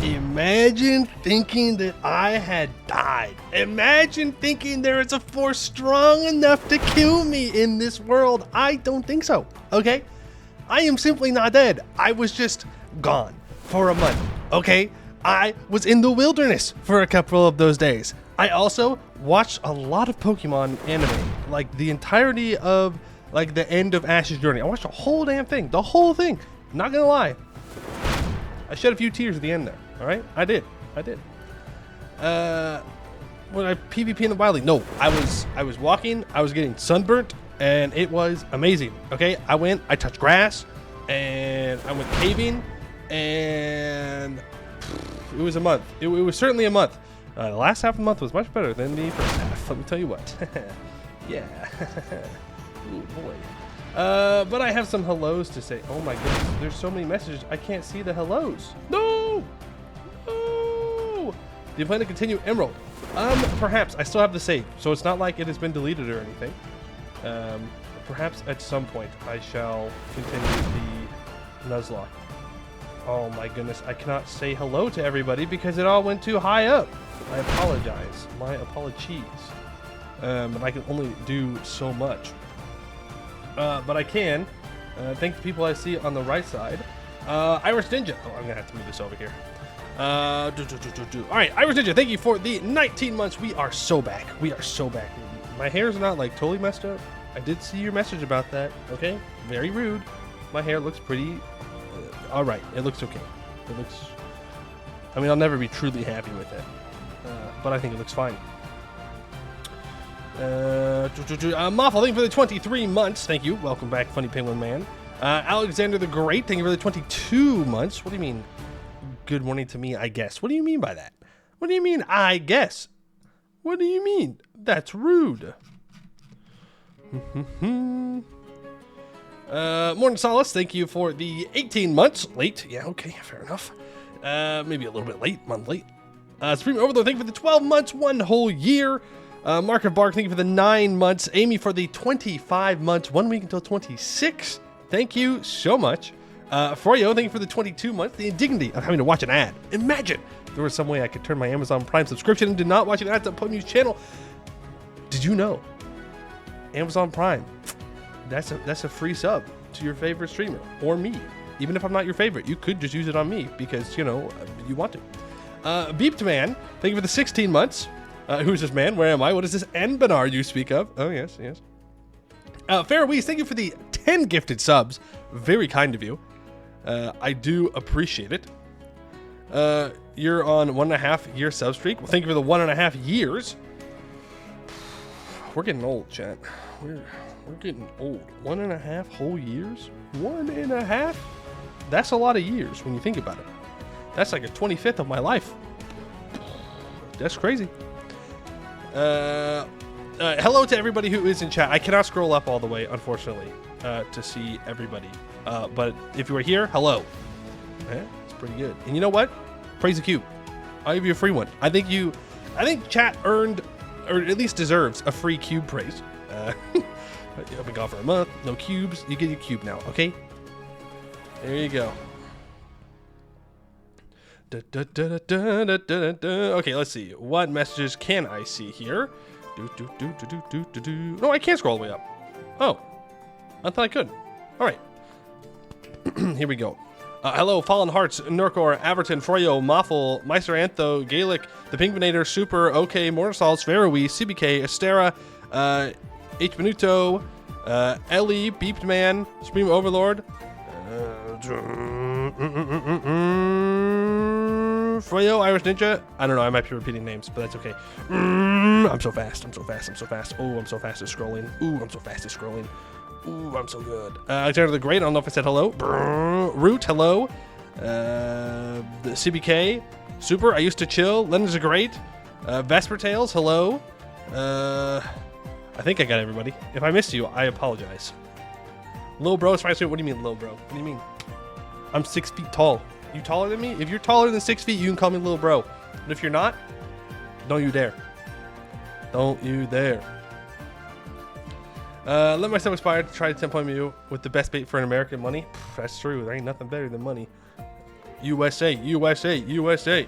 Imagine thinking that I had died. Imagine thinking there is a force strong enough to kill me in this world. I don't think so, okay? I am simply not dead. I was just gone for a month, okay? I was in the wilderness for a couple of those days. I also watched a lot of Pokemon anime, like the entirety of like the end of Ash's journey. I watched the whole damn thing, the whole thing. Not gonna lie. I shed a few tears at the end there. All right, I did. When I PvP in the Wily, no, I was walking, I was getting sunburnt, and it was amazing. Okay, I touched grass, and I went caving, and it was a month. It was certainly a month. The last half of the month was much better than the first half. Let me tell you what. Yeah. Ooh, boy. But I have some hellos to say. Oh my goodness, there's so many messages. I can't see the hellos. No! No! Do you plan to continue Emerald? Perhaps. I still have the save, so it's not like it has been deleted or anything. Perhaps at some point I shall continue the Nuzlocke. Oh my goodness, I cannot say hello to everybody because it all went too high up. I apologize. My apologies. But I can only do so much. But I can thank the people I see on the right side. Irish Ninja. Oh, I'm gonna have to move this over here. All right, Irish Ninja, thank you for the 19 months. We are so back. We are so back. My hair's not like totally messed up. I did see your message about that. Okay, very rude. My hair looks pretty. All right, it looks okay. It looks. I mean, I'll never be truly happy with it, but I think it looks fine. Moffle, thank you for the 23 months. Thank you. Welcome back, Funny Penguin Man. Alexander the Great, thank you for the 22 months. What do you mean? Good morning to me, I guess. What do you mean by that? What do you mean, I guess? What do you mean? That's rude. Morning Solace, thank you for the 18 months. Late. Yeah, okay, fair enough. Maybe a little bit late, month late. Supreme Overlord, thank you for the 12 months, 1 whole year. Mark of Bark, thank you for the 9 months. Amy for the 25 months, 1 week until 26. Thank you so much. Froyo, thank you for the 22 months. The indignity of having to watch an ad. Imagine if there was some way I could turn my Amazon Prime subscription into not watching ads on Pony's channel. Did you know? Amazon Prime, that's a free sub to your favorite streamer or me. Even if I'm not your favorite, you could just use it on me because, you know, you want to. Beeped Man, thank you for the 16 months. Who's this man? Where am I? What is this Anbennar you speak of? Oh, yes, yes. Fairweeze, thank you for the 10 gifted subs. Very kind of you. I do appreciate it. You're on 1.5 year sub streak. Well, thank you for the 1.5 years. We're getting old, chat. We're getting old. 1.5 whole years? 1.5? That's a lot of years when you think about it. That's like a 25th of my life. That's crazy. Hello to everybody who is in chat. I cannot scroll up all the way, unfortunately, to see everybody. But if you are here, hello. It's pretty good. And you know what? Praise the cube. I'll give you a free one. I think chat earned, or at least deserves, a free cube praise. I've been gone for a month. No cubes. You get your cube now, okay? There you go. Okay, let's see. What messages can I see here? No, I can't scroll all the way up. Oh, I thought I could. All right. Here we go. Hello, Fallen Hearts, Nurkor, Averton, Froyo, Moffle, Meister Antho, Gaelic, The Pinkminator, Super, OK, Mortal Sverowee, CBK, Astera, H. Benuto, Ellie, Beeped Man, Supreme Overlord, Froyo, Irish Ninja. I don't know, I might be repeating names, but that's okay. I'm so fast. Oh, I'm so fast at scrolling. Ooh, I'm so fast at scrolling. Ooh, I'm so good. Alexander the Great, I don't know if I said hello. Root, hello. The CBK, Super, I used to chill. Leonard's the Great. Vesper Tales, hello. I think I got everybody. If I missed you, I apologize. Lil bro, what do you mean, lil bro? What do you mean? I'm 6 feet tall. You taller than me? If you're taller than 6 feet, you can call me lil bro. But if you're not, don't you dare. Don't you dare. Let myself inspired to try to 10-point you with the best bait for an American money. Pff, that's true. There ain't nothing better than money. USA, USA, USA.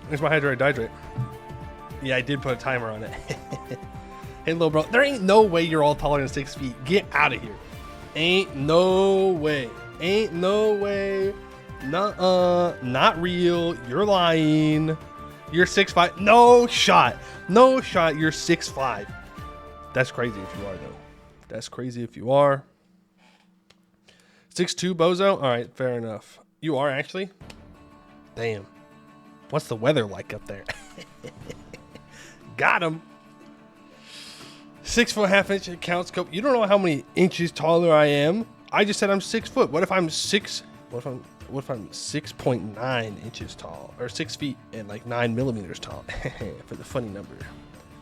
Here's my hydrate. Yeah, I did put a timer on it. Hey, little bro, there ain't no way you're all taller than 6 feet. Get out of here. Ain't no way. Ain't no way. Nuh-uh. Not real. You're lying. You're 6'5". No shot. No shot. You're 6'5". That's crazy if you are, though. That's crazy if you are. 6'2", bozo? All right, fair enough. You are, actually? Damn. What's the weather like up there? Got him. 6 foot, half inch count scope. You don't know how many inches taller I am. I just said I'm 6 foot. What if I'm 6.9 inches tall, or 6 feet and like 9 millimeters tall? For the funny number.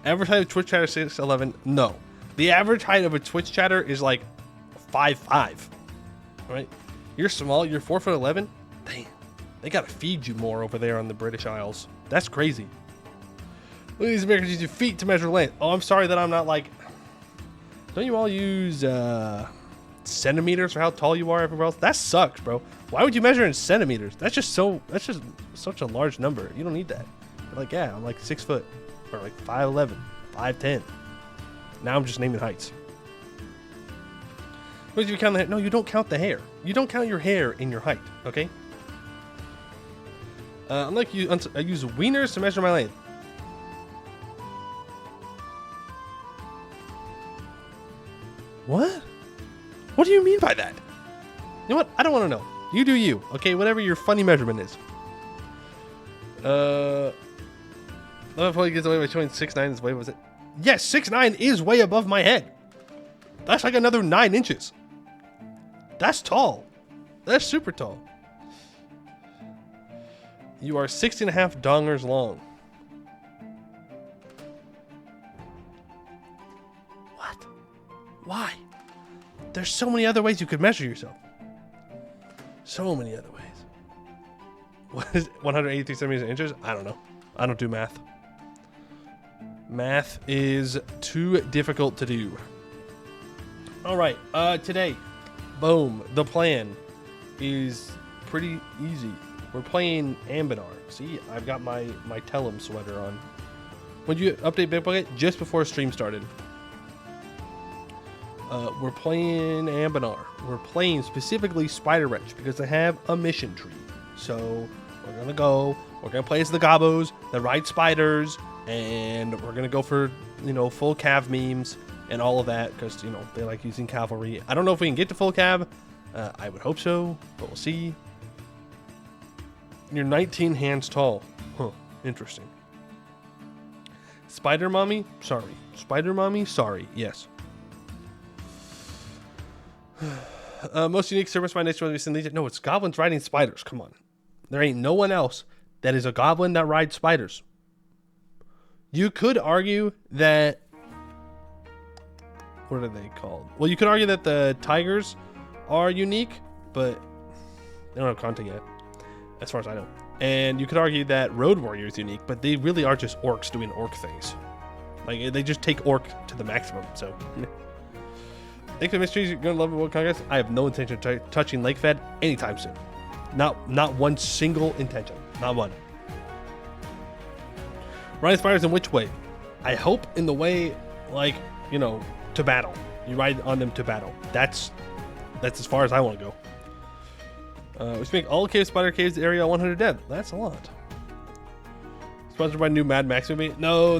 Average height of Twitch chatter 6'11". No, the average height of a Twitch chatter is like 5'5". Right? You're small. You're 4'11". Damn, they gotta feed you more over there on the British Isles. That's crazy. Look at these Americans use your feet to measure length. Oh, I'm sorry that I'm not like. Don't you all use centimeters for how tall you are everywhere else? That sucks, bro. Why would you measure in centimeters? That's just such a large number. You don't need that. You're like, yeah, I'm like 6 foot, or like 5'11", 5'10". Now I'm just naming heights. What did you count the hair? No, you don't count the hair. You don't count your hair in your height. Okay. Unlike you, I use wieners to measure my length. What? What do you mean by that? You know what? I don't want to know. You do you. Okay, whatever your funny measurement is. Love probably gets away by showing 6'9" is way, was it? Yes, 6'9" is way above my head. That's like another 9 inches. That's tall. That's super tall. You are 60.5 dongers long. What? Why? There's so many other ways you could measure yourself. So many other ways. What is 183 centimeters in inches? I don't know. I don't do math. Math is too difficult to do. All right. Today, boom. The plan is pretty easy. We're playing Anbennar. See, I've got my Tellum sweater on. When you update Bitbucket? Just before stream started. We're playing Anbennar. We're playing specifically Spiderwretch because they have a mission tree. So we're gonna go. We're gonna play as the gobbos that ride spiders, and we're gonna go for full cav memes and all of that because they like using cavalry. I don't know if we can get to full cav. I would hope so, but we'll see. You're 19 hands tall. Huh. Interesting. Spider mommy? Sorry. Spider mommy? Sorry. Yes. Most unique service by nature of the Legion. No, it's goblins riding spiders. Come on. There ain't no one else that is a goblin that rides spiders. You could argue that... What are they called? Well, you could argue that the tigers are unique, but they don't have content yet, as far as I know. And you could argue that Road Warrior is unique, but they really are just orcs doing orc things. Like, they just take orc to the maximum, so... Think the mysteries you're gonna love the World Congress? I have no intention of touching Lakefed anytime soon. Not one single intention. Not one. Riding spiders in which way? I hope in the way, like, to battle. You ride on them to battle. That's as far as I want to go. We speak all cave spider caves area 100 dead. That's a lot. Sponsored by new Mad Max movie? No.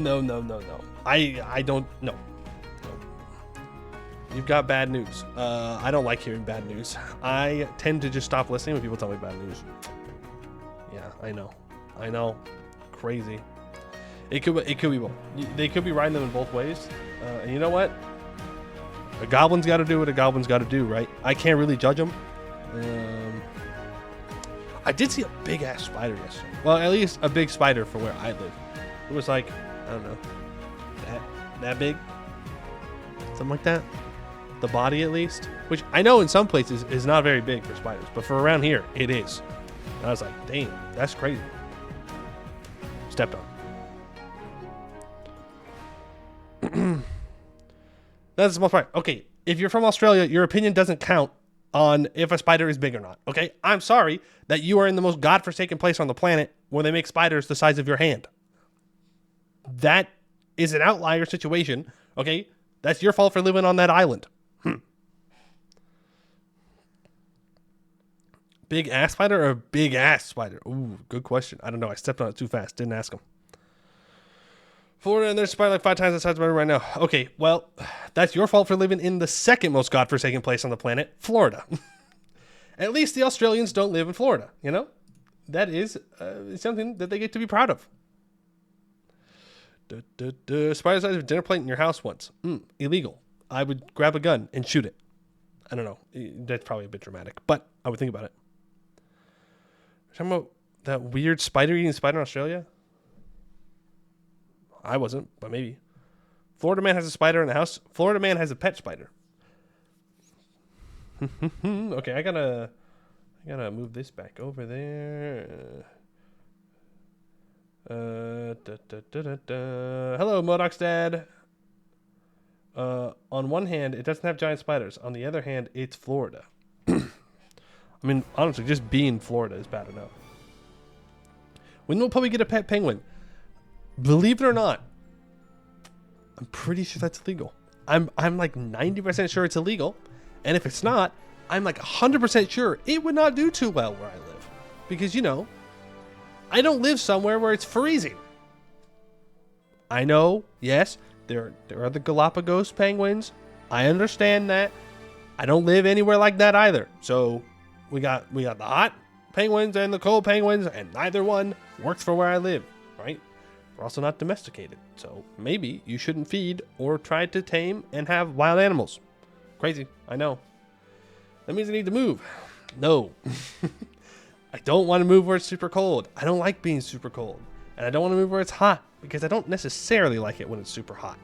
I don't. No. You've got bad news. I don't like hearing bad news. I tend to just stop listening when people tell me bad news. Yeah, I know. Crazy. It could be both. They could be riding them in both ways. And you know what? A goblin's got to do what a goblin's got to do, right? I can't really judge them. I did see a big ass spider yesterday. Well, at least a big spider for where I live. It was like, I don't know, that big, something like that. The body, at least, which I know in some places is not very big for spiders, but for around here, it is. And I was like, damn, that's crazy. Stepped on. That's the most part. Okay, if you're from Australia, your opinion doesn't count on if a spider is big or not. Okay, I'm sorry that you are in the most godforsaken place on the planet where they make spiders the size of your hand. That is an outlier situation. Okay, that's your fault for living on that island. Big ass spider or big ass spider? Ooh, good question. I don't know. I stepped on it too fast. Didn't ask him. Florida, and there's a spider like 5 times the size of my room right now. Okay, well, that's your fault for living in the second most godforsaken place on the planet, Florida. At least the Australians don't live in Florida, you know? That is something that they get to be proud of. Spider size of a dinner plate in your house once. Illegal. I would grab a gun and shoot it. I don't know. That's probably a bit dramatic, but I would think about it. Talking about that weird spider eating spider in Australia? I wasn't, but maybe. Florida man has a spider in the house. Florida man has a pet spider. Okay, I gotta move this back over there. Hello, Modoc's dad. On one hand, it doesn't have giant spiders. On the other hand, it's Florida. I mean, honestly, just being Florida is bad enough. When will Puppy get a pet penguin? Believe it or not, I'm pretty sure that's illegal. I'm like 90% sure it's illegal. And if it's not, I'm like 100% sure it would not do too well where I live. Because, you know, I don't live somewhere where it's freezing. I know, yes, there are the Galapagos penguins. I understand that. I don't live anywhere like that either. So we got the hot penguins and the cold penguins, and neither one works for where I live, right? We're also not domesticated. So maybe you shouldn't feed or try to tame and have wild animals. Crazy, I know. That means I need to move. No. I don't want to move where it's super cold. I don't like being super cold. And I don't want to move where it's hot because I don't necessarily like it when it's super hot.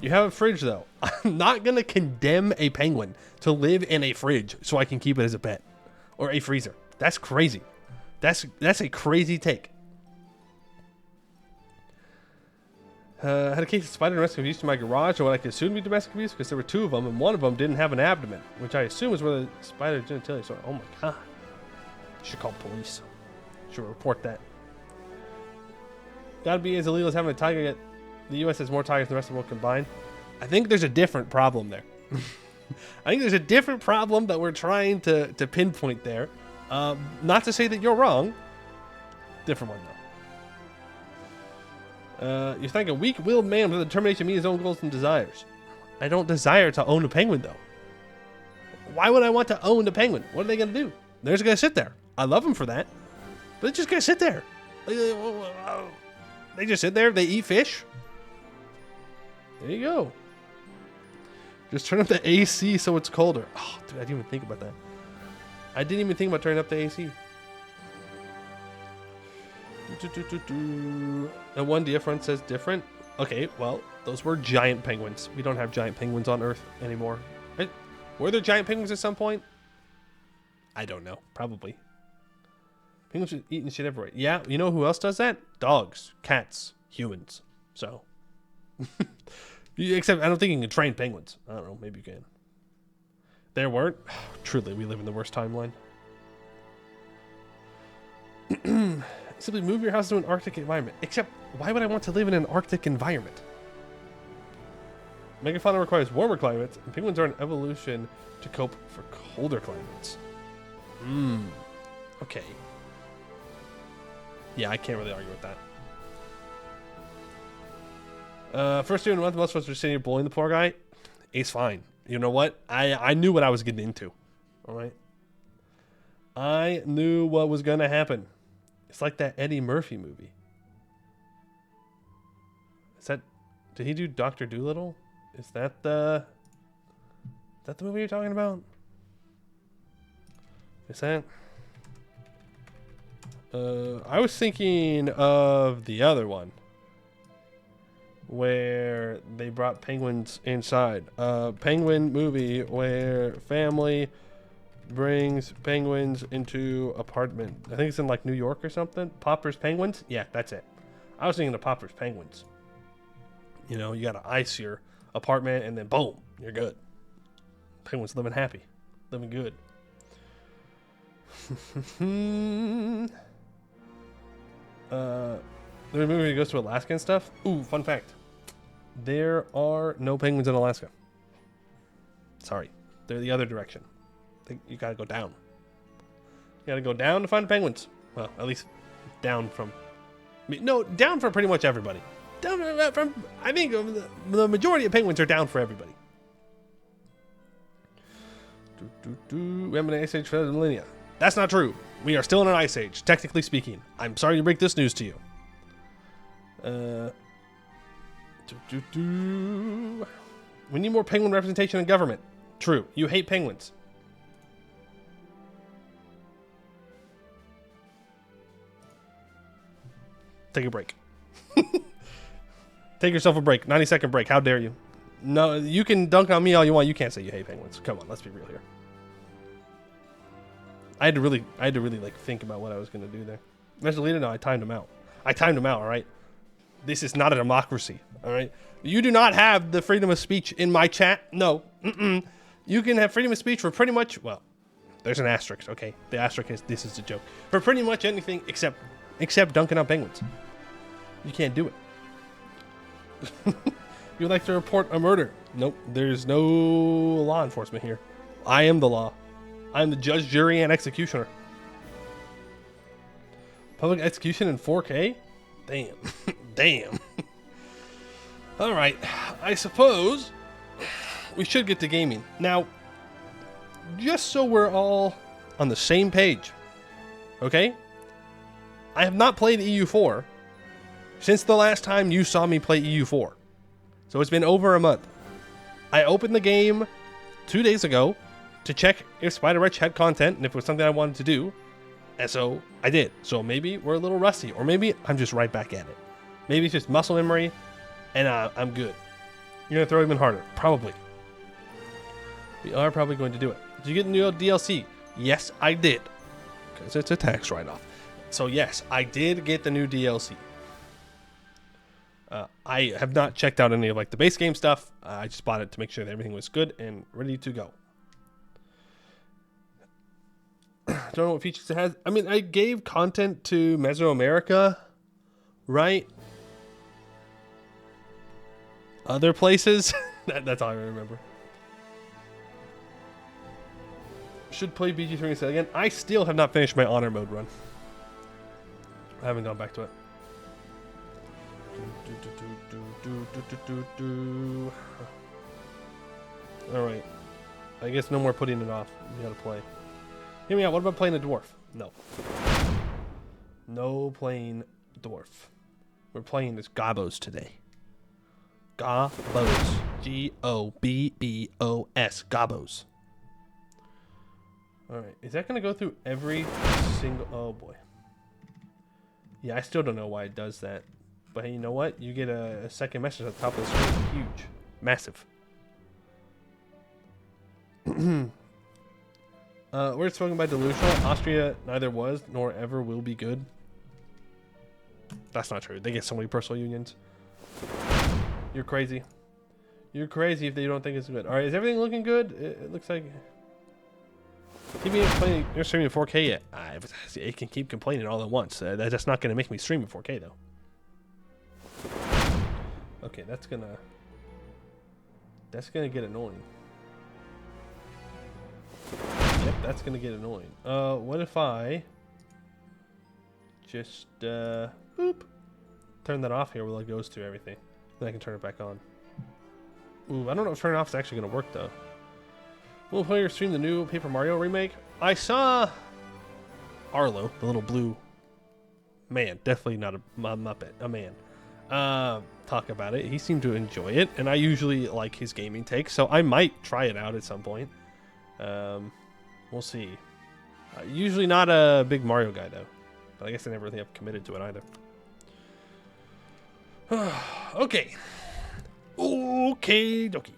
You have a fridge though. I'm not going to condemn a penguin to live in a fridge so I can keep it as a pet. Or a freezer. That's crazy. That's a crazy take. Had a case of spider domestic abuse in my garage, or what I could assume to be domestic abuse, because there were 2 of them, and one of them didn't have an abdomen, which I assume is where the spider genitalia started. Oh my god. Should call police. Should report that. Gotta be as illegal as having a tiger, yet the U.S. has more tigers than the rest of the world combined. I think there's a different problem there. I think there's a different problem that we're trying to pinpoint there. Not to say that you're wrong. Different one, though. You think a weak-willed man with a determination to meet his own goals and desires. I don't desire to own a penguin, though. Why would I want to own a penguin? What are they going to do? They're just going to sit there. I love them for that. But they're just going to sit there. They just sit there. They eat fish. There you go. Just turn up the AC so it's colder. Oh, dude, I didn't even think about that. I didn't even think about turning up the AC. And 1D front says different. Okay, well, those were giant penguins. We don't have giant penguins on Earth anymore. Right? Were there giant penguins at some point? I don't know. Probably. Penguins are eating shit everywhere. Yeah, you know who else does that? Dogs, cats, humans. So. Except I don't think you can train penguins. I don't know. Maybe you can. There weren't. Truly, we live in the worst timeline. Simply move your house to an Arctic environment. Except, why would I want to live in an Arctic environment? Megafauna requires warmer climates, and penguins are an evolution to cope for colder climates. Okay. Yeah, I can't really argue with that. First day in a month, most of us were sitting here bullying the poor guy. It's fine. You know what? I knew what I was getting into. Alright? I knew what was going to happen. It's like that Eddie Murphy movie. Is that... Did he do Dr. Dolittle? Is that the... Is that the movie you're talking about? Is that... I was thinking of the other one. Where they brought penguins inside. Penguin movie where family brings penguins into apartment. I think it's in like New York or something. Popper's Penguins? Yeah, that's it. I was thinking of Popper's Penguins. You know, you gotta ice your apartment and then boom, you're good. Penguins living happy. Living good. The movie goes to Alaska and stuff. Ooh, fun fact. There are no penguins in Alaska. Sorry. They're the other direction. You gotta go down. You gotta go down to find the penguins. Well, at least down from... No, down for pretty much everybody. Down from... I think the majority of penguins are down for everybody. We have an ice age for the millennia. That's not true. We are still in an ice age, technically speaking. I'm sorry to break this news to you. We need more penguin representation in government. True. You hate penguins. Take a break. Take yourself a break. 90-second break. How dare you? No, you can dunk on me all you want. You can't say you hate penguins. Come on, let's be real here. I had to really like think about what I was gonna do there. Mr. Leader, no, I timed him out. All right. This is not a democracy. All right. You do not have the freedom of speech in my chat. No. You can have freedom of speech for pretty much. Well, there's an asterisk. Okay, the asterisk is this is a joke for pretty much anything except dunking on penguins. You can't do it. You would like to report a murder? Nope. There's no law enforcement here. I am the law. I'm the judge, jury, and executioner. Public execution in 4K? Damn. Damn. All right. I suppose we should get to gaming. Now, just so we're all on the same page, okay? I have not played EU4 since the last time you saw me play EU4. So it's been over a month. I opened the game 2 days ago to check if Spiderwretch had content and if it was something I wanted to do. And so I did. So maybe we're a little rusty, or maybe I'm just right back at it. Maybe it's just muscle memory and I'm good. You're going to throw even harder. Probably. We are probably going to do it. Did you get the new DLC? Yes, I did. Because it's a tax write-off. So yes, I did get the new DLC. I have not checked out any of like the base game stuff. I just bought it to make sure that everything was good and ready to go. Don't know what features it has. I mean, I gave content to Mesoamerica, right? Other places? That's all I remember. Should play BG3 instead again. I still have not finished my honor mode run. I haven't gone back to it. Alright. I guess no more putting it off. You gotta play. Hear me out. What about playing a dwarf? No. No playing dwarf. We're playing as gobbos today. Gobbos. G-O-B-B-O-S. Gobbos. Alright. Is that gonna go through every single... Oh boy. Yeah, I still don't know why it does that. But hey, you know what? You get a second message at the top of the screen. Huge. Massive. We're spoken by delusional. Austria neither was nor ever will be good. That's not true. They get so many personal unions. You're crazy. You're crazy if they don't think it's good. Alright, is everything looking good? It looks like... Keep me complaining. You're streaming in 4K yet? It can keep complaining all at once. That's not going to make me stream in 4K though. Okay, that's gonna get annoying. Yep, that's gonna get annoying. What if I just boop, turn that off here while it goes through everything? Then I can turn it back on. Ooh, I don't know if turning it off is actually gonna work though. Will player stream the new Paper Mario remake? I saw Arlo, the little blue man, definitely not a Muppet, a man. Talk about it. He seemed to enjoy it, and I usually like his gaming takes, so I might try it out at some point. We'll see. Usually not a big Mario guy though, but I guess I never really have committed to it either. Okay. Okay, dokie.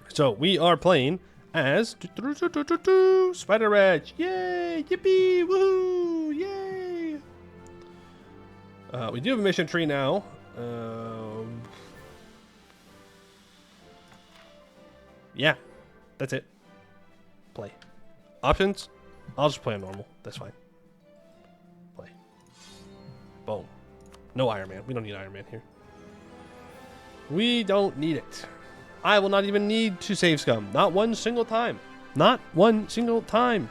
So we are playing as Spiderwretch. Yay! Yippee! Woohoo! Yay! We do have a mission tree now. Yeah, that's it. Play. Options? I'll just play on normal. That's fine. Play. Boom. No Iron Man. We don't need Iron Man here. We don't need it. I will not even need to save scum. Not one single time. Not one single time.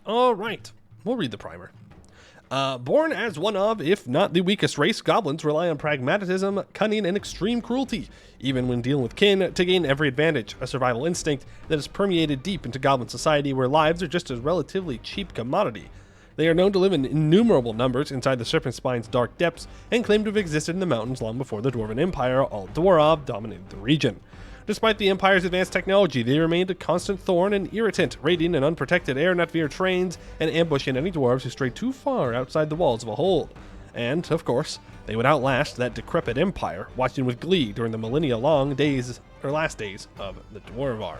All right. We'll read the primer. Born as one of, if not the weakest race, goblins rely on pragmatism, cunning, and extreme cruelty, even when dealing with kin, to gain every advantage, a survival instinct that is permeated deep into goblin society where lives are just a relatively cheap commodity. They are known to live in innumerable numbers inside the Serpent Spine's dark depths and claim to have existed in the mountains long before the Dwarven Empire, all Dwarov, dominated the region. Despite the Empire's advanced technology, they remained a constant thorn and irritant, raiding in unprotected air Nutveer trains and ambushing any dwarves who strayed too far outside the walls of a hold. And, of course, they would outlast that decrepit empire, watching with glee during the millennia-long last days of the Dwarvar.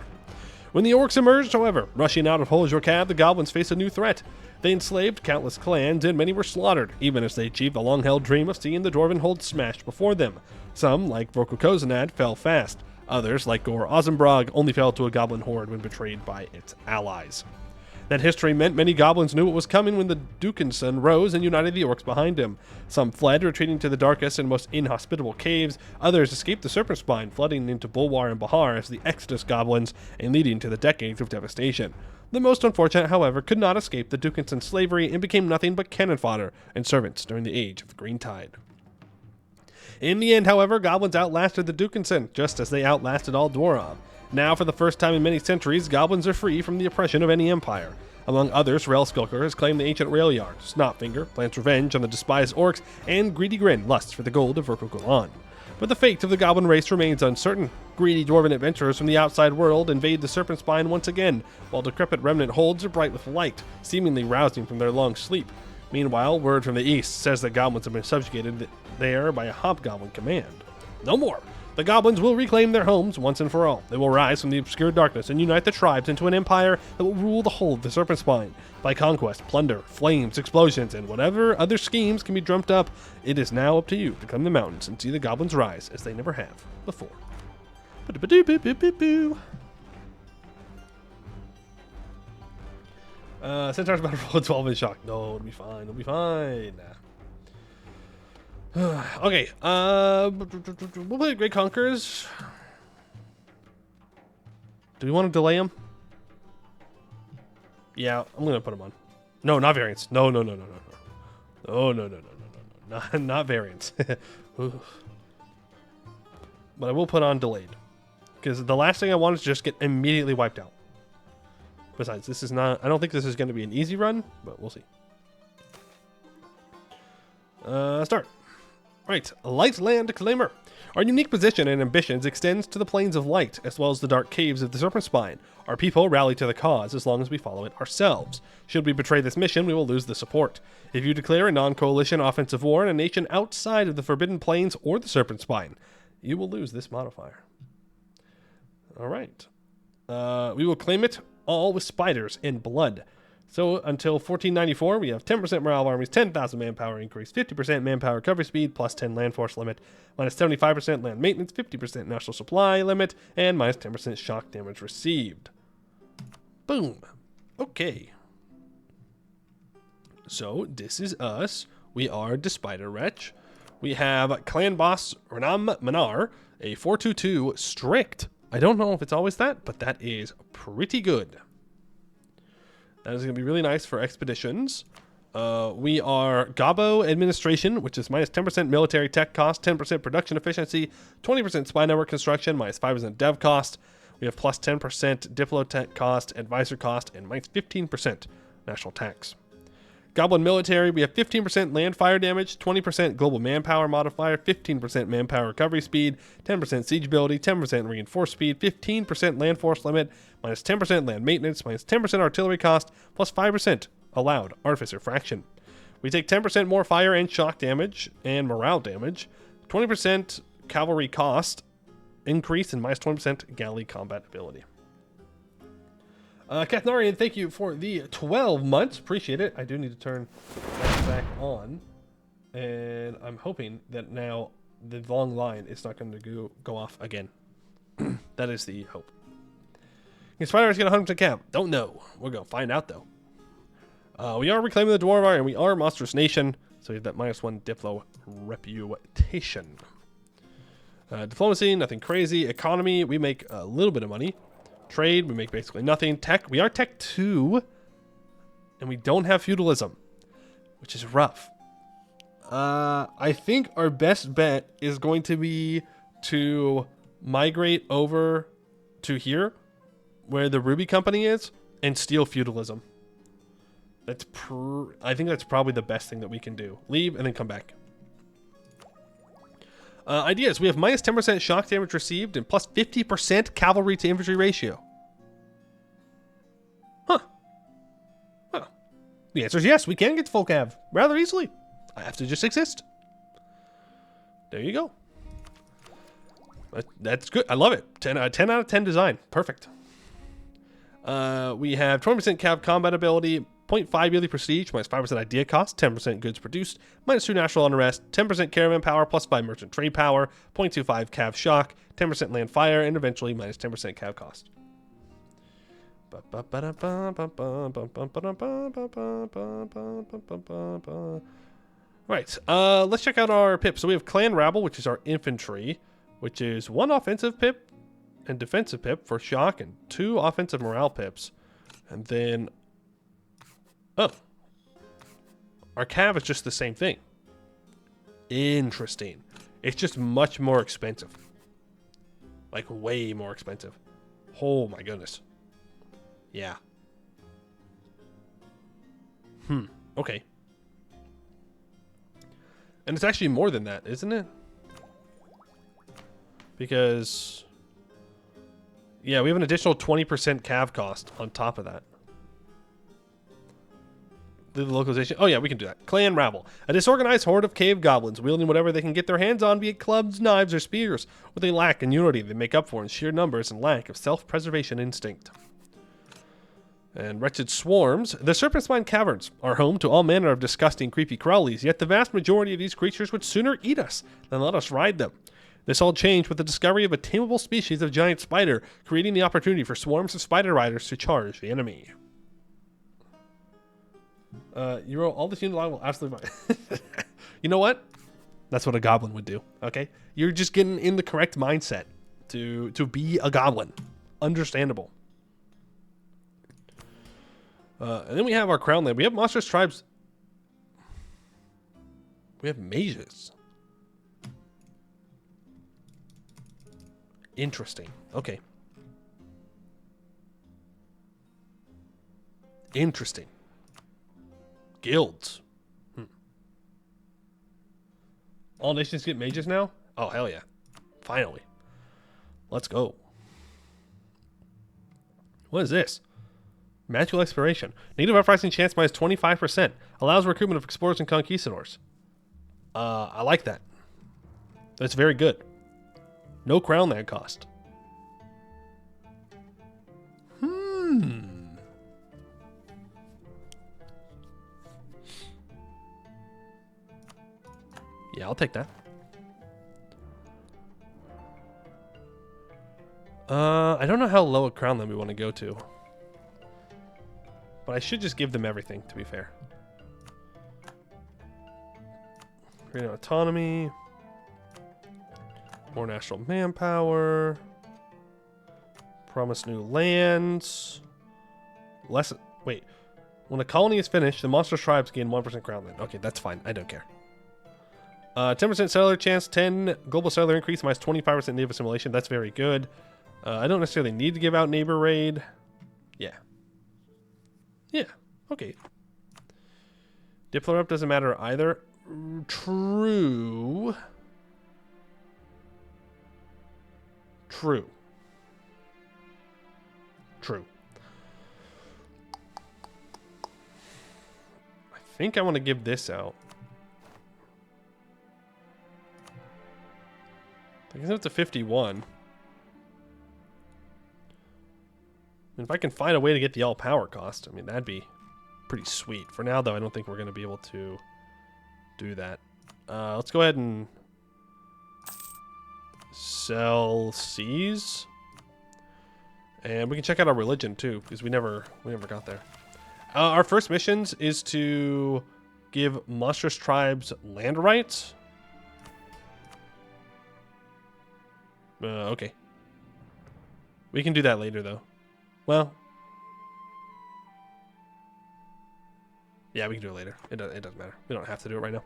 When the orcs emerged, however, rushing out of Hol-Jorkad, the goblins faced a new threat. They enslaved countless clans, and many were slaughtered, even as they achieved the long-held dream of seeing the Dwarven hold smashed before them. Some, like Vorkukozanad, fell fast. Others, like Gore Ozenbrog, only fell to a goblin horde when betrayed by its allies. That history meant many goblins knew what was coming when the Dukinson rose and united the orcs behind him. Some fled, retreating to the darkest and most inhospitable caves. Others escaped the Serpent Spine, flooding into Bulwar and Bahar as the Exodus goblins, and leading to the decades of devastation. The most unfortunate, however, could not escape the Dukinson slavery and became nothing but cannon fodder and servants during the Age of the Green Tide. In the end, however, goblins outlasted the Dukinson, just as they outlasted all Dwarov. Now, for the first time in many centuries, goblins are free from the oppression of any empire. Among others, Railskulker has claimed the ancient rail yard, Snotfinger plans revenge on the despised orcs, and Greedy Grin lusts for the gold of Vorkugolan. But the fate of the goblin race remains uncertain. Greedy dwarven adventurers from the outside world invade the Serpent Spine once again, while decrepit remnant holds are bright with light, seemingly rousing from their long sleep. Meanwhile, word from the east says that goblins have been subjugated there by a hobgoblin command. No more! The goblins will reclaim their homes once and for all. They will rise from the obscure darkness and unite the tribes into an empire that will rule the whole of the Serpent Spine. By conquest, plunder, flames, explosions, and whatever other schemes can be dreamt up, it is now up to you to climb the mountains and see the goblins rise as they never have before. Centaur's about to roll a 12 in shock. No, it'll be fine. It'll be fine. Okay, we'll play Great Conquerors. Do we want to delay them? Yeah, I'm gonna put them on. No, not variants. No. Oh, no. Not variants. But I will put on delayed. Because the last thing I want is to just get immediately wiped out. Besides, this is not... I don't think this is going to be an easy run, but we'll see. Start. Right, Light Land Claimer. Our unique position and ambitions extends to the plains of light, as well as the dark caves of the Serpent Spine. Our people rally to the cause as long as we follow it ourselves. Should we betray this mission, we will lose the support. If you declare a non-coalition offensive war in a nation outside of the Forbidden Plains or the Serpent Spine, you will lose this modifier. Alright. We will claim it all with spiders and blood. So until 1494, we have 10% morale of armies, 10,000 manpower increase, 50% manpower recovery speed, plus 10 land force limit, minus 75% land maintenance, 50% national supply limit, and minus 10% shock damage received. Boom. Okay. So this is us. We are the Spiderwretch. We have Clan Boss Anbennar, a 422 strict. I don't know if it's always that, but that is pretty good. That is going to be really nice for expeditions. We are Gobbo Administration, which is minus 10% military tech cost, 10% production efficiency, 20% spy network construction, minus 5% dev cost. We have plus 10% diplotech cost, advisor cost, and minus 15% national tax. Goblin Military, we have 15% land fire damage, 20% global manpower modifier, 15% manpower recovery speed, 10% siege ability, 10% reinforced speed, 15% land force limit, minus 10% land maintenance, minus 10% artillery cost, plus 5% allowed artificer fraction. We take 10% more fire and shock damage and morale damage, 20% cavalry cost increase, and minus 20% galley combat ability. Kathnarian, thank you for the 12 months. Appreciate it. I do need to turn that back on. And I'm hoping that now the long line is not going to go off again. That is the hope. Can Spiderwretch get 100% cap? Don't know. We're going to find out, though. We are reclaiming the Dwarvar, and we are Monstrous Nation, so we have that -1 Diplo reputation. Diplomacy, nothing crazy. Economy, we make a little bit of money. Trade, we make basically nothing. Tech, we are Tech 2, and we don't have feudalism, which is rough. I think our best bet is going to be to migrate over to here, where the Ruby Company is, and steal feudalism. I think that's probably the best thing that we can do. Leave and then come back. Ideas. We have minus 10% shock damage received and plus 50% cavalry to infantry ratio. Huh. Well, the answer is yes. We can get to full cav rather easily. I have to just exist. There you go. That's good. I love it. 10 out of 10 design. Perfect. We have 20% cav combat ability, 0.5 yearly prestige, minus 5% idea cost, 10% goods produced, minus 2 natural unrest, 10% caravan power, plus 5 merchant trade power, 0.25 cav shock, 10% land fire, and eventually minus 10% cav cost. Right, let's check out our pip. So we have Clan Rabble, which is our infantry, which is 1 offensive pip and defensive pip for shock and 2 offensive morale pips. And then, oh, our cav is just the same thing. Interesting. It's just much more expensive. Like way more expensive. Oh my goodness. Yeah. Okay. And it's actually more than that, isn't it? Because, yeah, we have an additional 20% cav cost on top of that. The localization. Oh, yeah, we can do that. Clan Rabble. A disorganized horde of cave goblins wielding whatever they can get their hands on, be it clubs, knives, or spears. What they lack in unity, they make up for in sheer numbers and lack of self-preservation instinct. And wretched swarms. The Serpent Spine Caverns are home to all manner of disgusting, creepy crawlies, yet the vast majority of these creatures would sooner eat us than let us ride them. This all changed with the discovery of a tameable species of giant spider, creating the opportunity for swarms of spider riders to charge the enemy. You wrote all this unit line will absolutely fine. You know what? That's what a goblin would do, okay? You're just getting in the correct mindset to be a goblin. Understandable. And then we have our crown land. We have monstrous tribes. We have mages. Interesting. Okay. Interesting. Guilds. All nations get mages now? Oh, hell yeah. Finally. Let's go. What is this? Magical exploration. Native uprising chance minus 25%. Allows recruitment of explorers and conquistadors. I like that. That's very good. No crown land cost. Yeah, I'll take that. I don't know how low a crown land we want to go to. But I should just give them everything, to be fair. Create autonomy. More national manpower. Promise new lands. Less. Wait. When a colony is finished, the monstrous tribes gain 1% crown land. Okay, that's fine. I don't care. 10% settler chance, 10 global settler increase, minus 25% native assimilation. That's very good. I don't necessarily need to give out neighbor raid. Yeah. Yeah. Okay. Diplo rep doesn't matter either. True. True. True. I think I want to give this out. I guess it's a 51. And if I can find a way to get the all power cost, I mean, that'd be pretty sweet. For now, though, I don't think we're going to be able to do that. Let's go ahead and Sell seas. And we can check out our religion too, because we never got there. Our first missions is to give monstrous tribes land rights. Okay. We can do that later, though. Well. Yeah, we can do it later. It doesn't matter. We don't have to do it right now.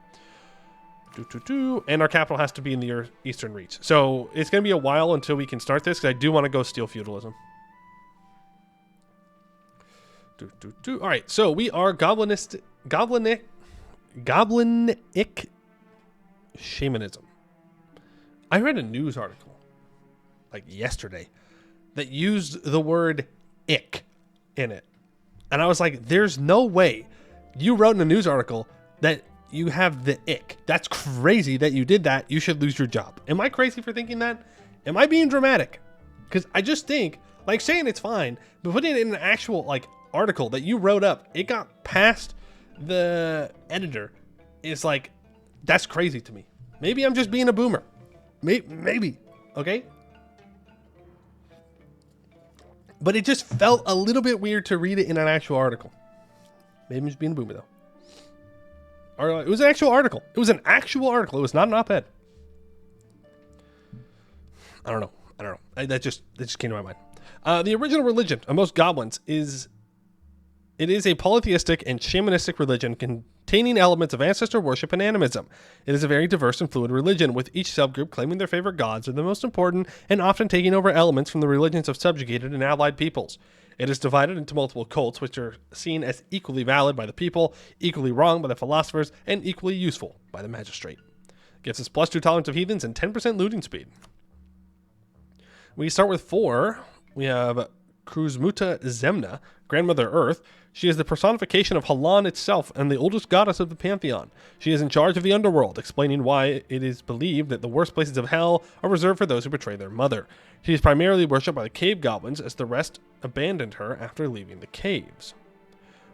And our capital has to be in the Eastern Reach. So it's going to be a while until we can start this, because I do want to go steal feudalism. All right, so we are goblinic shamanism. I read a news article, like yesterday, that used the word ick in it. And I was like, there's no way you wrote in a news article that you have the ick. That's crazy that you did that. You should lose your job. Am I crazy for thinking that? Am I being dramatic? Because I just think, like, saying it's fine, but putting it in an actual, like, article that you wrote up, it got past the editor. It's like, that's crazy to me. Maybe I'm just being a boomer. Maybe. Okay? But it just felt a little bit weird to read it in an actual article. Maybe I'm just being a boomer, though. Or it was an actual article. It was an actual article. It was not an op-ed. I don't know. That just came to my mind. The original religion of most goblins is a polytheistic and shamanistic religion containing elements of ancestor worship and animism. It is a very diverse and fluid religion, with each subgroup claiming their favorite gods are the most important and often taking over elements from the religions of subjugated and allied peoples. It is divided into multiple cults, which are seen as equally valid by the people, equally wrong by the philosophers, and equally useful by the magistrate. It gives us +2 tolerance of heathens and 10% looting speed. We start with 4. We have Broodmother Zemna, Grandmother Earth. She is the personification of Halan itself and the oldest goddess of the pantheon. She is in charge of the underworld, explaining why it is believed that the worst places of hell are reserved for those who betray their mother. She is primarily worshipped by the cave goblins, as the rest abandoned her after leaving the caves.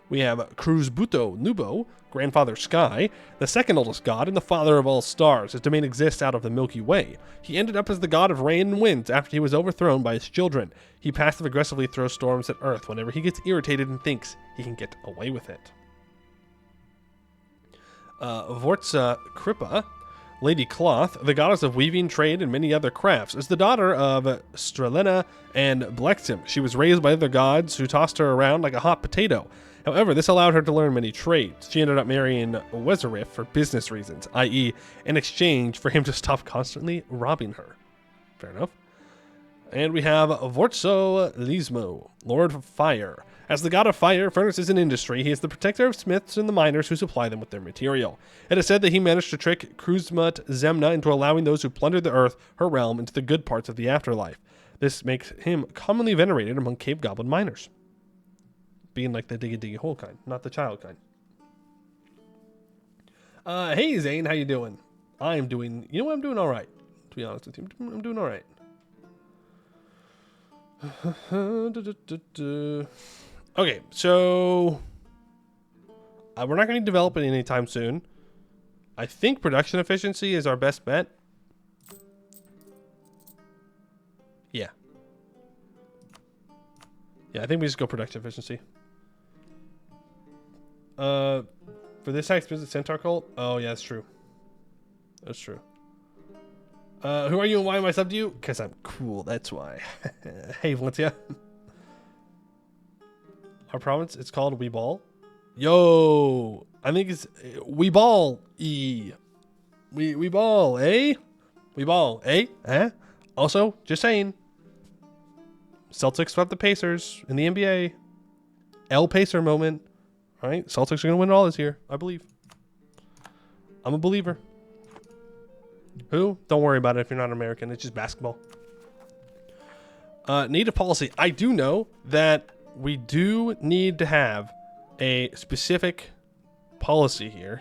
We have Broodmother Nubo, Grandfather Sky, the second oldest god and the father of all stars. His domain exists out of the Milky Way. He ended up as the god of rain and winds after he was overthrown by his children. He passive-aggressively throws storms at Earth whenever he gets irritated and thinks he can get away with it. Vortza Kripa, Lady Cloth, the goddess of weaving, trade, and many other crafts, is the daughter of Strelena and Blexim. She was raised by other gods who tossed her around like a hot potato. However, this allowed her to learn many trades. She ended up marrying Wezarif for business reasons, i.e. in exchange for him to stop constantly robbing her. Fair enough. And we have Vortzo Lismo, Lord of Fire. As the god of fire, furnaces, and industry, he is the protector of smiths and the miners who supply them with their material. It is said that he managed to trick Broodmother Zemna into allowing those who plundered the earth, her realm, into the good parts of the afterlife. This makes him commonly venerated among cave goblin miners. Being like the diggy hole kind, not the child kind. Hey Zane, how you doing? I'm doing, you know what, I'm doing all right. To be honest with you, I'm doing all right. Okay, so we're not going to develop it anytime soon. I think production efficiency is our best bet. Yeah. Yeah, I think we just go production efficiency. For this hex visit Centaur cult? Oh yeah, that's true. That's true. Who are you and why am I sub to you? Because I'm cool, that's why. Hey, Valencia. Our province, it's called Weeball. Yo, I think it's Weeball E. Weeball, eh? Weeball, eh? Eh? Also, just saying. Celtics swept the Pacers in the NBA. L Pacer moment. All right, Celtics are going to win it all this year, I believe. I'm a believer. Who? Don't worry about it if you're not American. It's just basketball. Native policy. I do know that we do need to have a specific policy here.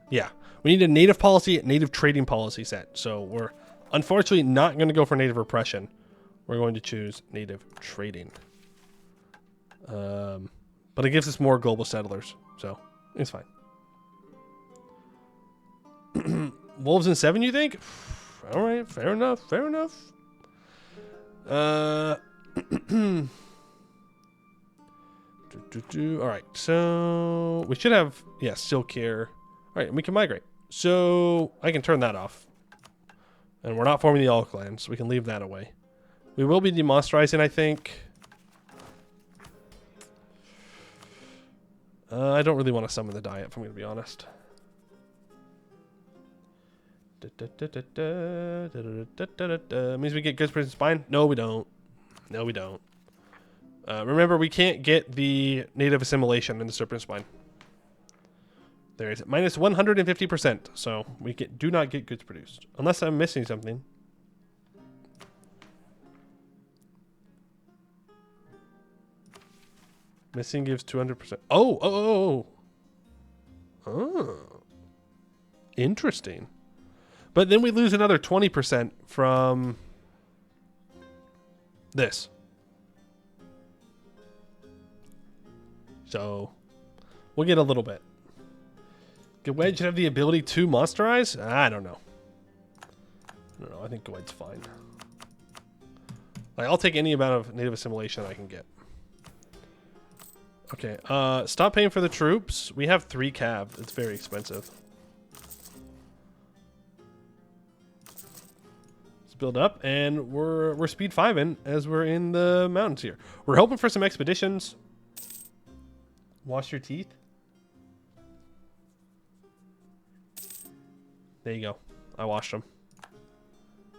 Yeah, we need a native policy, native trading policy set. So we're unfortunately not going to go for native repression. We're going to choose native trading. But it gives us more global settlers, so it's fine. Wolves in 7, you think? All right, fair enough, fair enough. All right, so we should have, yeah, silk here. All right, we can migrate. So I can turn that off. And we're not forming the all clans, so we can leave that away. We will be demonsterizing, I think. I don't really want to summon the diet, if I'm going to be honest. Means we get Goods Prison Spine? No, we don't. No, we don't. Remember, we can't get the native assimilation in the Serpent Spine. There is minus 150%, so we do not get goods produced. Unless I'm missing something. Missing gives 200%. Oh. Interesting. But then we lose another 20% from this. So we'll get a little bit. Gwed should have the ability to monsterize? I don't know. I think Gwed's fine. Like, I'll take any amount of native assimilation I can get. Okay, stop paying for the troops. We have 3 cav. It's very expensive. Let's build up, and we're speed 5-ing as we're in the mountains here. We're hoping for some expeditions. Wash your teeth. There you go. I washed them.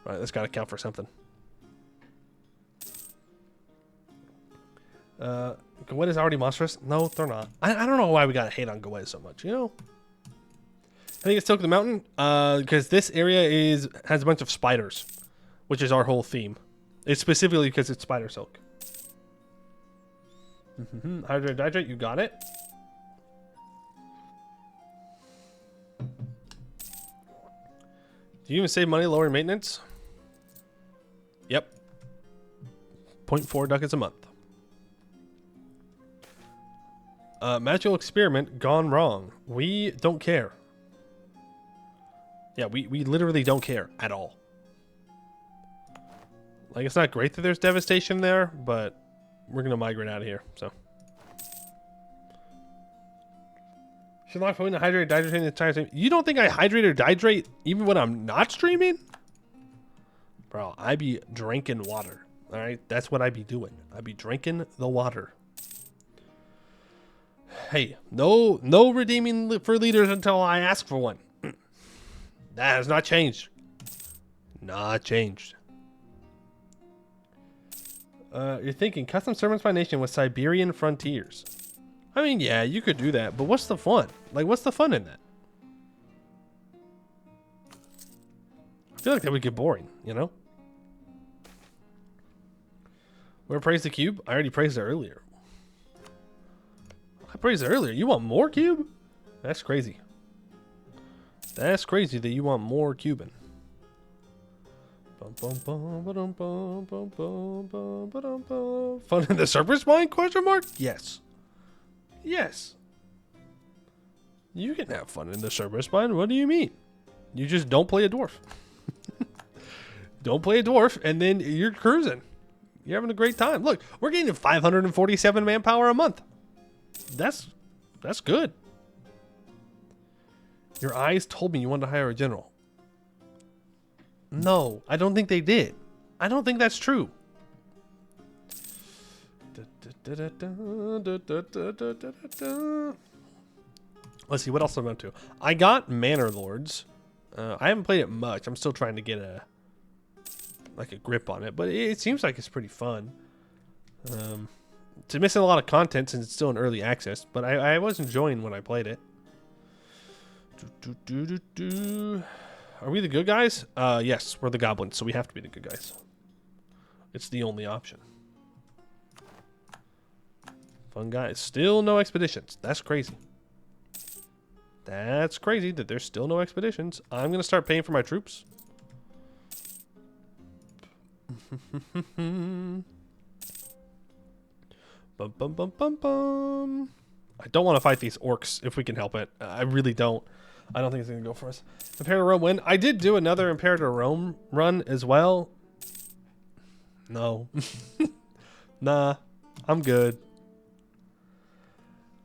All right, that's got to count for something. Gwed is already monstrous? No, they're not. I don't know why we got to hate on Gwed so much, you know? I think it's Silk of the Mountain, because this area has a bunch of spiders, which is our whole theme. It's specifically because it's spider silk. Hydrate, you got it. Do you even save money lowering maintenance? Yep. 0.4 ducats a month. Magical experiment gone wrong. We don't care. Yeah, we literally don't care at all. Like, it's not great that there's devastation there, but we're going to migrate out of here, so. Should I put in hydrate, dehydrate the entire time? You don't think I hydrate or dehydrate even when I'm not streaming? Bro, I be drinking water. All right, that's what I be doing. I be drinking the water. Hey, no redeeming for leaders until I ask for one. That has not changed. Not changed. You're thinking custom servants by nation with Siberian frontiers. I mean, yeah, you could do that, but what's the fun? Like, what's the fun in that? I feel like that would get boring, you know? Where praise the cube? I already praised it earlier. I praised it earlier. You want more cube? That's crazy. That's crazy that you want more Cuban. Fun in the Serpent Spine? Question mark? Yes. Yes. You can have fun in the Serpent Spine. What do you mean? You just don't play a dwarf. Don't play a dwarf, and then you're cruising. You're having a great time. Look, we're getting 547 manpower a month. That's good. Your eyes told me you wanted to hire a general. No, I don't think they did. I don't think that's true. Let's see, what else I'm up to? I got Manor Lords. I haven't played it much. I'm still trying to get a grip on it, but it seems like it's pretty fun. It's missing a lot of content since it's still in early access, but I was enjoying when I played it. Are we the good guys? Yes, we're the goblins, so we have to be the good guys. It's the only option. Fun guys. Still no expeditions. That's crazy. That's crazy that there's still no expeditions. I'm going to start paying for my troops. Bum, bum. I don't want to fight these orcs if we can help it. I really don't. I don't think it's going to go for us. Imperator Rome win. I did do another Imperator Rome run as well. No. Nah, I'm good.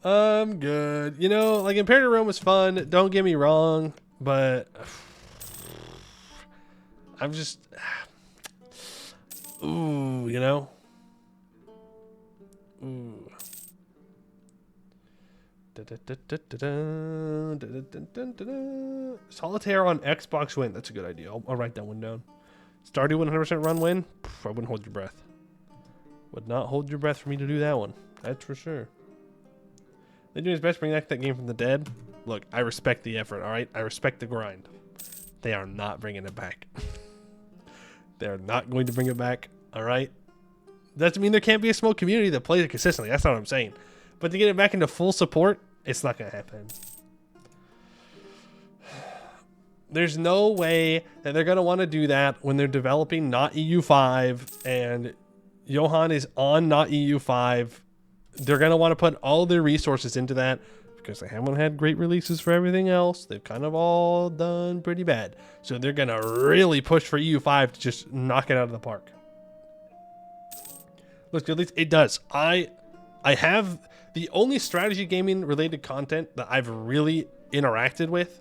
I'm good. You know, like Imperator Rome was fun. Don't get me wrong, but I'm just, ooh, you know. Ooh. Solitaire on Xbox win. That's a good idea. I'll write that one down. Stardew 100% run win. I wouldn't hold your breath. Would not hold your breath for me to do that one. That's for sure. They're doing his best to bring back that game from the dead. Look, I respect the effort, all right? I respect the grind. They are not bringing it back. They are not going to bring it back, all right? Doesn't mean there can't be a small community that plays it consistently. That's not what I'm saying. But to get it back into full support, it's not going to happen. There's no way that they're going to want to do that when they're developing Not EU5 and Johan is on Not EU5. They're going to want to put all their resources into that because they haven't had great releases for everything else. They've kind of all done pretty bad. So they're going to really push for EU5 to just knock it out of the park. Look, at least it does. I have the only strategy gaming related content that I've really interacted with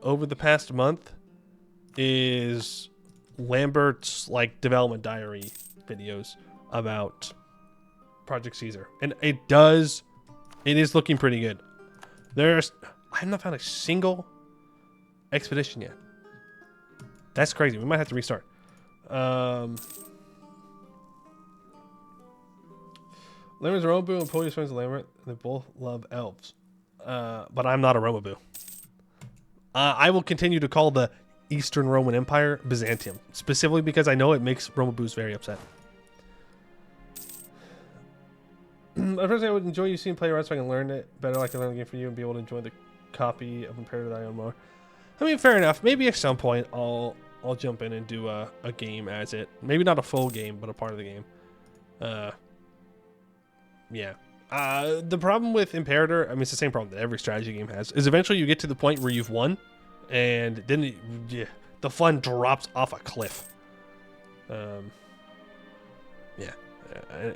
over the past month is Lambert's like development diary videos about Project Caesar, and it is looking pretty good. I have not found a single expedition yet. That's crazy. We might have to restart. Lambert's a Romaboo and Polius friends Lambert. They both love elves, but I'm not a Romaboo. I will continue to call the Eastern Roman Empire Byzantium, specifically because I know it makes Romaboos very upset. At first, I would enjoy you seeing play around so I can learn it better, like I learned the game for you, and be able to enjoy the copy of Imperator that I own more. I mean, fair enough. Maybe at some point I'll jump in and do a game as it. Maybe not a full game, but a part of the game. Yeah. The problem with Imperator, I mean, it's the same problem that every strategy game has, is eventually you get to the point where you've won, and then the fun drops off a cliff. Yeah.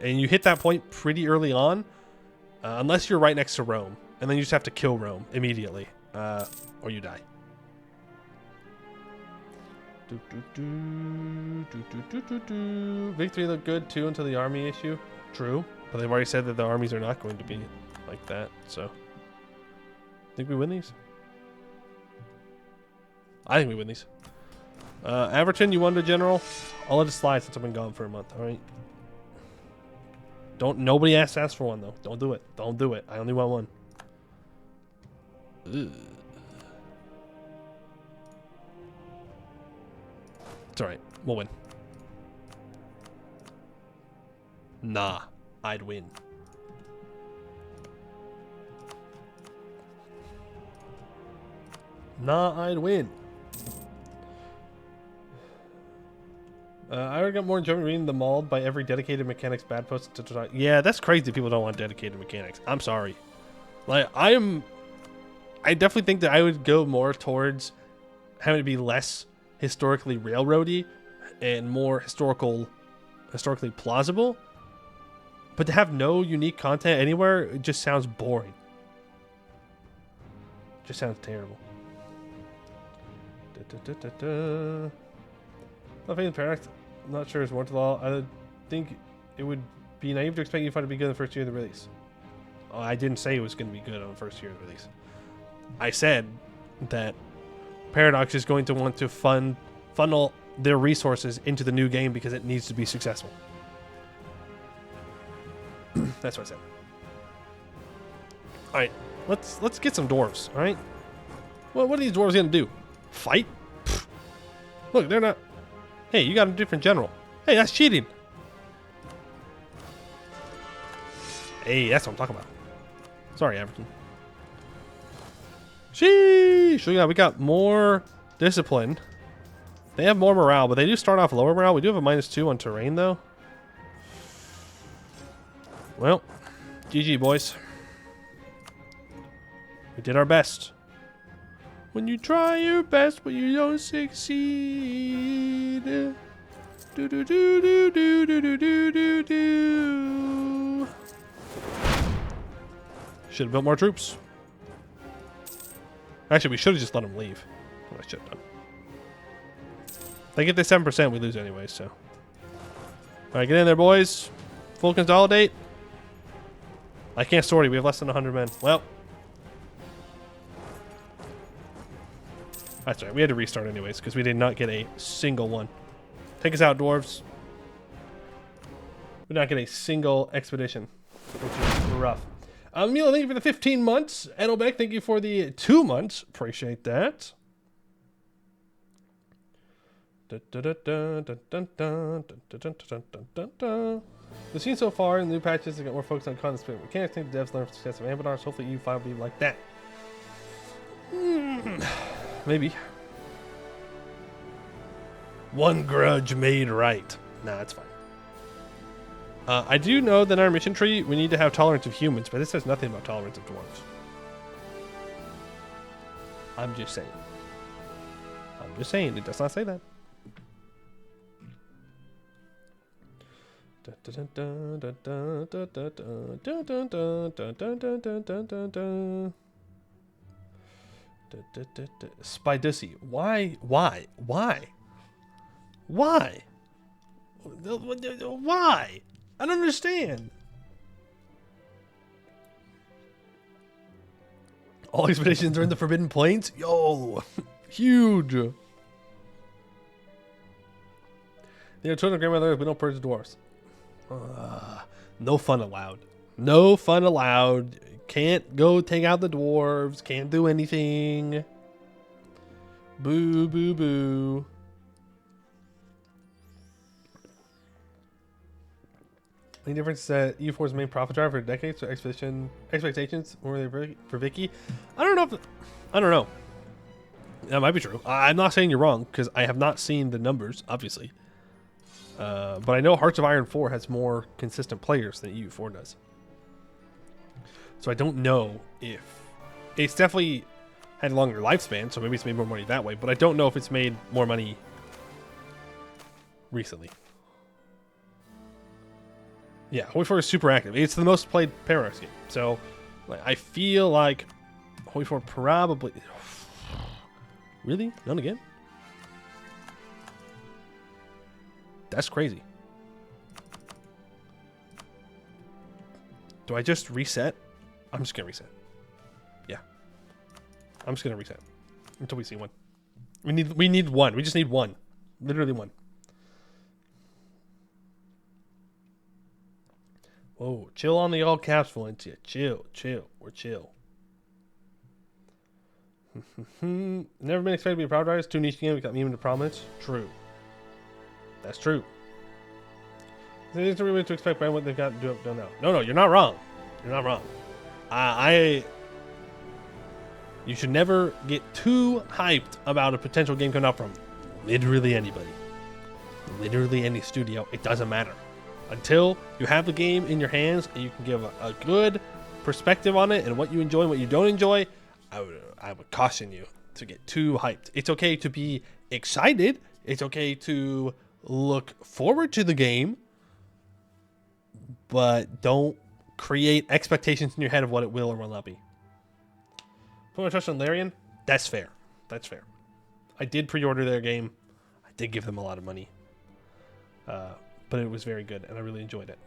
And you hit that point pretty early on, unless you're right next to Rome, and then you just have to kill Rome immediately, or you die. Victory looked good too until the army issue. True, but they've already said that the armies are not going to be like that, so think we win these? I think we win these. Averton, you wanted a general? I'll let it slide since I've been gone for a month, alright? Nobody asked for one, though. Don't do it. Don't do it. I only want one. Ugh. It's alright. We'll win. Nah. I'd win. Nah, I'd win. I already got more enjoyment reading The Mauled by every dedicated mechanics bad post. Yeah, that's crazy. People don't want dedicated mechanics. I'm sorry. Like, I definitely think that I would go more towards having to be less historically railroady and more historically plausible. But to have no unique content anywhere, it just sounds boring. It just sounds terrible. Nothing in Paradox. I'm not sure it's more to law. I think it would be naive to expect you to be good in the first year of the release. Oh, I didn't say it was going to be good on the first year of the release. I said that Paradox is going to want to funnel their resources into the new game because it needs to be successful. That's what I said. All right, let's get some dwarves. All right, what are these dwarves going to do? Fight? Pfft. Look, they're not. Hey, you got a different general. Hey, that's cheating. Hey, that's what I'm talking about. Sorry, Everton. Sheesh. So yeah, we got more discipline. They have more morale, but they do start off lower morale. We do have a -2 on terrain, though. Well, GG, boys. We did our best. When you try your best, but you don't succeed. Do do do do do do do do do do. Should have built more troops. Actually, we should have just let them leave. What I should have done. They get this 7%, we lose anyway, so. Alright, get in there, boys. Full consolidate. I can't sortie, we have less than 100 men. Well. That's right, we had to restart anyways, because we did not get a single one. Take us out, dwarves. We did not get a single expedition, which is rough. Mila, thank you for the 15 months. Edelbeck, thank you for the 2 months. Appreciate that. The scene so far in the new patches have got more focus on content spirit mechanics. I think the devs learned from the success of Anbennar, so hopefully EU5 will be like that. Maybe. One grudge made right. Nah, it's fine. I do know that in our mission tree, we need to have tolerance of humans, but this says nothing about tolerance of dwarves. I'm just saying. I'm just saying, it does not say that. Spidussy. Why? Why? I don't understand. All expeditions are in the Forbidden Plains? Yo, huge. They are children of grandmother, but no purge dwarfs. No fun allowed. No fun allowed. Can't go take out the dwarves. Can't do anything. Boo, boo, boo. The difference is that EU4's main profit driver for decades, so expectations were they for Vicky? I don't know. I don't know. That might be true. I'm not saying you're wrong because I have not seen the numbers, obviously. But I know Hearts of Iron 4 has more consistent players than EU4 does. So I don't know if it's definitely had a longer lifespan, so maybe it's made more money that way. But I don't know if it's made more money recently. Yeah, Holy 4 is super active. It's the most played Paradox game. So I feel like Holy 4 probably... Really? None again? That's crazy. Do I just reset? I'm just gonna reset. Yeah. I'm just gonna reset. Until we see one. We need one. We just need one. Literally one. Whoa, chill on the all caps, Valencia. Chill. We're chill. Never been expected to be a proud writer. Too niche game. We got me into prominence. True. That's true. There's a way to expect by what they've got to do. Don't know. No, you're not wrong. You're not wrong. You should never get too hyped about a potential game coming out from literally anybody. Literally any studio. It doesn't matter. Until you have the game in your hands and you can give a good perspective on it and what you enjoy and what you don't enjoy, I would caution you to get too hyped. It's okay to be excited. It's okay to look forward to the game, but don't create expectations in your head of what it will or will not be. Put my trust on Larian. That's fair. That's fair. I did pre-order their game. I did give them a lot of money. But it was very good, and I really enjoyed it.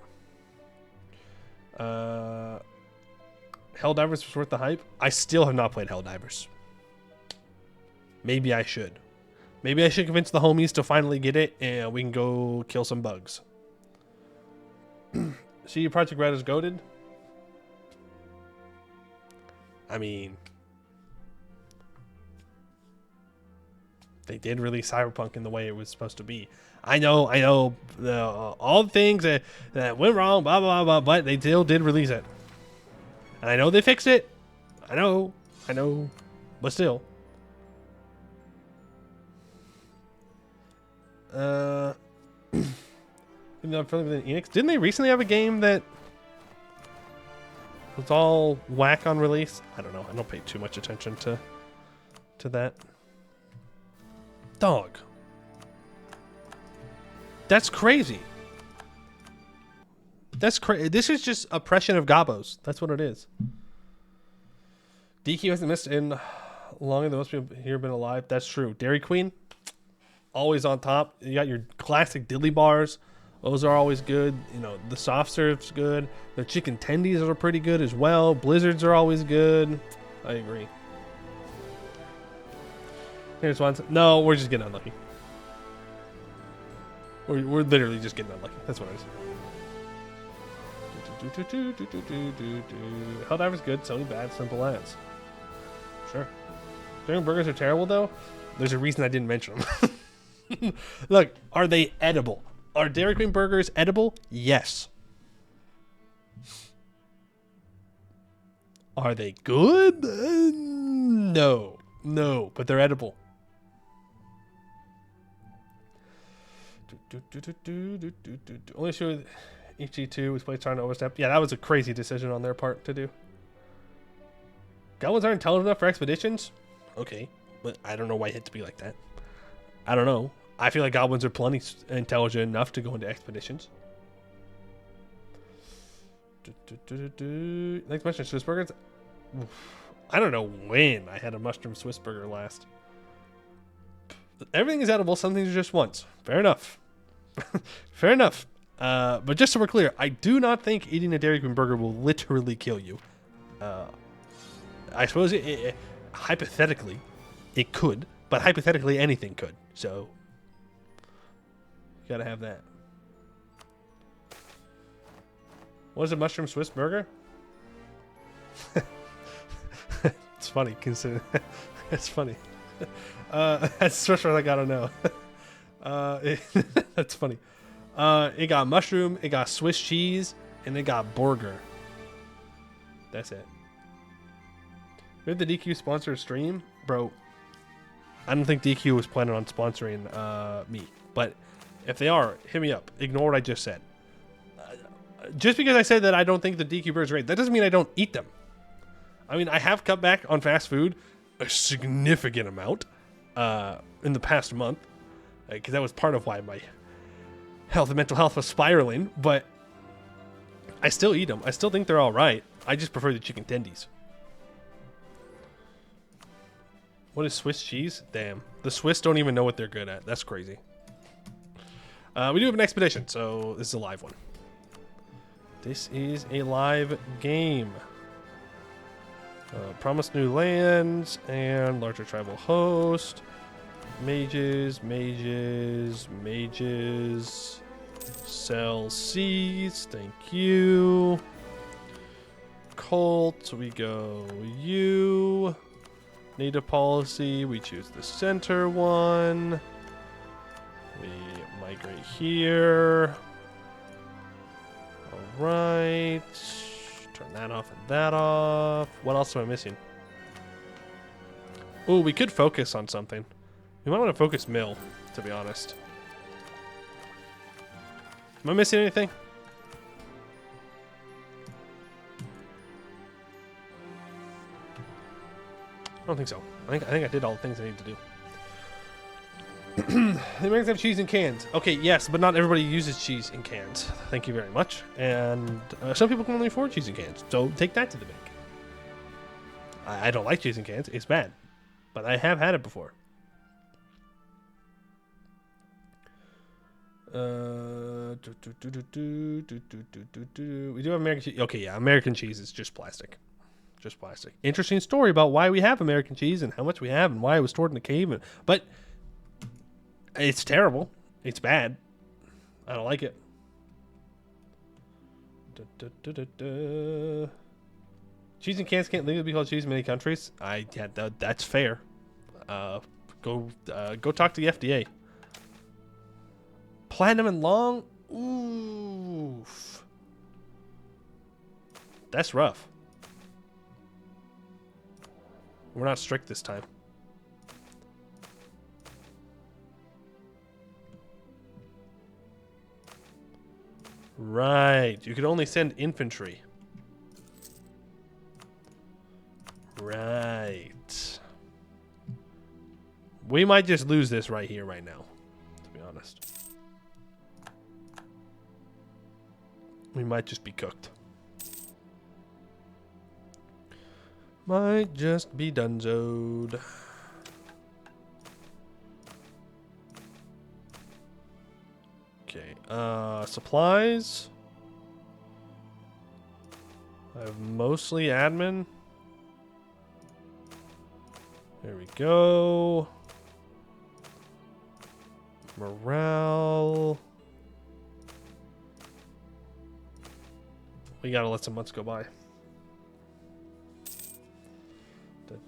Helldivers was worth the hype. I still have not played Helldivers. Maybe I should. Maybe I should convince the homies to finally get it, and we can go kill some bugs. See, Project Red is goated. I mean, they did release Cyberpunk in the way it was supposed to be. I know, all the things that went wrong, blah, blah, blah, but they still did release it. And I know they fixed it. I know, but still. Enix, didn't they recently have a game that was all whack on release? I don't know. I don't pay too much attention to to that. Dog. That's crazy. That's crazy. This is just oppression of gobbos. That's what it is. DQ hasn't missed in longer than most people here have been alive. That's true. Dairy Queen, always on top. You got your classic dilly bars. Those are always good. You know, the soft serve's good. The chicken tendies are pretty good as well. Blizzards are always good. I agree. Here's one. No, we're just getting unlucky. We're literally just getting unlucky. That's what it is. Helldiver's good, Sony bad, simple as. Sure. Dairy burgers are terrible though. There's a reason I didn't mention them. Look, are they edible? Are Dairy Queen burgers edible? Yes. Are they good? No. No, but they're edible. Only sure EG2 was played trying to overstep. Yeah, that was a crazy decision on their part to do. Goblins aren't intelligent enough for expeditions? Okay, but I don't know why it had to be like that. I don't know. I feel like goblins are plenty intelligent enough to go into expeditions. Next question, Swiss burgers? I don't know when I had a mushroom Swiss burger last. Everything is edible, some things are just once. Fair enough. Fair enough. But just so we're clear, I do not think eating a Dairy Queen burger will literally kill you. I suppose hypothetically it could, but hypothetically anything could. So you gotta have that. What is a mushroom Swiss burger? It's funny. Consider it's funny. That's Swiss I gotta know. That's funny. It got mushroom, it got Swiss cheese, and it got burger. That's it. Did the DQ sponsor a stream? Bro, I don't think DQ was planning on sponsoring me. But if they are, hit me up. Ignore what I just said. Just because I said that I don't think the DQ burgers are great, that doesn't mean I don't eat them. I mean, I have cut back on fast food a significant amount in the past month. Because that was part of why my health and mental health was spiraling. But I still eat them. I still think they're all right. I just prefer the chicken tendies. What is Swiss cheese? Damn. The Swiss don't even know what they're good at. That's crazy. We do have an expedition, so this is a live one. This is a live game. Promise new lands and larger tribal host. Mages, mages, mages. Sell seeds. Thank you. Cult, we go you. Native policy, we choose the center one. We migrate here. All right. Turn that off and that off. What else am I missing? Oh, we could focus on something. We might want to focus mill, to be honest. Am I missing anything? I don't think so. I think I did all the things I need to do. The Americans have cheese in cans. Okay, yes, but not everybody uses cheese in cans. Thank you very much. And some people can only afford cheese in cans, so take that to the bank. I don't like cheese in cans. It's bad. But I have had it before. We do have American cheese. Okay, yeah, American cheese is just plastic. Just plastic. Interesting story about why we have American cheese and how much we have and why it was stored in a cave. But it's terrible. It's bad. I don't like it. Cheese in cans can't legally be called cheese in many countries. Yeah, that's fair. Go talk to the FDA. Platinum and long. Oof. That's rough. We're not strict this time. Right. You could only send infantry. Right. We might just lose this right here, right now. To be honest. We might just be cooked. Might just be dunzoed. Okay, supplies. I have mostly admin. There we go. Morale. We gotta let some months go by.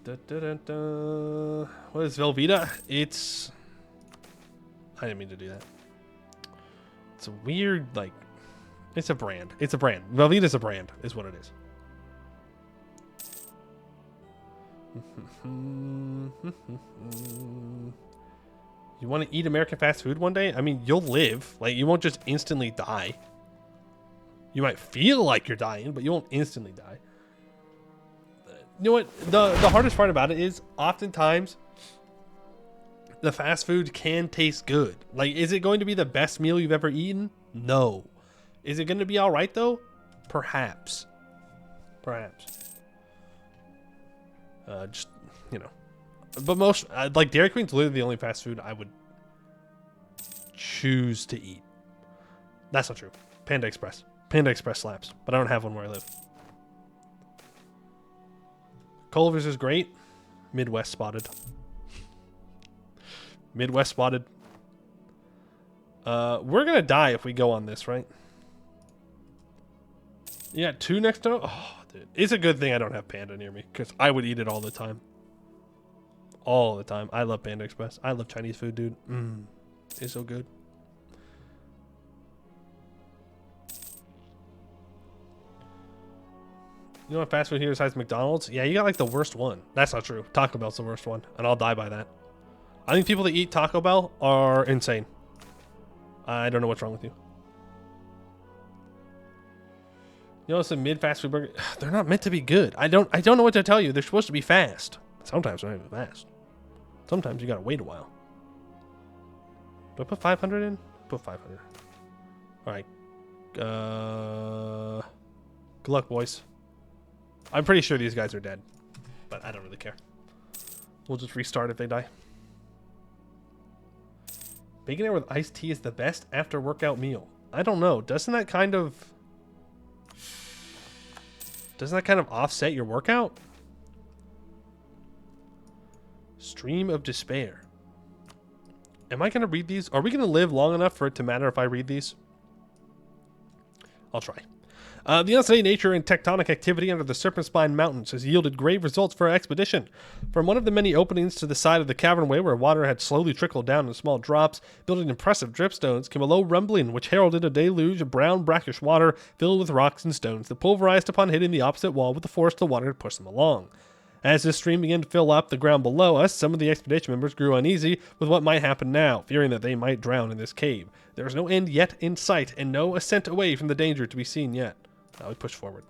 What is Velveeta? It's... I didn't mean to do that. It's a weird, like... It's a brand. It's a brand. Velveeta's a brand, is what it is. You want to eat American fast food one day? I mean, you'll live. Like, you won't just instantly die. You might feel like you're dying, but you won't instantly die. You know what? The hardest part about it is oftentimes the fast food can taste good. Like, is it going to be the best meal you've ever eaten? No. Is it going to be all right, though? Perhaps. Perhaps. Just, you know. But most, like, Dairy Queen's literally the only fast food I would choose to eat. That's not true. Panda Express. Panda Express slaps, but I don't have one where I live. Culver's is great. Midwest spotted. Midwest spotted. We're gonna die if we go on this, right? You got 2 next to... Oh, dude. It's a good thing I don't have Panda near me, because I would eat it all the time. All the time. I love Panda Express. I love Chinese food, dude. It's so good. You know what fast food here besides McDonald's? Yeah, you got like the worst one. That's not true. Taco Bell's the worst one, and I'll die by that. I think people that eat Taco Bell are insane. I don't know what's wrong with you. You know, it's a mid-fast food burger. They're not meant to be good. I don't know what to tell you. They're supposed to be fast. Sometimes they're not even fast. Sometimes you gotta wait a while. Do I put 500 in? Put 500. All right. Good luck, boys. I'm pretty sure these guys are dead, but I don't really care. We'll just restart if they die. Bacon with iced tea is the best after workout meal. I don't know. Doesn't that kind of offset your workout? Stream of despair. Am I going to read these? Are we going to live long enough for it to matter if I read these? I'll try. The unsteady nature and tectonic activity under the Serpent Spine Mountains has yielded grave results for our expedition. From one of the many openings to the side of the cavernway where water had slowly trickled down in small drops, building impressive dripstones, came a low rumbling which heralded a deluge of brown, brackish water filled with rocks and stones that pulverized upon hitting the opposite wall with the force the water had pushed them along. As this stream began to fill up the ground below us, some of the expedition members grew uneasy with what might happen now, fearing that they might drown in this cave. There was no end yet in sight, and no ascent away from the danger to be seen yet. Now we push forward.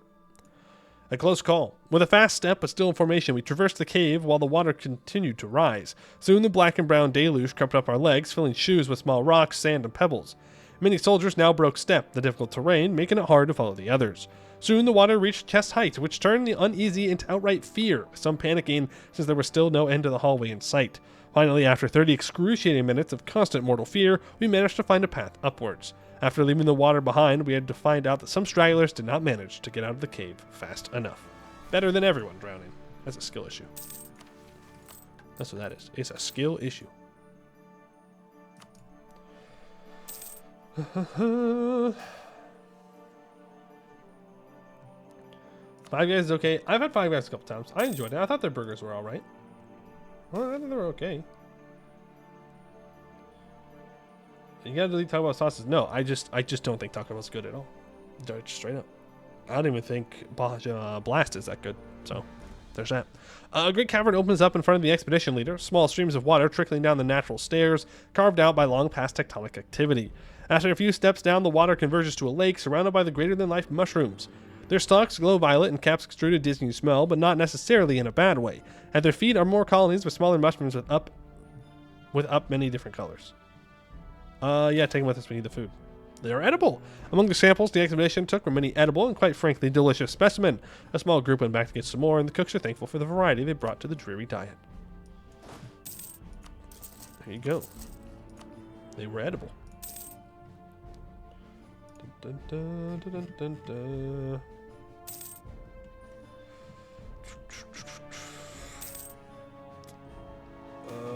A close call. With a fast step but still in formation, we traversed the cave while the water continued to rise. Soon the black and brown deluge crept up our legs, filling shoes with small rocks, sand, and pebbles. Many soldiers now broke step, the difficult terrain making it hard to follow the others. Soon the water reached chest height, which turned the uneasy into outright fear, some panicking since there was still no end to the hallway in sight. Finally, after 30 excruciating minutes of constant mortal fear, we managed to find a path upwards. After leaving the water behind, we had to find out that some stragglers did not manage to get out of the cave fast enough. Better than everyone drowning. That's a skill issue. That's what that is. It's a skill issue. Five Guys is okay. I've had Five Guys a couple times. I enjoyed it. I thought their burgers were alright. Well, I think they were okay. You gotta delete Taco Bell sauces. No, I just don't think Taco Bell's good at all. Just straight up. I don't even think Blast is that good. So, there's that. A great cavern opens up in front of the expedition leader. Small streams of water trickling down the natural stairs, carved out by long past tectonic activity. After a few steps down, the water converges to a lake surrounded by the greater-than-life mushrooms. Their stalks glow violet and caps extrude a dizzying smell, but not necessarily in a bad way. At their feet are more colonies with smaller mushrooms with with up many different colors. Yeah, take them with us. We need the food. They are edible. Among the samples the expedition took were many edible and quite frankly delicious specimen. A small group went back to get some more, and the cooks are thankful for the variety they brought to the dreary diet. There you go. They were edible. Dun, dun, dun, dun, dun, dun.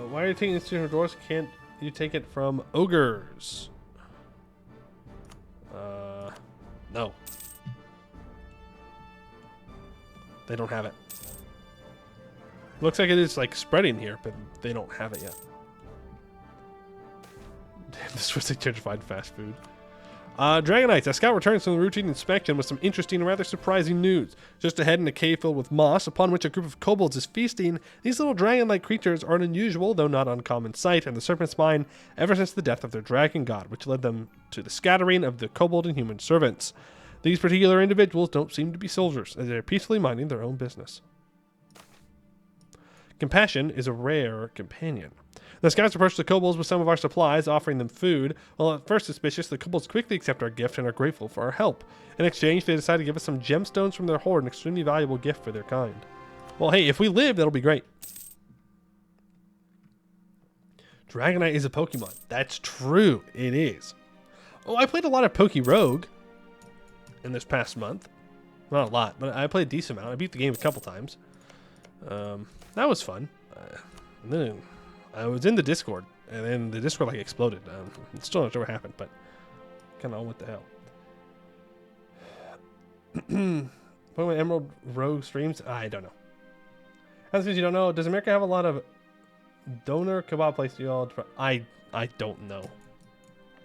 Why are you taking this to doors? Can't you take it from ogres? No. They don't have it. Looks like it is like spreading here, but they don't have it yet. Damn, this was a gentrified fast food. Dragonites. A scout returns from the routine inspection with some interesting and rather surprising news. Just ahead in a cave filled with moss, upon which a group of kobolds is feasting, these little dragon-like creatures are an unusual, though not uncommon sight in the serpent spine ever since the death of their dragon god, which led them to the scattering of the kobold and human servants. These particular individuals don't seem to be soldiers, as they are peacefully minding their own business. Compassion is a rare companion. The scouts approach the kobolds with some of our supplies, offering them food. While at first suspicious, the kobolds quickly accept our gift and are grateful for our help. In exchange, they decide to give us some gemstones from their hoard, an extremely valuable gift for their kind. Well, hey, if we live, that'll be great. Dragonite is a Pokemon. That's true. It is. Oh, I played a lot of Poke Rogue in this past month. Not a lot, but I played a decent amount. I beat the game a couple times. That was fun. And then I was in the Discord, and then the Discord like exploded. Still not sure what happened, but kind of what the hell. Pokemon Emerald Rogue streams? I don't know. As you don't know, does America have a lot of donor kebab places? I don't know.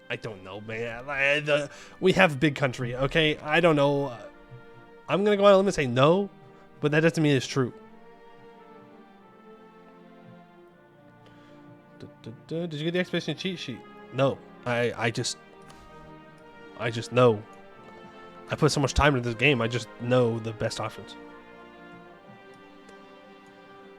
I don't know, man. We have a big country, okay? I don't know. I'm gonna go out on a limb and say no, but that doesn't mean it's true. Did you get the expedition cheat sheet? No. I just know. I put so much time into this game, I just know the best options.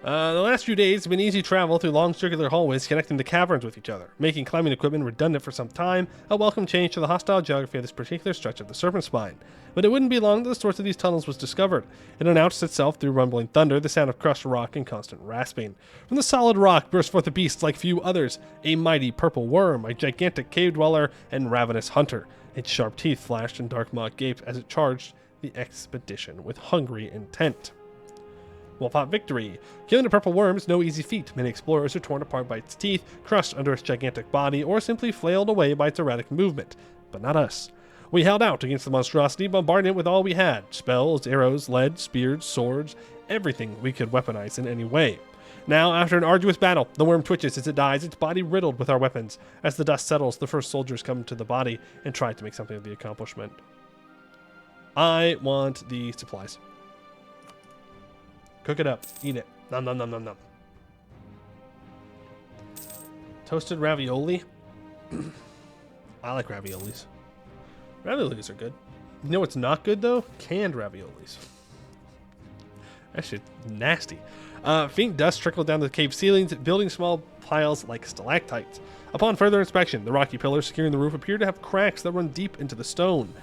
The last few days have been easy travel through long circular hallways connecting the caverns with each other, making climbing equipment redundant for some time, a welcome change to the hostile geography of this particular stretch of the Serpent Spine. But it wouldn't be long that the source of these tunnels was discovered. It announced itself through rumbling thunder, the sound of crushed rock, and constant rasping. From the solid rock burst forth a beast like few others, a mighty purple worm, a gigantic cave dweller, and ravenous hunter. Its sharp teeth flashed and dark maw gaped as it charged the expedition with hungry intent. Well-fought victory. Killing a purple worm is no easy feat. Many explorers are torn apart by its teeth, crushed under its gigantic body, or simply flailed away by its erratic movement. But not us. We held out against the monstrosity, bombarding it with all we had. Spells, arrows, lead, spears, swords, everything we could weaponize in any way. Now, after an arduous battle, the worm twitches as it dies, its body riddled with our weapons. As the dust settles, the first soldiers come to the body and try to make something of the accomplishment. I want the supplies. Cook it up. Eat it. Nom nom nom nom nom. Toasted ravioli. I like raviolis. Raviolis are good. You know what's not good though? Canned raviolis. That shit's nasty. Faint dust trickled down the cave ceilings, building small piles like stalactites. Upon further inspection, the rocky pillars securing the roof appear to have cracks that run deep into the stone.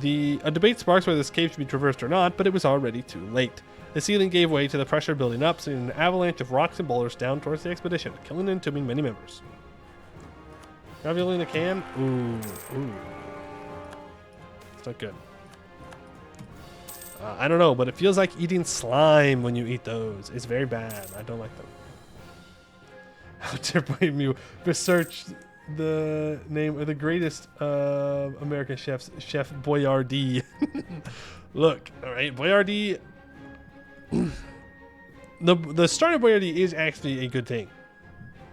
A debate sparks whether this cave should be traversed or not, but it was already too late. The ceiling gave way to the pressure building up, sending an avalanche of rocks and boulders down towards the expedition, killing and entombing many members. Ravioli in a can? Ooh. It's not good. I don't know, but it feels like eating slime when you eat those. It's very bad. I don't like them. How dare you research the name of the greatest American chefs, Chef Boyardee. Look, all right, Boyardee. The start of Boyardee is actually a good thing.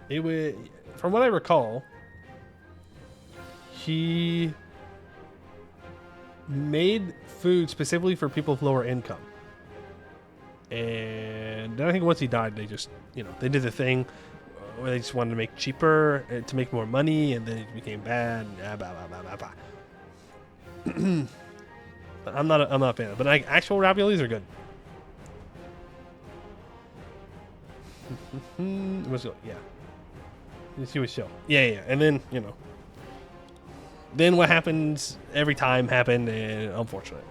It would, from what I recall, he made food specifically for people with lower income. And then I think once he died, they just, they did the thing where they just wanted to make cheaper to make more money, and then it became bad. And blah, blah, blah, blah, blah. But I'm not a fan of it. But like, actual raviolis are good. Let's go. Yeah. She was chill. Yeah. And then, you know. Then what happens every time happened, and unfortunate.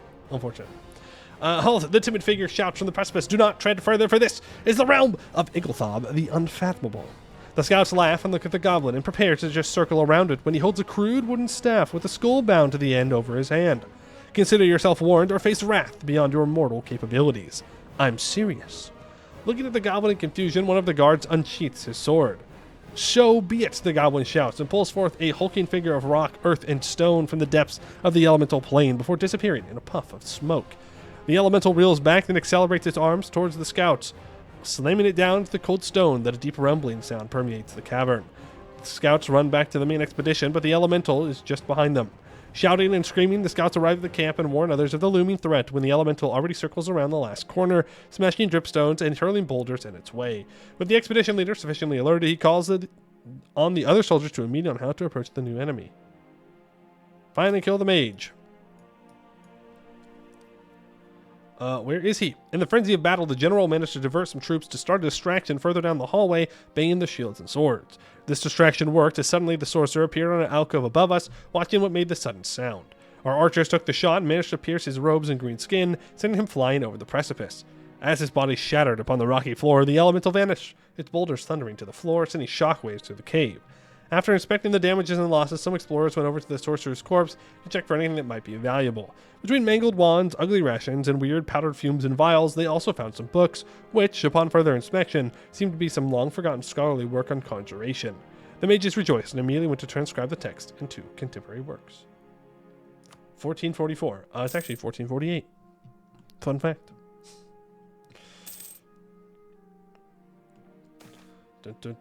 Halt! The timid figure shouts from the precipice. Do not tread further, for this is the realm of Igglethab, the unfathomable. The scouts laugh and look at the goblin and prepare to just circle around it when he holds a crude wooden staff with a skull bound to the end over his hand. Consider yourself warned or face wrath beyond your mortal capabilities. I'm serious. Looking at the goblin in confusion, one of the guards unsheaths his sword. So be it, the goblin shouts and pulls forth a hulking figure of rock, earth, and stone from the depths of the elemental plane before disappearing in a puff of smoke. The elemental reels back and accelerates its arms towards the scouts, slamming it down to the cold stone that a deep rumbling sound permeates the cavern. The scouts run back to the main expedition, but the elemental is just behind them. Shouting and screaming, the scouts arrive at the camp and warn others of the looming threat when the elemental already circles around the last corner, smashing dripstones and hurling boulders in its way. With the expedition leader sufficiently alerted, he calls on the other soldiers to a meeting on how to approach the new enemy. Find and kill the mage. Where is he? In the frenzy of battle, the general managed to divert some troops to start a distraction further down the hallway, banging the shields and swords. This distraction worked as suddenly the sorcerer appeared on an alcove above us, watching what made the sudden sound. Our archers took the shot and managed to pierce his robes and green skin, sending him flying over the precipice. As his body shattered upon the rocky floor, the elemental vanished, its boulders thundering to the floor, sending shockwaves through the cave. After inspecting the damages and losses, some explorers went over to the sorcerer's corpse to check for anything that might be valuable. Between mangled wands, ugly rations, and weird powdered fumes and vials, they also found some books, which, upon further inspection, seemed to be some long-forgotten scholarly work on conjuration. The mages rejoiced and immediately went to transcribe the text into contemporary works. 1444. It's actually 1448. Fun fact.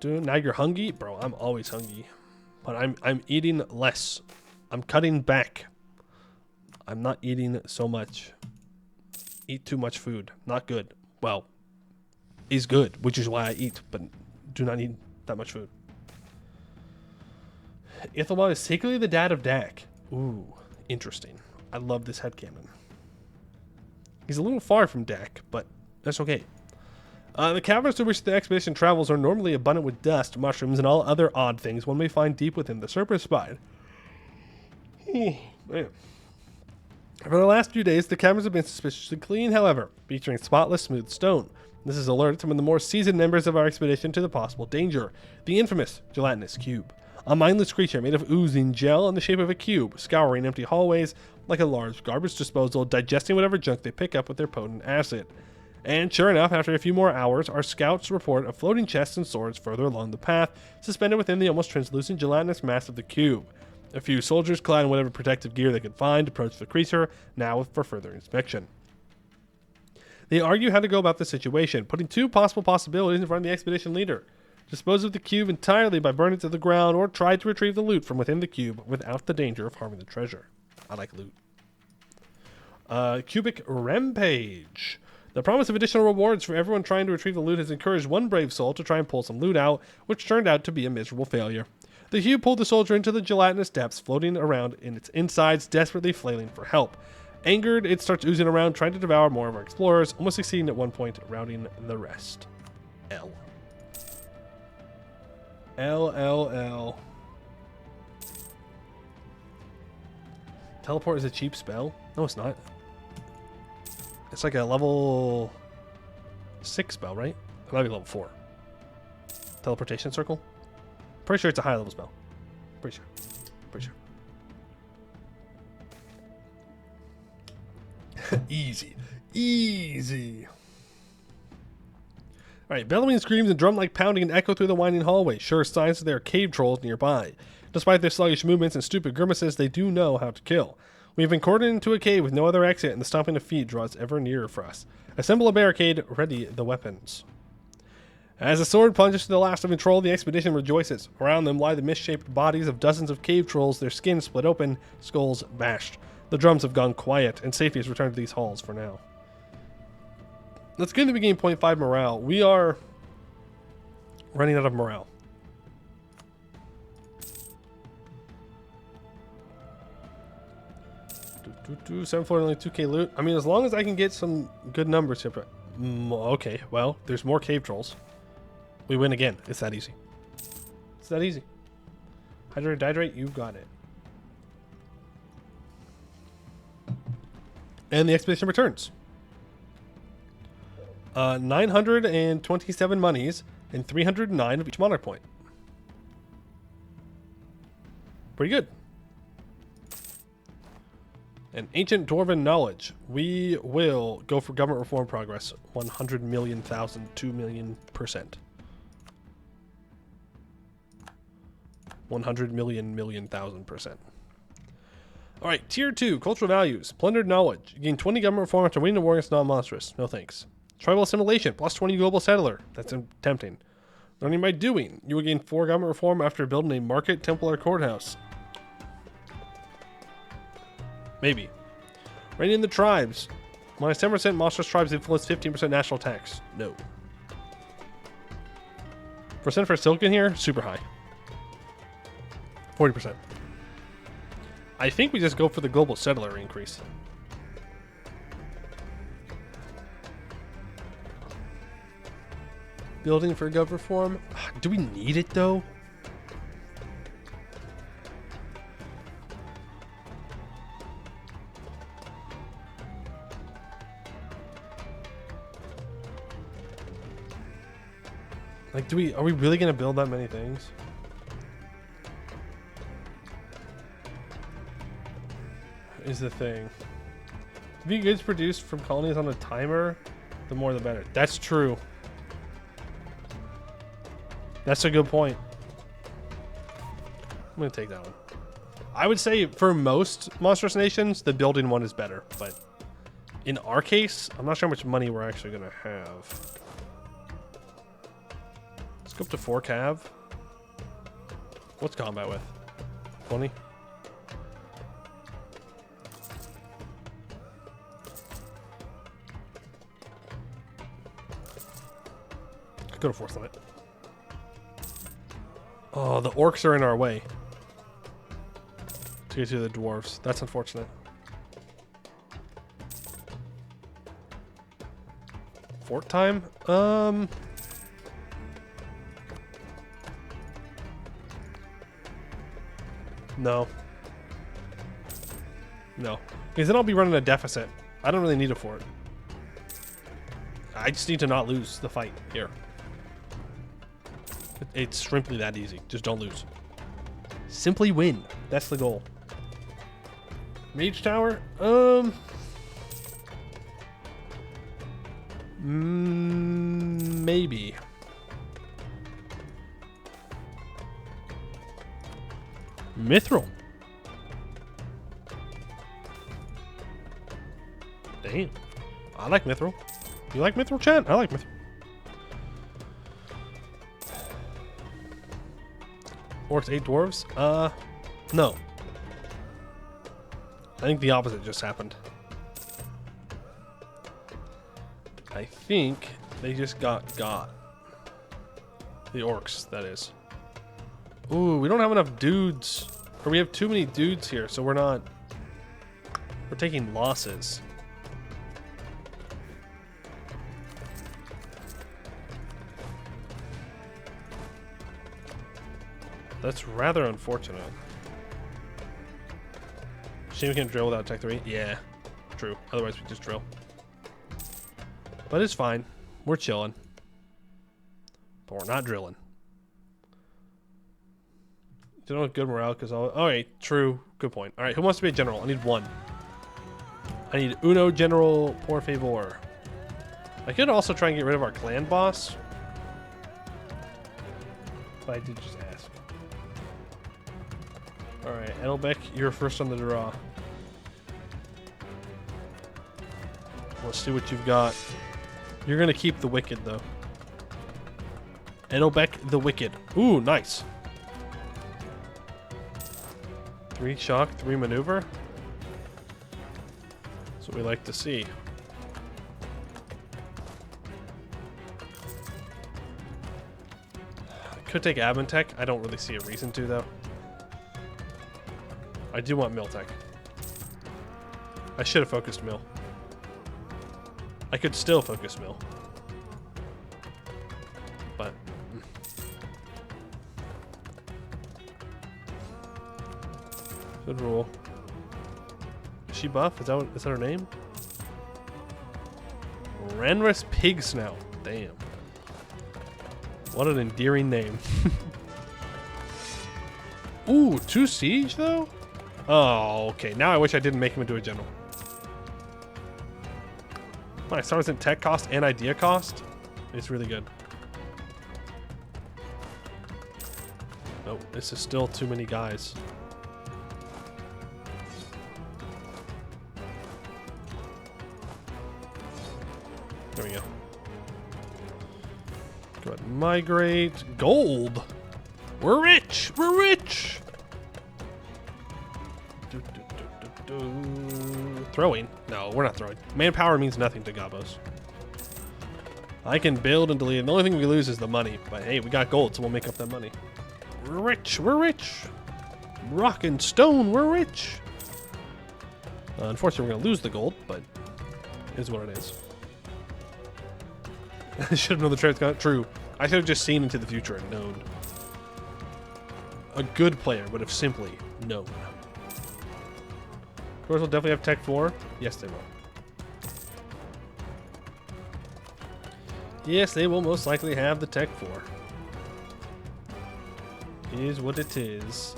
Now you're hungry? Bro, I'm always hungry. But I'm eating less. I'm cutting back. I'm not eating so much. Eat too much food. Not good. Well, is good, which is why I eat, but do not eat that much food. Ithelwald is secretly the dad of Dak. Ooh, interesting. I love this headcanon. He's a little far from Dak, but that's okay. The caverns to which the expedition travels are normally abundant with dust, mushrooms, and all other odd things one may find deep within the serpent spine. Oh, man. For the last few days, the caverns have been suspiciously clean, however, featuring spotless, smooth stone. This has alerted some of the more seasoned members of our expedition to the possible danger, the infamous gelatinous cube. A mindless creature made of oozing gel in the shape of a cube, scouring empty hallways like a large garbage disposal, digesting whatever junk they pick up with their potent acid. And sure enough, after a few more hours, our scouts report a floating chest and swords further along the path, suspended within the almost translucent gelatinous mass of the cube. A few soldiers, clad in whatever protective gear they could find, approach the creature, now for further inspection. They argue how to go about the situation, putting two possible possibilities in front of the expedition leader. Dispose of the cube entirely by burning it to the ground, or try to retrieve the loot from within the cube without the danger of harming the treasure. I like loot. Cubic Rampage. The promise of additional rewards for everyone trying to retrieve the loot has encouraged one brave soul to try and pull some loot out, which turned out to be a miserable failure. The cube pulled the soldier into the gelatinous depths, floating around in its insides, desperately flailing for help. Angered, it starts oozing around, trying to devour more of our explorers, almost succeeding at one point, routing the rest. L. Teleport is a cheap spell? No, it's not. It's like a level 6 spell, right? It might be level 4. Teleportation circle? Pretty sure it's a high level spell. Pretty sure. Easy. Alright, bellowing screams and drum-like pounding echo through the winding hallway, sure signs that there are cave trolls nearby. Despite their sluggish movements and stupid grimaces, they do know how to kill. We have been cordoned into a cave with no other exit, and the stomping of feet draws ever nearer for us. Assemble a barricade, ready the weapons. As the sword plunges to the last of control, the expedition rejoices. Around them lie the misshaped bodies of dozens of cave trolls, their skins split open, skulls bashed. The drums have gone quiet, and safety has returned to these halls for now. Let's get into game 0.5 morale. We are running out of morale. Seven floor, only 2k loot. I mean, as long as I can get some good numbers here. But, okay, well, there's more cave trolls. We win again. It's that easy. that easy. Hydrate, dihydrate, you got it. And the expedition returns. 927 monies and 309 of each monarch point. Pretty good. And ancient dwarven knowledge. We will go for government reform progress. 100 million thousand, 2 million %. 100 million thousand %. All right, tier 2, cultural values, plundered knowledge. You gain 20 government reform after winning the war against non-monstrous. No thanks. Tribal assimilation, plus 20 global settler. That's tempting. Learning by doing. You will gain 4 government reform after building a market, temple, or courthouse. Maybe. Reigning in the tribes. Minus 10% monstrous tribes influence 15% national tax. No. Percent for silk in here, super high. 40%. I think we just go for the global settler increase. Building for gov reform. Do we need it though? Like, are we really gonna build that many things? Is the thing. If you goods produced from colonies on a timer, the more the better. That's true. That's a good point. I'm gonna take that one. I would say for most monstrous nations, the building one is better, but in our case, I'm not sure how much money we're actually gonna have. Let's go up to 4 cav. What's combat with? 20? Go to force limit. Oh, the orcs are in our way to get to the dwarves. That's unfortunate. Fort time? No. No. Because then I'll be running a deficit. I don't really need a fort. I just need to not lose the fight here. It's simply that easy. Just don't lose. Simply win. That's the goal. Mage tower? Maybe. Mithril. Damn. I like Mithril. You like Mithril, chat? I like Mithril. Orcs, 8 dwarves? No. I think the opposite just happened. I think they just got. The orcs, that is. Ooh, we don't have enough dudes. Or we have too many dudes here, so we're not... We're taking losses. That's rather unfortunate. Shame we can't drill without Tech 3. Yeah, true. Otherwise we just drill. But it's fine. We're chilling. But we're not drilling. You know what? Good morale, because I'll... Alright, true. Good point. Alright, who wants to be a general? I need 1. I need uno general por favor. I could also try and get rid of our clan boss. But I did just ask. Alright, Edelbeck, you're first on the draw. Let's see what you've got. You're going to keep the Wicked, though. Edelbeck the Wicked. Ooh, nice. 3 shock, 3 maneuver. That's what we like to see. I could take Abentech. I don't really see a reason to, though. I do want Miltech. I should have focused Mill. I could still focus Mill. But... Good rule. Is she buff? Is that her name? Ranrus Pig Snout. Damn. What an endearing name. Ooh, 2 siege though? Oh, okay. Now I wish I didn't make him into a general. My star isn't tech cost and idea cost. It's really good. Nope, this is still too many guys. There we go. Go ahead and migrate. Gold! We're rich! We're rich! Throwing? No, we're not throwing. Manpower means nothing to gobbos. I can build and delete. The only thing we lose is the money. But hey, we got gold, so we'll make up that money. We're rich. We're rich. Rock and stone. We're rich. Unfortunately, we're going to lose the gold, but it is what it is. I should have known the trade's got true. I should have just seen into the future and known. A good player would have simply known. Of course, we'll definitely have Tech 4. Yes, they will. Yes, they will most likely have the Tech 4. Is what it is.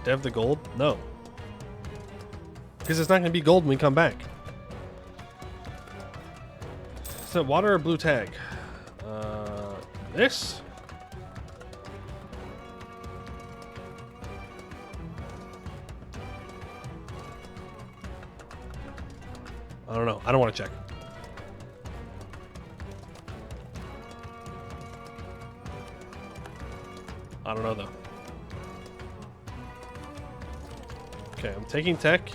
Dev the gold? No. Because it's not going to be gold when we come back. So, water or blue tag? This? I don't know. I don't want to check. I don't know, though. Okay, I'm taking tech.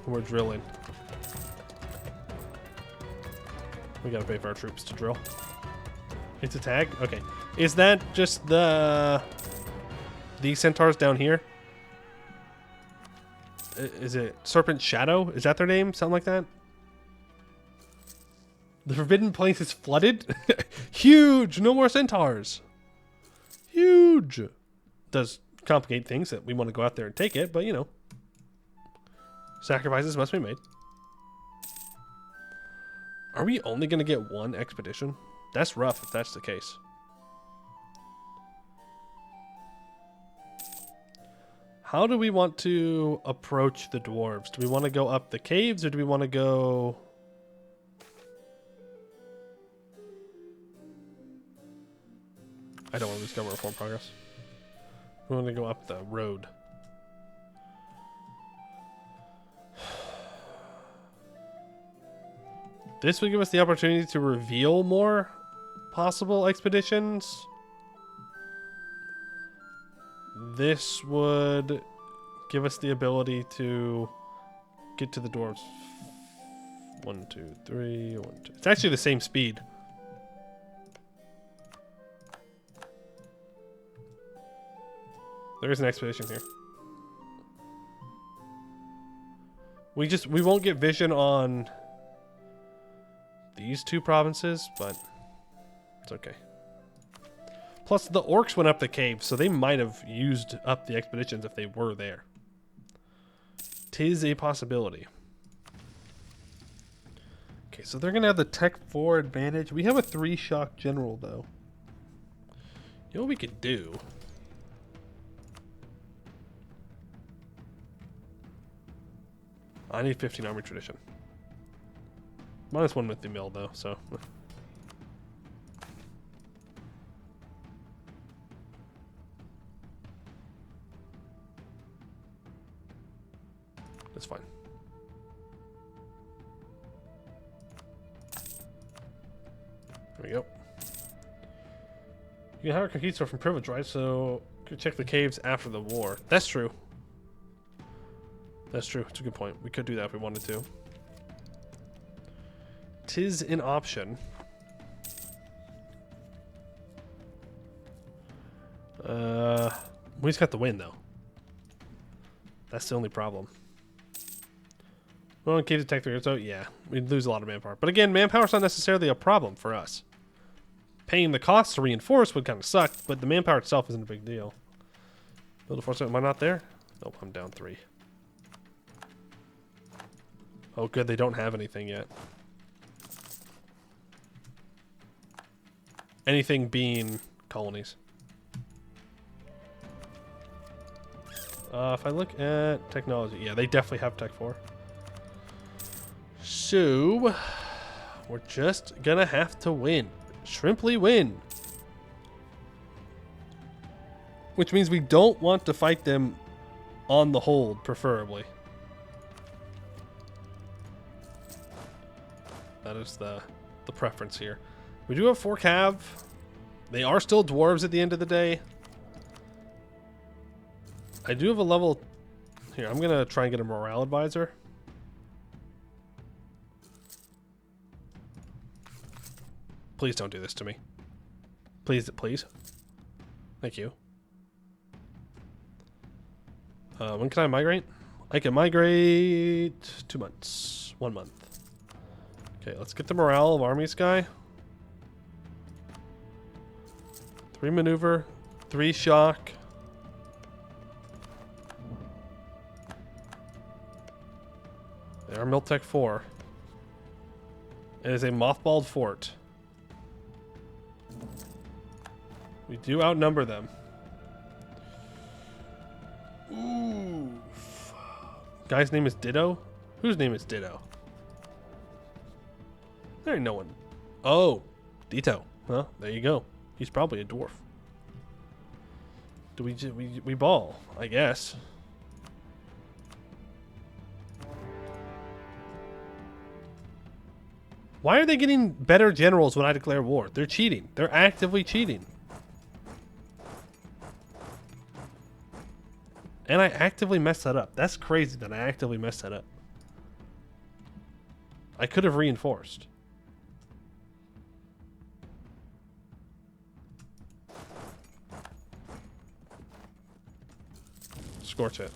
We're drilling. We gotta pay for our troops to drill. It's a tag? Okay. Is that just these centaurs down here? Is it Serpent Shadow? Is that their name? Something like that? The Forbidden Place is flooded? Huge! No more centaurs! Huge! Does complicate things that we want to go out there and take it, but you know. Sacrifices must be made. Are we only going to get one expedition? That's rough if that's the case. How do we want to approach the dwarves? Do we want to go up the caves or do we want to go... I don't want to discover reform progress. We want to go up the road. This would give us the opportunity to reveal more possible expeditions. This would give us the ability to get to the dwarves. 1, 2, 3, 1, 2. It's actually the same speed. There is an expedition here. We won't get vision on these 2 provinces, but it's okay. Plus, the orcs went up the cave, so they might have used up the expeditions if they were there. 'Tis a possibility. Okay, so they're going to have the Tech 4 advantage. We have a 3-shock general, though. You know what we could do? I need 15 army tradition. -1 with the mill, though, so... That's fine. There we go. You can hire a conquistador from privilege, right? So, you could check the caves after the war. That's true. That's true. It's a good point. We could do that if we wanted to. 'Tis an option. We just got the win, though. That's the only problem. Well, cave detector, so yeah, we'd lose a lot of manpower. But again, manpower's not necessarily a problem for us. Paying the cost to reinforce would kind of suck, but the manpower itself isn't a big deal. Build a force, am I not there? Nope, I'm down 3. Oh, good. They don't have anything yet. Anything being colonies. If I look at technology, yeah, they definitely have Tech 4. So, we're just gonna have to win. Shrimply win. Which means we don't want to fight them on the hold, preferably. That is the preference here. We do have 4 cav. They are still dwarves at the end of the day. I do have a level... Here, I'm going to try and get a morale advisor. Please don't do this to me. Please, please. Thank you. When can I migrate? I can migrate 2 months. 1 month. Okay, let's get the morale of armies guy. 3 maneuver. 3 shock. They are Miltech 4. It is a mothballed fort. We do outnumber them. Ooh. Guy's name is Ditto? Whose name is Ditto? There ain't no one. Oh, Ditto. Well, there you go. He's probably a dwarf. Do we ball? I guess. Why are they getting better generals when I declare war? They're cheating. They're actively cheating. And I actively messed that up. That's crazy that I actively messed that up. I could have reinforced. Scorch it.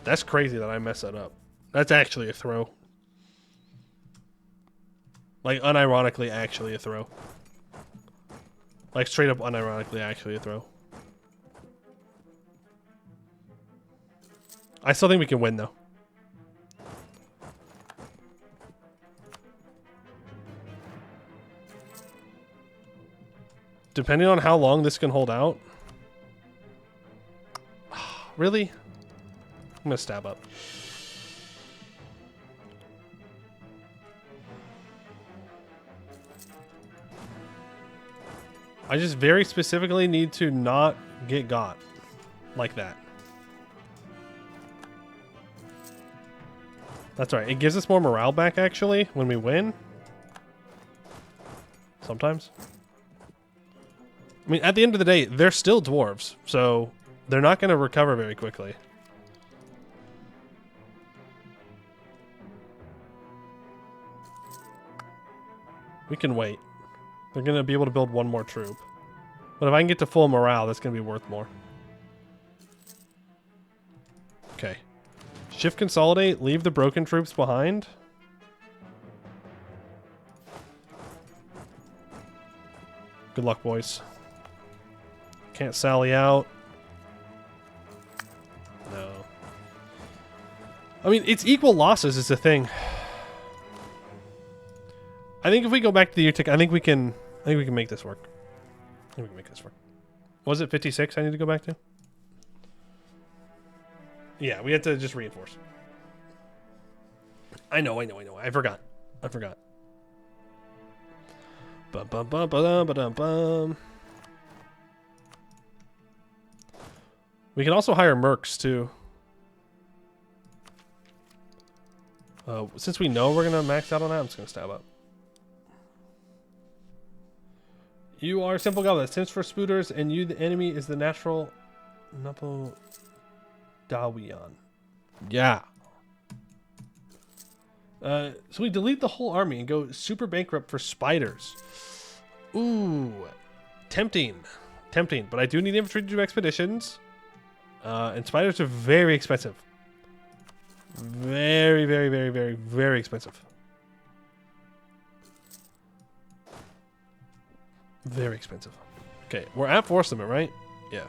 That's crazy that I messed that up. That's actually a throw. Like, unironically, actually a throw. Like, straight up unironically, actually a throw. I still think we can win, though. Depending on how long this can hold out. Really? I'm gonna stab up. I just very specifically need to not get got like that. That's right. It gives us more morale back, actually, when we win. Sometimes. I mean, at the end of the day, they're still dwarves, so they're not going to recover very quickly. We can wait. They're going to be able to build 1 more troop. But if I can get to full morale, that's going to be worth more. Okay. Shift consolidate, leave the broken troops behind. Good luck, boys. Can't sally out. No. I mean, it's equal losses is the thing. I think if we go back to the Utic, I think we can make this work. I think we can make this work. Was it 56 I need to go back to? Yeah, we had to just reinforce. I know. I forgot. Bum, bum, bum, ba-dum, ba-dum, bum. We can also hire mercs, too. Since we know we're going to max out on that, I'm just going to stab up. You are simple goblin. Sims for spooters, and you, the enemy, is the natural Napo Dawian. Yeah. So we delete the whole army and go super bankrupt for spiders. Ooh. Tempting. But I do need infantry to do expeditions. And spiders are very expensive. Very, very, very, very, very expensive. Very expensive. Okay, we're at force limit, right? Yeah.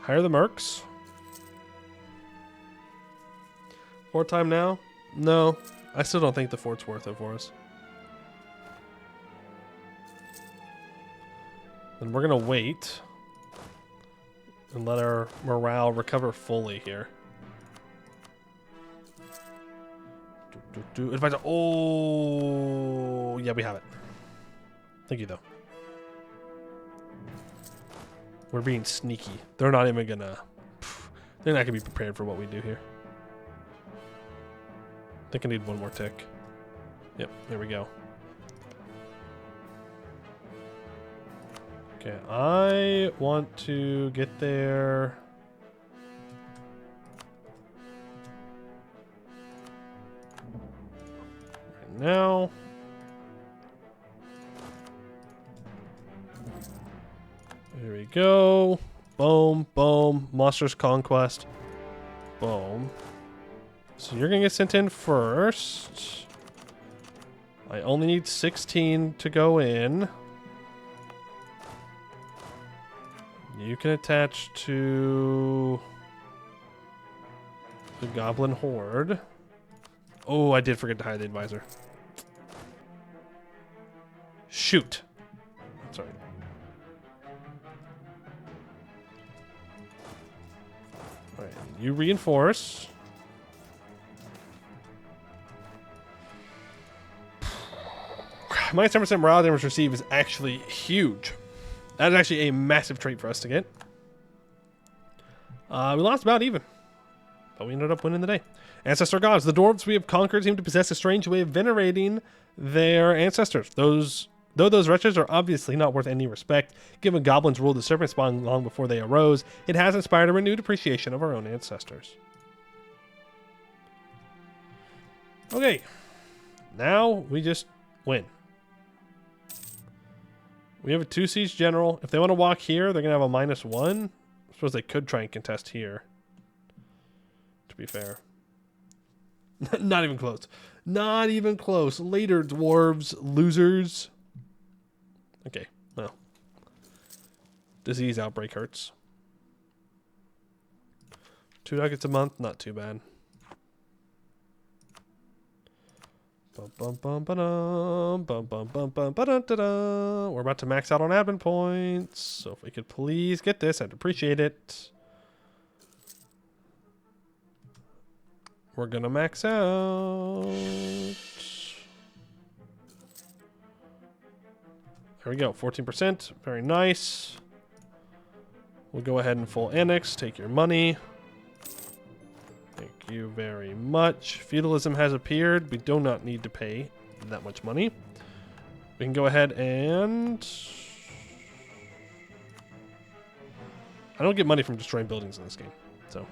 Hire the mercs. Fort time now? No. I still don't think the fort's worth it for us. And we're going to wait. And let our morale recover fully here. Advisor. Oh, yeah, we have it. Thank you, though. We're being sneaky. They're not even gonna. They're not gonna be prepared for what we do here. I think I need one more tick. Yep, there we go. Okay, I want to get there. Right now. Here we go. Boom, boom. Monsters Conquest. Boom. So you're going to get sent in first. I only need 16 to go in. You can attach to the Goblin Horde. Oh, I did forget to hire the advisor. Shoot. Sorry. Alright, you reinforce. My 10% morale damage received is actually huge. That is actually a massive trait for us to get. We lost about even, but we ended up winning the day. Ancestor gods. The dwarves we have conquered seem to possess a strange way of venerating their ancestors. Though those wretches are obviously not worth any respect, given goblins ruled the serpent spawn long before they arose, it has inspired a renewed appreciation of our own ancestors. Okay, now we just win. We have a 2 siege general. If they want to walk here, they're going to have a -1. I suppose they could try and contest here. To be fair. Not even close. Not even close. Later, dwarves. Losers. Okay, well. Disease outbreak hurts. 2 nuggets a month, not too bad. We're about to max out on admin points, so if we could please get this, I'd appreciate it. We're gonna max out. There we go, 14%, very nice. We'll go ahead and full annex, take your money. Thank you very much. Feudalism has appeared. We do not need to pay that much money. We can go ahead and... I don't get money from destroying buildings in this game, so...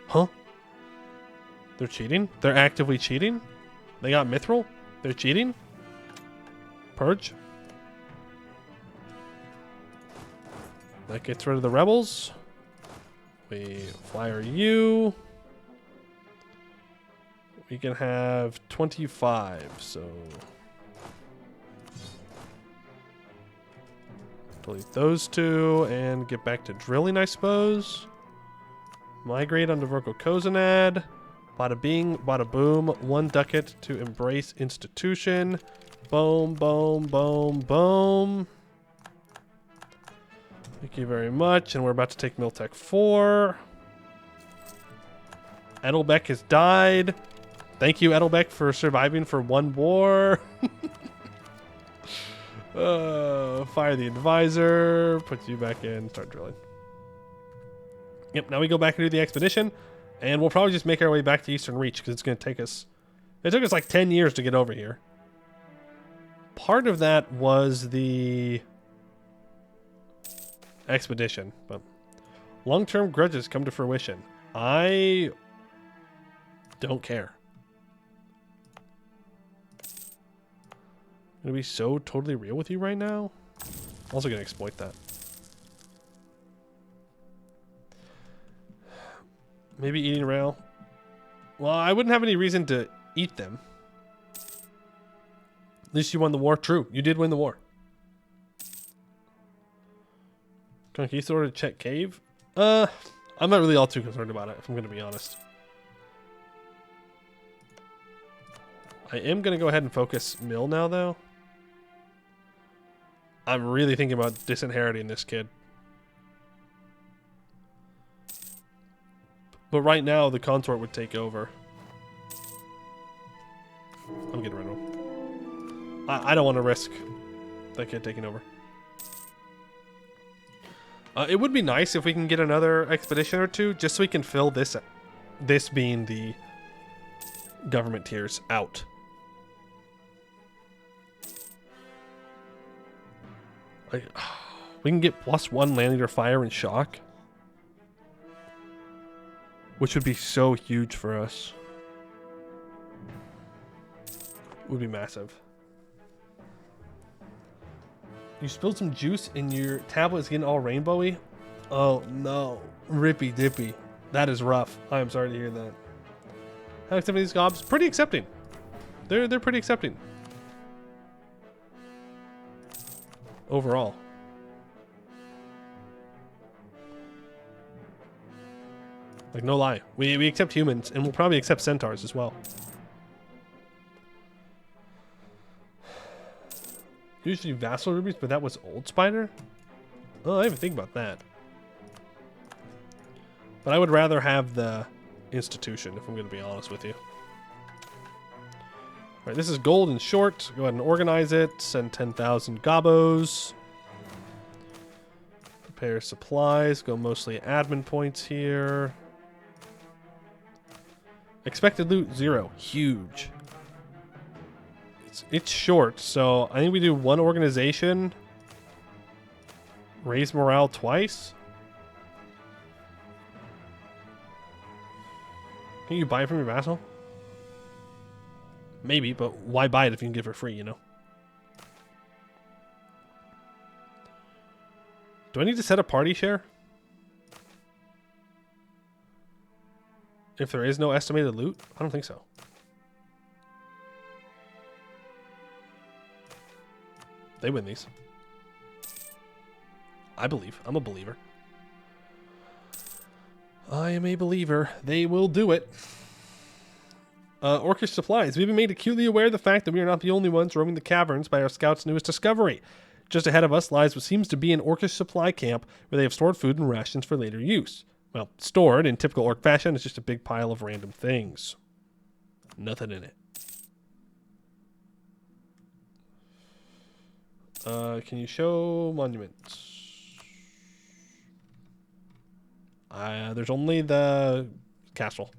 Huh? They're cheating? They're actively cheating? They got Mithril? They're cheating? Purge? That gets rid of the rebels. We flyer you. We can have 25, so... delete those 2 and get back to drilling, I suppose. Migrate onto Virgo Kozanad. Bada bing, bada boom. 1 ducat to embrace institution. Boom, boom, boom, boom. Thank you very much. And we're about to take Miltech 4. Edelbeck has died. Thank you, Edelbeck, for surviving for 1 war. Fire the advisor. Put you back in. Start drilling. Yep, now we go back and do the expedition. And we'll probably just make our way back to Eastern Reach because it's going to take us... It took us like 10 years to get over here. Part of that was the expedition. But long-term grudges come to fruition. I don't care. I'm gonna be so totally real with you right now. I'm also gonna exploit that. Maybe eating rail. Well, I wouldn't have any reason to eat them. At least you won the war. True, you did win the war. Conquistador to check cave. I'm not really all too concerned about it, if I'm gonna be honest. I am going to go ahead and focus Mill now, though. I'm really thinking about disinheriting this kid. But right now, the consort would take over. I'm getting rid of him. I don't want to risk that kid taking over. It would be nice if we can get another expedition or two, just so we can fill this being the government tiers out. Like, we can get +1 land leader fire and shock, which would be so huge for us. Would be massive. You spilled some juice and your tablet is getting all rainbowy. Oh no, rippy dippy. That is rough. I am sorry to hear that. How accepting these gobs? Pretty accepting. They're pretty accepting. Overall. Like, no lie. We accept humans, and we'll probably accept centaurs as well. Usually vassal rubies, but that was old spider? Oh, I didn't even think about that. But I would rather have the institution, if I'm going to be honest with you. Alright, this is gold and short. Go ahead and organize it. Send 10,000 gobbos. Prepare supplies. Go mostly admin points here. Expected loot, 0. Huge. It's short, so I think we do 1 organization. Raise morale twice. Can you buy it from your vassal? Maybe, but why buy it if you can get it for free, you know? Do I need to set a party share? If there is no estimated loot? I don't think so. They win these. I believe. I'm a believer. I am a believer. They will do it. Orcish supplies. We've been made acutely aware of the fact that we are not the only ones roaming the caverns by our scouts' newest discovery. Just ahead of us lies what seems to be an Orcish supply camp where they have stored food and rations for later use. Well, stored in typical orc fashion, it's just a big pile of random things. Nothing in it. Can you show monuments? There's only the castle.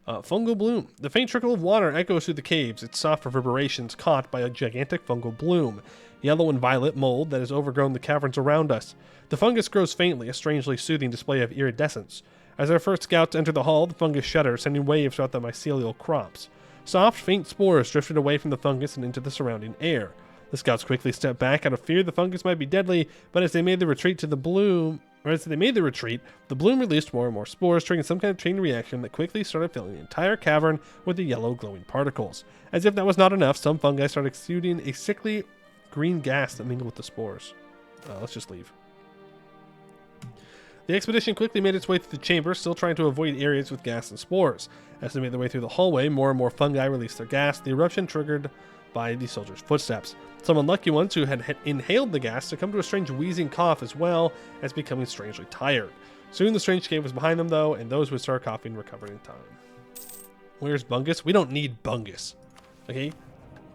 Fungal bloom. The faint trickle of water echoes through the caves, its soft reverberations caught by a gigantic fungal bloom. Yellow and violet mold that has overgrown the caverns around us. The fungus grows faintly, a strangely soothing display of iridescence. As our first scouts enter the hall, the fungus shudders, sending waves throughout the mycelial crops. Soft, faint spores drifted away from the fungus and into the surrounding air. The scouts quickly stepped back out of fear the fungus might be deadly, but as they made the retreat, the bloom released more and more spores, triggering some kind of chain reaction that quickly started filling the entire cavern with the yellow glowing particles. As if that was not enough, some fungi started exuding a sickly green gas that mingled with the spores. Let's just leave. The expedition quickly made its way through the chamber, still trying to avoid areas with gas and spores. As they made their way through the hallway, more and more fungi released their gas, the eruption triggered by the soldiers' footsteps. Some unlucky ones who had inhaled the gas succumbed to a strange wheezing cough as well as becoming strangely tired. Soon the strange cave was behind them though, and those who started coughing recovered in time. Where's Bungus? We don't need Bungus. Okay?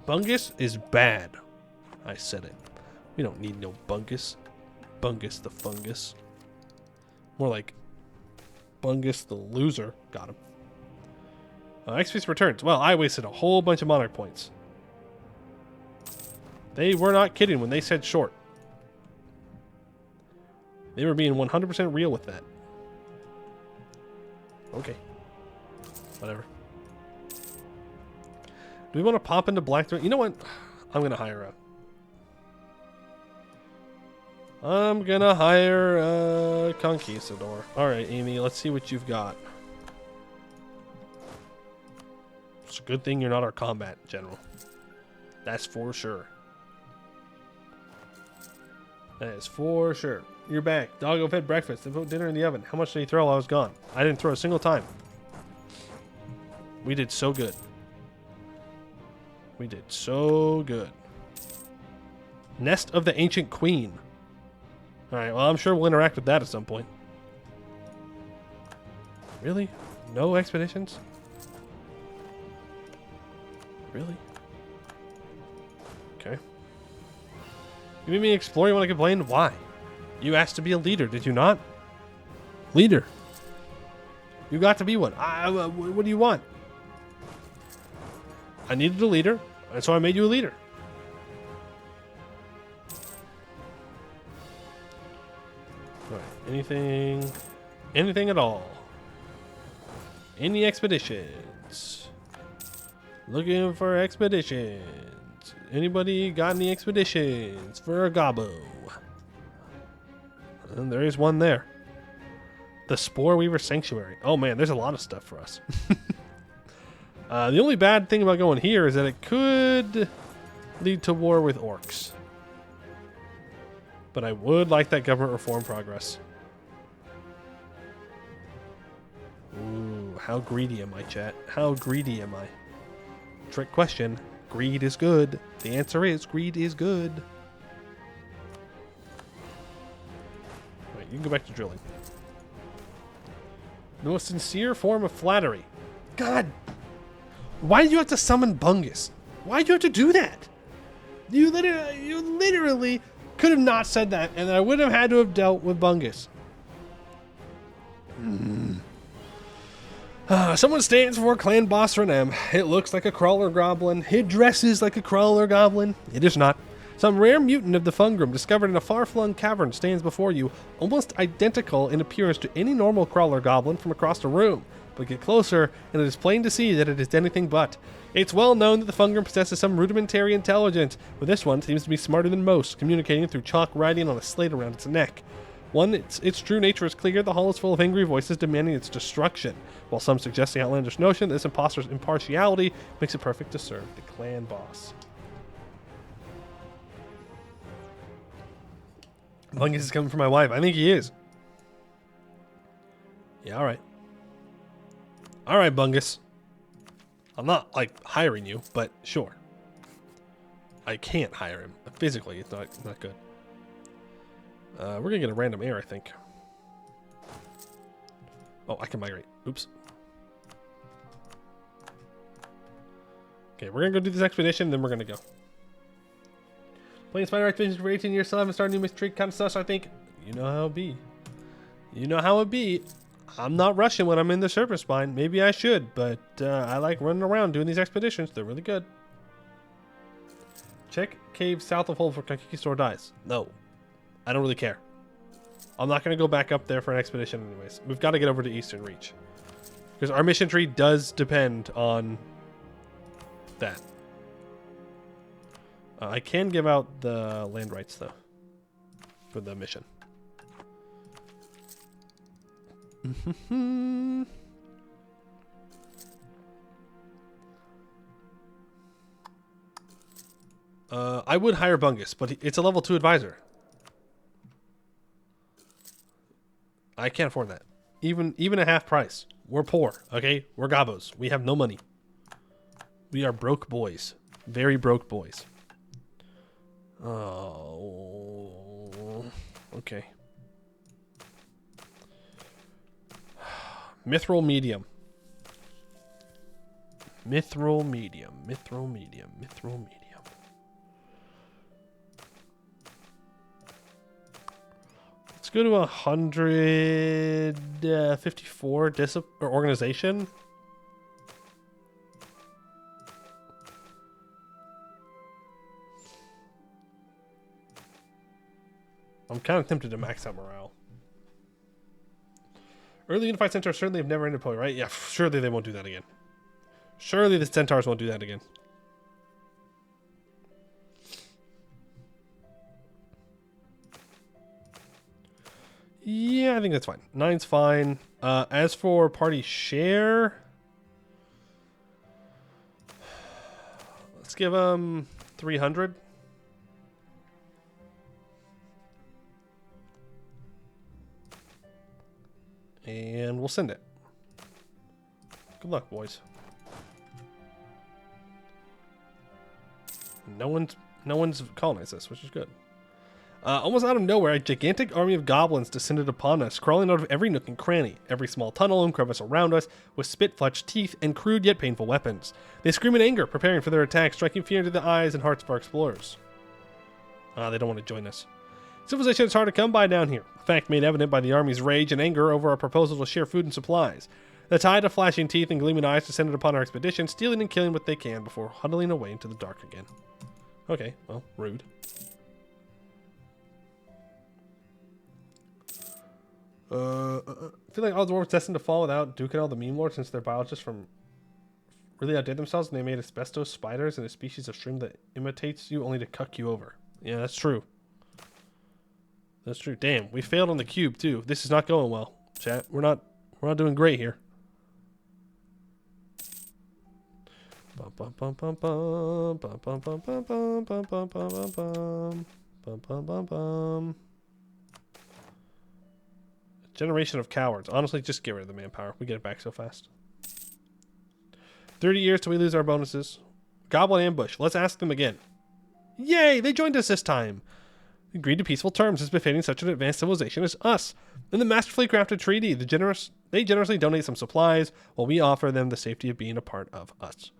Bungus is bad. I said it. We don't need no Bungus. Bungus the fungus. More like Bungus the loser. Got him. XP returns. Well, I wasted a whole bunch of monarch points. They were not kidding when they said short. They were being 100% real with that. Okay. Whatever. Do we want to pop into Black Threat? You know what? I'm going to hire a... I'm going to hire a Conquistador. Alright, Amy, let's see what you've got. It's a good thing you're not our combat general. That's for sure. That is for sure. You're back. Doggo fed breakfast. They put dinner in the oven. How much did he throw while I was gone? I didn't throw a single time. We did so good. We did so good. Nest of the Ancient Queen. Alright, well, I'm sure we'll interact with that at some point. Really? No expeditions? Really? Okay. You made me explore, you want to complain? Why? You asked to be a leader, did you not? Leader. You got to be one. What do you want? I needed a leader, and so I made you a leader. Alright, anything at all. Any expeditions? Looking for expeditions. Anybody got any expeditions for a gobbo? And there is one there. The Spore Weaver Sanctuary. Oh man, there's a lot of stuff for us. The only bad thing about going here is that it could lead to war with orcs. But I would like that government reform progress. Ooh, how greedy am I, chat? How greedy am I? Trick question. Greed is good. The answer is greed is good. Right, you can go back to drilling. The most sincere form of flattery. God, why did you have to summon Bungus? Why did you have to do that? You literally could have not said that, and I would have had to have dealt with Bungus. Someone stands for clan boss for an M. It looks like a crawler goblin. It dresses like a crawler goblin. It is not. Some rare mutant of the Fungrum discovered in a far-flung cavern stands before you, almost identical in appearance to any normal crawler goblin from across the room. But get closer, and it is plain to see that it is anything but. It's well known that the Fungrum possesses some rudimentary intelligence, but this one seems to be smarter than most, communicating through chalk writing on a slate around its neck. Its true nature is clear. The hall is full of angry voices demanding its destruction. While some suggest the outlandish notion that this imposter's impartiality makes it perfect to serve the clan boss. Bungus is coming for my wife. I think he is. Yeah, alright. Alright, Bungus. I'm not, like, hiring you, but sure. I can't hire him. Physically, it's not good. We're gonna get a random heir, I think. Oh, I can migrate. Oops. Okay, we're gonna go do this expedition, then we're gonna go. Playing Spiderwretch expedition for 18 years, still haven't started a new mystery, kind of sus, I think. You know how it be. You know how it be. I'm not rushing when I'm in the Serpent Spine. Maybe I should, but I like running around doing these expeditions. They're really good. Check cave south of hole for Conquistador dies. No. I don't really care. I'm not going to go back up there for an expedition anyways. We've got to get over to Eastern Reach. Because our mission tree does depend on that. I can give out the land rights, though. For the mission. I would hire Bungus, but it's a level 2 advisor. I can't afford that. Even a half price. We're poor, okay? We're gobbos. We have no money. We are broke boys. Very broke boys. Oh. Okay. Mithril medium. Mithril medium. Mithril medium. Mithril medium. Let's go to 154 organization. I'm kind of tempted to max out morale. Early Unified Centaurs certainly have never ended point, right? Yeah, surely they won't do that again. Surely the Centaurs won't do that again. Yeah, I think that's fine. 9's fine. As for party share, let's give them 300. And we'll send it. Good luck, boys. No one's colonized this, which is good. Almost out of nowhere, a gigantic army of goblins descended upon us, crawling out of every nook and cranny, every small tunnel and crevice around us, with spit-fletched teeth and crude yet painful weapons. They scream in anger, preparing for their attack, striking fear into the eyes and hearts of our explorers. They don't want to join us. Civilization is hard to come by down here, a fact made evident by the army's rage and anger over our proposal to share food and supplies. The tide of flashing teeth and gleaming eyes descended upon our expedition, stealing and killing what they can before huddling away into the dark again. Okay, well, rude. I feel like all dwarves destined to fall without duking all the meme lords since their biologists really outdid themselves and they made asbestos spiders and a species of shroom that imitates you only to cuck you over. Yeah, that's true. That's true. Damn, we failed on the cube too. This is not going well, chat. We're not doing great here. Bum bum bum bum bum bum bum bum bum bum bum bum bum bum bum bum bum bum. Generation of cowards. Honestly, just get rid of the manpower. We get it back so fast. 30 years till we lose our bonuses. Goblin ambush. Let's ask them again. Yay! They joined us this time. Agreed to peaceful terms as befitting such an advanced civilization as us. In the masterfully crafted treaty, they generously donate some supplies while we offer them the safety of being a part of us.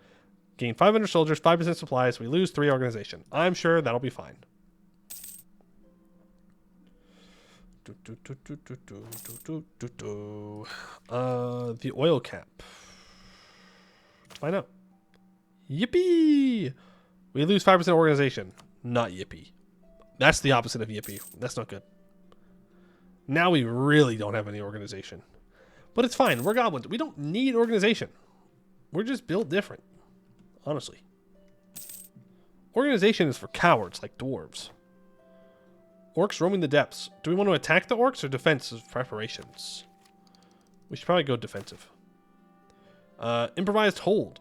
Gain 500 soldiers, 5% supplies. We lose 3 organization. I'm sure that'll be fine. The oil cap. Find out. Yippee! We lose 5% organization. Not yippee. That's the opposite of yippee. That's not good. Now we really don't have any organization. But it's fine. We're goblins. We don't need organization. We're just built different. Honestly. Organization is for cowards like dwarves. Orcs roaming the depths. Do we want to attack the orcs or defensive preparations? We should probably go defensive. Improvised hold.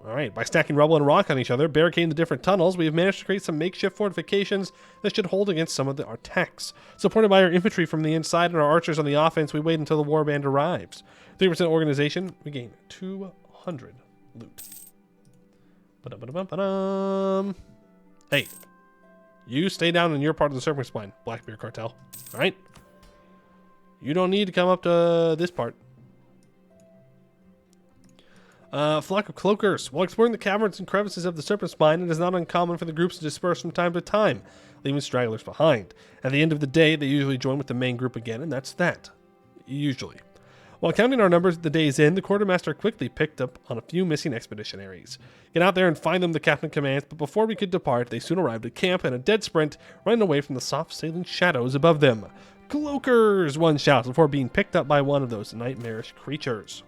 Alright, by stacking rubble and rock on each other, barricading the different tunnels, we have managed to create some makeshift fortifications that should hold against some of our attacks. Supported by our infantry from the inside and our archers on the offense, we wait until the warband arrives. 3% organization, we gain 200 loot. Ba-da-ba-da-ba-da-dum. Hey. You stay down in your part of the Serpent Spine, Blackbeard Cartel. Alright? You don't need to come up to this part. Flock of cloakers. While exploring the caverns and crevices of the Serpent Spine, it is not uncommon for the groups to disperse from time to time, leaving stragglers behind. At the end of the day, they usually join with the main group again, and that's that. Usually. While counting our numbers at the day's end, the quartermaster quickly picked up on a few missing expeditionaries. Get out there and find them, the captain commands, but before we could depart, they soon arrived at camp in a dead sprint, running away from the soft-sailing shadows above them. Cloakers! One shouts before being picked up by one of those nightmarish creatures.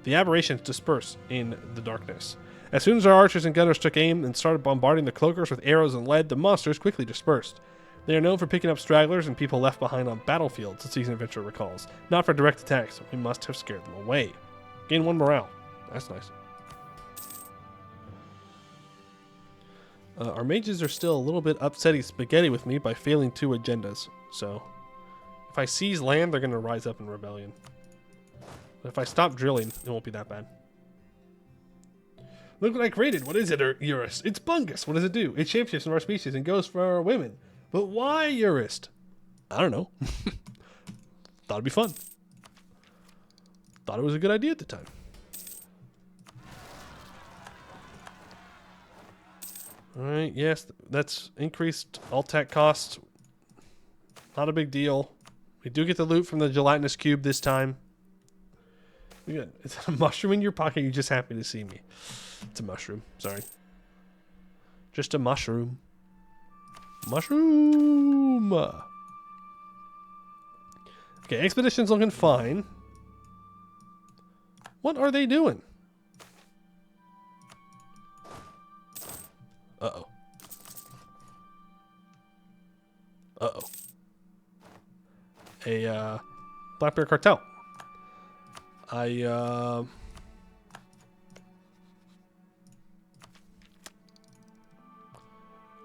The aberrations disperse in the darkness. As soon as our archers and gunners took aim and started bombarding the cloakers with arrows and lead, the monsters quickly dispersed. They are known for picking up stragglers and people left behind on battlefields, the seasoned adventurer recalls. Not for direct attacks. We must have scared them away. Gain 1 morale. That's nice. Our mages are still a little bit upsetty spaghetti with me by failing 2 agendas. So, if I seize land, they're going to rise up in rebellion. But if I stop drilling, it won't be that bad. Look what I created. What is it, Eurus? It's Bungus. What does it do? It shapeshifts in our species and goes for our women. But why, Eurus? I don't know. Thought it'd be fun. Thought it was a good idea at the time. Alright, yes, that's increased alt-tech costs. Not a big deal. We do get the loot from the gelatinous cube this time. We got, it's a mushroom in your pocket. You're just happy to see me. It's a mushroom. Sorry. Just a mushroom. Mushroom! Okay, expedition's looking fine. What are they doing? Uh-oh. Uh-oh. A, Blackbeard Cartel. I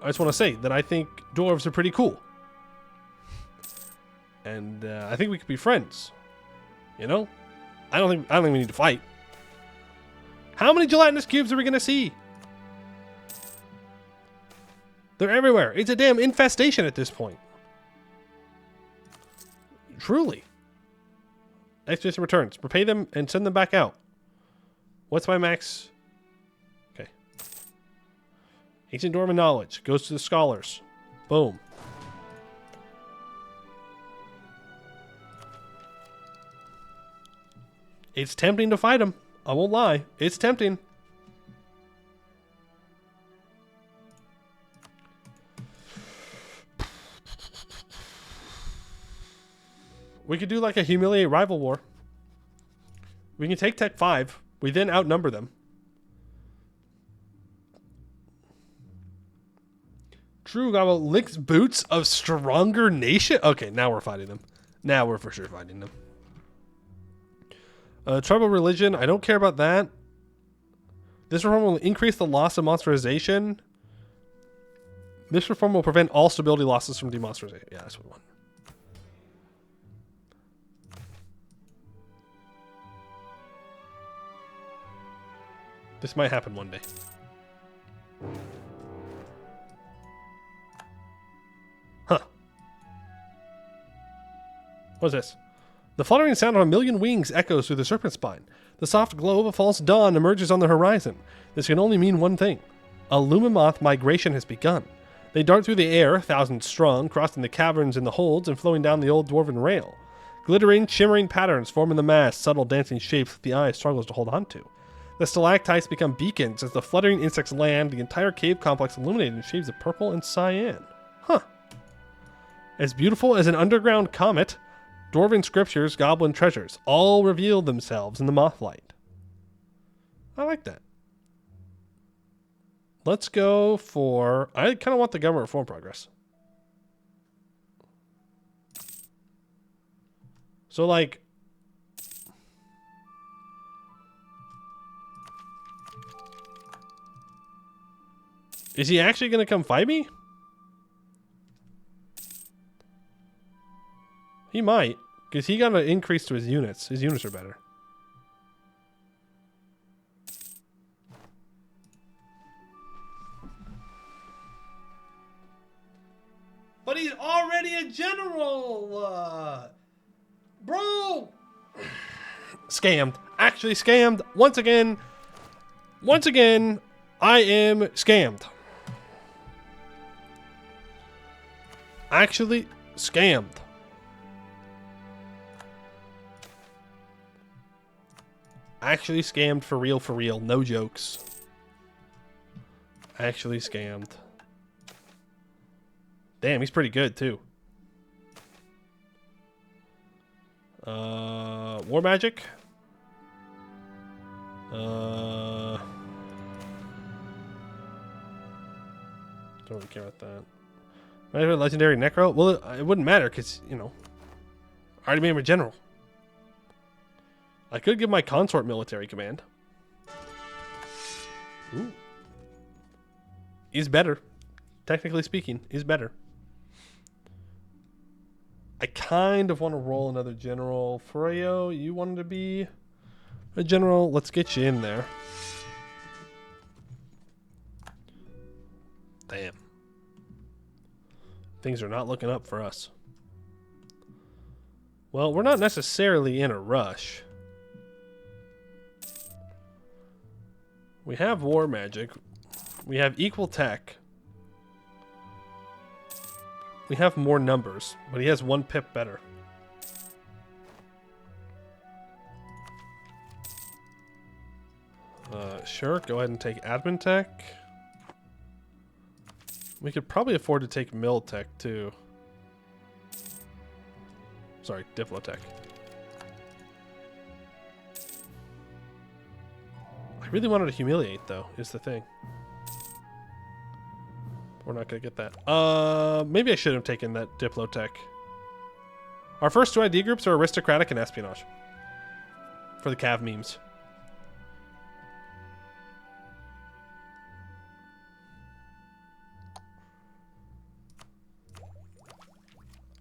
just want to say that I think dwarves are pretty cool. And I think we could be friends. You know? I don't think we need to fight. How many gelatinous cubes are we going to see? They're everywhere. It's a damn infestation at this point. Truly. Expedition returns. Repay them and send them back out. What's my max? Okay. Ancient Dwarven knowledge. Goes to the scholars. Boom. It's tempting to fight them. I won't lie. It's tempting. We could do like a humiliate rival war. We can take Tech 5. We then outnumber them. True Gobbo licks boots of stronger nation. Okay, now we're fighting them. Now we're for sure fighting them. Tribal religion. I don't care about that. This reform will increase the loss of monsterization. This reform will prevent all stability losses from demonsterization. Yeah, that's what we want. This might happen one day. Huh. What's this? The fluttering sound of a million wings echoes through the serpent spine. The soft glow of a false dawn emerges on the horizon. This can only mean one thing. A Lumimoth migration has begun. They dart through the air, thousands strong, crossing the caverns and the holds and flowing down the old dwarven rail. Glittering, shimmering patterns form in the mass, subtle dancing shapes that the eye struggles to hold on to. The stalactites become beacons as the fluttering insects land, the entire cave complex illuminated in shades of purple and cyan. Huh. As beautiful as an underground comet, dwarven scriptures, goblin treasures, all reveal themselves in the mothlight. I like that. Let's go for... I kind of want the government reform progress. So, like... Is he actually going to come fight me? He might, because he got an increase to his units. His units are better. But he's already a general! Bro! Scammed. Actually scammed. Once again, I am scammed. Actually scammed. Actually scammed for real, no jokes. Actually scammed. Damn, he's pretty good too. War magic. Don't really care about that. Legendary Necro? Well, it wouldn't matter because, you know, I already made him a general. I could give my consort military command. Ooh. He's better. Technically speaking, he's better. I kind of want to roll another general. Freyo, you wanted to be a general? Let's get you in there. Damn. Things are not looking up for us. Well, we're not necessarily in a rush. We have war magic. We have equal tech. We have more numbers, but he has one pip better. Sure, go ahead and take admin tech. We could probably afford to take mill tech too. Sorry, diplotech. I really wanted to humiliate though, is the thing. We're not gonna get that. Maybe I should have taken that diplotech. Our first two ID groups are aristocratic and espionage. For the Cav memes.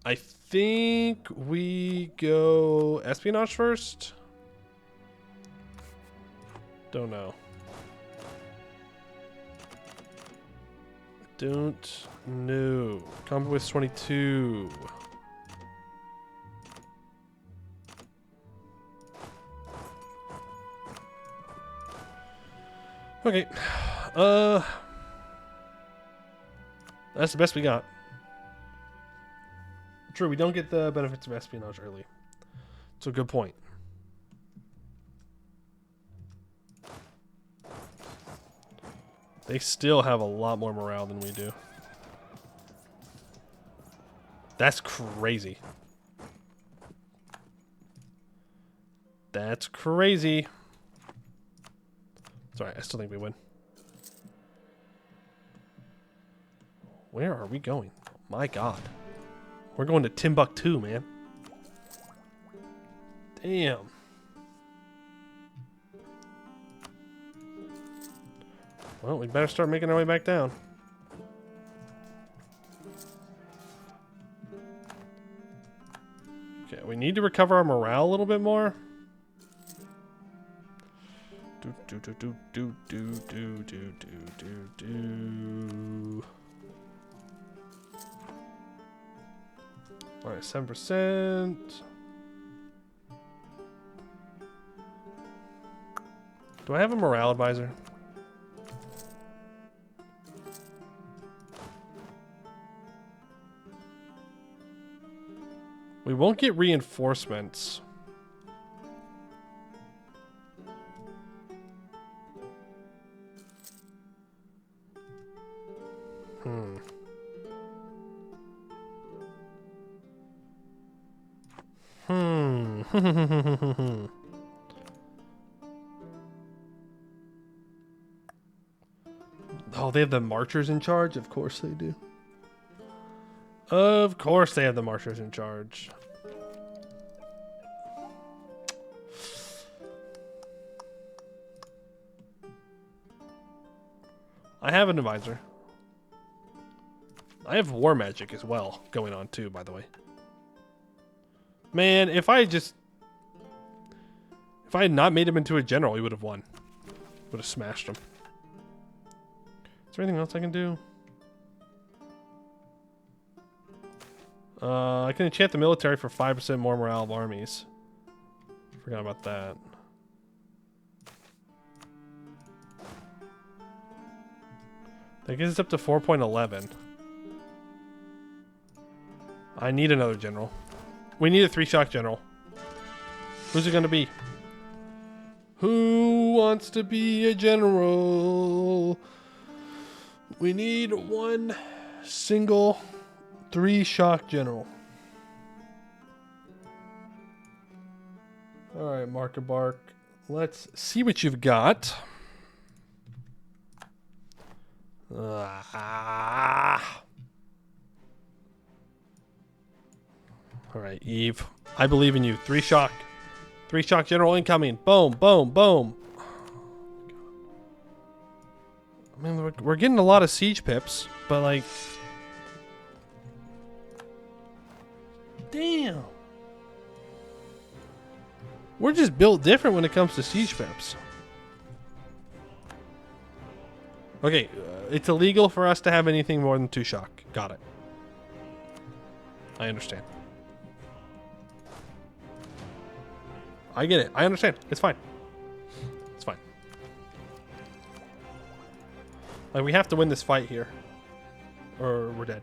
I think we go espionage first. Don't know. Don't know. Combat with 22. Okay. That's the best we got. True, we don't get the benefits of espionage early. It's a good point. They still have a lot more morale than we do. That's crazy. That's crazy. Sorry, I still think we win. Where are we going? Oh my god. We're going to Timbuktu, man. Damn. Well, we better start making our way back down. Okay, we need to recover our morale a little bit more. Alright, 7%. Do I have a morale advisor? We won't get reinforcements. Oh, they have the marchers in charge? Of course they do. Of course they have the marchers in charge. I have an advisor. I have war magic as well going on too, by the way. Man, if I had not made him into a general, he would have won. Would have smashed him. Is there anything else I can do? I can enchant the military for 5% more morale of armies. Forgot about that. That gets us up to 4.11. I need another general. We need a 3-shock general. Who's it gonna be? Who wants to be a general? We need one single 3-shock general. Alright, Marker Bark. Let's see what you've got. Alright, Eve. I believe in you. 3-shock. 3-shock general incoming. Boom, boom, boom. I mean, we're getting a lot of siege pips, but like... Damn. We're just built different when it comes to siege pips. Okay, it's illegal for us to have anything more than 2-shock. Got it. I understand. I get it. I understand. It's fine. It's fine. Like, we have to win this fight here, or we're dead.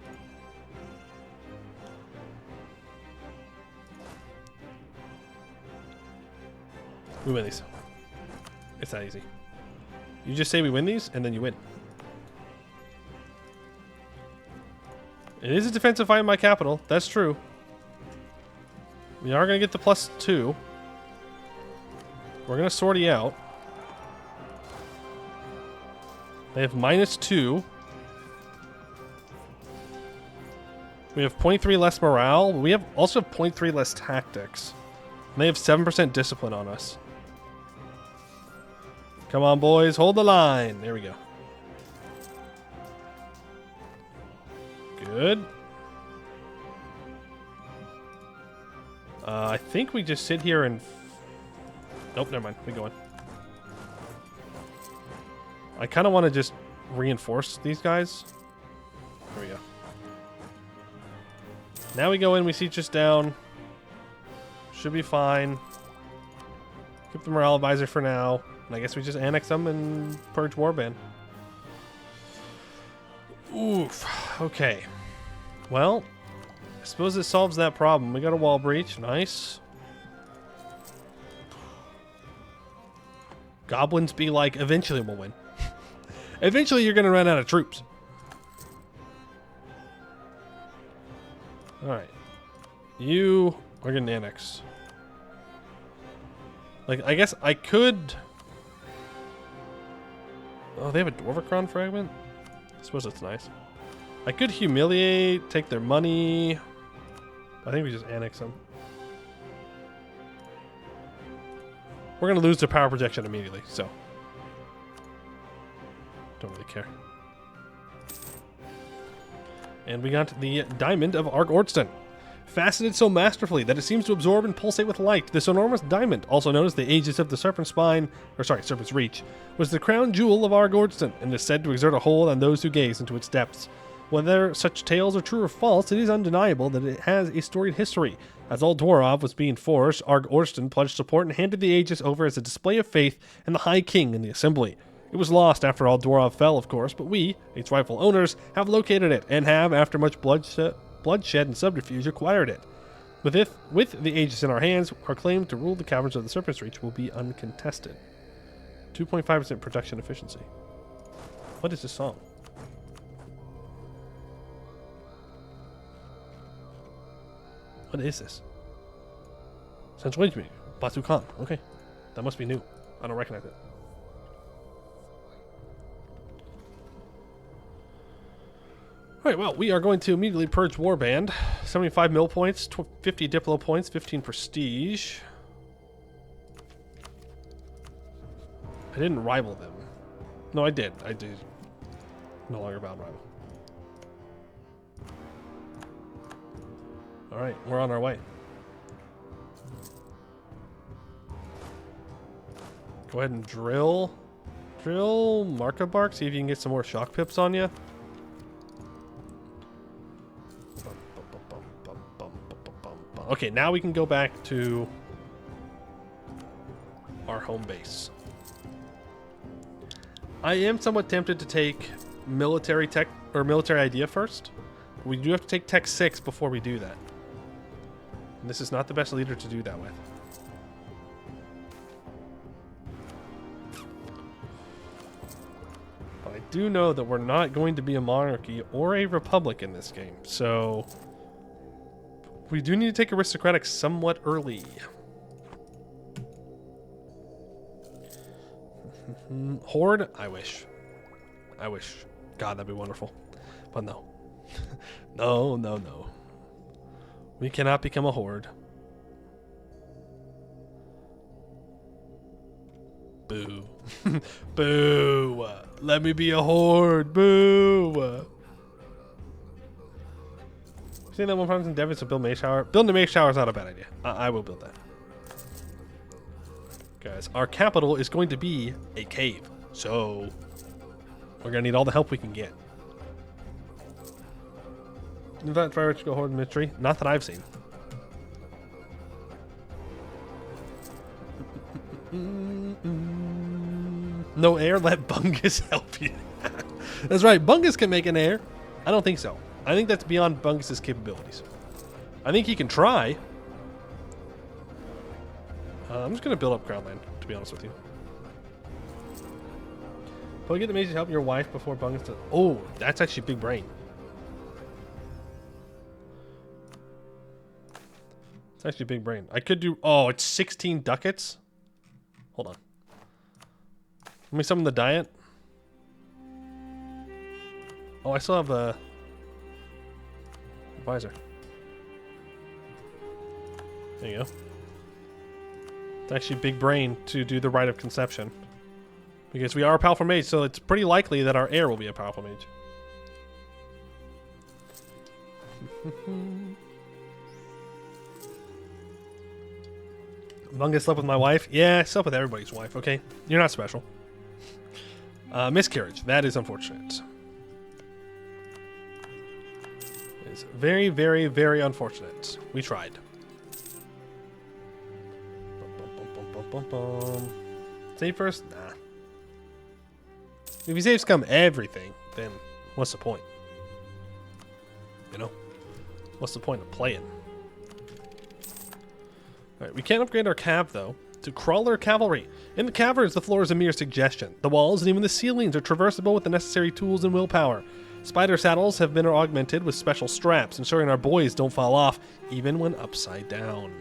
We win these. It's that easy. You just say we win these, and then you win. It is a defensive fight in my capital. That's true. We are going to get the +2. We're going to sortie out. They have -2. We have 0.3 less morale. We have also 0.3 less tactics. And they have 7% discipline on us. Come on, boys. Hold the line. There we go. Good. I think we just sit here and... Nope, never mind. We go in. I kind of want to just reinforce these guys. we go. Now we go in, we siege us down. Should be fine. Keep the morale advisor for now. And I guess we just annex them and purge warband. Oof. Okay. Well, I suppose it solves that problem. We got a wall breach. Nice. Goblins be like, eventually we'll win. Eventually you're going to run out of troops. Alright. You are getting annexed. Like, I guess I could... Oh, they have a Dwarvicron fragment? I suppose that's nice. I could humiliate, take their money. I think we just annex them. We're going to lose their power projection immediately, so... Don't really care. And we got the Diamond of Arg-Ordston. Faceted so masterfully that it seems to absorb and pulsate with light, this enormous diamond, also known as the Aegis of the Serpent's Spine, or sorry, Serpent's Reach, was the crown jewel of Arg-Ordston, and is said to exert a hold on those who gaze into its depths. Whether such tales are true or false, it is undeniable that it has a storied history. As Old Dwarov was being forced, Arg-Ordston pledged support and handed the Aegis over as a display of faith and the High King in the Assembly. It was lost after Old Dwarov fell, of course, but we, its rightful owners, have located it, and have, after much bloodshed and subterfuge, acquired it. With the Aegis in our hands, our claim to rule the caverns of the Serpent's Reach will be uncontested. 2.5% production efficiency. What is this song? What is this? Sounds strange to me. Batu Khan. Okay. That must be new. I don't recognize it. Alright, well, we are going to immediately purge Warband. 75 mil points, 50 Diplo points, 15 prestige. I didn't rival them. No, I did. I did. No longer bound rival. Alright, we're on our way. Go ahead and drill. Drill Marka Bark, see if you can get some more shock pips on you. Okay, now we can go back to our home base. I am somewhat tempted to take military tech or military idea first. We do have to take tech 6 before we do that. And this is not the best leader to do that with. But I do know that we're not going to be a monarchy or a republic in this game, so we do need to take aristocratic somewhat early. Horde? I wish. I wish. God, that'd be wonderful. But no. No, no, no. We cannot become a horde. Boo. Boo. Let me be a horde. Boo. Seeing that one problem in Devon to build Mage Tower. Building a Mage Tower is not a bad idea. I will build that. Guys, our capital is going to be a cave. So we're going to need all the help we can get. In fact, Spiderwretch to go horde mystery. Not that I've seen. No air, let Bungus help you. That's right, Bungus can make an air. I don't think so. I think that's beyond Bungus's capabilities. I think he can try. I'm just going to build up ground land, to be honest with you. But we get the mage to help your wife before Bungus does. Oh, that's actually big brain. It's actually big brain. I could do... Oh, it's 16 ducats? Hold on. Let me summon the diet. Oh, I still have the... advisor. There you go. It's actually big brain to do the rite of conception. Because we are a powerful mage, so it's pretty likely that our heir will be a powerful mage. Bungus slept with my wife. Yeah, I slept with everybody's wife, okay? You're not special. Miscarriage. That is unfortunate. is very, very, very unfortunate. We tried. Save first? Nah. If you save scum everything, then what's the point? You know? What's the point of playing? Alright, we can't upgrade our cav, though, to crawler cavalry. In the caverns, the floor is a mere suggestion. The walls and even the ceilings are traversable with the necessary tools and willpower. Spider saddles have been augmented with special straps, ensuring our boys don't fall off, even when upside down.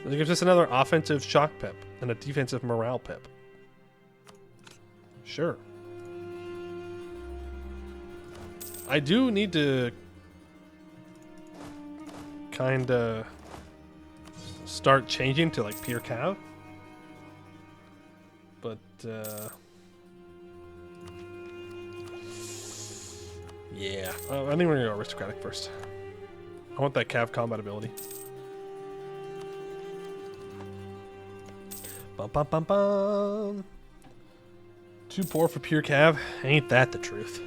This gives us another offensive shock pip and a defensive morale pip. Sure. I do need to kinda start changing to like pure cav. But yeah, I think we're gonna go aristocratic first. I want that cav combat ability. Bum bum bum bum. Too poor for pure cav. Ain't that the truth?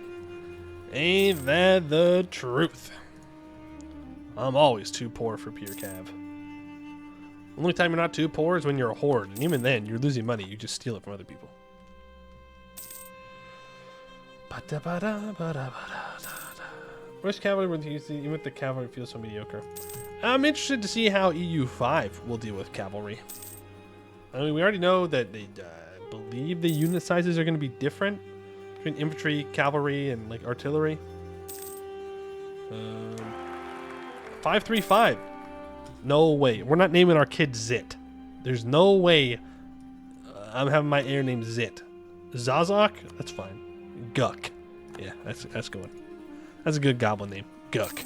Ain't that the truth? I'm always too poor for pure cav. Only time you're not too poor is when you're a horde, and even then, you're losing money. You just steal it from other people. Which cavalry would you use? Even if the cavalry feels so mediocre. I'm interested to see how EU5 will deal with cavalry. I mean, we already know that they believe the unit sizes are going to be different between infantry, cavalry, and like artillery. 535. No way. We're not naming our kid Zit. There's no way I'm having my heir named Zit. Zazok? That's fine. Guck. Yeah, that's good. That's a good goblin name. Guck.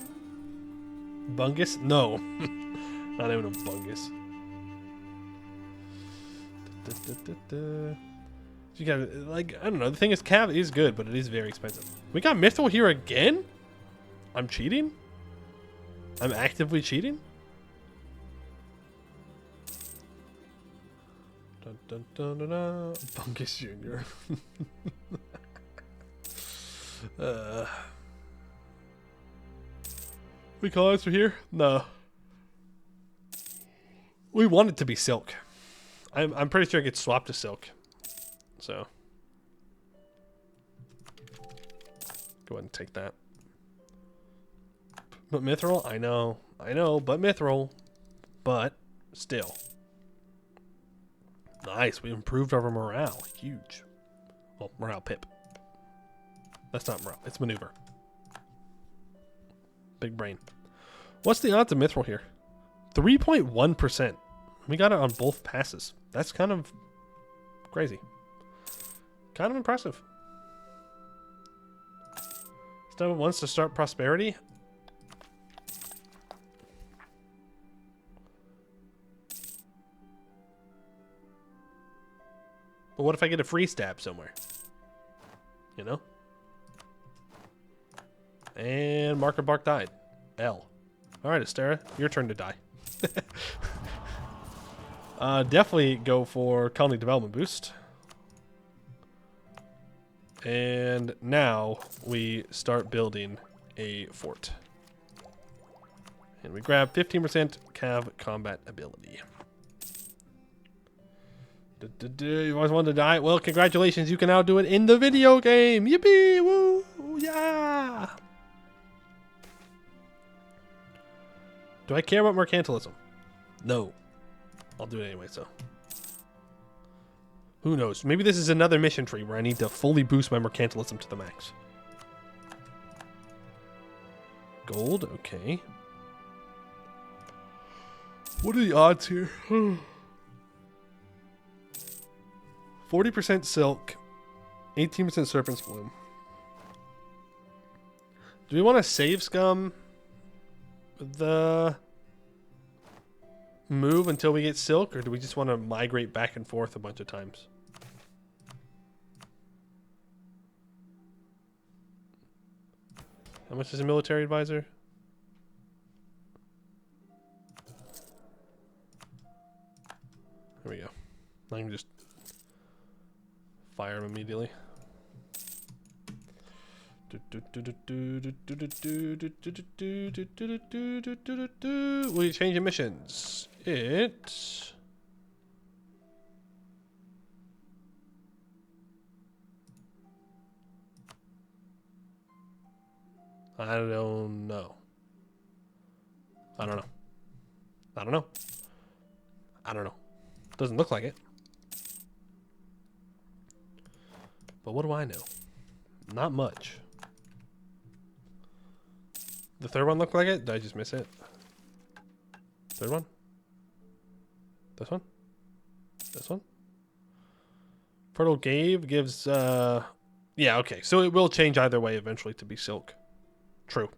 Bungus? No. Not even a Bungus. You got like, I don't know. The thing is, cav is good, but it is very expensive. We got Mithril here again? I'm cheating? I'm actively cheating? Dun, dun, dun, dun, dun. Bungus Jr. We call answer here? No. We want it to be silk. I'm pretty sure it gets swapped to silk. So go ahead and take that. But mithril, I know, but mithril, but still. Nice, we improved our morale. Huge. Well, morale pip. That's not morale, it's maneuver. Big brain. What's the odds of mithril here? 3.1%. We got it on both passes. That's kind of crazy. Kind of impressive. Still wants to start prosperity. But what if I get a free stab somewhere? You know? And Marker Bark died. L. Alright, Astera, your turn to die. Definitely go for colony development boost. And now we start building a fort. And we grab 15% cav combat ability. You always wanted to die? Well, congratulations, you can now do it in the video game. Yippee! Woo! Yeah! Do I care about mercantilism? No. I'll do it anyway, so. Who knows? Maybe this is another mission tree where I need to fully boost my mercantilism to the max. Gold, okay. What are the odds here? 40% silk, 18% serpent's bloom. Do we want to save scum the move until we get silk, or do we just want to migrate back and forth a bunch of times? How much is a military advisor? There we go. I can just fire him immediately. We change missions. I don't know. I don't know. I don't know. I don't know. Doesn't look like it. But what do I know? Not much. The third one look like it? Did I just miss it? Third one? This one? This one? Fertile Cave gives, yeah, okay. So it will change either way eventually to be silk. True.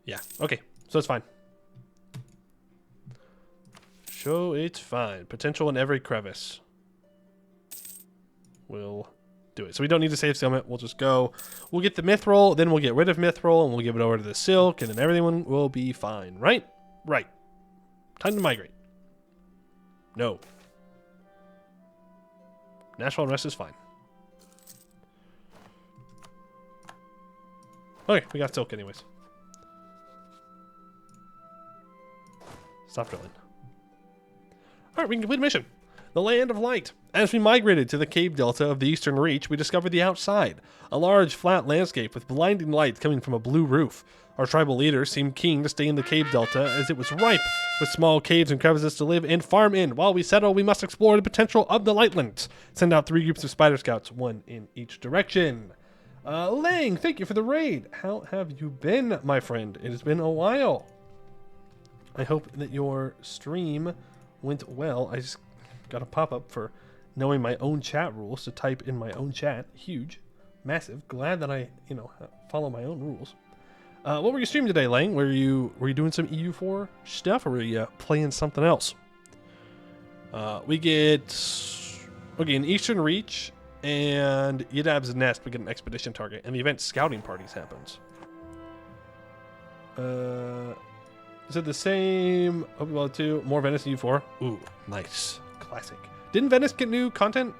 Yeah, okay. So it's fine. So it's fine. Potential in every crevice. We'll do it. So we don't need to save summit. We'll just go. We'll get the mithril, then we'll get rid of mithril, and we'll give it over to the silk, and then everyone will be fine. Right? Right. Time to migrate. No. National unrest is fine. Okay, we got silk anyways. Stop drilling. Alright, we can complete a mission. The Land of Light. As we migrated to the cave delta of the Eastern Reach, we discovered the outside. A large, flat landscape with blinding light coming from a blue roof. Our tribal leaders seemed keen to stay in the cave delta as it was ripe with small caves and crevices to live and farm in. While we settle, we must explore the potential of the Lightlands. Send out 3 groups of spider scouts, 1 in each direction. Lang, thank you for the raid. How have you been, my friend? It has been a while. I hope that your stream went well. I just got a pop-up for knowing my own chat rules to type in my own chat. Huge. Massive. Glad that I, follow my own rules. What were you streaming today, Lang? Were you doing some EU4 stuff, or were you playing something else? We get an Eastern Reach and Yidab's Nest. We get an expedition target, and the event scouting parties happens. Is it the same? Well, 2 more Venice EU4. Ooh, nice, classic. Didn't Venice get new content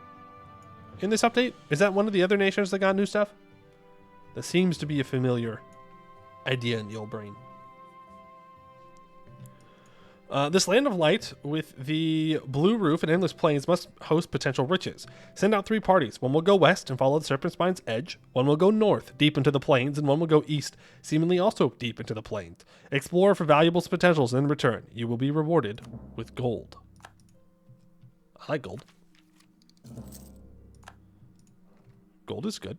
in this update? Is that one of the other nations that got new stuff? That seems to be a familiar idea in the old brain. This Land of Light with the blue roof and endless plains must host potential riches. Send out 3 parties. 1 will go west and follow the Serpent Spine's edge. 1 will go north, deep into the plains, and 1 will go east, seemingly also deep into the plains. Explore for valuable potentials, and in return, you will be rewarded with gold. I like gold. Gold is good.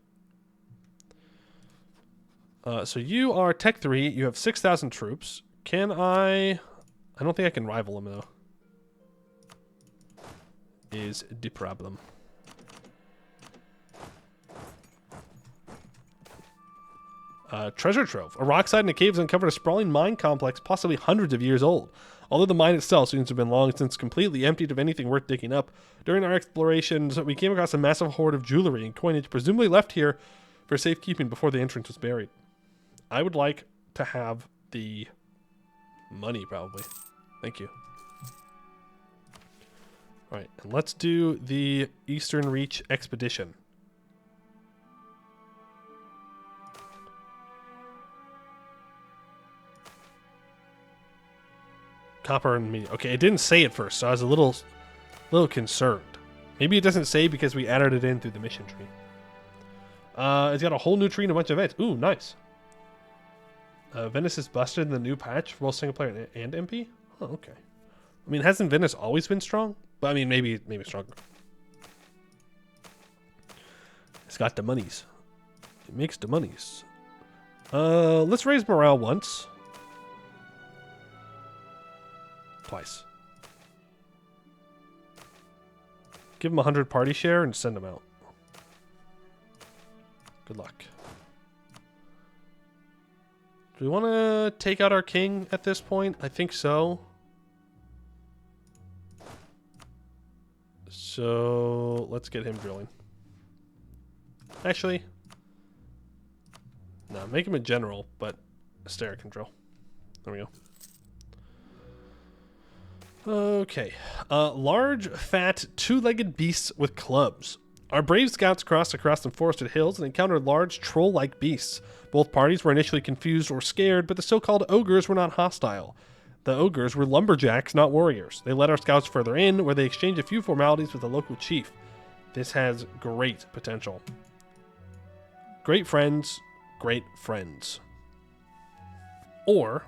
So you are Tech 3. You have 6,000 troops. Can I don't think I can rival him, though. Is the problem. Treasure trove. A rock side in a cave has uncovered a sprawling mine complex, possibly hundreds of years old. Although the mine itself seems to have been long since completely emptied of anything worth digging up, during our explorations, we came across a massive hoard of jewelry and coinage, presumably left here for safekeeping before the entrance was buried. I would like to have the money, probably. Thank you. All right, and let's do the Eastern Reach expedition. Copper and meat. Okay, it didn't say at first, so I was a little concerned. Maybe it doesn't say because we added it in through the mission tree. It's got a whole new tree and a bunch of events. Ooh, nice. Venice is busted in the new patch for both single player and MP. Oh, okay. I mean, hasn't Venice always been strong? But I mean, maybe stronger. It's got the monies. It makes the monies. Let's raise morale once. Twice. Give them 100 party share and send them out. Good luck. Do we want to take out our king at this point? I think so. So let's get him drilling. Actually, no, make him a general, but Astera can drill. There we go. Okay. Large, fat, 2-legged beasts with clubs. Our brave scouts crossed across some forested hills and encountered large troll-like beasts. Both parties were initially confused or scared, but the so-called ogres were not hostile. The ogres were lumberjacks, not warriors. They led our scouts further in, where they exchanged a few formalities with the local chief. This has great potential. Great friends, great friends. Or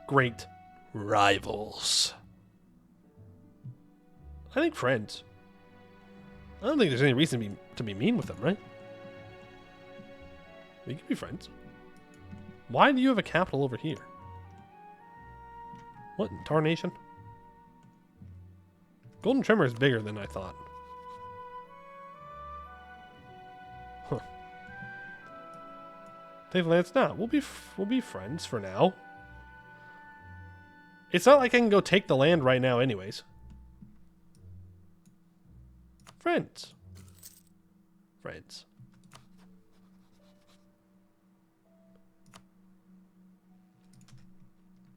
great rivals. I think friends. I don't think there's any reason to be mean with them, right? We can be friends. Why do you have a capital over here? What in tarnation? Golden Tremor is bigger than I thought. Huh. Take the land. Nah, we'll be friends for now. It's not like I can go take the land right now, anyways. Friends. Friends.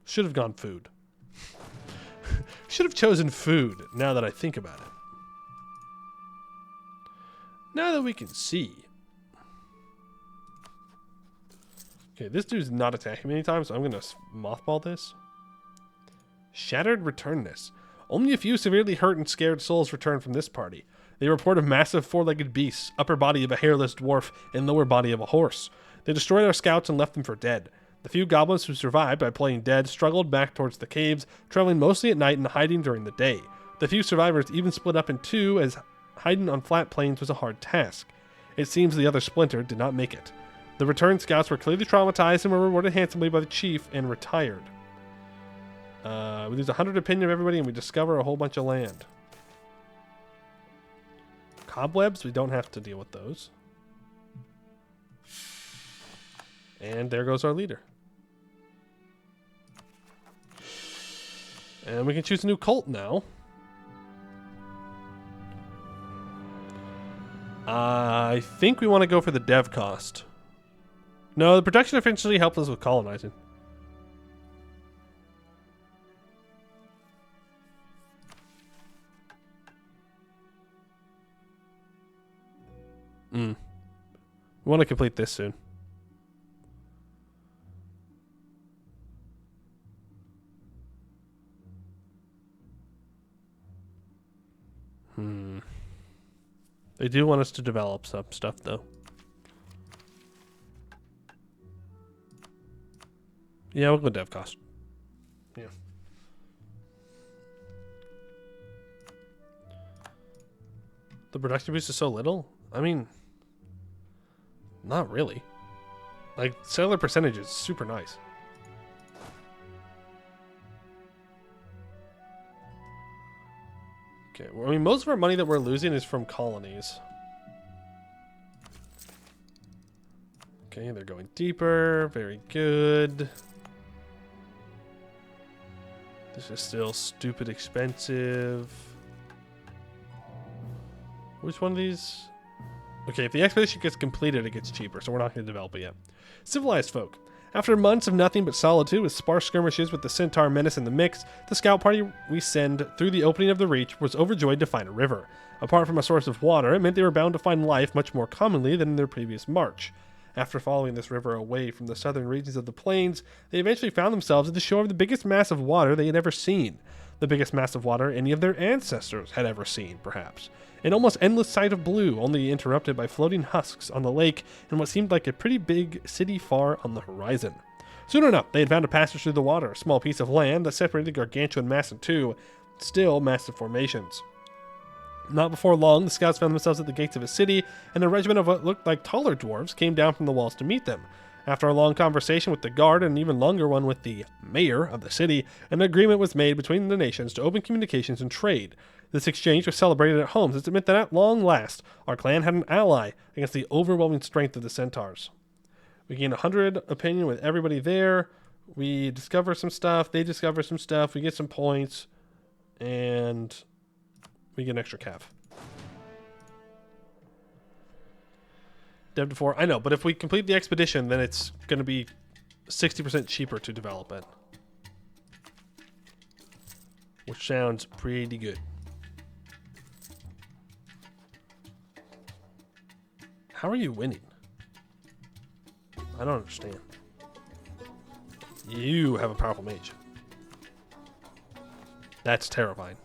Should have gone food. Should have chosen food, now that I think about it. Now that we can see. Okay, this dude's not attacking me anytime, so I'm going to mothball this. Shattered returnness. Only a few severely hurt and scared souls return from this party. They report of massive four-legged beasts, upper body of a hairless dwarf, and lower body of a horse. They destroyed our scouts and left them for dead. The few goblins who survived by playing dead struggled back towards the caves, traveling mostly at night and hiding during the day. The few survivors even split up in two, as hiding on flat plains was a hard task. It seems the other splinter did not make it. The returned scouts were clearly traumatized and were rewarded handsomely by the chief and retired. We lose 100 opinion of everybody and we discover a whole bunch of land. Cobwebs, we don't have to deal with those. And there goes our leader. And we can choose a new cult now. I think we want to go for the dev cost. No, the production efficiency helps us with colonizing. We want to complete this soon. They do want us to develop some stuff, though. Yeah, we'll go dev cost. Yeah. The production boost is so little? I mean, not really. Like, cellular percentage is super nice. Okay, well, I mean, most of our money that we're losing is from colonies. Okay, they're going deeper. Very good. This is still stupid expensive. Which one of these? Okay, if the expedition gets completed, it gets cheaper, so we're not going to develop it yet. Civilized folk. After months of nothing but solitude with sparse skirmishes with the centaur menace in the mix, the scout party we send through the opening of the Reach was overjoyed to find a river. Apart from a source of water, it meant they were bound to find life much more commonly than in their previous march. After following this river away from the southern regions of the plains, they eventually found themselves at the shore of the biggest mass of water they had ever seen. The biggest mass of water any of their ancestors had ever seen, perhaps. An almost endless sight of blue, only interrupted by floating husks on the lake and what seemed like a pretty big city far on the horizon. Soon enough, they had found a passage through the water, a small piece of land that separated the gargantuan mass in two, still massive formations. Not before long, the scouts found themselves at the gates of a city, and a regiment of what looked like taller dwarves came down from the walls to meet them. After a long conversation with the guard and an even longer one with the mayor of the city, an agreement was made between the nations to open communications and trade. This exchange was celebrated at home, since it meant that at long last, our clan had an ally against the overwhelming strength of the centaurs. We gain 100 opinion with everybody there. We discover some stuff. They discover some stuff. We get some points. And we get an extra cav. Dev to 4. I know, but if we complete the expedition, then it's going to be 60% cheaper to develop it. Which sounds pretty good. How are you winning? I don't understand. You have a powerful mage. That's terrifying.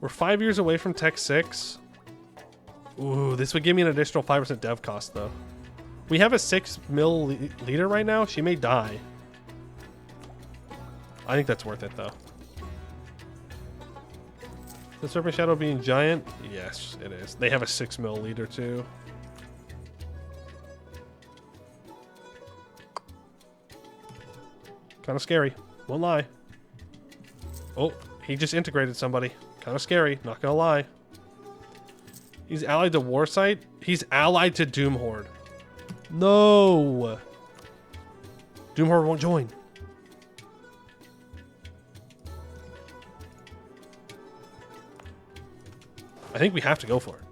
We're 5 years away from Tech 6. Ooh, this would give me an additional 5% dev cost, though. We have a 6 mil leader right now. She may die. I think that's worth it, though. The Serpent Shadow being giant? Yes, it is. They have a 6 mil leader, too. Kind of scary. Won't lie. Oh, he just integrated somebody. Kind of scary. Not gonna lie. He's allied to Warsight. He's allied to Doomhorde. No! Doomhorde won't join. I think we have to go for it.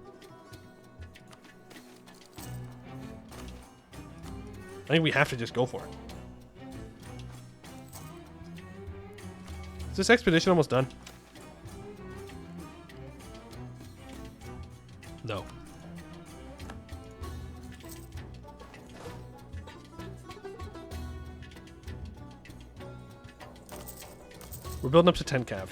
I think we have to just go for it. Is this expedition almost done? No. We're building up to 10 cav.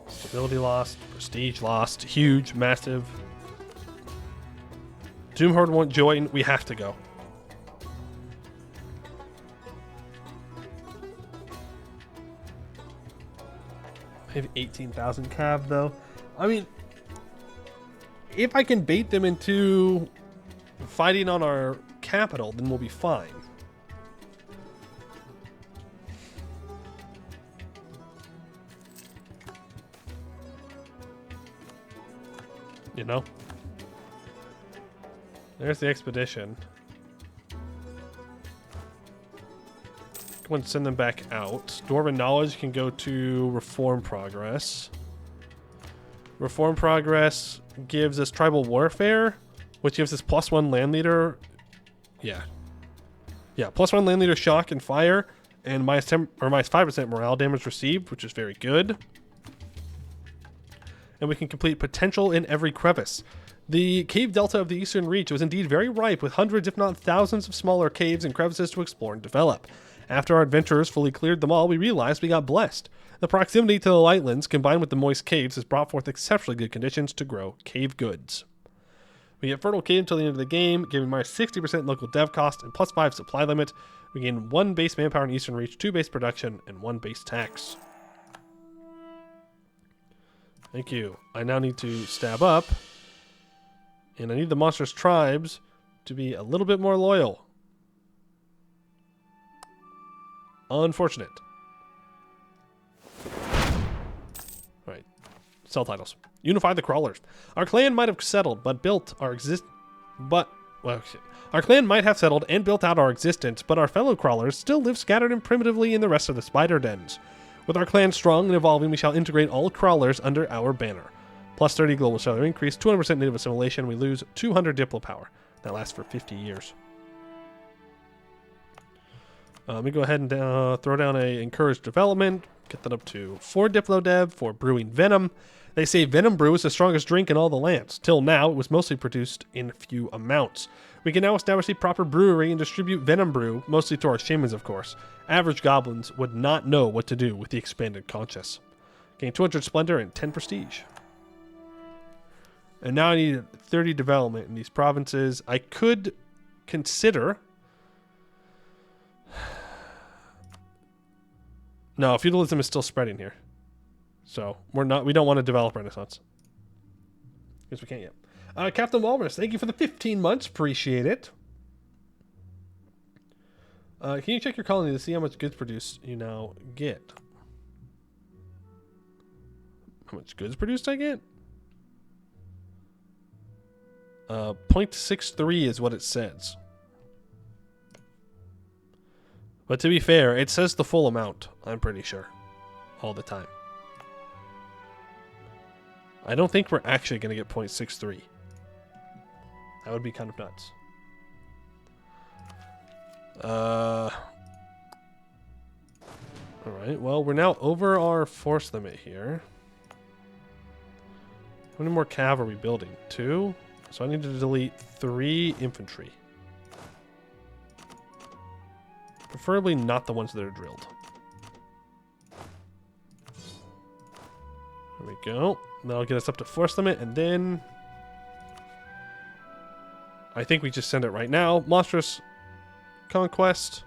Stability lost, prestige lost, huge, massive. Doomhorde won't join, we have to go. I have 18,000 cav though. I mean, if I can bait them into fighting on our capital, then we'll be fine. You know? There's the expedition. Go and send them back out. Dwarven Knowledge can go to Reform Progress. Reform Progress gives us Tribal Warfare, which gives us +1 land leader. Yeah. Yeah, +1 land leader shock and fire, and -10 or -5% morale damage received, which is very good. And we can complete Potential in Every Crevice. The cave delta of the Eastern Reach was indeed very ripe, with hundreds if not thousands of smaller caves and crevices to explore and develop. After our adventurers fully cleared them all, we realized we got blessed. The proximity to the Lightlands, combined with the moist caves, has brought forth exceptionally good conditions to grow cave goods. We get Fertile Cave until the end of the game, giving my 60% local dev cost and +5 supply limit. We gain 1 base manpower in Eastern Reach, 2 base production, and 1 base tax. Thank you. I now need to stab up, and I need the monstrous tribes to be a little bit more loyal. Unfortunate. Alright. Sell titles. Unify the Crawlers. Our clan might have settled, but built our our clan might have settled and built out our existence, but our fellow crawlers still live scattered and primitively in the rest of the spider dens. With our clan strong and evolving, we shall integrate all crawlers under our banner. +30 global cellular increase, 200% native assimilation, we lose 200 Diplo power. That lasts for 50 years. Let me go ahead and throw down a encourage development. Get that up to 4 Diplo dev for brewing venom. They say venom brew is the strongest drink in all the lands. Till now, it was mostly produced in few amounts. We can now establish a proper brewery and distribute venom brew, mostly to our shamans, of course. Average goblins would not know what to do with the expanded conscious. Gain 200 splendor and 10 prestige. And now I need 30 development in these provinces. I could consider... No, feudalism is still spreading here. So we don't want to develop Renaissance. Because we can't yet. Captain Walrus, thank you for the 15 months. Appreciate it. Can you check your colony to see how much goods produced you now get? How much goods produced I get? 0.63 is what it says. But to be fair, it says the full amount, I'm pretty sure. All the time. I don't think we're actually going to get 0.63. That would be kind of nuts. Alright, well, we're now over our force limit here. How many more cav are we building? 2? So I need to delete 3 infantry. Preferably not the ones that are drilled. There we go. That'll get us up to force limit, and then I think we just send it right now. Monstrous Conquest.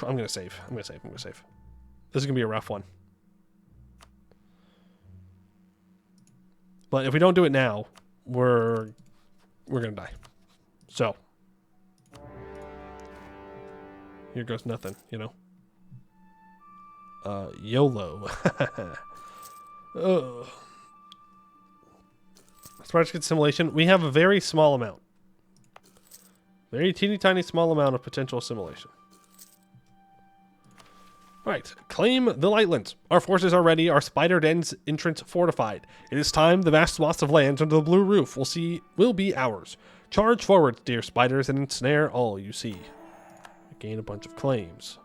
I'm gonna save. I'm gonna save. This is gonna be a rough one. But if we don't do it now, we're gonna die. So here goes nothing, you know. YOLO. Spartacus simulation. We have a very small amount. Very teeny tiny small amount of potential assimilation. Right. Claim the Lightlands. Our forces are ready. Our spider den's entrance fortified. It is time. The vast swaths of land under the blue roof will be ours. Charge forward, dear spiders, and ensnare all you see. Gain a bunch of claims.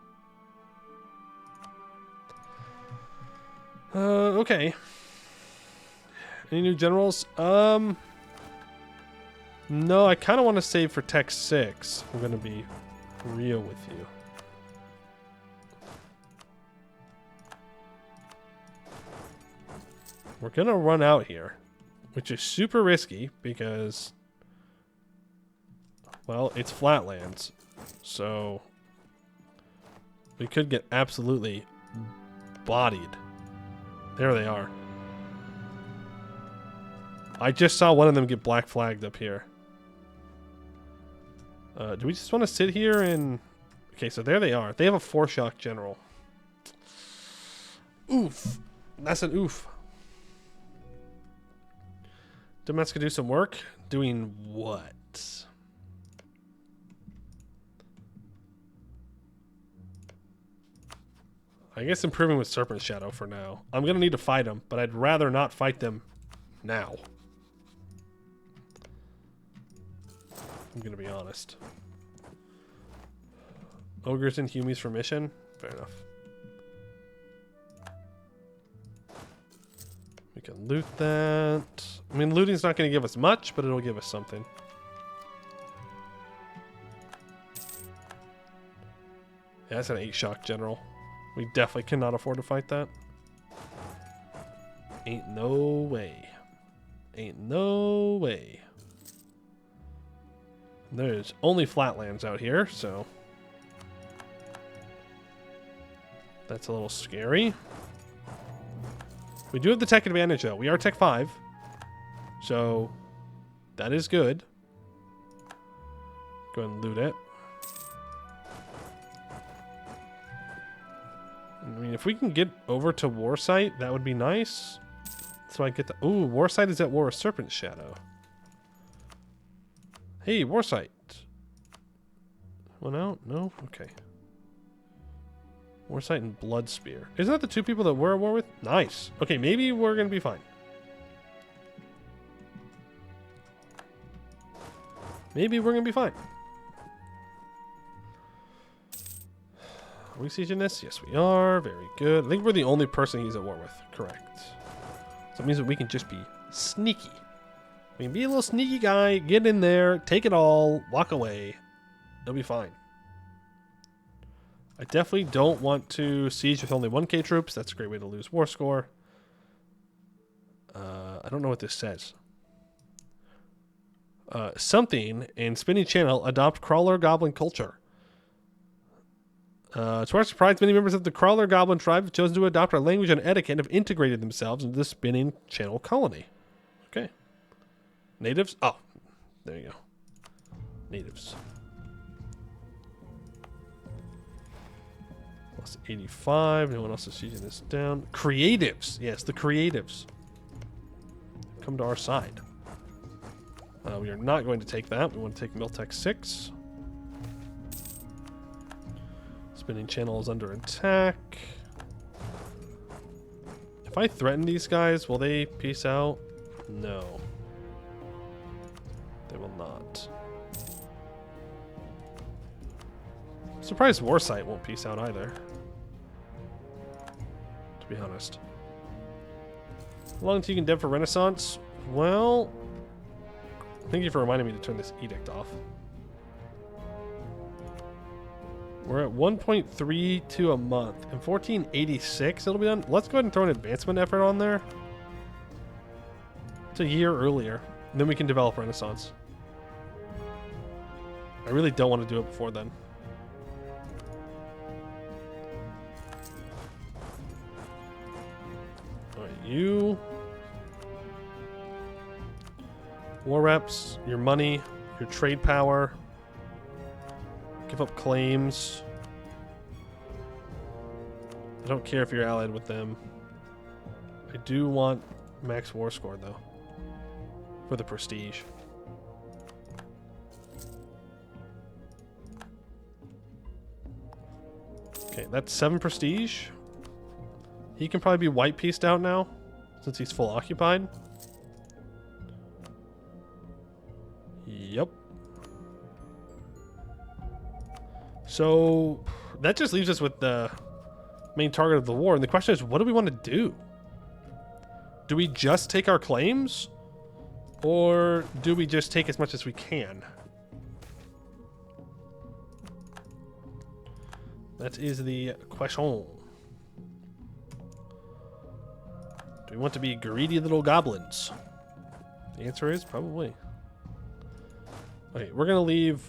Okay. Any new generals? No, I kind of want to save for Tech 6. I'm going to be real with you. We're going to run out here, which is super risky because, well, it's flatlands. So we could get absolutely bodied. There they are. I just saw one of them get black flagged up here. Do we just want to sit here and... Okay, so there they are. They have a 4-shock general. Oof. That's an oof. Damascus could do some work. Doing what? I guess improving with Serpent Shadow for now. I'm going to need to fight them, but I'd rather not fight them now. I'm going to be honest. Ogres and Humies for mission? Fair enough. We can loot that. I mean, looting's not going to give us much, but it'll give us something. Yeah, that's an 8-shock general. We definitely cannot afford to fight that. Ain't no way. Ain't no way. There's only flatlands out here, so that's a little scary. We do have the tech advantage, though. We are Tech 5, so that is good. Go ahead and loot it. I mean, if we can get over to Warsite, that would be nice. So I get the... Ooh, Warsite is at War of Serpent Shadow. Hey, Warsite. One out? No? Okay. Warsite and Bloodspear. Isn't that the 2 people that we're at war with? Nice. Okay, maybe we're going to be fine. Maybe we're going to be fine. Are we sieging this? Yes, we are. Very good. I think we're the only person he's at war with. Correct. So it means that we can just be sneaky. We can be a little sneaky guy, get in there, take it all, walk away. It'll be fine. I definitely don't want to siege with only 1k troops. That's a great way to lose war score. I don't know what this says. Something in Spinning Channel adopt crawler goblin culture. To our surprise, many members of the crawler goblin tribe have chosen to adopt our language and etiquette and have integrated themselves into the Spinning Channel colony. Okay. Natives? Oh, there you go. Natives. Plus 85. No one else is sieging this down. Creatives. Yes, the creatives. Come to our side. We are not going to take that. We want to take Miltech 6. Spinning Channel is under attack. If I threaten these guys, will they peace out? No. They will not. I'm surprised Warsite won't peace out either. to be honest. How long until you can dev for Renaissance? Well, thank you for reminding me to turn this edict off. We're at 1.32 a month. And 1486 it'll be done. Let's go ahead and throw an advancement effort on there. It's a year earlier. And then we can develop Renaissance. I really don't want to do it before then. Alright, you. War reps, your money, your trade power. Give up claims. I don't care if you're allied with them. I do want max war score though. For the prestige. Okay, that's 7 prestige. He can probably be white pieced out now, since he's full occupied. Yep. So that just leaves us with the main target of the war, and the question is, what do we want to do? Do we just take our claims? Or do we just take as much as we can? That is the question. Do we want to be greedy little goblins? The answer is probably. Okay, we're going to leave.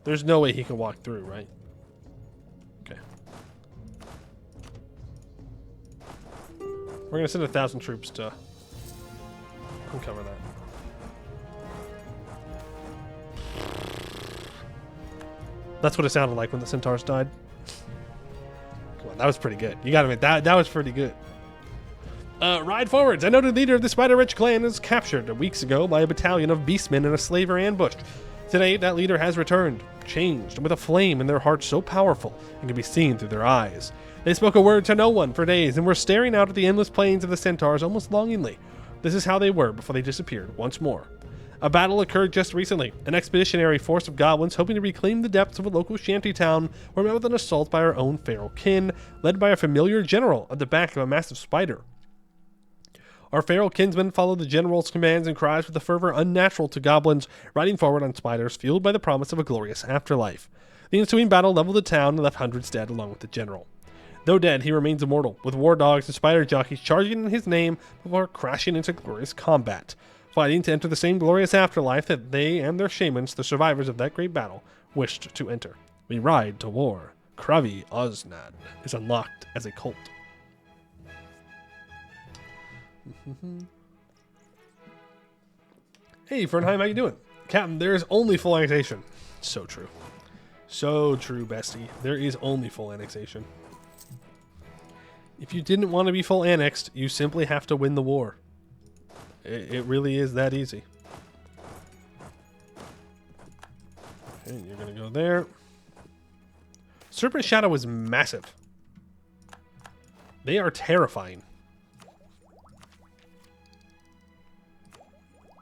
There's no way he can walk through, right? Okay. We're going to send 1,000 troops to uncover that. That's what it sounded like when the centaurs died. Come on, that was pretty good. You gotta admit, that was pretty good. Ride forwards. A noted leader of the Spiderwretch clan was captured weeks ago by a battalion of beastmen in a slaver ambush. Today, that leader has returned, changed, and with a flame in their hearts so powerful it can be seen through their eyes. They spoke a word to no one for days and were staring out at the endless plains of the centaurs almost longingly. This is how they were before they disappeared once more. A battle occurred just recently. An expeditionary force of goblins hoping to reclaim the depths of a local shanty town were met with an assault by our own feral kin, led by a familiar general at the back of a massive spider. Our feral kinsmen followed the general's commands and cries with a fervor unnatural to goblins, riding forward on spiders, fueled by the promise of a glorious afterlife. The ensuing battle leveled the town and left hundreds dead along with the general. Though dead, he remains immortal, with war dogs and spider jockeys charging in his name before crashing into glorious combat, fighting to enter the same glorious afterlife that they and their shamans, the survivors of that great battle, wished to enter. We ride to war. Kravi Oznad is unlocked as a cult. Hey, Fernheim, how you doing? Captain, there is only full annexation. So true. So true, bestie. There is only full annexation. If you didn't want to be full annexed, you simply have to win the war. It really is that easy. Okay, you're going to go there. Serpent Shadow is massive. They are terrifying.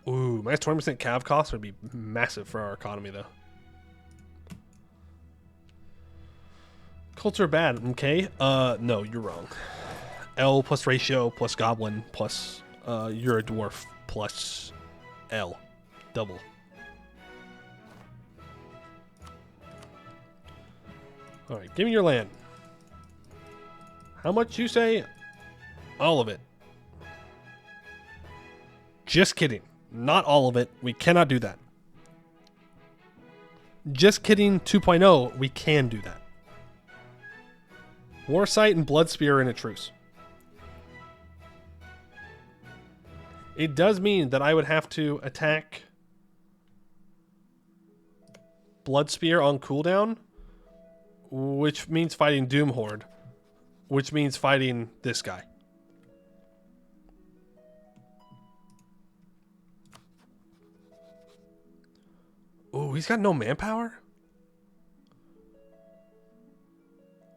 Ooh, minus 20% cav cost would be massive for our economy, though. Cults are bad, okay? No, you're wrong. L plus ratio plus goblin plus you're a dwarf plus L. Double. Alright, give me your land. How much you say? All of it. Just kidding. Not all of it. We cannot do that. Just kidding 2.0. We can do that. Warsight and Bloodspear are in a truce. It does mean that I would have to attack Bloodspear on cooldown, which means fighting Doom Horde, which means fighting this guy. Oh, he's got no manpower?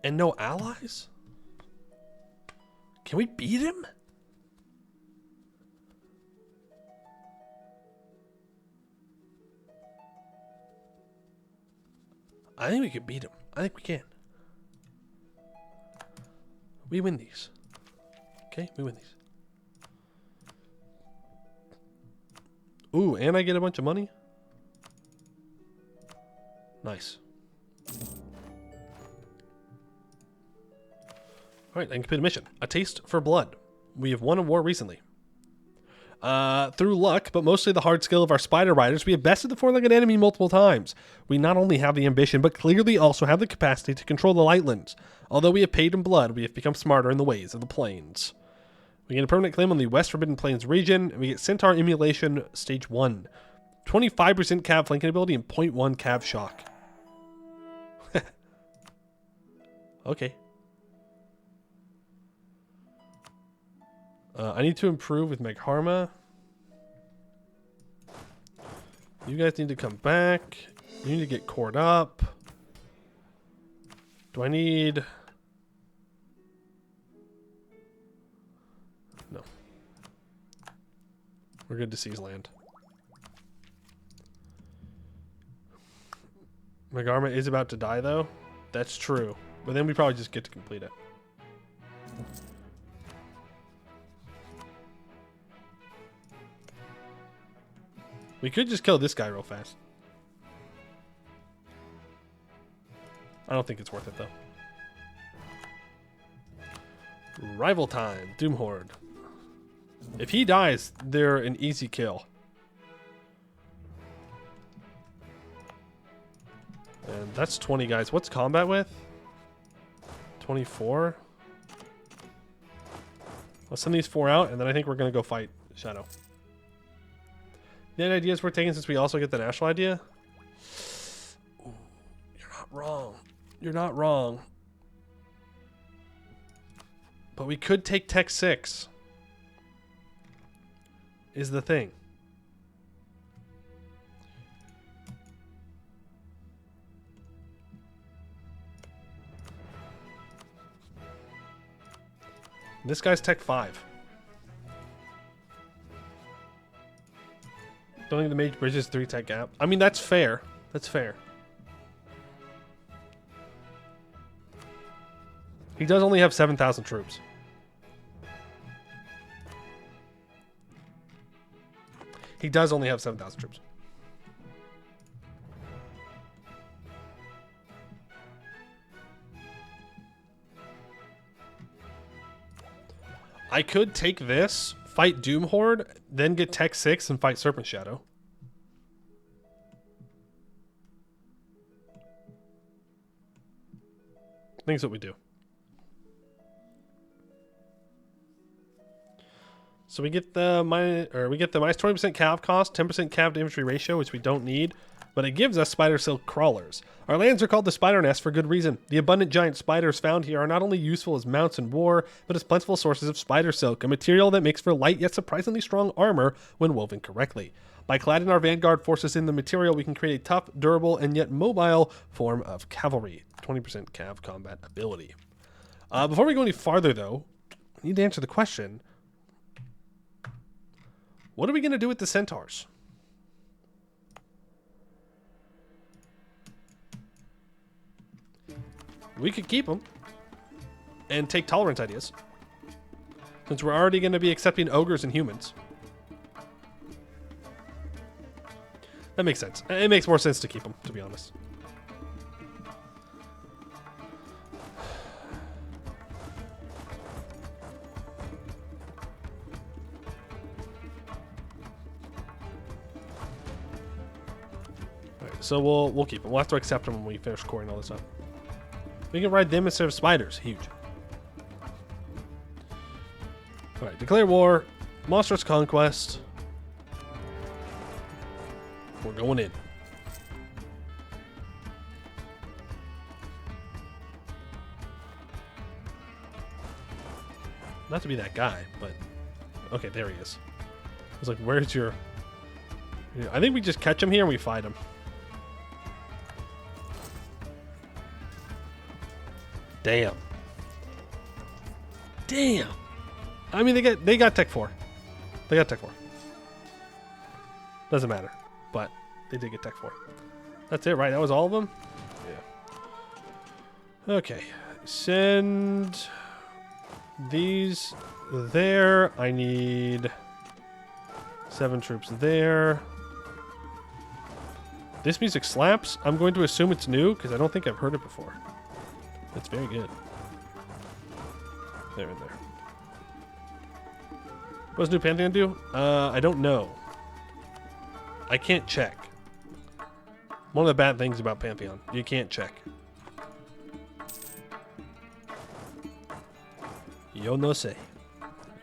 And no allies? Can we beat him? I think we can beat him. I think we can. We win these. Okay, we win these. Ooh, and I get a bunch of money? Nice. Alright, I can complete a mission. A taste for blood. We have won a war recently. Through luck, but mostly the hard skill of our spider riders, we have bested the four-legged enemy multiple times. We not only have the ambition, but clearly also have the capacity to control the Lightlands. Although we have paid in blood, we have become smarter in the ways of the plains. We get a permanent claim on the West Forbidden Plains region, and we get Centaur Emulation Stage 1. 25% cav flanking ability and 0.1 cav shock. Okay. I need to improve with Megharma. You guys need to come back. You need to get cored up. Do I need... No. We're good to seize land. Megharma is about to die, though. That's true. But then we probably just get to complete it. We could just kill this guy real fast. I don't think it's worth it, though. Rival time. Doom Horde. If he dies, they're an easy kill. And that's 20 guys. What's combat with? 24? Let's send these 4 out, and then I think we're going to go fight Shadow. The ideas we're taking since we also get the national idea? Ooh, you're not wrong. You're not wrong. But we could take Tech 6. Is the thing. This guy's Tech 5. Don't think the mage bridges 3 tech gap. I mean, that's fair. That's fair. He does only have 7,000 troops. He does only have 7,000 troops. I could take this, fight Doom Horde, then get Tech 6 and fight Serpent Shadow. I think that's what we do. So we get the minus 20% cav cost, 10% cav to infantry ratio, which we don't need, but it gives us spider silk crawlers. Our lands are called the Spider Nest for good reason. The abundant giant spiders found here are not only useful as mounts in war, but as plentiful sources of spider silk, a material that makes for light yet surprisingly strong armor when woven correctly. By cladding our vanguard forces in the material, we can create a tough, durable, and yet mobile form of cavalry. 20% cav combat ability. Before we go any farther, though, we need to answer the question: what are we going to do with the centaurs? We could keep them and take tolerance ideas, since we're already going to be accepting ogres and humans. That makes sense. It makes more sense to keep them, to be honest. Alright, so we'll keep them. We'll have to accept them when we finish coring all this up. We can ride them instead of spiders. Huge. Alright, declare war. Monstrous conquest. We're going in. Not to be that guy, but... okay, there he is. I was like, where's your... I think we just catch him here and we fight him. Damn. Damn. I mean, they got Tech 4. They got Tech 4. Doesn't matter. But they did get Tech 4. That's it, right? That was all of them? Yeah. Okay. Send these there. I need 7 troops there. This music slaps. I'm going to assume it's new because I don't think I've heard it before. It's very good. There and there. What does New Pantheon do? I don't know. I can't check. One of the bad things about Pantheon. You can't check. Yo no sé.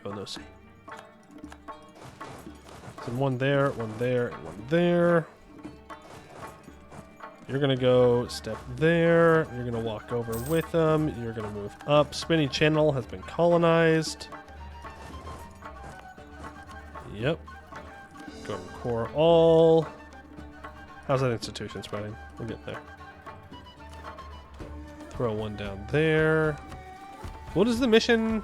Yo no sé. So one there, and one there. You're gonna go step there. You're gonna walk over with them. You're gonna move up. Spinning Channel has been colonized. Yep. Go to core all. How's that institution spreading? We'll get there. Throw one down there. What is the mission?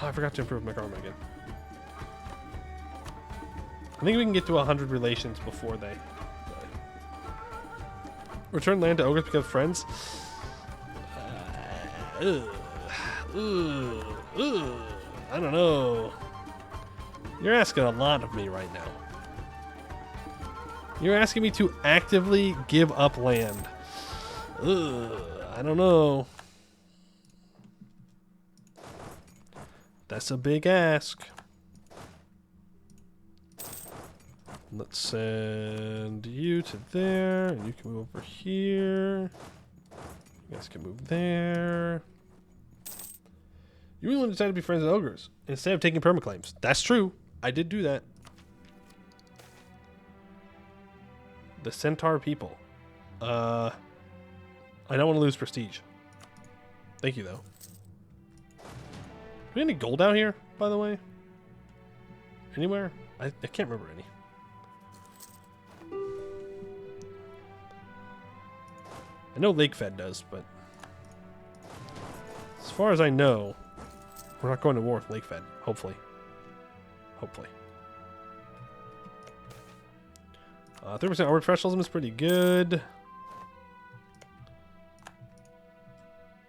Oh, I forgot to improve my karma again. I think we can get to 100 relations before they return land to ogres because friends. I don't know. You're asking a lot of me right now. You're asking me to actively give up land. I don't know. That's a big ask. Let's send you to there, and you can move over here. You guys can move there. You really want to decide to be friends with ogres instead of taking permaclaims. That's true. I did do that. The centaur people. I don't want to lose prestige. Thank you, though. Do we have any gold out here, by the way? Anywhere? I can't remember any. I know Lakefed does, but as far as I know, we're not going to war with Lakefed. Hopefully. Hopefully. 30% armor professionalism is pretty good.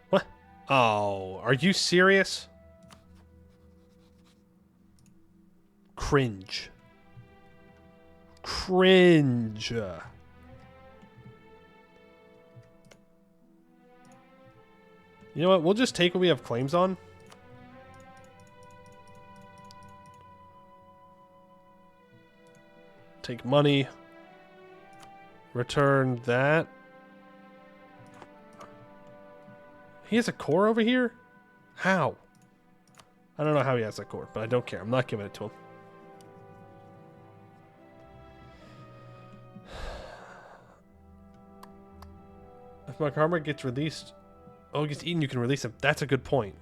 What? Oh, are you serious? Cringe. Cringe. You know what? We'll just take what we have claims on. Take money. Return that. He has a core over here? How? I don't know how he has that core, but I don't care. I'm not giving it to him. If my karma gets released... Oh, he gets eaten, you can release him. That's a good point.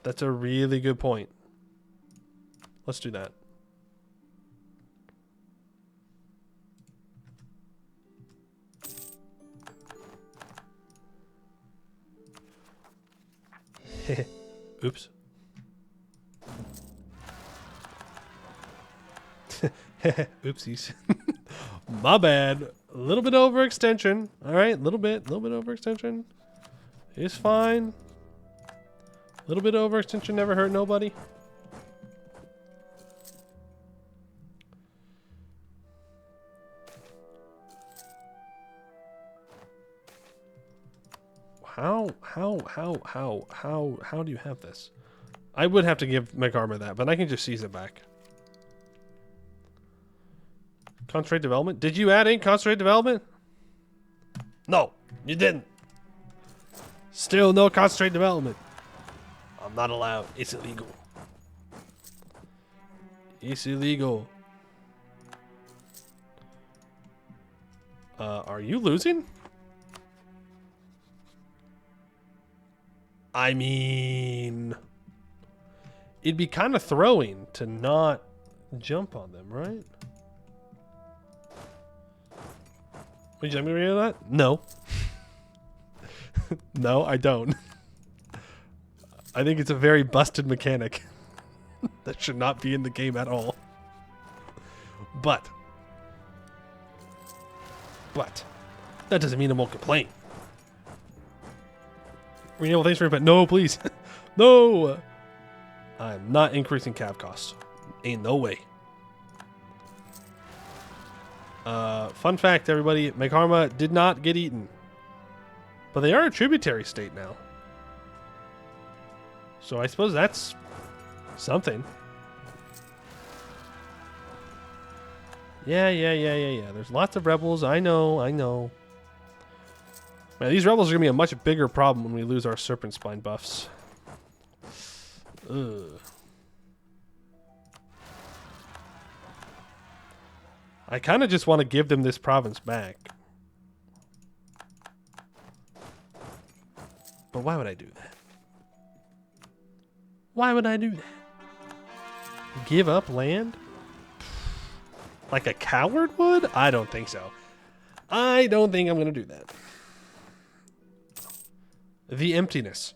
That's a really good point. Let's do that. Oops. Oopsies. My bad. A little bit overextension. All right, a little bit overextension. It's fine. A little bit overextension never hurt nobody. How do you have this? I would have to give McArmor that, but I can just seize it back. Concentrate development? Did you add in concentrate development? No, you didn't. Still no concentrate development. I'm not allowed. It's illegal. It's illegal. Are you losing? I mean, it'd be kind of throwing to not jump on them, right? Would you like me to read that? No. No, I don't. I think it's a very busted mechanic. that should not be in the game at all. But that doesn't mean I won't complain. Renewable, thanks for but no, please. No! I'm not increasing cav costs. Ain't no way. Fun fact, everybody, Mekarma did not get eaten. But they are a tributary state now. So I suppose that's something. Yeah. There's lots of rebels. I know. Man, these rebels are going to be a much bigger problem when we lose our Serpent Spine buffs. Ugh. I kind of just want to give them this province back. But why would I do that? Why would I do that? Give up land? Like a coward would? I don't think so. I don't think I'm going to do that. The emptiness.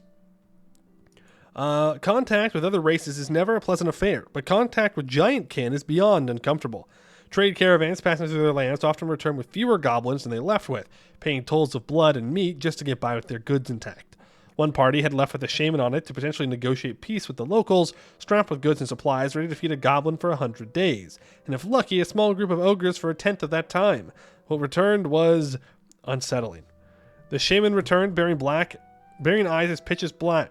Contact with other races is never a pleasant affair, but contact with giantkin is beyond uncomfortable. Trade caravans passing through their lands often return with fewer goblins than they left with, paying tolls of blood and meat just to get by with their goods intact. One party had left with a shaman on it to potentially negotiate peace with the locals, strapped with goods and supplies, ready to feed a goblin for 100 days, and if lucky, a small group of ogres for a tenth of that time. What returned was unsettling. The shaman returned bearing eyes as pitch as black.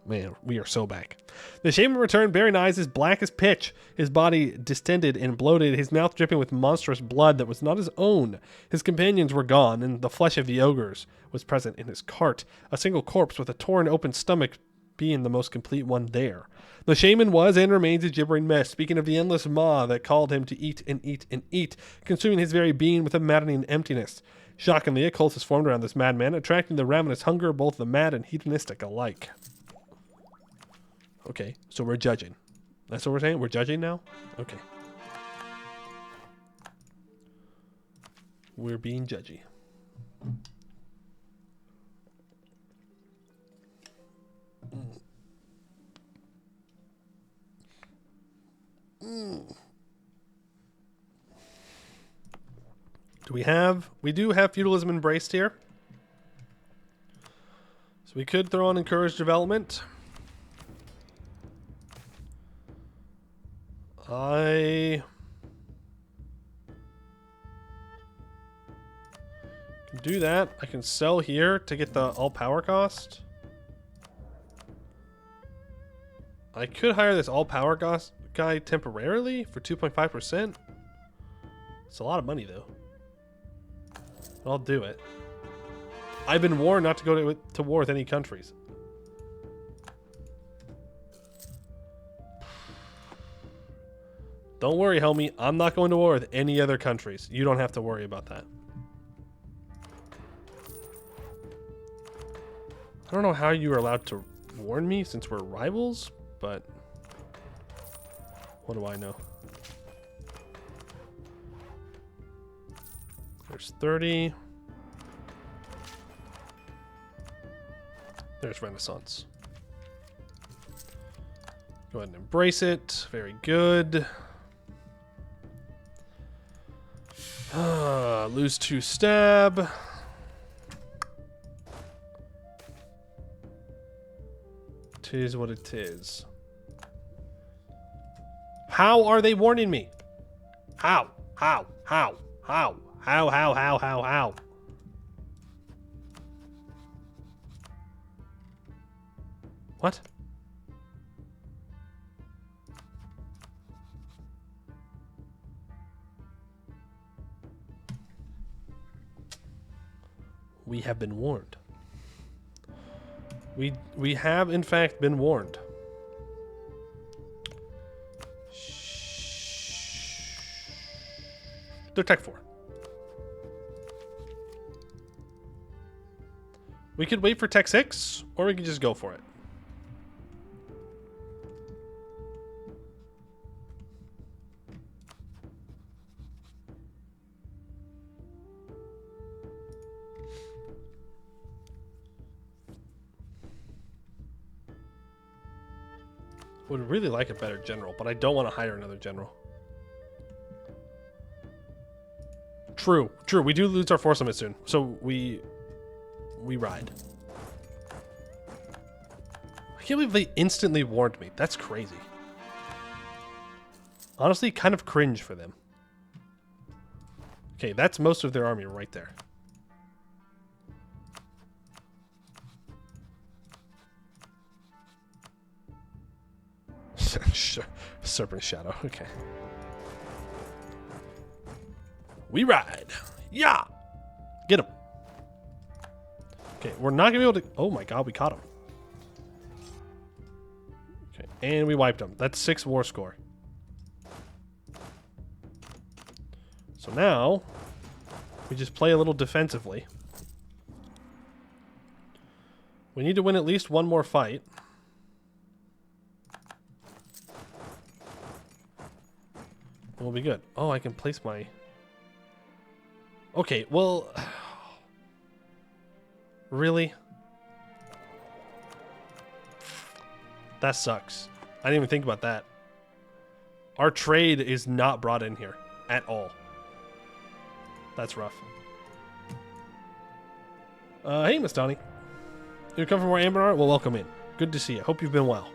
Man, we are so back. The shaman returned bearing eyes as black as pitch, his body distended and bloated, his mouth dripping with monstrous blood that was not his own. His companions were gone, and the flesh of the ogres was present in his cart, a single corpse with a torn open stomach being the most complete one there. The shaman was and remains a gibbering mess, speaking of the endless maw that called him to eat and eat and eat, consuming his very being with a maddening emptiness. Shockingly, a cult has formed around this madman, attracting the ravenous hunger of both the mad and hedonistic alike. Okay, so we're judging. That's what we're saying? We're judging now? Okay. We're being judgy. We do have feudalism embraced here. So we could throw on encourage development. I can do that. I can sell here to get the all power cost. I could hire this all power cost guy temporarily for 2.5%. It's a lot of money though. I'll do it. I've been warned not to go to war with any countries. Don't worry, homie. I'm not going to war with any other countries. You don't have to worry about that. I don't know how you are allowed to warn me since we're rivals, but what do I know? There's 30. There's Renaissance. Go ahead and embrace it. Very good. Lose 2 stab. Tis what it is. How are they warning me? How? What? We have been warned. We have in fact been warned. They're Tech 4. We could wait for Tech 6, or we could just go for it. Would really like a better general, but I don't want to hire another general. True. We do lose our force limit soon, so we ride. I can't believe they instantly warned me. That's crazy. Honestly, kind of cringe for them. Okay, that's most of their army right there. Serpent Shadow, okay. We ride. Yeah! Get him. Okay, we're not gonna be able to... Oh my god, we caught him. Okay, and we wiped him. That's 6 war score. So now, we just play a little defensively. We need to win at least one more fight. We'll be good. Oh, I can place my... Okay, well... Really? That sucks. I didn't even think about that. Our trade is not brought in here at all. That's rough. Hey, Miss Donnie. You come from where Anbennar? Well, welcome in. Good to see you. Hope you've been well.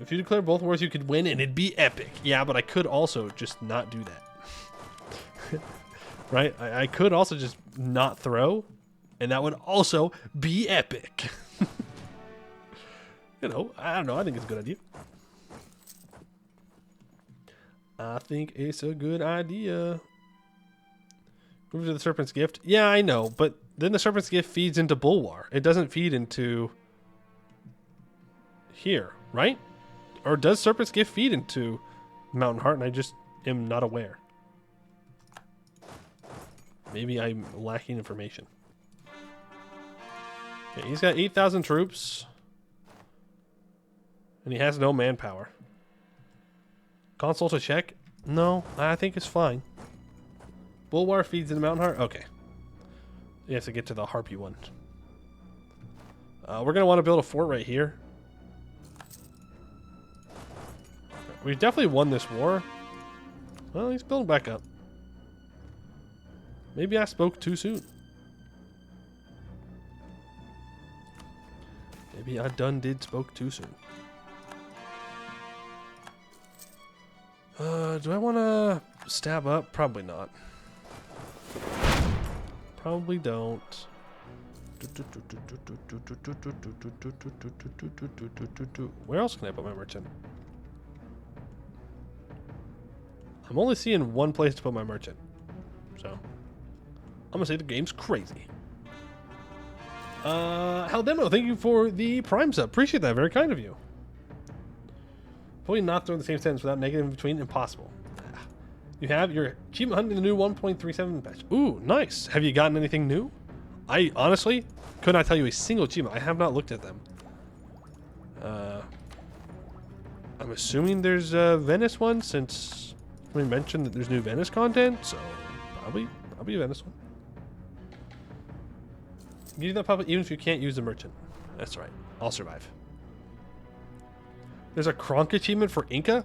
If you declare both wars, you could win, and it'd be epic. Yeah, but I could also just not do that. Right? I could also just not throw, and that would also be epic. You know, I don't know. I think it's a good idea. I think it's a good idea. Move to the Serpent's Gift. Yeah, I know, but then the Serpent's Gift feeds into Bulwar. It doesn't feed into here, right? Or does Serpent's Gift feed into Mountain Heart and I just am not aware? Maybe I'm lacking information. Okay, he's got 8,000 troops. And he has no manpower. Console to check? No, I think it's fine. Bulwar feeds into Mountain Heart? Okay. You have to get to the Harpy one. We're going to want to build a fort right here. We've definitely won this war. Well, he's building back up. Maybe I spoke too soon. Maybe I did spoke too soon. Do I want to stab up? Probably not. Probably don't. Where else can I put my merchant? I'm only seeing one place to put my merchant. So, I'm going to say the game's crazy. Hell Demo, thank you for the Prime sub. Appreciate that. Very kind of you. Probably not throwing the same sentence without negative in between. Impossible. You have your achievement hunt in the new 1.37 patch. Ooh, nice. Have you gotten anything new? I honestly could not tell you a single achievement. I have not looked at them. I'm assuming there's a Venice one since we mentioned that there's new Venice content, so probably a Venice one. Use that puppet even if you can't use the merchant. That's right. I'll survive. There's a Kronk achievement for Inca.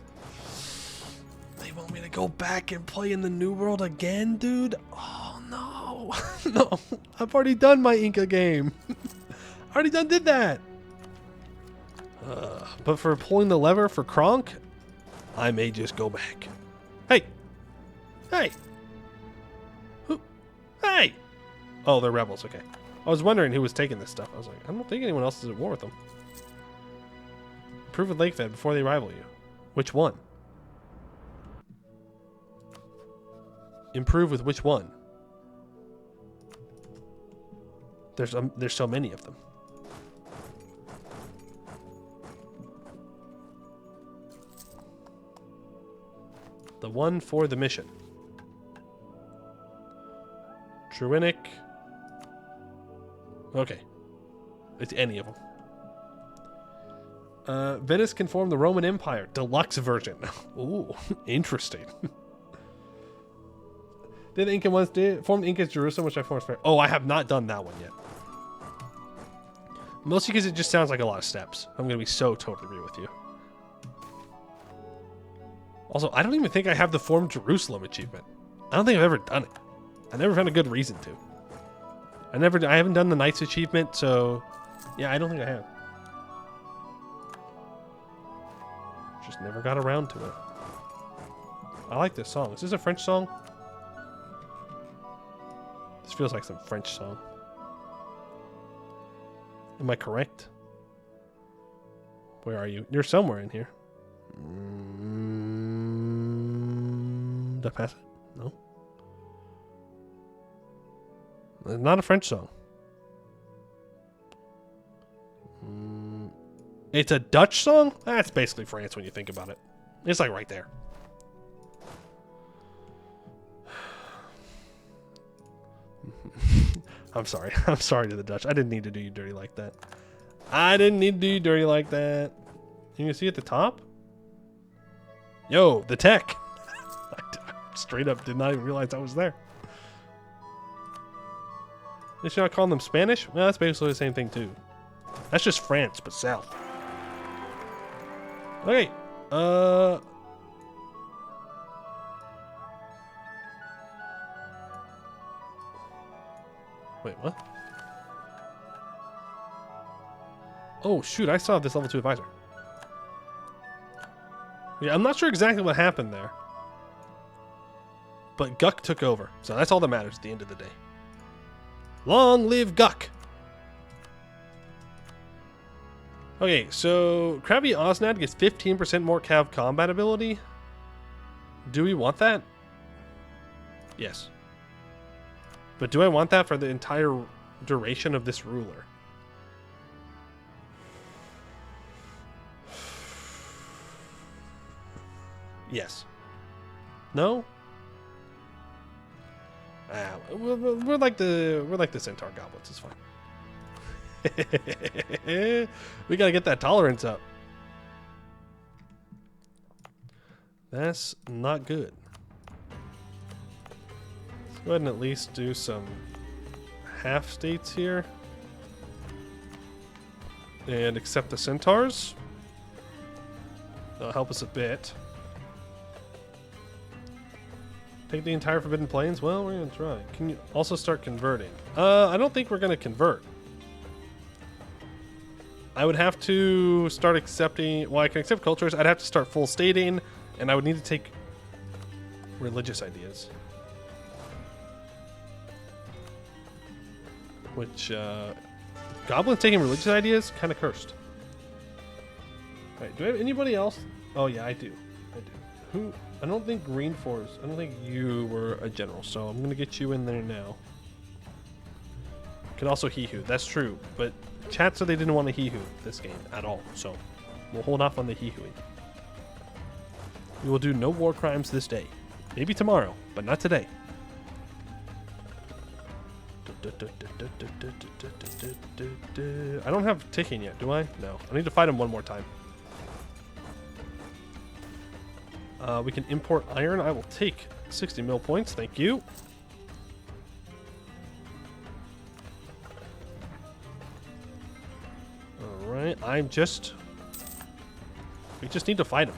They want me to go back and play in the New World again, dude? Oh, no. No. I've already done my Inca game. I already did that. But for pulling the lever for Kronk, I may just go back. Hey. Hey. Who? Hey. Oh, they're rebels. Okay. I was wondering who was taking this stuff. I was like, I don't think anyone else is at war with them. Improve with Lake Fed before they rival you. Which one? Improve with which one? There's so many of them. The one for the mission. Truinic. Okay. It's any of them. Venice can form the Roman Empire. Deluxe version. Ooh, interesting. Did Inca once form Inca's Jerusalem, which I formed fair? Oh, I have not done that one yet. Mostly because it just sounds like a lot of steps. I'm going to be so totally real with you. Also, I don't even think I have the Form Jerusalem achievement. I don't think I've ever done it. I never found a good reason to. I haven't done the Knights achievement, so yeah, I don't think I have. Just never got around to it. I like this song. Is this a French song? This feels like some French song. Am I correct? Where are you? You're somewhere in here. Did I pass it? No. It's not a French song. It's a Dutch song? That's basically France when you think about it. It's like right there. I'm sorry. I'm sorry to the Dutch. I didn't need to do you dirty like that. I didn't need to do you dirty like that. You can see at the top? Yo, the tech. I straight up did not even realize I was there. They should not call them Spanish? Well, that's basically the same thing too. That's just France, but south. Okay. Wait, what? Oh, shoot, I still have this level 2 advisor. Yeah, I'm not sure exactly what happened there. But Guck took over, so that's all that matters at the end of the day. Long live Guck! Okay, so Krabby Osnad gets 15% more Cav combat ability. Do we want that? Yes. But do I want that for the entire duration of this ruler? Yes. No? We're like the Centaur goblins. It's fine. We gotta get that tolerance up. That's not good. Let's go ahead and at least do some half states here. And accept the centaurs. That'll help us a bit. Take the entire Forbidden Plains? Well, we're gonna try. Can you also start converting? I don't think we're gonna convert. I would have to start accepting... Well, I can accept cultures. I'd have to start full stating, and I would need to take religious ideas. Which, goblins taking religious ideas? Kind of cursed. Alright, do I have anybody else? Oh, yeah, I do. Who... I don't think Green Force... I don't think you were a general, so I'm going to get you in there now. Could also He-Hoo. That's true, but chat said they didn't want to He-Hoo this game at all, so we'll hold off on the He-Hooing. We will do no war crimes this day. Maybe tomorrow, but not today. I don't have ticking yet, do I? No. I need to fight him one more time. We can import iron. I will take 60 mil points. Thank you. Alright, we just need to fight him.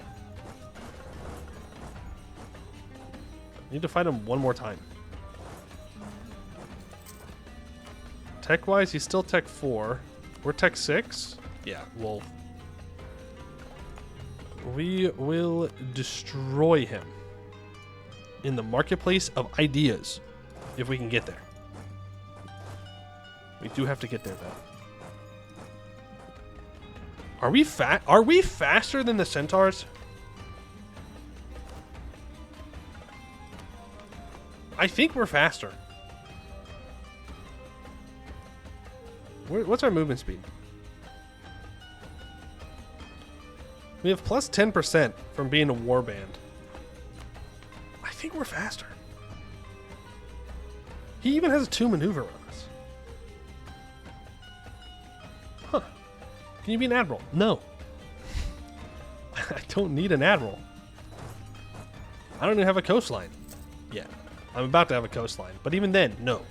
Need to fight him one more time. Tech-wise, he's still Tech 4. We're Tech 6. Yeah, well... We will destroy him in the marketplace of ideas if we can get there. We do have to get there, though. Are we faster than the centaurs? I think we're faster. What's our movement speed? We have plus 10% from being a warband. I think we're faster. He even has a 2 maneuver on us. Huh. Can you be an admiral? No. I don't need an admiral. I don't even have a coastline yet. I'm about to have a coastline, but even then, no.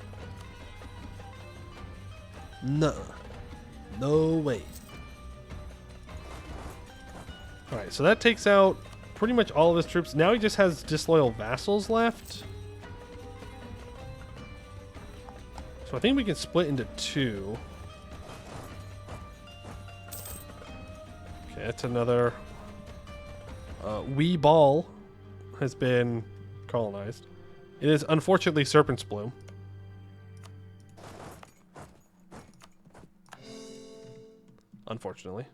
No. No way. Alright, so that takes out pretty much all of his troops. Now he just has disloyal vassals left. So I think we can split into two. Okay, that's another... wee ball has been colonized. It is unfortunately Serpent's Bloom. Unfortunately.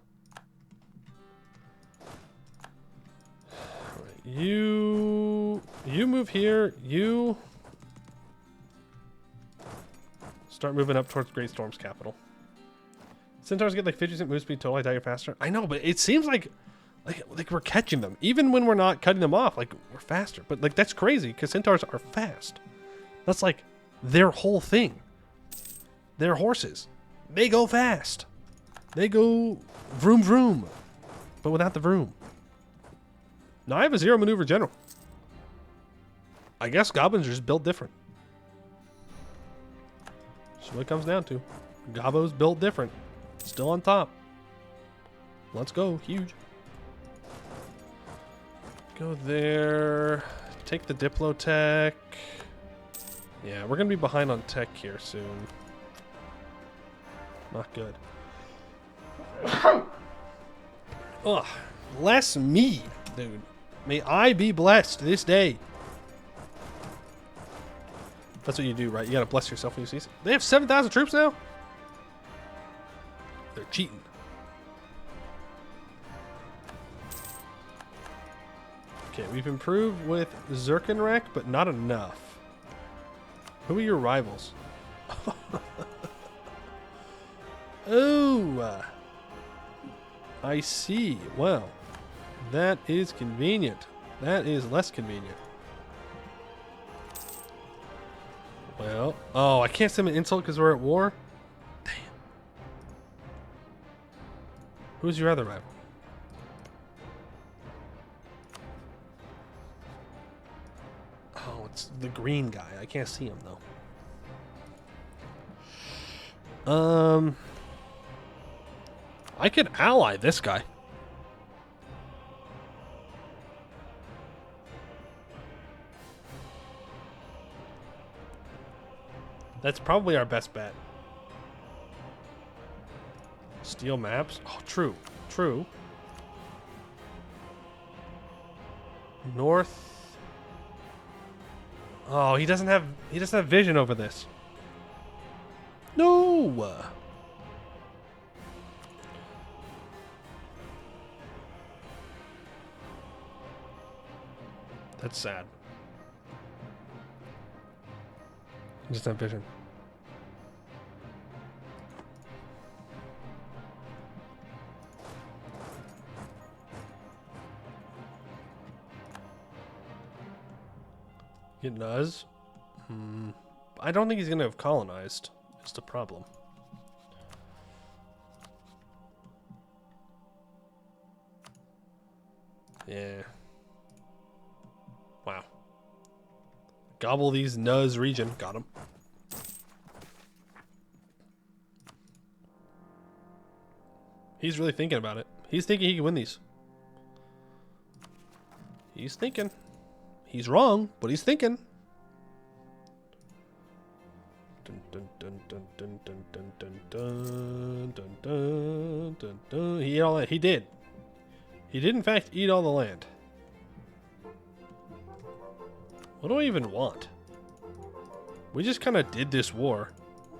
Alright, you move here. You start moving up towards Great Storm's capital. Centaurs get like 50% move speed total. I die faster. I know, but it seems like we're catching them. Even when we're not cutting them off, like we're faster. But like that's crazy because centaurs are fast. That's like their whole thing. They're horses. They go fast. They go vroom vroom, but without the vroom. Now I have a 0 maneuver general. I guess goblins are just built different. That's what it comes down to. Gobbos built different. Still on top. Let's go. Huge. Go there. Take the Diplotech. Yeah, we're going to be behind on tech here soon. Not good. Ugh. Bless me, dude. May I be blessed this day. That's what you do, right? You gotta bless yourself when you see it. They have 7,000 troops now? They're cheating. Okay, we've improved with Zerkenrek, but not enough. Who are your rivals? Oh, I see. Well, that is convenient. That is less convenient. Well, oh, I can't send an insult because we're at war? Damn. Who's your other rival? Oh, it's the green guy. I can't see him, though. I could ally this guy. That's probably our best bet. Steal maps? Oh, true. True. North. Oh, he doesn't have vision over this. No. That's sad. Just not vision. Get Nuz? I don't think he's gonna have colonized. It's the problem. Yeah. Wow. Gobble these Nuz region. Got him. He's really thinking about it. He's thinking he can win these. He's thinking. He's wrong, but he's thinking. Dun, dun, dun, dun, dun, dun, dun, dun, dun, dun, dun, dun. He ate all that. He did. He did, in fact, eat all the land. What do I even want? We just kind of did this war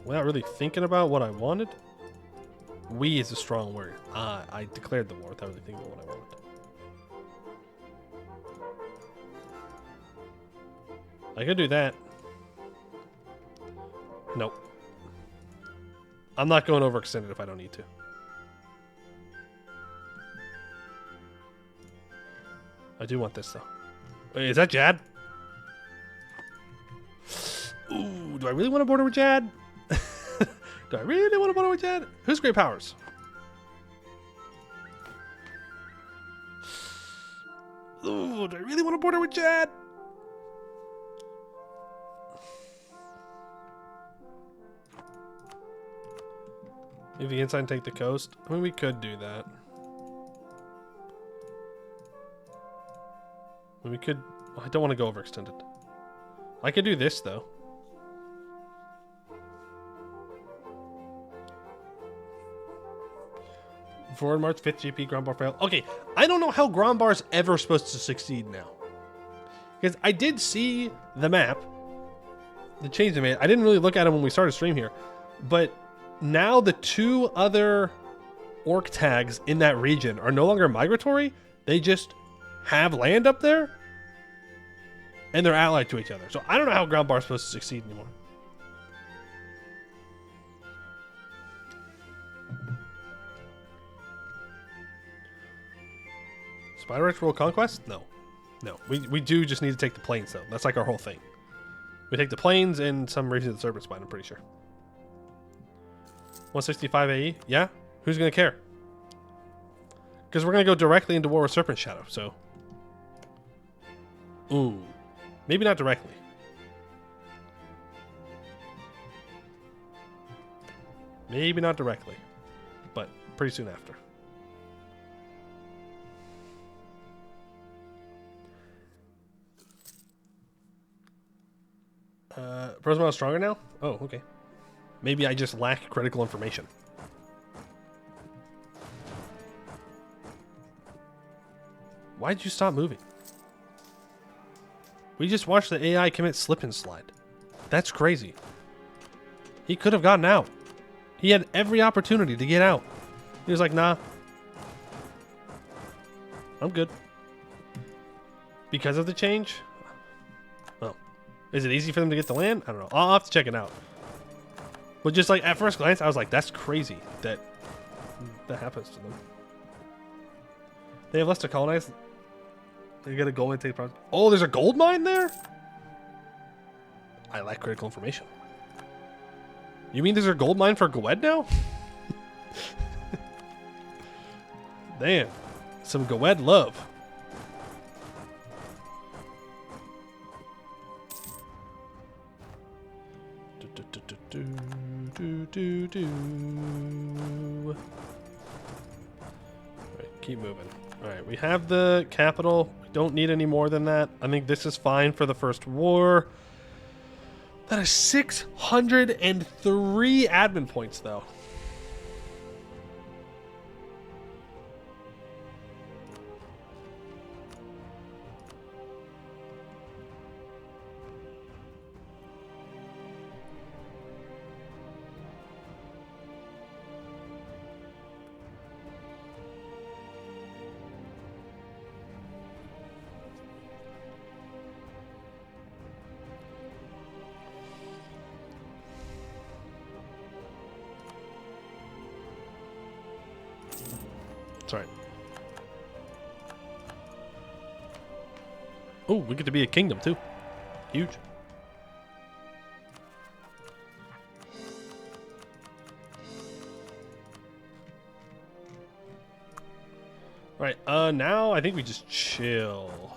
without really thinking about what I wanted. We is a strong word. I declared the war without really thinking about what I wanted. I could do that. Nope. I'm not going overextended if I don't need to. I do want this, though. Wait, is that Jad? Ooh, do I really want to border with Jad? Do I really want to border with Jad? Who's Great Powers? Ooh, do I really want to border with Jad? Leave the inside and take the coast. I mean, we could do that. I mean, we could... I don't want to go overextended. I could do this, though. Forward March, 5th GP, Grombar fail. Okay, I don't know how Grombar's ever supposed to succeed now. Because I did see the map. The change they made. I didn't really look at it when we started stream here. But now the 2 other orc tags in that region are no longer migratory. They just have land up there. And they're allied to each other. So I don't know how Grombar's supposed to succeed anymore. Spiderwretch World Conquest? No. No. We do just need to take the plains, though. That's like our whole thing. We take the plains and some region of the Serpent Spine, I'm pretty sure. 165 AE? Yeah? Who's going to care? Because we're going to go directly into War with Serpent Shadow, so... Ooh. Maybe not directly. Maybe not directly. But pretty soon after. Broodmother is stronger now? Oh, okay. Maybe I just lack critical information. Why'd you stop moving? We just watched the AI commit slip and slide. That's crazy. He could have gotten out. He had every opportunity to get out. He was like, nah. I'm good. Because of the change? Oh. Is it easy for them to get the land? I don't know. I'll have to check it out. But just like at first glance, I was like, that's crazy that happens to them. They have less to colonize. They get a gold mine to take project. Oh, there's a gold mine there? I lack critical information. You mean there's a gold mine for Gwed now? Damn. Some Gwed love. Alright, keep moving. Alright, we have the capital. We don't need any more than that. I think this is fine for the first war. That is 603 admin points, though. Sorry. Oh, we get to be a kingdom too. Huge. Right, now I think we just chill.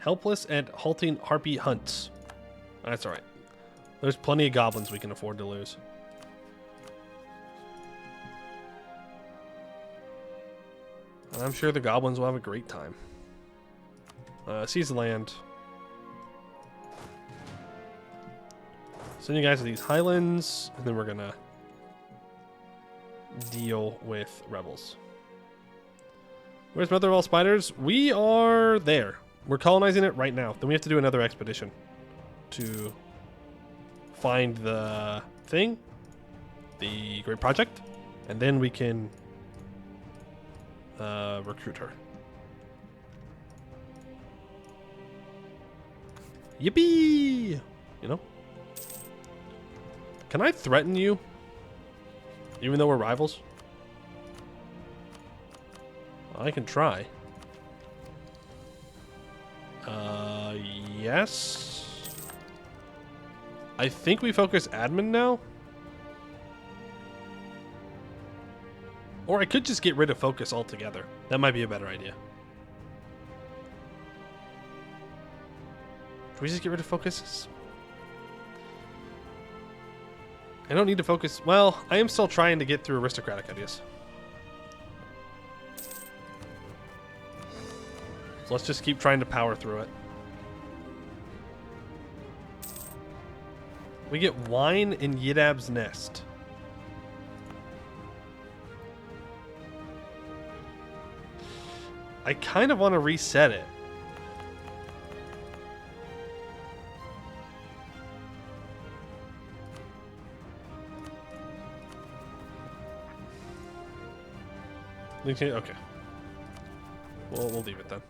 Helpless and halting harpy hunts. That's alright. There's plenty of goblins we can afford to lose. I'm sure the goblins will have a great time. Seize the land. Send you guys to these highlands, and then we're gonna deal with rebels. Where's Mother of all Spiders? We are there. We're colonizing it right now. Then we have to do another expedition to find the thing, the Great Project, and then we can recruit her. Yippee! You know? Can I threaten you? Even though we're rivals? I can try. Yes. I think we focus admin now. Or I could just get rid of focus altogether. That might be a better idea. Should we just get rid of focus? I don't need to focus. Well, I am still trying to get through aristocratic ideas. So let's just keep trying to power through it. We get wine in Yidab's nest. I kind of want to reset it. Okay. We'll leave it then.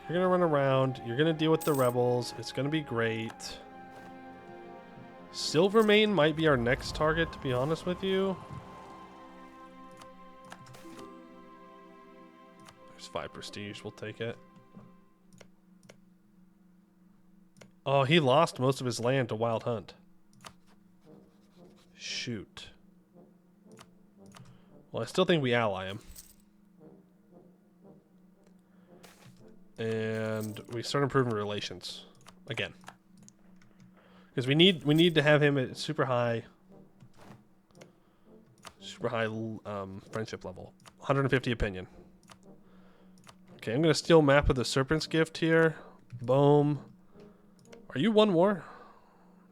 You're gonna run around. You're gonna deal with the rebels. It's gonna be great. Silvermane might be our next target, to be honest with you. There's 5 prestige. We'll take it. Oh, he lost most of his land to Wild Hunt. Shoot. Well, I still think we ally him. And we start improving relations again. Because we need to have him at super high friendship level. 150 opinion. Okay, I'm gonna steal map of the Serpent's Gift here. Boom. Are you one more?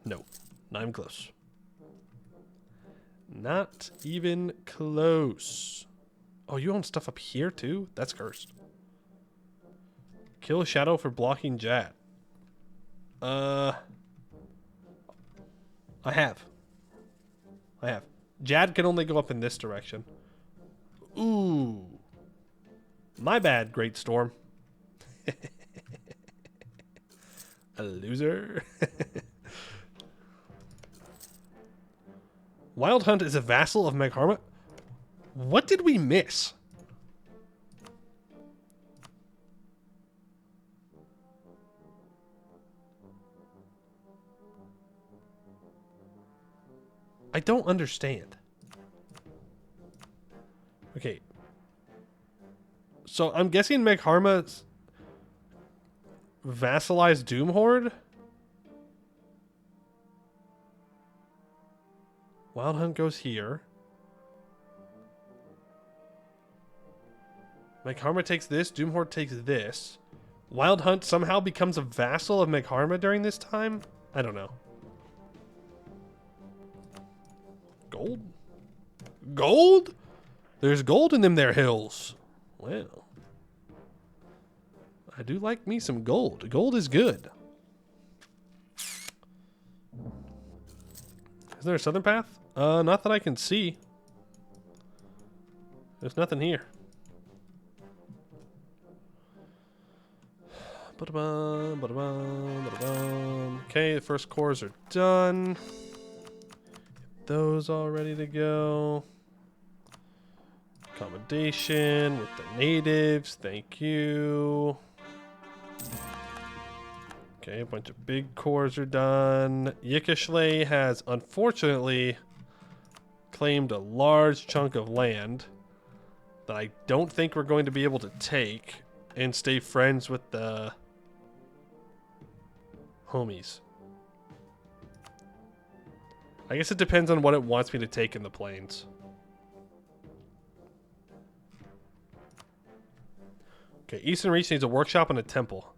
No. Not even close. Not even close. Oh, you own stuff up here too? That's cursed. Kill a shadow for blocking Jad. I have. Jad can only go up in this direction. Ooh. My bad, Great Storm. A loser. Wild Hunt is a vassal of Megharma. What did we miss? I don't understand. Okay. So I'm guessing Megharma vassalized Doomhorde? Wild Hunt goes here. Megharma takes this. Doomhorde takes this. Wild Hunt somehow becomes a vassal of Megharma during this time? I don't know. Gold? Gold? There's gold in them there hills. Well. I do like me some gold. Gold is good. Is there a southern path? Not that I can see. There's nothing here. Okay, the first cores are done. Get those all ready to go. Accommodation with the natives. Thank you. Okay, a bunch of big cores are done. Yikishle has unfortunately claimed a large chunk of land that I don't think we're going to be able to take and stay friends with the homies. I guess it depends on what it wants me to take in the plains. Okay, Eastern Reach needs a workshop and a temple.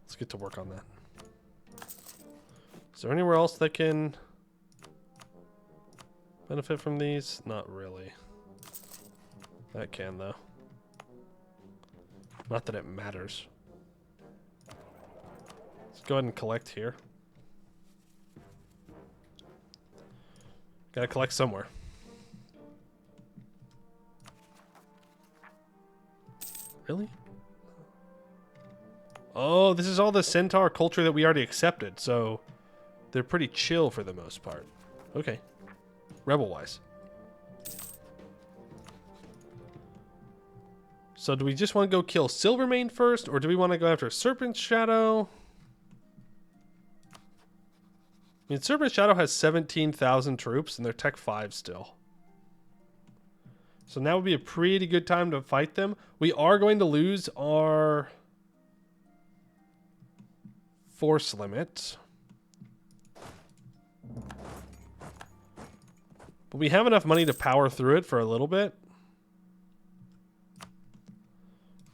Let's get to work on that. Is there anywhere else that can benefit from these? Not really. That can, though. Not that it matters. Let's go ahead and collect here. Gotta collect somewhere. Really? Oh, this is all the centaur culture that we already accepted, so they're pretty chill for the most part. Okay. Rebel-wise. So do we just want to go kill Silvermane first, or do we want to go after Serpent's Shadow? I mean, Serpent's Shadow has 17,000 troops, and they're Tech 5 still. So now would be a pretty good time to fight them. We are going to lose our force limit. But we have enough money to power through it for a little bit.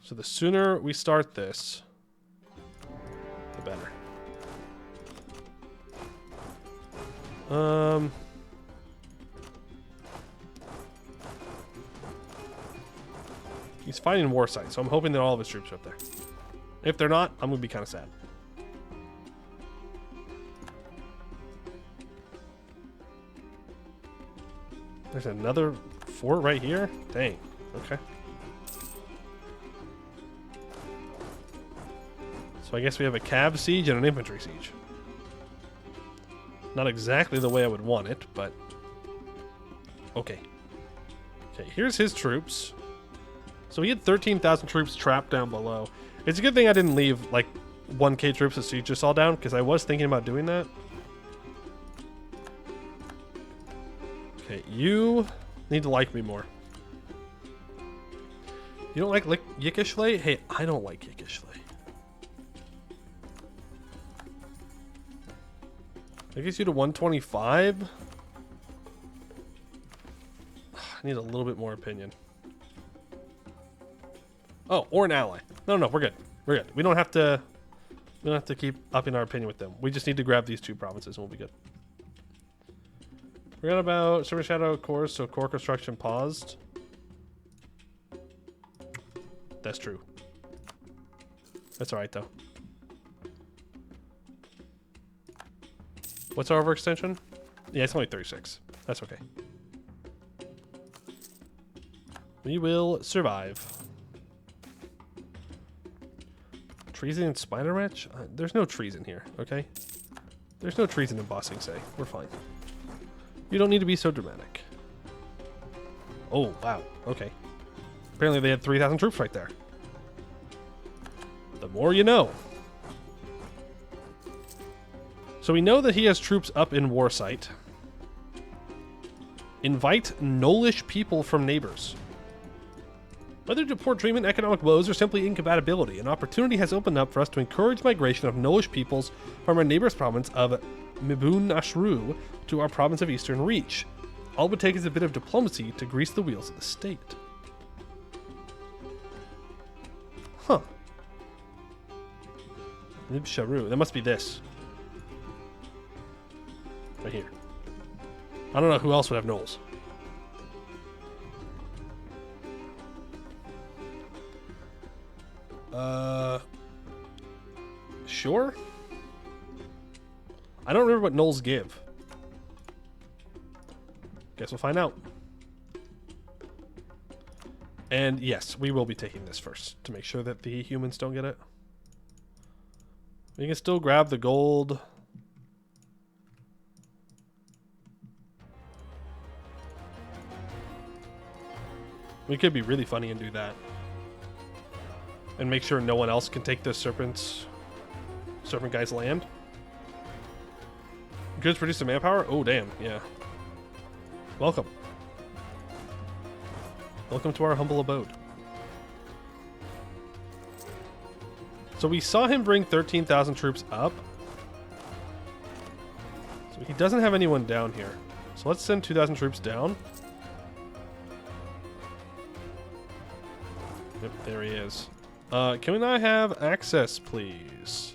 So the sooner we start this, the better. He's fighting Warsight, so I'm hoping that all of his troops are up there. If they're not, I'm gonna be kind of sad. There's another fort right here? Dang. Okay. So I guess we have a cav siege and an infantry siege. Not exactly the way I would want it, but... Okay. Okay, here's his troops. So he had 13,000 troops trapped down below. It's a good thing I didn't leave, like, 1k troops to siege us all down, because I was thinking about doing that. Okay, you need to like me more. You don't like Yickishley? Hey, I don't like Yickishley. I guess you to 125? I need a little bit more opinion. Oh, or an ally. No, we're good. We're good. We don't have to keep upping our opinion with them. We just need to grab these two provinces and we'll be good. Forgot about Silver Shadow cores, so core construction paused. That's true. That's alright though. What's our overextension? Yeah, it's only 36. That's okay. We will survive. Treason and Spiderwretch? There's no treason here, okay? There's no treason in Bossing Say. We're fine. You don't need to be so dramatic. Oh, wow. Okay. Apparently they had 3,000 troops right there. The more you know. So we know that he has troops up in Warsight. Invite Knollish people from neighbors. Whether to poor treatment, economic woes, or simply incompatibility, an opportunity has opened up for us to encourage migration of Knollish peoples from our neighbor's province of Mibun Nashru to our province of Eastern Reach. All it would take is a bit of diplomacy to grease the wheels of the state. Huh. Mib Sharu. That must be this. Right here. I don't know who else would have Knolls. Sure? I don't remember what Knolls give. Guess we'll find out. And yes, we will be taking this first to make sure that the humans don't get it. We can still grab the gold. We could be really funny and do that. And make sure no one else can take the serpent guy's land. Goods produce some manpower? Oh, damn, yeah. Welcome. Welcome to our humble abode. So we saw him bring 13,000 troops up. So he doesn't have anyone down here. So let's send 2,000 troops down. Yep, there he is. Can we not have access, please?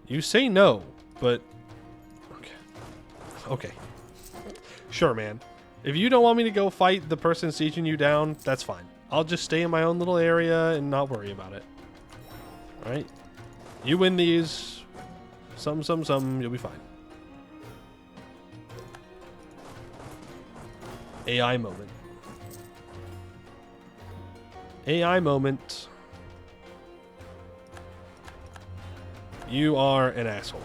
You say no, but... Okay. Okay. Sure, man. If you don't want me to go fight the person sieging you down, that's fine. I'll just stay in my own little area and not worry about it. Alright? You win these. Some, you'll be fine. AI moment. AI moment. You are an asshole.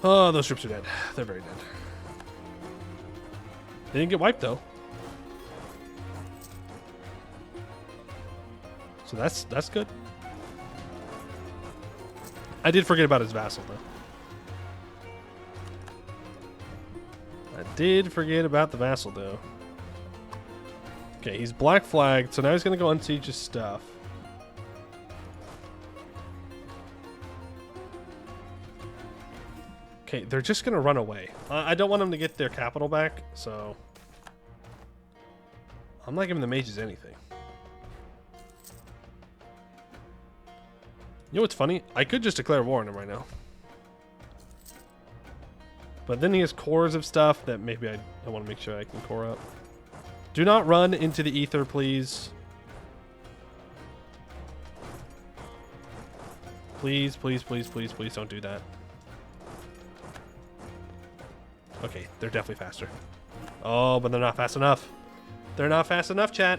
Oh, those troops are dead. They're very dead. They didn't get wiped, though. So that's good. I did forget about his vassal, though. I Did forget about the vassal, though. Okay, he's black flagged, so now he's going to go unsiege his stuff. Okay, they're just going to run away. I don't want them to get their capital back, so... I'm not giving the mages anything. You know what's funny? I could just declare war on him right now. But then he has cores of stuff that maybe I want to make sure I can core up. Do not run into the ether, please. Please, please, please, please, please don't do that. Okay, they're definitely faster. Oh, but they're not fast enough. They're not fast enough, chat.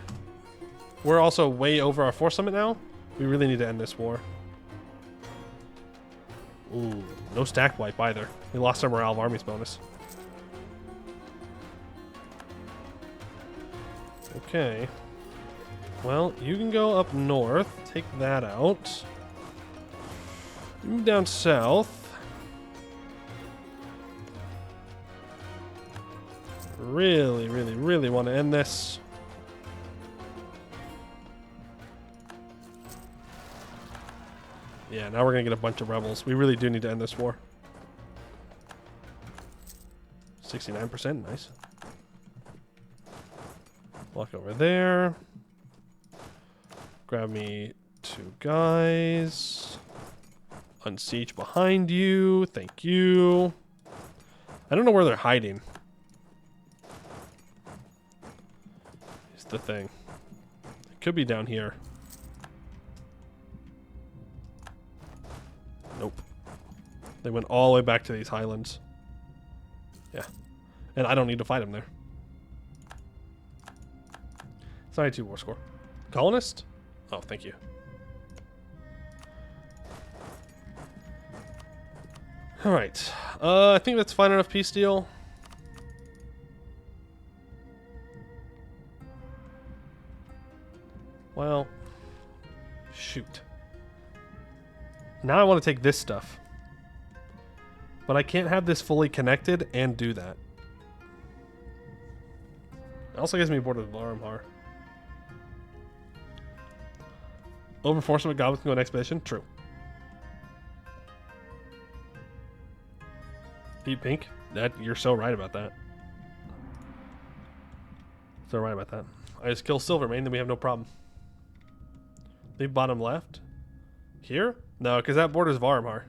We're also way over our force limit now. We really need to end this war. Ooh, no stack wipe either. We lost our morale of armies bonus. Okay. Well, you can go up north. Take that out. Move down south. Really, really, really want to end this. Yeah, now we're going to get a bunch of rebels. We really do need to end this war. 69%, nice. Walk over there. Grab me 2 guys. Unsiege behind you. Thank you. I don't know where they're hiding. It's the thing. It could be down here. Nope. They went all the way back to these highlands. Yeah. And I don't need to fight them there. It's 92 war score. Colonist? Oh, thank you. Alright. I think that's fine enough peace deal. Well, shoot. Now I want to take this stuff. But I can't have this fully connected and do that. It also gives me bored of Varmhar. Overforcement goblins can go on expedition? True. Deep pink? You're so right about that. So right about that. I just kill Silvermane, then we have no problem. Leave bottom left. Here? No, because that borders Varmhar.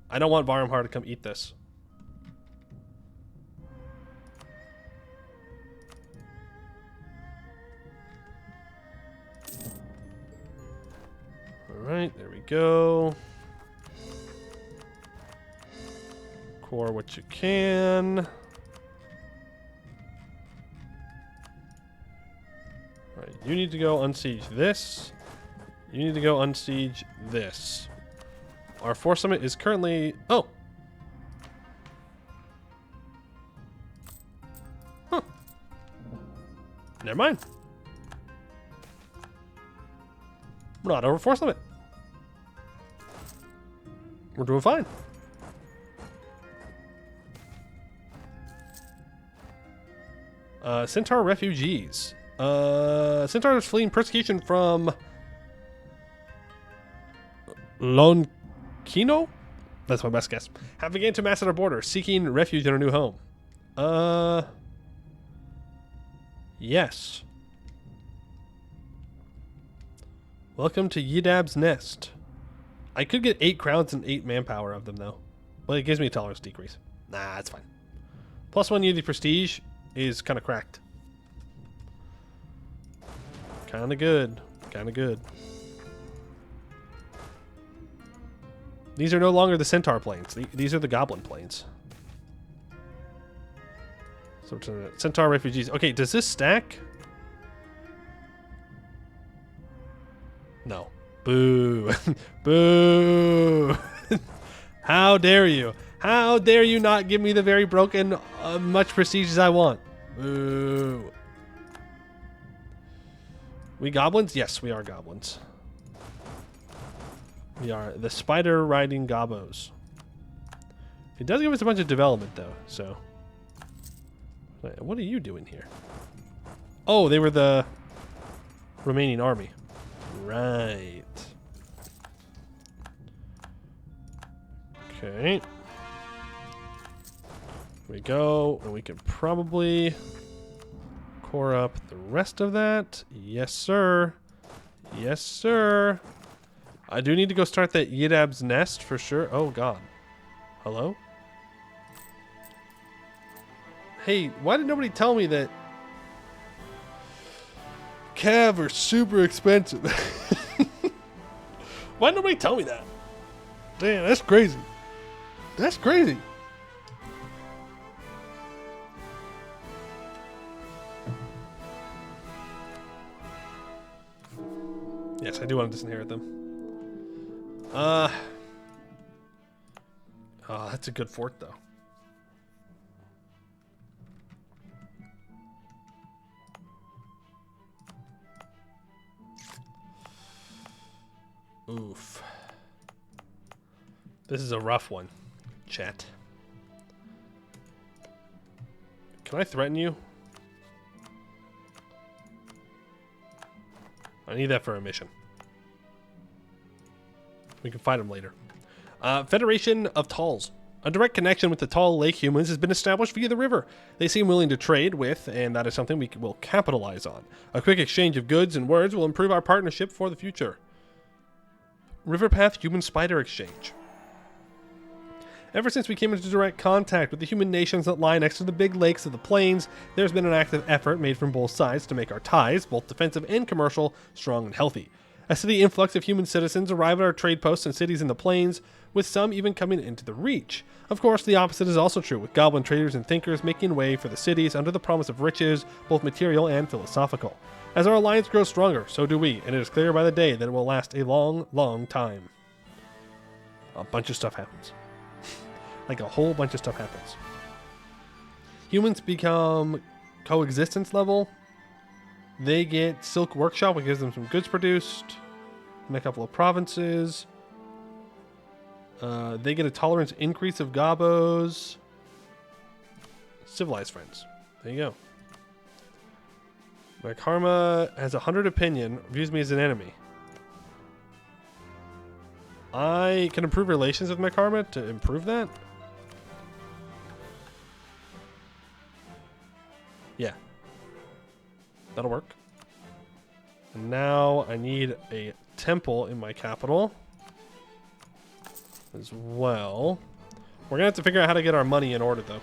I don't want Varmhar to come eat this. Alright, there we go. Core what you can. Alright, you need to go unsiege this. You need to go unsiege this. Our force limit is currently... Oh! Huh. Never mind. We're not over force limit. We're doing fine. Centaur refugees. Centaurs fleeing persecution from... Lonkino? That's my best guess. Have begun to mass at our border, seeking refuge in our new home. Yes. Welcome to Yidab's Nest. I could get 8 crowns and 8 manpower of them, though. But it gives me a tolerance decrease. Nah, that's fine. +1 unity prestige is kind of cracked. Kind of good. Kind of good. These are no longer the Centaur planes. These are the Goblin planes. So Centaur refugees. Okay, does this stack? No. Boo. Boo. How dare you? How dare you not give me the very broken, much prestige as I want? Boo. We goblins? Yes, we are goblins. We are the spider riding gobbos. It does give us a bunch of development though, so Wait, what are you doing here? Oh, they were the remaining army. Right. Okay. Here we go. And we could probably core up the rest of that. Yes, sir. Yes, sir. I do need to go start that Yidab's nest for sure. Oh, God. Hello? Hey, why did nobody tell me that Cav are super expensive? Why did nobody tell me that? Damn, that's crazy. That's crazy. Yes, I do want to disinherit them. Oh, that's a good fort, though. Oof. This is a rough one, chat. Can I threaten you? I need that for a mission. We can fight them later. Federation of Talls. A direct connection with the Tall Lake humans has been established via the river. They seem willing to trade with, and that is something we will capitalize on. A quick exchange of goods and words will improve our partnership for the future. Riverpath Human Spider Exchange. Ever since we came into direct contact with the human nations that lie next to the big lakes of the plains, there's been an active effort made from both sides to make our ties, both defensive and commercial, strong and healthy. A steady influx of human citizens arrive at our trade posts and cities in the plains, with some even coming into the Reach. Of course, the opposite is also true, with goblin traders and thinkers making way for the cities under the promise of riches, both material and philosophical. As our alliance grows stronger, so do we, and it is clear by the day that it will last a long, long time. A bunch of stuff happens. Like a whole bunch of stuff happens. Humans become coexistence level. They get Silk Workshop, which gives them some goods produced in a couple of provinces. They get a tolerance increase of gobbos. Civilized friends. There you go. My karma has 100 opinion, views me as an enemy. I can improve relations with my karma to improve that. Yeah. That'll work. And now I need a temple in my capital as well. We're gonna have to figure out how to get our money in order, though.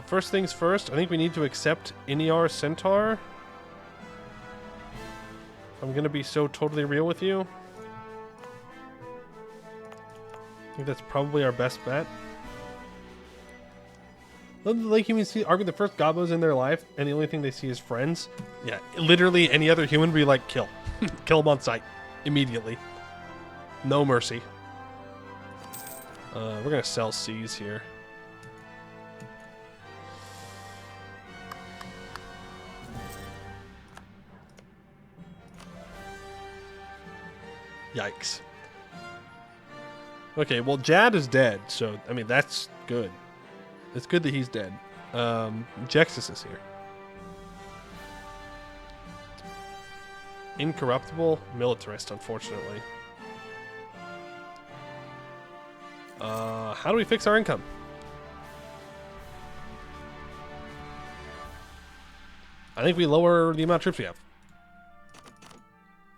First things first, I think we need to accept Iniar Centaur. I'm gonna be so totally real with you. I think that's probably our best bet. Like humans are we the first gobbos in their life, and the only thing they see is friends? Yeah, literally any other human would be like, kill. Kill them on sight. Immediately. No mercy. We're gonna sell C's here. Yikes. Okay, well, Jad is dead, so, I mean, that's good. It's good that he's dead. Jexus is here. Incorruptible militarist, unfortunately. How do we fix our income? I think we lower the amount of troops we have.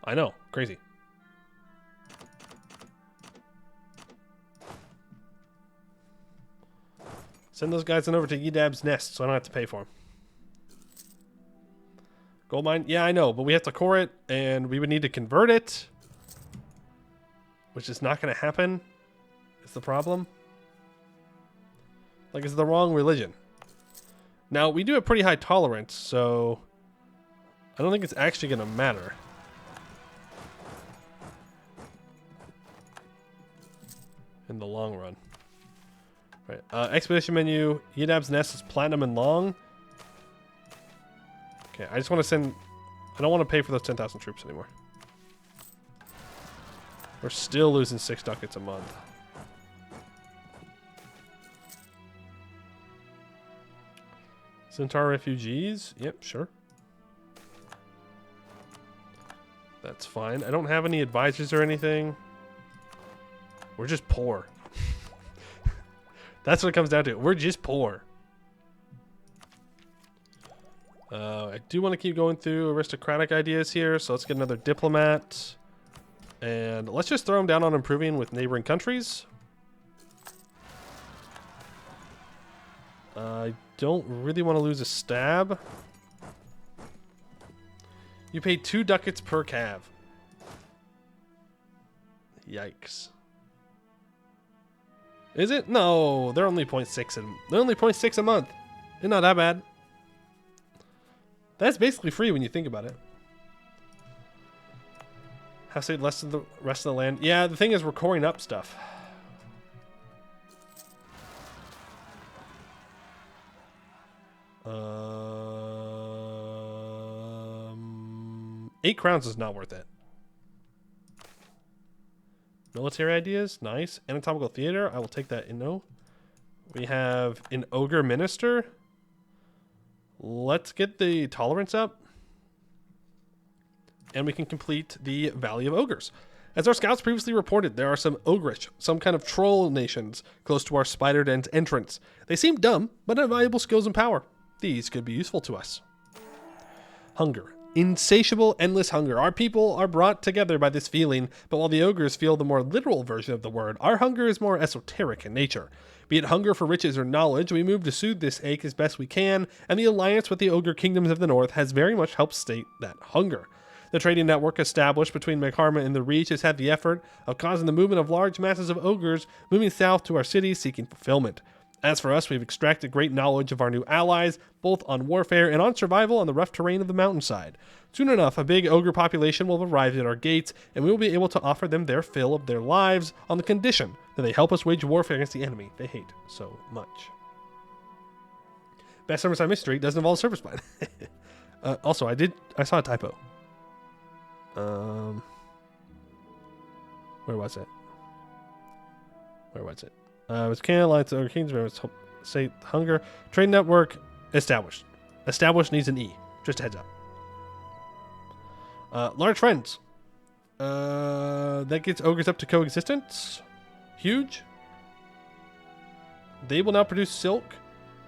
I know, crazy. Send those guys on over to Yidab's nest so I don't have to pay for them. Gold mine? Yeah, I know, but we have to core it, and we would need to convert it, which is not going to happen. It's the problem. Like, it's the wrong religion. Now, we do have pretty high tolerance, so I don't think it's actually going to matter. In the long run. Right. Expedition menu. Yidab's nest is platinum and long. Okay, I just want to send... I don't want to pay for those 10,000 troops anymore. We're still losing 6 ducats a month. Centaur refugees? Yep, sure. That's fine. I don't have any advisors or anything. We're just poor. That's what it comes down to. We're just poor. I do want to keep going through aristocratic ideas here, so let's get another diplomat. And let's just throw them down on improving with neighboring countries. I don't really want to lose a stab. You pay 2 ducats per cav. Yikes. Is it? No, they're only 0.6 and they're only 0.6 a month. It's not that bad. That's basically free when you think about it. Have saved less of the rest of the land. Yeah, the thing is we're coring up stuff. 8 crowns is not worth it. Military ideas, nice. Anatomical theater, I will take that in. No. We have an ogre minister. Let's get the tolerance up. And we can complete the Valley of Ogres. As our scouts previously reported, there are some ogrish, some kind of troll nations close to our spider den's entrance. They seem dumb, but have valuable skills and power. These could be useful to us. Hunger. Insatiable, endless hunger. Our people are brought together by this feeling, but while the ogres feel the more literal version of the word, our hunger is more esoteric in nature. Be it hunger for riches or knowledge, we move to soothe this ache as best we can, and the alliance with the ogre kingdoms of the north has very much helped state that hunger. The trading network established between Mekarma and the Reach has had the effort of causing the movement of large masses of ogres moving south to our cities seeking fulfillment. As for us, we've extracted great knowledge of our new allies, both on warfare and on survival on the rough terrain of the mountainside. Soon enough, a big ogre population will have arrived at our gates, and we will be able to offer them their fill of their lives on the condition that they help us wage warfare against the enemy they hate so much. Best Summerside Mystery doesn't involve Surface Spine. Also, I saw a typo. Where was it? It was Canada Alliance or King's say hunger. Trade network established. Established needs an E. Just a heads up. Large friends. That gets ogres up to coexistence. Huge. They will now produce silk.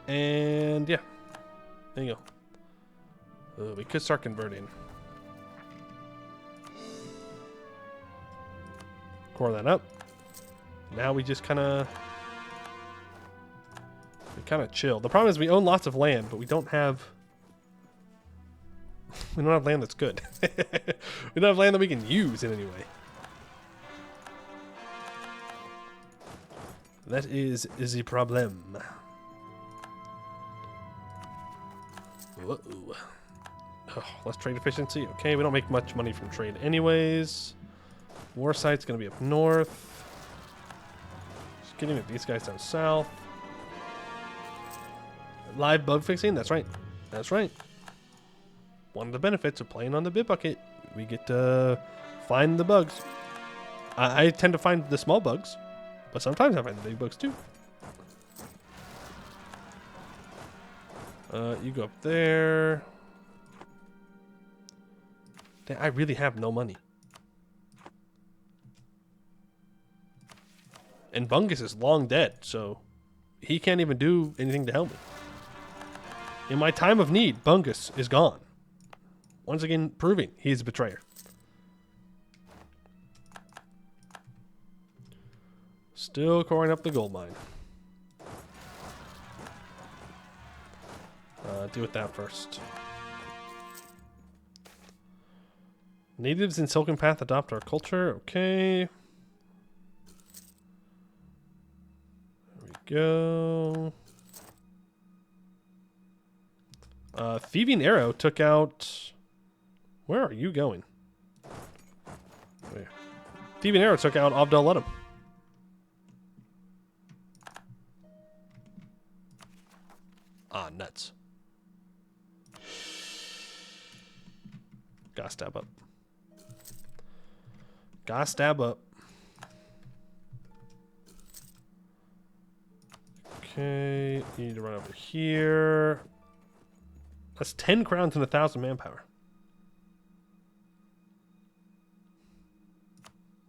And yeah. There you go. We could start converting. Core that up. Now we just kind of chill. The problem is we own lots of land, but we don't have land that's good. We don't have land that we can use in any way. That is the problem. Whoa. Oh, less trade efficiency. Okay, we don't make much money from trade anyways. War site's gonna be up north. Just getting with these guys down south. Live bug fixing, that's right. That's right. One of the benefits of playing on the Bitbucket, we get to find the bugs. I tend to find the small bugs, but sometimes I find the big bugs too. You go up there. I really have no money. And Bungus is long dead, so he can't even do anything to help me. In my time of need, Bungus is gone. Once again, proving he's a betrayer. Still coring up the gold mine. Deal with that first. Natives in Silken Path adopt our culture. Okay. There we go. Thieving Arrow took out... Where are you going? Where? Thieving Arrow took out Abdel Ludum. Ah, nuts. Gotta stab up. Gotta stab up. Okay, you need to run over here. That's 10 crowns and 1,000 manpower.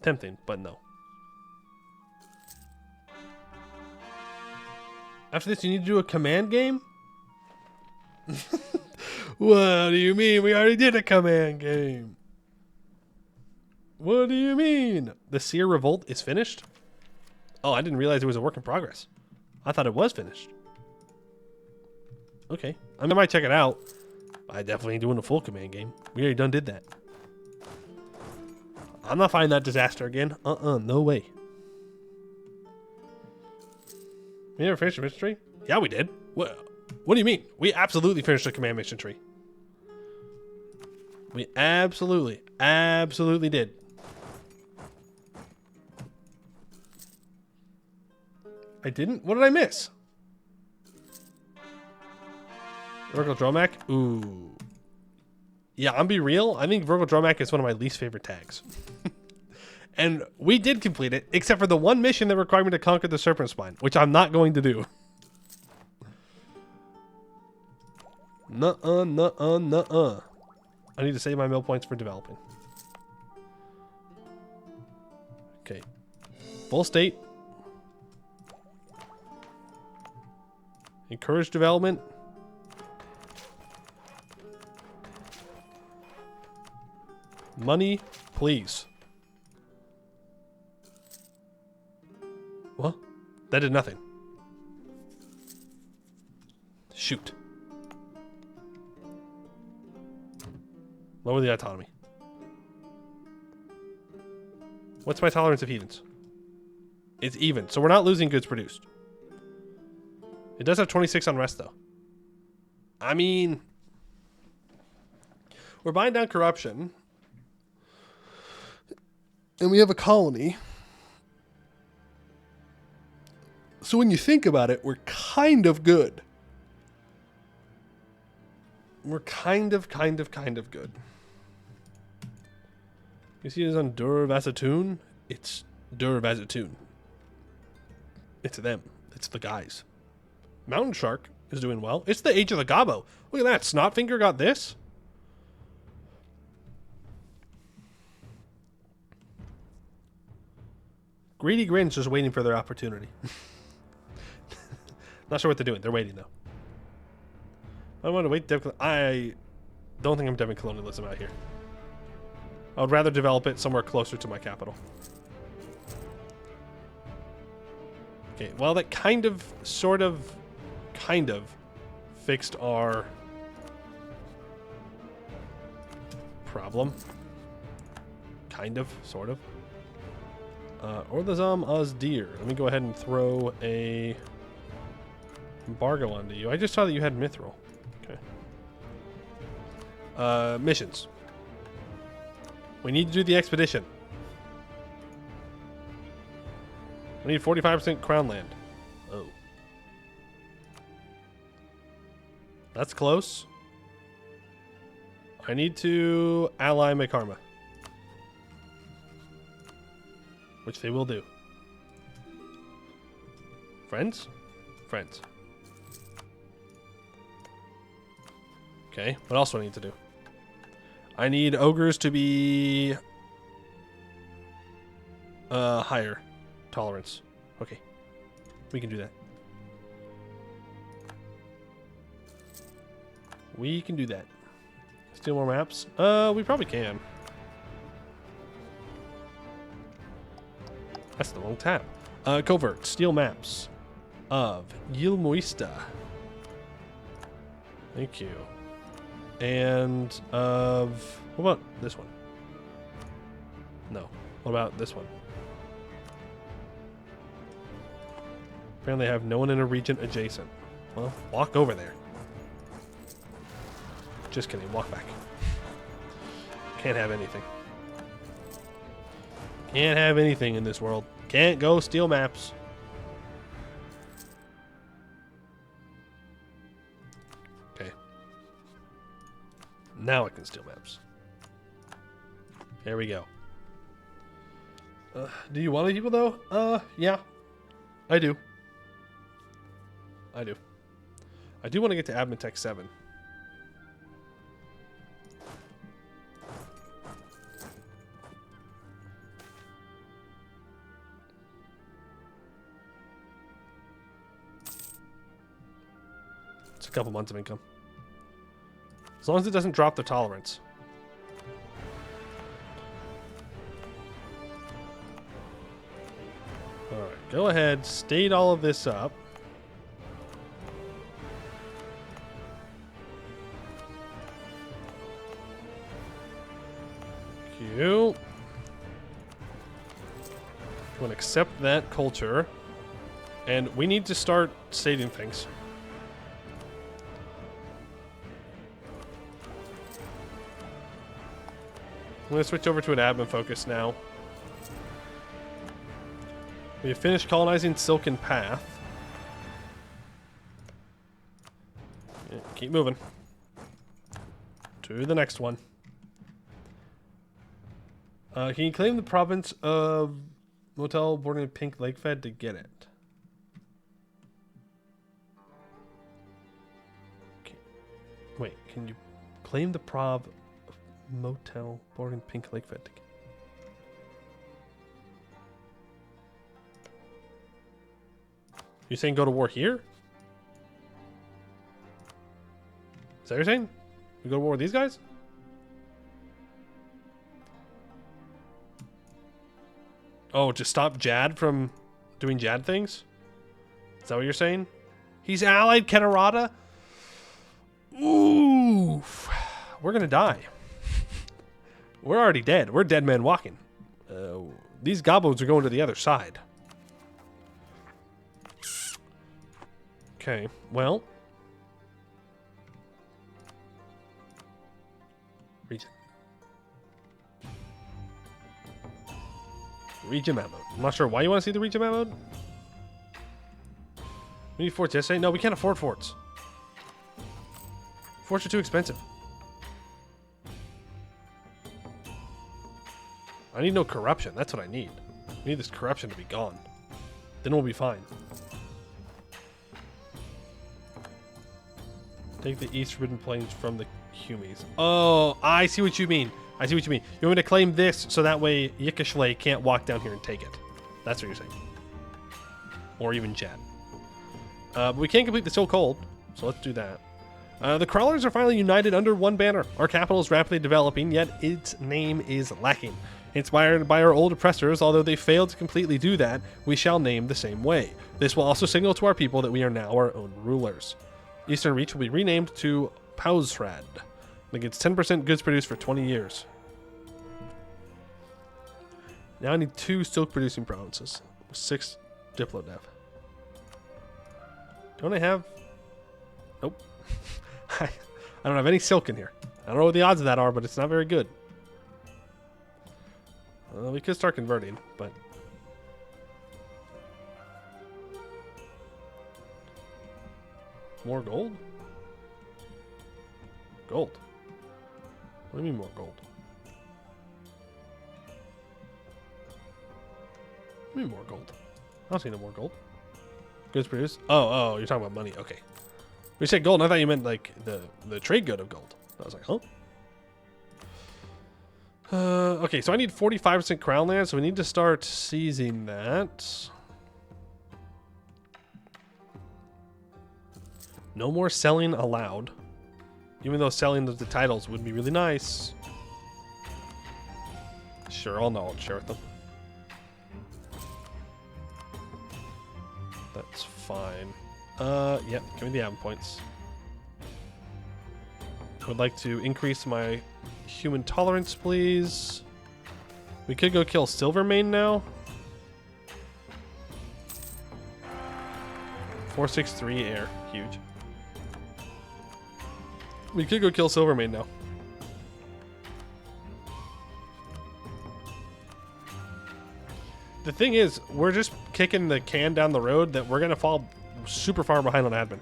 Tempting, but no. After this, you need to do a command game? What do you mean? We already did a command game. What do you mean? The Seer Revolt is finished? Oh, I didn't realize it was a work in progress. I thought it was finished. Okay. I might check it out. I definitely ain't doing a full command game. We already done did that. I'm not finding that disaster again. No way. We never finished a mission tree? Yeah, we did. What do you mean? We absolutely finished a command mission tree. We absolutely did. I didn't? What did I miss? Virgil Dromac? Ooh. Yeah, I'm be real. I think Virgil Dromac is one of my least favorite tags. And we did complete it, except for the one mission that required me to conquer the Serpent Spine, which I'm not going to do. Nuh-uh. I need to save my mill points for developing. Okay. Full state. Encourage development. Money, please. What? That did nothing. Shoot. Lower the autonomy. What's my tolerance of heathens? It's even, so we're not losing goods produced. It does have 26 on rest, though. I mean, we're buying down corruption. And we have a colony. So when you think about it, we're kind of good. We're kind of good. You see it on Durvazatoon? It's Durvazatoon. It's them. It's the guys. Mountain Shark is doing well. It's the Age of the Gobbo. Look at that. Snotfinger got this. Greedy Grin's just waiting for their opportunity. Not sure what they're doing. They're waiting, though. I want to wait. I don't think I'm deving colonialism out here. I would rather develop it somewhere closer to my capital. Okay, well, that kind of fixed our problem. Kind of, sort of. Orthazam Ozdir. Let me go ahead and throw a embargo onto you. I just saw that you had Mithril. Okay. Missions. We need to do the expedition. We need 45% crown land. Oh. That's close. I need to ally Mekarma. Which they will do. Friends? Friends. Okay, what else do I need to do? I need ogres to be higher tolerance. Okay. We can do that. We can do that. Steal more maps? We probably can. That's the wrong tab. Covert. Steal maps of Yilmuista. Thank you. And of... What about this one? No. What about this one? Apparently I have no one in a region adjacent. Well, walk over there. Just kidding. Walk back. Can't have anything. Can't have anything in this world. Can't go steal maps. Okay. Now I can steal maps. There we go. Do you want any people, though? Yeah. I do. I do. I do want to get to Admin Tech 7. couple months of income. As long as it doesn't drop the tolerance. Alright, go ahead, state all of this up. Cute. You want to accept that culture. And we need to start stating things. I'm going to switch over to an admin focus now. We have finished colonizing Silken Path. Yeah, keep moving. To the next one. Can you claim the province of Motel bordering Pink Lake Fed to get it? Okay. Wait, can you claim the prov of Motel bordering Pink Lake Fed to get it? You saying go to war here? Is that what you're saying? We go to war with these guys? Oh, to stop Jad from doing Jad things? Is that what you're saying? He's allied Kenarata? Oof. We're gonna die. We're already dead. We're dead men walking. These gobbos are going to the other side. Okay, well. Region. Region map mode. I'm not sure why you want to see the region map mode. We need forts yesterday. No, we can't afford forts. Forts are too expensive. I need no corruption. That's what I need. I need this corruption to be gone. Then we'll be fine. Take the East Ridden Plains from the Humies. Oh, I see what you mean. I see what you mean. You want me to claim this so that way Yikishlay can't walk down here and take it. That's what you're saying. Or even Jad. But we can't complete the Still Cold, so let's do that. The Crawlers are finally united under one banner. Our capital is rapidly developing, yet its name is lacking. Inspired by our old oppressors, although they failed to completely do that, we shall name the same way. This will also signal to our people that we are now our own rulers. Eastern Reach will be renamed to Pausrad. It gets 10% goods produced for 20 years. Now I need 2 silk producing provinces. 6 Diplodev. Don't I have... Nope. I don't have any silk in here. I don't know what the odds of that are, but it's not very good. We could start converting, but... More gold? Gold? What do you mean more gold? What do you mean more gold? I don't see no more gold. Goods produced? Oh, you're talking about money. Okay. We said gold, and I thought you meant like the trade good of gold. I was like, huh? Okay, so I need 45% crown land, so we need to start seizing that. No more selling allowed. Even though selling the titles would be really nice. Sure, I'll share with them. That's fine. Yep, give me the admin points. I would like to increase my human tolerance, please. We could go kill Silvermane now. 463 air, huge. We could go kill Silvermane now. The thing is, we're just kicking the can down the road that we're going to fall super far behind on admin.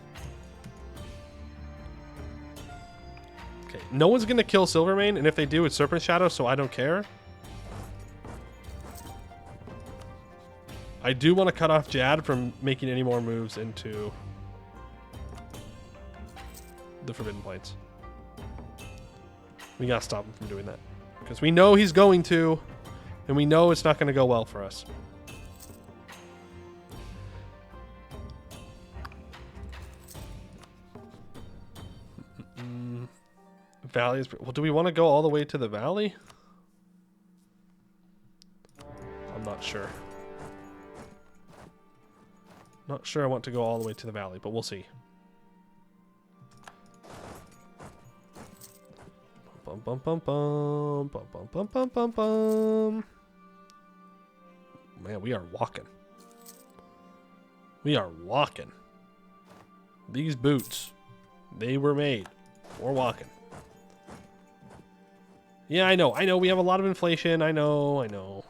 Okay, no one's going to kill Silvermane, and if they do, it's Serpent Shadow, so I don't care. I do want to cut off Jad from making any more moves into the Forbidden Plains. We gotta stop him from doing that. Because we know he's going to, and we know it's not going to go well for us. Valley is... Well, do we want to go all the way to the valley? I'm not sure. Not sure I want to go all the way to the valley, but we'll see. Bum bum bum bum bum bum bum bum bum bum. Man, we are walking. We are walking. These boots, they were made for walking. Yeah, I know. We have a lot of inflation. I know.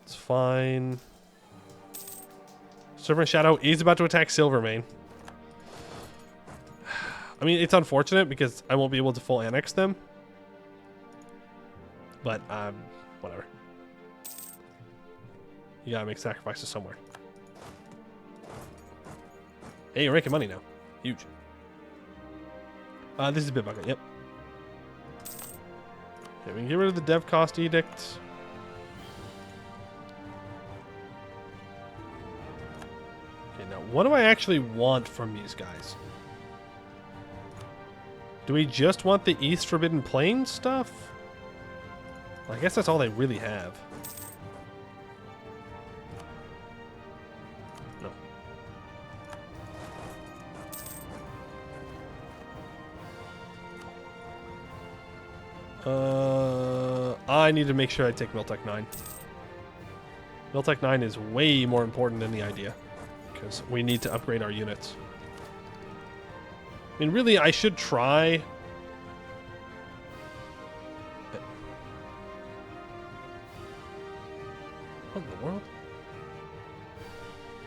It's fine. Serpent Shadow is about to attack Silvermane. I mean, it's unfortunate because I won't be able to full annex them. But, whatever. You gotta make sacrifices somewhere. Hey, you're making money now. Huge. This is Bitbucket, yep. Okay, we can get rid of the dev cost edict. Okay, now what do I actually want from these guys? Do we just want the East Forbidden Plains stuff? Well, I guess that's all they really have. No. I need to make sure I take Miltech 9. Miltech 9 is way more important than the idea, because we need to upgrade our units. I mean, really, I should try... What in the world?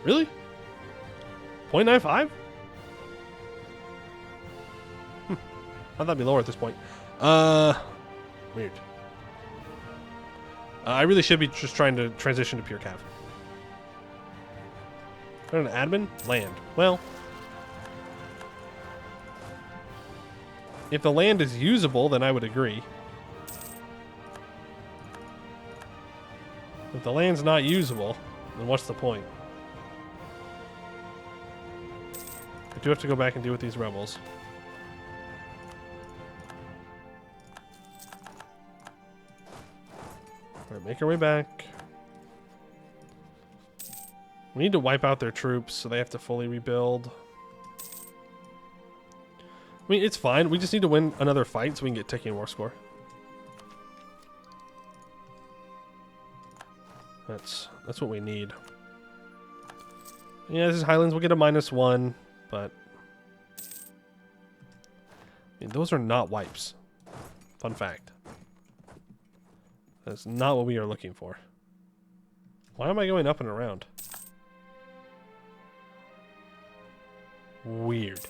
Really? 0.95? I thought that'd be lower at this point. Weird. I really should be just trying to transition to pure cav. An admin? Land. Well... If the land is usable, then I would agree. If the land's not usable, then what's the point? I do have to go back and deal with these rebels. Alright, make our way back. We need to wipe out their troops, so they have to fully rebuild. I mean, it's fine. We just need to win another fight so we can get ticking war score. That's what we need. Yeah, this is Highlands. We'll get a -1, but... I mean, those are not wipes. Fun fact. That's not what we are looking for. Why am I going up and around? Weird.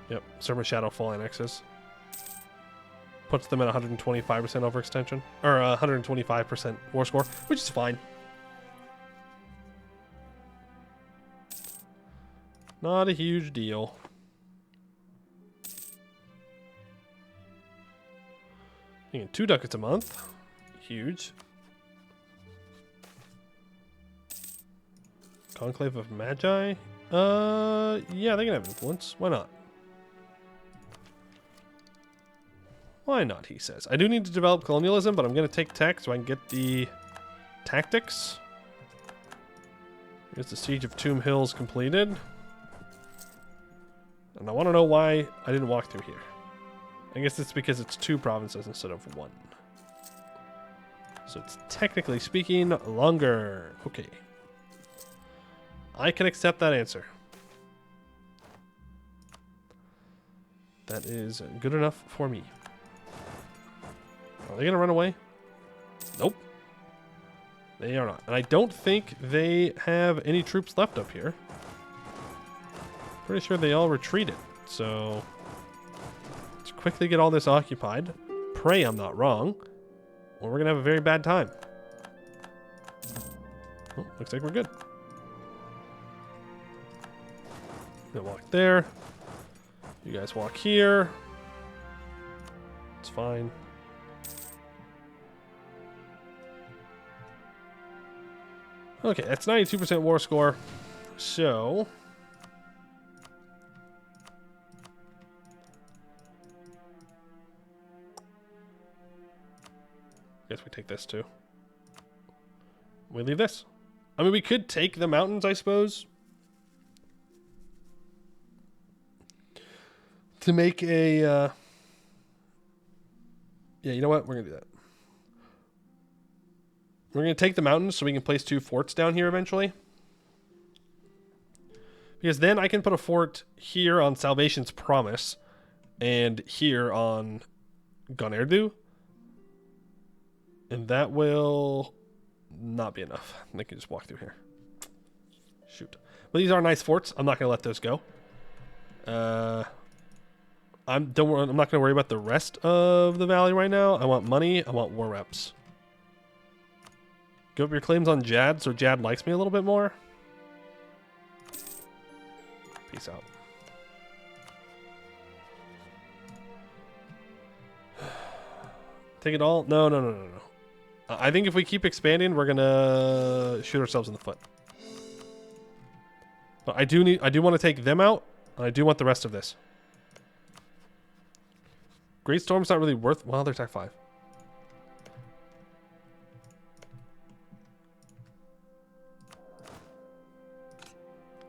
Yep, Serpent Shadow full annexes. Puts them at 125% overextension. Or 125% war score, which is fine. Not a huge deal. You get 2 ducats a month. Huge. Conclave of Magi? Yeah, they can have influence. Why not? Why not, he says. I do need to develop colonialism, but I'm going to take tech so I can get the tactics. Here's the Siege of Tomb Hills completed. And I want to know why I didn't walk through here. I guess it's because it's 2 provinces instead of 1. So it's technically speaking longer. Okay. I can accept that answer. That is good enough for me. Are they going to run away? Nope. They are not. And I don't think they have any troops left up here. Pretty sure they all retreated. So let's quickly get all this occupied. Pray I'm not wrong, or we're going to have a very bad time. Oh, looks like we're good. Gonna walk there. You guys walk here. It's fine. Okay, that's 92% war score. So guess we take this too. We leave this. I mean, we could take the mountains, I suppose, to make a... Yeah, you know what? We're going to do that. We're going to take the mountains so we can place 2 forts down here eventually. Because then I can put a fort here on Salvation's Promise and here on Gonerdu. And that will not be enough. They can just walk through here. Shoot. But these are nice forts. I'm not going to let those go. I'm not going to worry about the rest of the valley right now. I want money. I want war reps. Give up your claims on Jad so Jad likes me a little bit more. Peace out. Take it all? No. I think if we keep expanding, we're gonna shoot ourselves in the foot. But I do want to take them out, and I do want the rest of this. Great Storm's not really worth... Well, they're attack 5.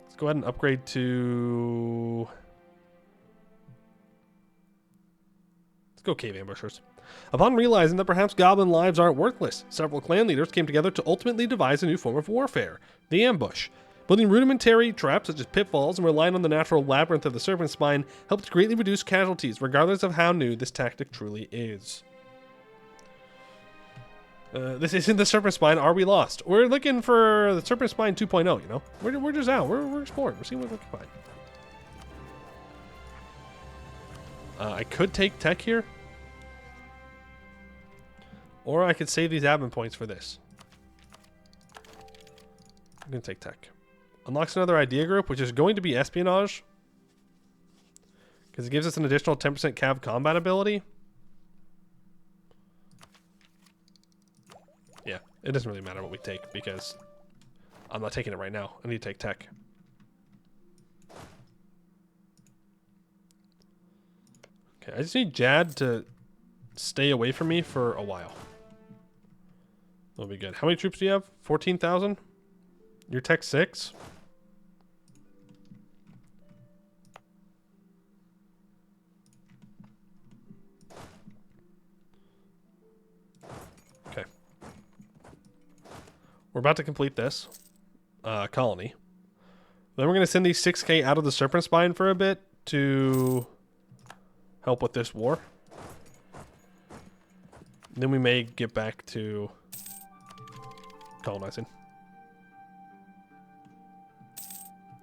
Let's go ahead and upgrade to... Let's go Cave Ambushers. Upon realizing that perhaps goblin lives aren't worthless, several clan leaders came together to ultimately devise a new form of warfare, the ambush. Building rudimentary traps such as pitfalls and relying on the natural labyrinth of the serpent spine helped greatly reduce casualties, regardless of how new this tactic truly is. This isn't the serpent spine. Are we lost? We're looking for the serpent spine 2.0, you know? We're just out. We're exploring. We're seeing what we can find. I could take tech here. Or I could save these admin points for this. I'm going to take tech. Unlocks another idea group, which is going to be espionage. Because it gives us an additional 10% cav combat ability. Yeah, it doesn't really matter what we take because I'm not taking it right now. I need to take tech. Okay, I just need Jad to stay away from me for a while. That'll be good. How many troops do you have? 14,000? You're tech 6? Okay. We're about to complete this colony. Then we're going to send these 6k out of the Serpent Spine for a bit to help with this war. Then we may get back to colonizing.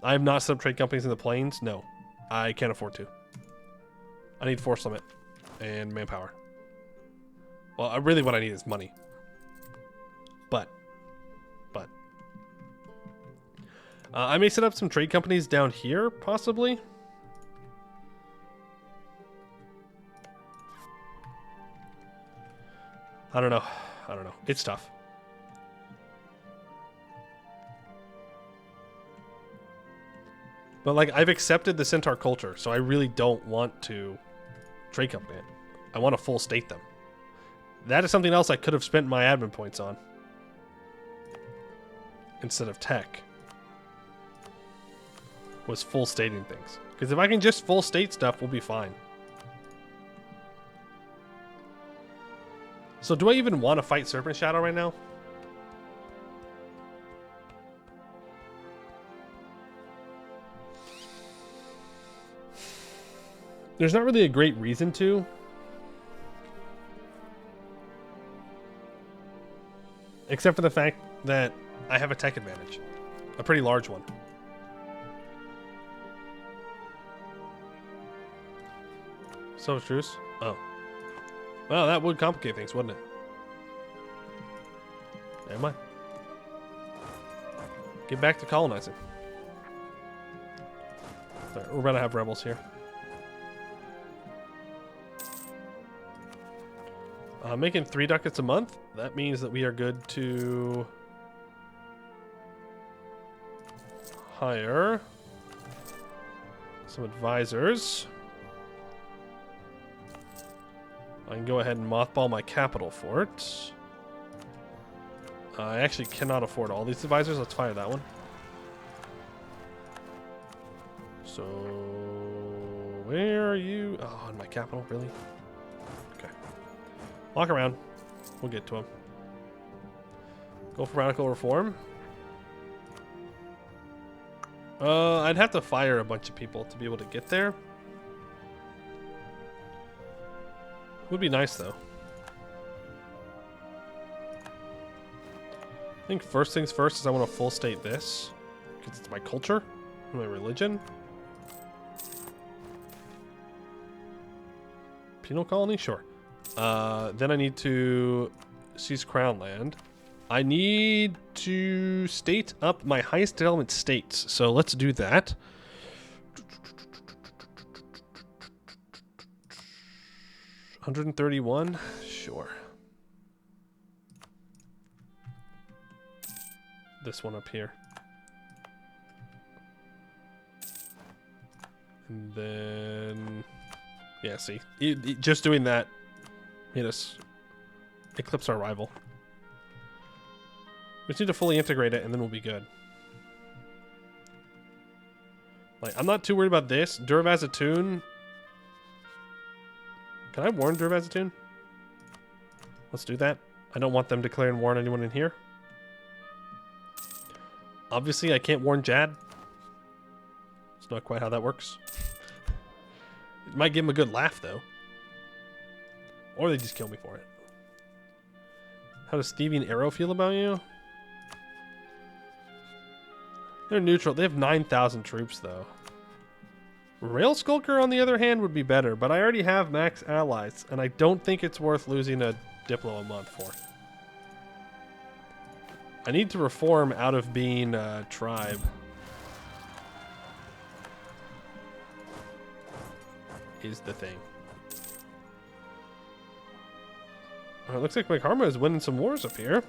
I have not set up trade companies in the plains. No, I can't afford to. I need force limit and manpower. Well, really what I need is money. But I may set up some trade companies down here, possibly. I don't know. It's tough. But, like, I've accepted the Centaur culture, so I really don't want to trade company it. I want to full state them. That is something else I could have spent my admin points on. Instead of tech. Was full stating things. Because if I can just full state stuff, we'll be fine. So do I even want to fight Serpent Shadow right now? There's not really a great reason to. Except for the fact that I have a tech advantage. A pretty large one. So truce? Oh. Well, that would complicate things, wouldn't it? Never mind. Get back to colonizing. Right, we're about to have rebels here. Making 3 ducats a month. That means that we are good to hire some advisors. I can go ahead and mothball my capital fort. I actually cannot afford all these advisors. Let's fire that one. So, where are you? Oh, in my capital, really? Okay. Walk around. We'll get to him. Go for radical reform. I'd have to fire a bunch of people to be able to get there. Would be nice, though. I think first things first is I want to full state this. Because it's my culture, my religion. Penal colony? Sure. Then I need to seize crown land. I need to state up my highest development states. So let's do that. $131? Sure. This one up here. And then... yeah, see. Just doing that made us eclipse our rival. We just need to fully integrate it and then we'll be good. Like, I'm not too worried about this. Durvazatun. Can I warn Durvazatun? Let's do that. I don't want them declaring war on anyone in here. Obviously, I can't warn Jad. It's not quite how that works. It might give him a good laugh, though. Or they just kill me for it. How does Stevie and Arrow feel about you? They're neutral. They have 9,000 troops, though. Rail Skulker, on the other hand, would be better, but I already have max allies, and I don't think it's worth losing a Diplo a month for. I need to reform out of being a tribe. Is the thing. It looks like Megharma is winning some wars up here.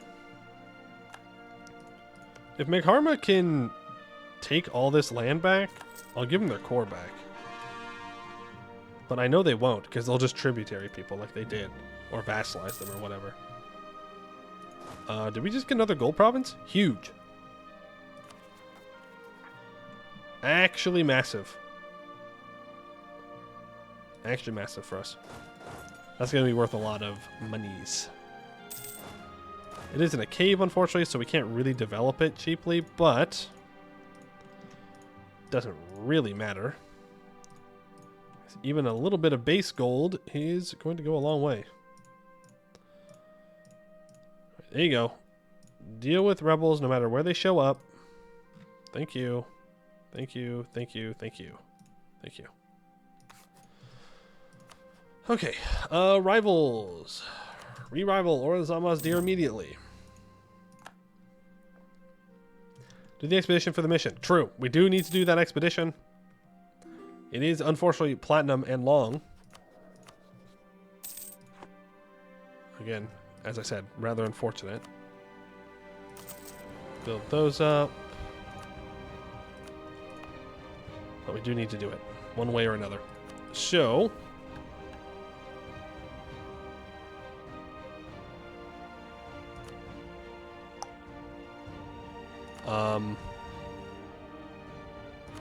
If Megharma can take all this land back, I'll give them their core back. But I know they won't, because they'll just tributary people like they did. Or vassalize them or whatever. Did we just get another gold province? Huge. Actually massive. Actually massive for us. That's going to be worth a lot of monies. It is in a cave, unfortunately, so we can't really develop it cheaply, but doesn't really matter. Even a little bit of base gold is going to go a long way. There you go. Deal with rebels no matter where they show up. Thank you. Thank you. Thank you. Thank you. Thank you. Okay. Rivals. Re-rival Orazama's deer immediately. Do the expedition for the mission. True. We do need to do that expedition. It is unfortunately platinum and long. Again, as I said, rather unfortunate. Build those up. But we do need to do it, one way or another. So...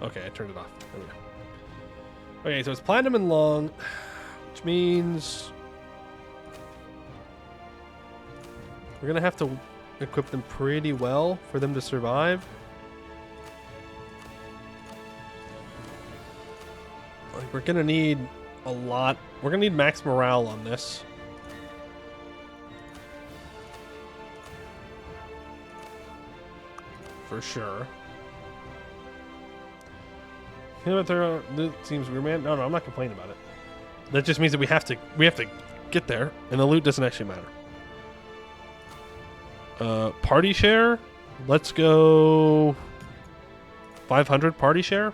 okay, I turned it off. There we go. Okay, so it's platinum and long, which means we're gonna have to equip them pretty well for them to survive. Like, we're gonna need a lot. We're gonna need max morale on this. For sure. You know what? That seems weird, man. No, I'm not complaining about it. That just means that we have to get there, and the loot doesn't actually matter. Party share. Let's go 500 party share.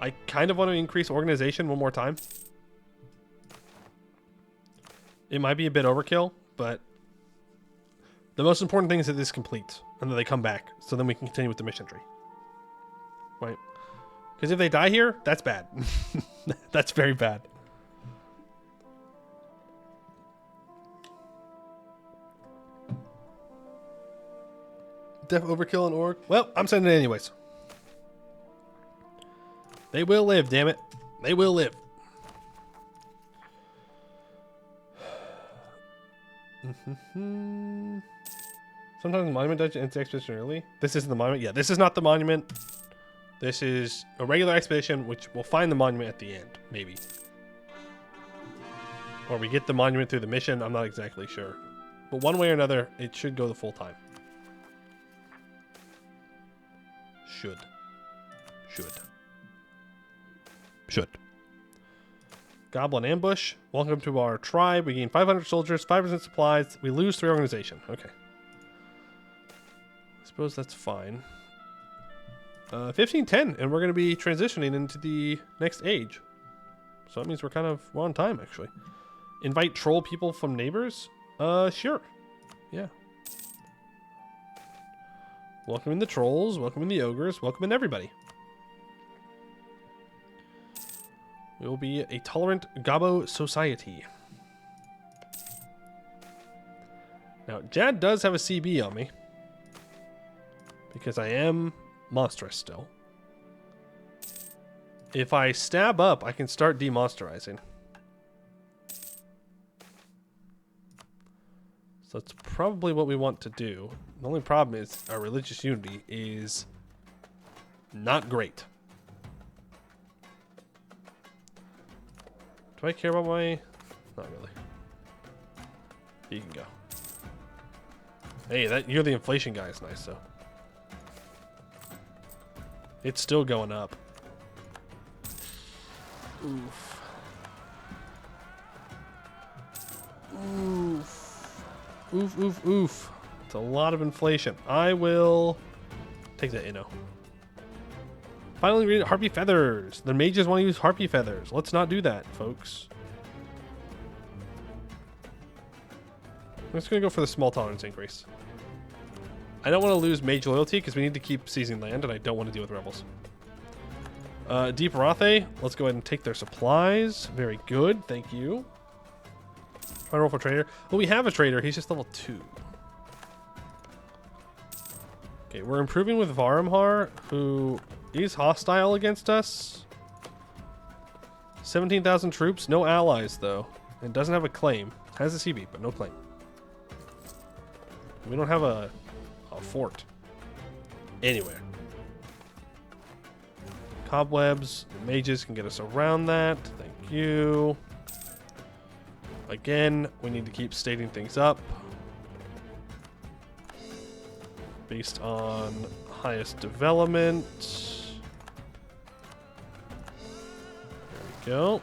I kind of want to increase organization one more time. It might be a bit overkill, but the most important thing is that this completes and that they come back, so then we can continue with the mission tree. Right? Because if they die here, that's bad. That's very bad. Def overkill and orc. Well, I'm sending it anyways. They will live, damn it. They will live. Sometimes the monument does ends the expedition early. This isn't the monument. Yeah, this is not the monument. This is a regular expedition, which will find the monument at the end, maybe. Or we get the monument through the mission. I'm not exactly sure. But one way or another, it should go the full time. Should. Goblin ambush. Welcome to our tribe. We gain 500 soldiers, 5% supplies. We lose 3 organization. Okay. I suppose that's fine. 1510, and we're going to be transitioning into the next age. So that means we're on time, actually. Invite troll people from neighbors? Sure. Yeah. Welcoming the trolls, welcoming the ogres, welcoming everybody. We will be a tolerant gobbo society. Now, Jad does have a CB on me. Because I am monstrous still. If I stab up, I can start demonsterizing. So that's probably what we want to do. The only problem is our religious unity is not great. Do I care about my... Not really. You can go. Hey, you're the inflation guy is nice, though. It's still going up. Oof. Oof, oof, oof. It's a lot of inflation. I will take that inno. Finally, read Harpy Feathers. The mages want to use Harpy Feathers. Let's not do that, folks. I'm just going to go for the small tolerance increase. I don't want to lose mage loyalty because we need to keep seizing land, and I don't want to deal with rebels. Deep Rothe, let's go ahead and take their supplies. Very good, thank you. Try to roll for trader. Well, we have a trader. He's just level 2. Okay, we're improving with Varamhar, who is hostile against us. 17,000 troops, no allies though, and doesn't have a claim. Has a CB, but no claim. We don't have a fort anywhere. Cobwebs, the mages can get us around that. Thank you. Again, we need to keep stating things up based on highest development. There we go.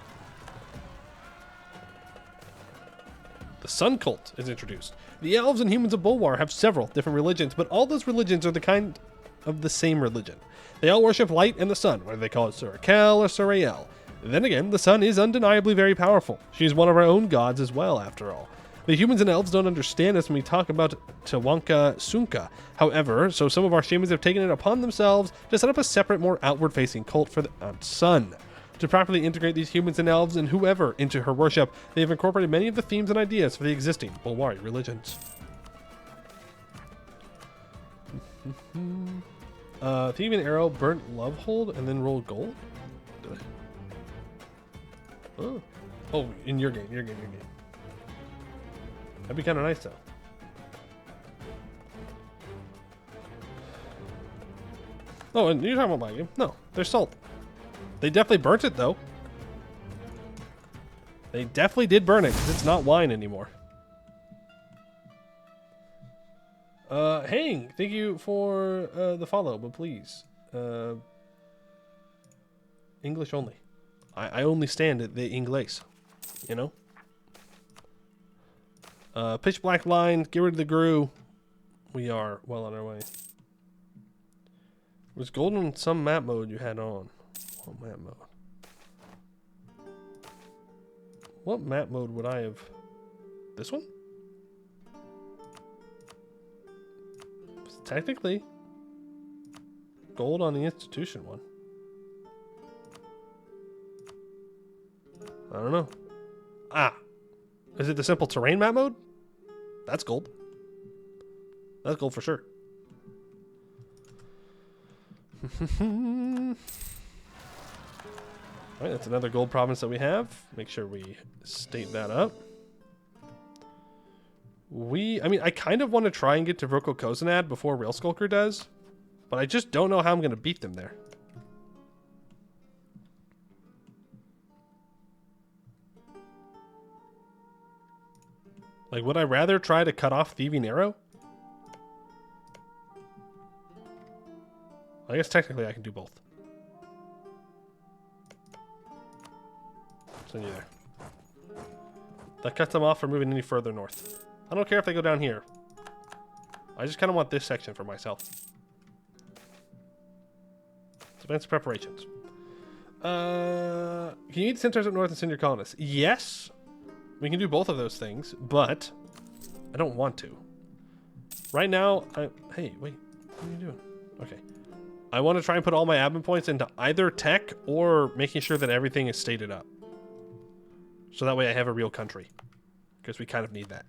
The Sun Cult is introduced. The elves and humans of Bulwar have several different religions, but all those religions are the kind of the same religion. They all worship light and the sun, whether they call it Surakel or Surael. Then again, the sun is undeniably very powerful. She is one of our own gods as well, after all. The humans and elves don't understand us when we talk about Tawanka Sunka. However, so some of our shamans have taken it upon themselves to set up a separate, more outward-facing cult for the sun. To properly integrate these humans and elves and whoever into her worship, they have incorporated many of the themes and ideas for the existing Bulwari religions. Thief and arrow, burnt love hold, and then roll gold? Did I? Oh, in your game. That'd be kind of nice, though. Oh, and you're talking about my game? No, they're salt. They definitely burnt it, though. They definitely did burn it, because it's not wine anymore. Hang, thank you for the follow, but please. English only. I only stand at the Inglés, you know? Pitch black line, get rid of the grue. We are well on our way. Was gold on some map mode you had on? What map mode? What map mode would I have? This one? Technically, gold on the institution one. I don't know. Ah, is it the simple terrain map mode? That's gold. That's gold for sure. Alright, that's another gold province that we have. Make sure we state that up. I mean, I kind of want to try and get to Vroko Kozanad before Railskulker does, but I just don't know how I'm going to beat them there. Like, would I rather try to cut off Thieving Arrow? I guess technically I can do both. Send you there. That cuts them off from moving any further north. I don't care if they go down here. I just kind of want this section for myself. Advanced preparations. Can you eat the centaurs up north and send your colonists? Yes. We can do both of those things, but I don't want to. Right now, hey, wait. What are you doing? Okay. I want to try and put all my admin points into either tech or making sure that everything is stated up. So that way I have a real country. Because we kind of need that.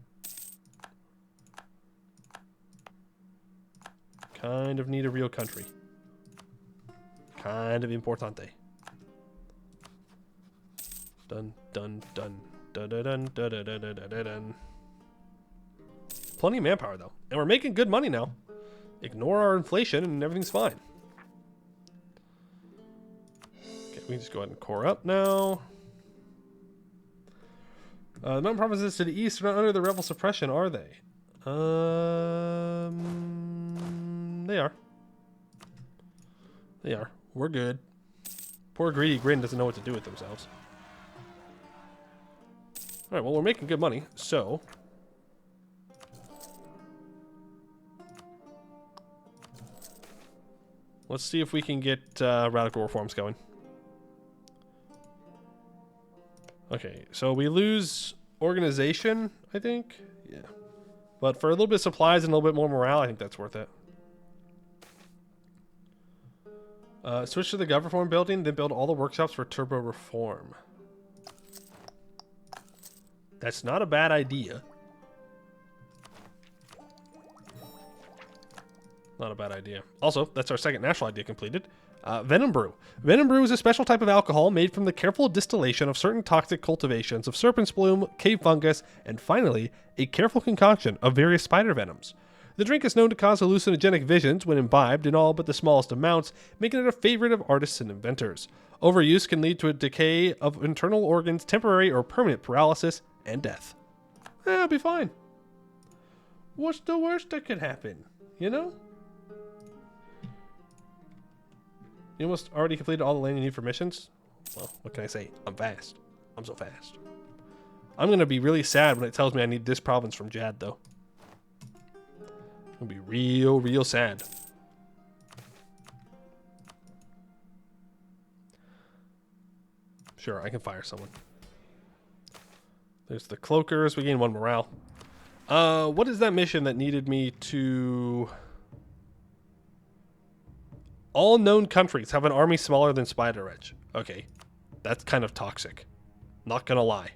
Kind of need a real country. Kind of importante. Dun, dun, dun. Dun, dun, dun, dun, dun, dun, dun, dun, dun. Plenty of manpower, though. And we're making good money now. Ignore our inflation and everything's fine. Okay, we can just go ahead and core up now. The mountain provinces to the east are not under the rebel suppression, are they? They are. They are. We're good. Poor greedy Grin doesn't know what to do with themselves. Alright, well, we're making good money, so... let's see if we can get radical reforms going. Okay, so we lose organization, I think. Yeah. But for a little bit of supplies and a little bit more morale, I think that's worth it. Switch to the Gov Reform building, then build all the workshops for Turbo Reform. That's not a bad idea. Not a bad idea. Also, that's our second national idea completed. Venom Brew. Venom Brew is a special type of alcohol made from the careful distillation of certain toxic cultivations of serpent's bloom, cave fungus, and finally, a careful concoction of various spider venoms. The drink is known to cause hallucinogenic visions when imbibed in all but the smallest amounts, making it a favorite of artists and inventors. Overuse can lead to a decay of internal organs, temporary or permanent paralysis, and death. I'll be fine. What's the worst that could happen? You know? You almost already completed all the land you need for missions? Well, what can I say? I'm fast. I'm so fast. I'm going to be really sad when it tells me I need this province from Jad, though. I'm going to be real, real sad. Sure, I can fire someone. There's the cloakers. We gain 1 morale. What is that mission that needed me to... all known countries have an army smaller than Spiderwretch. Okay. That's kind of toxic. Not gonna lie.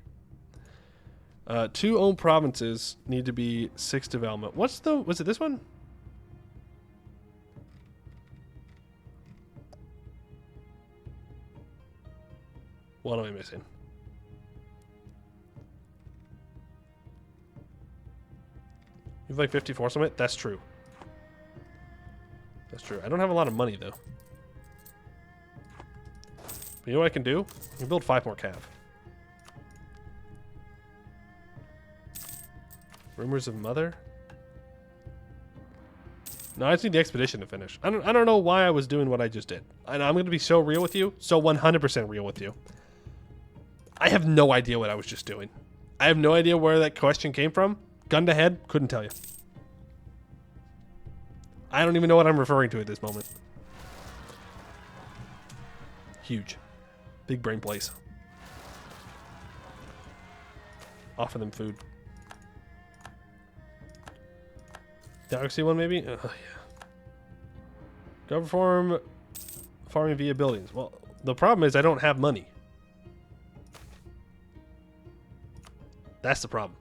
2 owned provinces need to be 6 development. What's the... was it this one? What am I missing? You have like 54 something? That's true. That's true. I don't have a lot of money, though. But you know what I can do? I can build 5 more cav. Rumors of Mother? No, I just need the expedition to finish. I don't know why I was doing what I just did. And I'm going to be so real with you. So 100% real with you. I have no idea what I was just doing. I have no idea where that question came from. Gun to head, couldn't tell you. I don't even know what I'm referring to at this moment. Huge. Big brain place. Offer them food. Galaxy one maybe? Oh, yeah. Go farm farming via buildings. Well, the problem is I don't have money. That's the problem.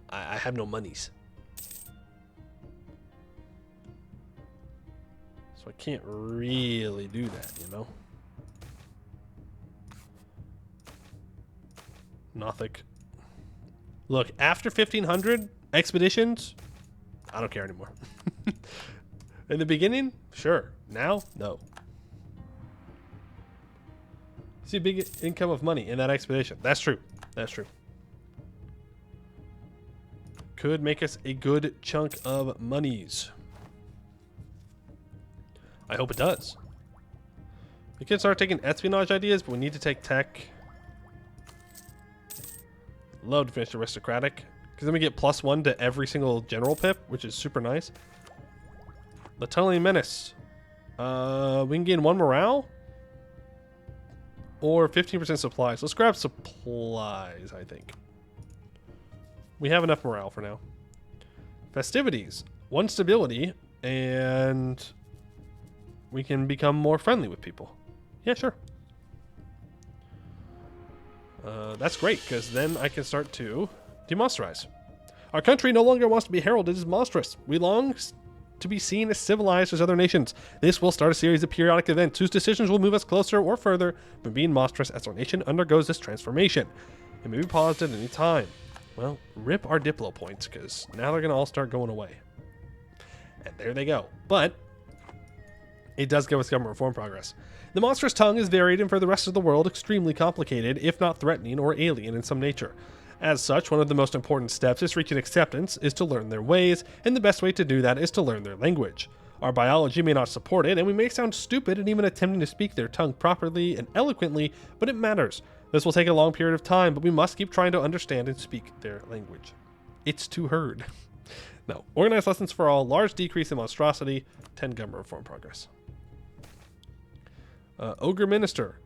I have no monies. So So I can't really do that, you know? Nothic. Look, after 1500 expeditions, I don't care anymore. In the beginning, sure. Now, no. See a big income of money in that expedition. That's true. That's true. Could make us a good chunk of monies. I hope it does. We can start taking espionage ideas, but we need to take tech. Love to finish aristocratic, because then we get +1 to every single general pip, which is super nice. The tunneling menace. We can gain 1 morale or 15% supplies. Let's grab supplies, I think. We have enough morale for now. Festivities. 1 stability, and we can become more friendly with people. Yeah, sure. That's great, because then I can start to demonsterize. Our country no longer wants to be heralded as monstrous. We long to be seen as civilized as other nations. This will start a series of periodic events whose decisions will move us closer or further from being monstrous as our nation undergoes this transformation. It may be paused at any time. Well, rip our Diplo points, because now they're going to all start going away. And there they go. But it does give us government reform progress. The monstrous tongue is varied and for the rest of the world extremely complicated, if not threatening or alien in some nature. As such, one of the most important steps is reaching acceptance is to learn their ways, and the best way to do that is to learn their language. Our biology may not support it, and we may sound stupid in even attempting to speak their tongue properly and eloquently, but it matters. This will take a long period of time, but we must keep trying to understand and speak their language. It's too hard. No. Organized lessons for all, large decrease in monstrosity, 10 government reform progress. Ogre Minister.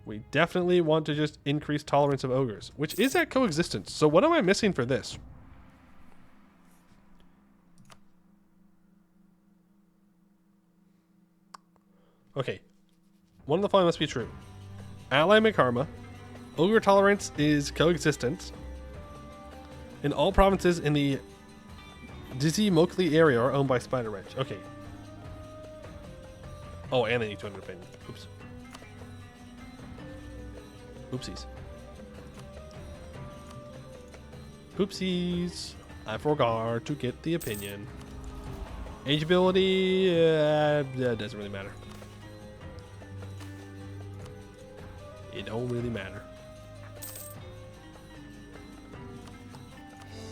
We definitely want to just increase tolerance of ogres, which is at coexistence. So what am I missing for this? Okay. One of the following must be true. Ally McKarma. Ogre tolerance is coexistence. And all provinces in the Dizzy Mokley area are owned by Spiderwretch. Okay. Oh, and they need 200 opinions. Oops. Oopsies. Oopsies. I forgot to get the opinion. Age ability, doesn't really matter. It don't really matter.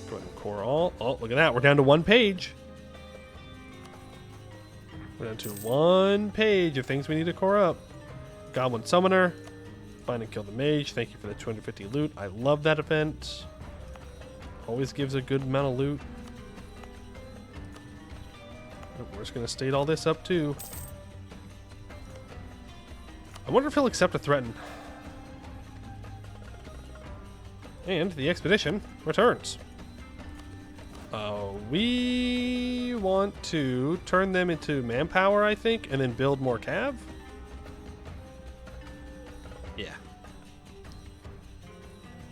Go ahead and core all. Oh, look at that. We're down to 1 page. We're down to 1 page of things we need to core up. Goblin Summoner. Find and kill the mage. Thank you for the 250 loot. I love that event. Always gives a good amount of loot. Oh, we're just going to state all this up too. I wonder if he'll accept a threaten. And the expedition returns. We want to turn them into manpower, I think, and then build more cav. Yeah.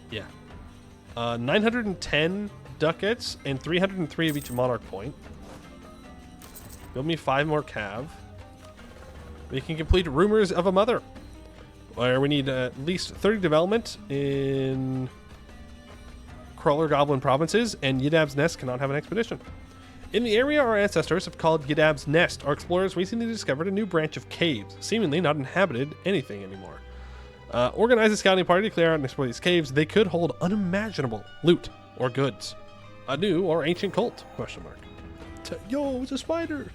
Yeah. 910 ducats and 303 of each monarch point. Build me 5 more cav. We can complete Rumors of a Mother, where we need at least 30 development in Crawler Goblin provinces, and Yidab's Nest cannot have an expedition. In the area our ancestors have called Yidab's Nest, our explorers recently discovered a new branch of caves, seemingly not inhabited anything anymore. Organize a scouting party to clear out and explore these caves. They could hold unimaginable loot or goods. A new or ancient cult? Question mark. Yo, it's a spider!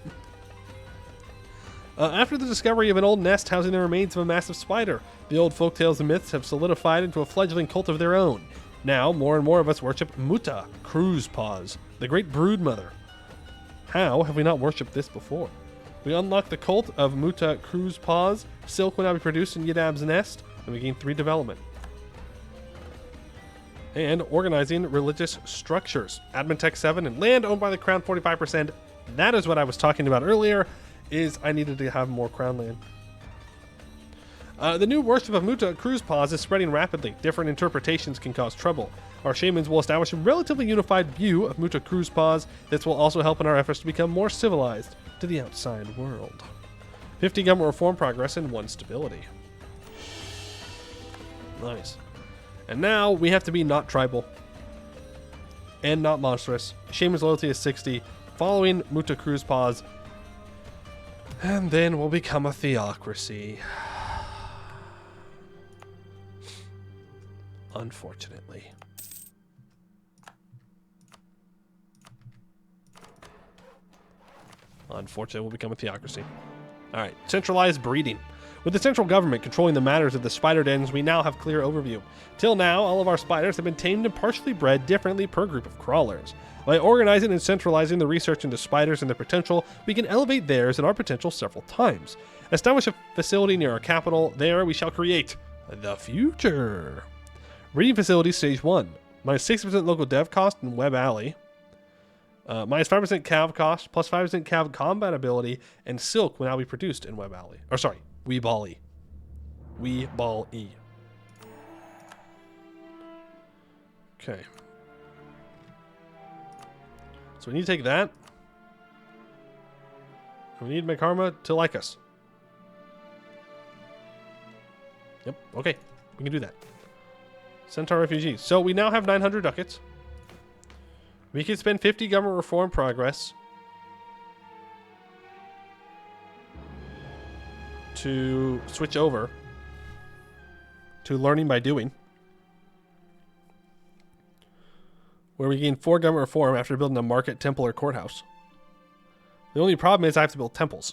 After the discovery of an old nest housing the remains of a massive spider, the old folktales and myths have solidified into a fledgling cult of their own. Now, more and more of us worship Muta, Cruz Paws, the great Broodmother. How have we not worshipped this before? We unlock the cult of Muta Cruz Paws, silk will now be produced in Yidab's Nest, and we gain 3 development. And organizing religious structures. Admin Tech 7 and land owned by the Crown 45%. That is what I was talking about earlier, is I needed to have more Crown land. The new worship of Muta Cruz Paws is spreading rapidly. Different interpretations can cause trouble. Our shamans will establish a relatively unified view of Muta Cruz Paws. This will also help in our efforts to become more civilized to the outside world. 50 government reform progress and 1 stability. Nice. And now we have to be not tribal and not monstrous. Shaman's loyalty is 60. Following Mutakuru's pause. And then we'll become a theocracy. Unfortunately. Unfortunately, we'll become a theocracy. Alright, centralized breeding. With the central government controlling the matters of the spider dens, we now have clear overview. Till now, all of our spiders have been tamed and partially bred differently per group of crawlers. By organizing and centralizing the research into spiders and their potential, we can elevate theirs and our potential several times. Establish a facility near our capital. There we shall create the future. Breeding facility stage 1. Minus 60% local dev cost in Web Alley. Minus 5% cav cost, plus 5% cav combat ability, and silk will now be produced in Web Alley. Or sorry, Weeball-E. Weeball-E. Okay. So we need to take that. And we need Mekarma to like us. Yep, okay. We can do that. Centaur refugees. So we now have 900 ducats. We can spend 50 government reform progress to switch over to learning by doing, where we gain 4 government reform after building a market, temple, or courthouse. The only problem is I have to build temples.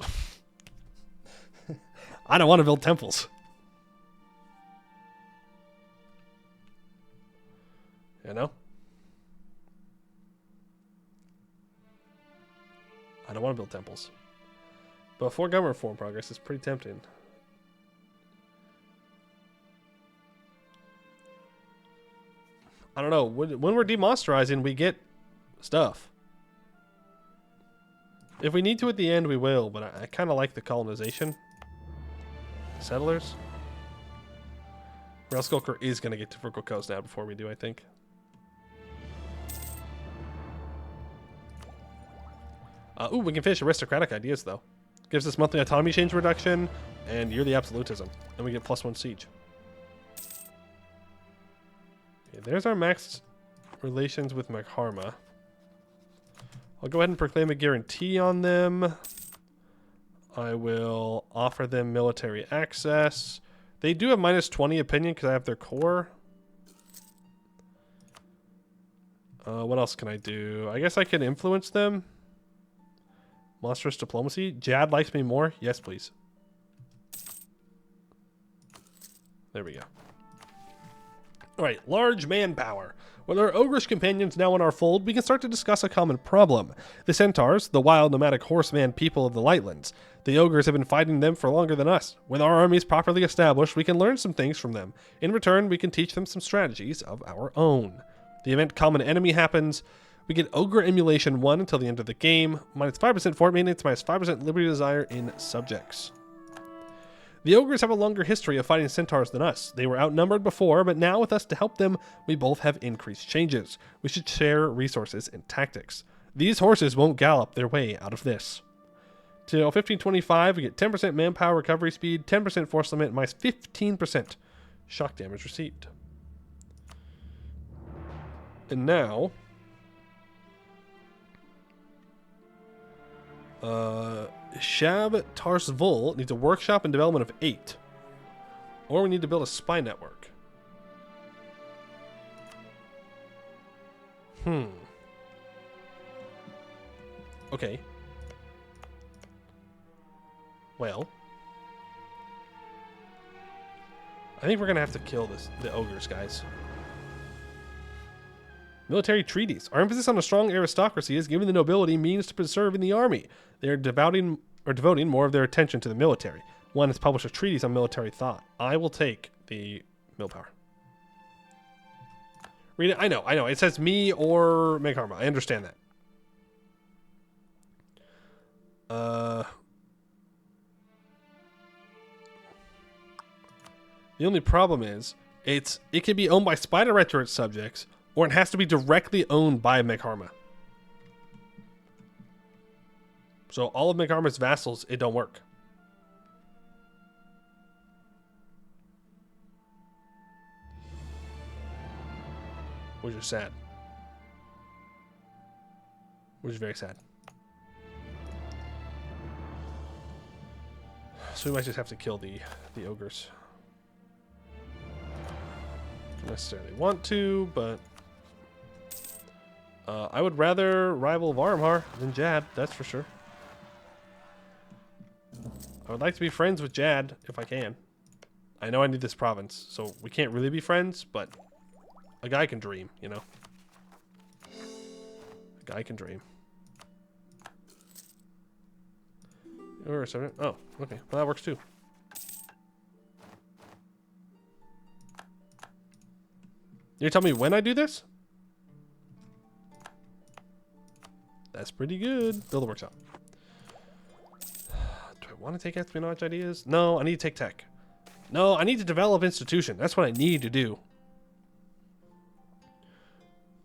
I don't want to build temples. You know? I don't want to build temples. But 4 government reform progress is pretty tempting. I don't know. When we're demonsterizing, we get stuff. If we need to at the end, we will. But I kind of like the colonization. Settlers. Rail Skulker is going to get to Vertical Coast now before we do, I think. Ooh, we can finish aristocratic ideas, though. Gives us monthly autonomy change reduction and yearly absolutism. And we get +1 siege. Okay, there's our max relations with Mekarma. I'll go ahead and proclaim a guarantee on them. I will offer them military access. They do have -20 opinion because I have their core. What else can I do? I guess I can influence them. Monstrous diplomacy. Jad likes me more. Yes, please. There we go. Alright, large manpower. With our ogreish companions now in our fold, we can start to discuss a common problem. The centaurs, the wild nomadic horseman people of the Lightlands. The ogres have been fighting them for longer than us. With our armies properly established, we can learn some things from them. In return, we can teach them some strategies of our own. The event common enemy happens. We get Ogre Emulation 1 until the end of the game. -5% fort maintenance, -5% liberty desire in subjects. The Ogres have a longer history of fighting centaurs than us. They were outnumbered before, but now with us to help them, we both have increased changes. We should share resources and tactics. These horses won't gallop their way out of this. Till 1525, we get 10% manpower recovery speed, 10% force limit, -15% shock damage received. And now... Shab Tarsvul needs a workshop and development of 8. Or we need to build a spy network. Okay. Well. I think we're going to have to kill the ogres, guys. Military treaties. Our emphasis on a strong aristocracy is giving the nobility means to preserve in the army. They are devoting more of their attention to the military. One has published a treatise on military thought. I will take the millpower. Read it. I know. It says me or Mekarma. I understand that. The only problem is it can be owned by Spiderwretch or its subjects, or it has to be directly owned by Mekarma. So all of Mekarma's vassals, it don't work. which is sad. Which is very sad. So we might just have to kill the ogres. Don't necessarily want to, but I would rather rival Varmhar than Jad, that's for sure. I would like to be friends with Jad if I can. I know I need this province, so we can't really be friends, but a guy can dream, you know? A guy can dream. Or a oh, okay. Well, that works too. You tell me when I do this? That's pretty good. Build a workshop. Do I want to take espionage ideas? No, I need to take tech. No, I need to develop institution. That's what I need to do.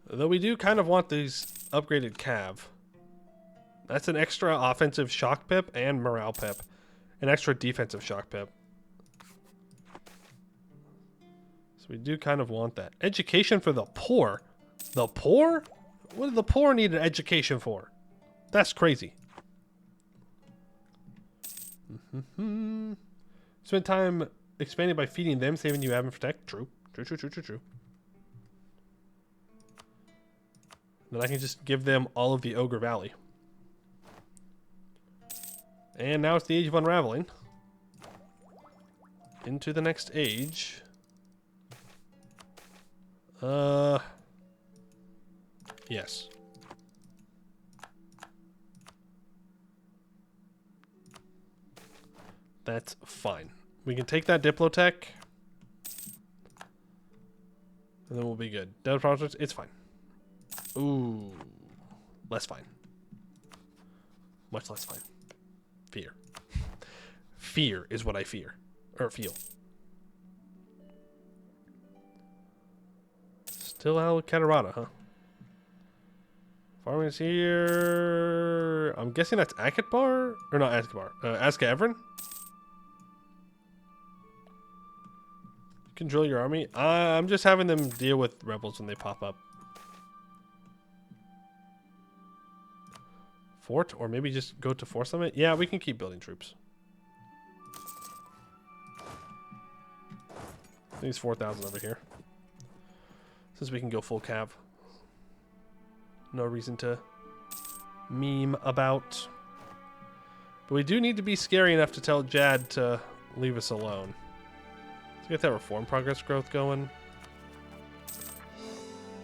Though we do kind of want these upgraded cav. That's an extra offensive shock pip and morale pip. An extra defensive shock pip. So we do kind of want that. Education for the poor. The poor? What do the poor need an education for? That's crazy. Spend time expanding by feeding them, saving you admin for tech. True. True. Then I can just give them all of the Ogre Valley. And now it's the age of unraveling. Into the next age. Yes. That's fine. We can take that Diplotech. And then we'll be good. Dev projects, it's fine. Ooh. Less fine. Much less fine. Fear. Fear is what I fear. Or feel. Still Al Catarata, huh? Farming is here. I'm guessing that's Akatbar? Or not Akatbar. Aska Evren? Control your army. I'm just having them deal with rebels when they pop up. Fort? Or maybe just go to Force Summit? Yeah, we can keep building troops. I think it's 4,000 over here. Since we can go full cav. No reason to meme about. But we do need to be scary enough to tell Jad to leave us alone. Let's get that reform progress growth going.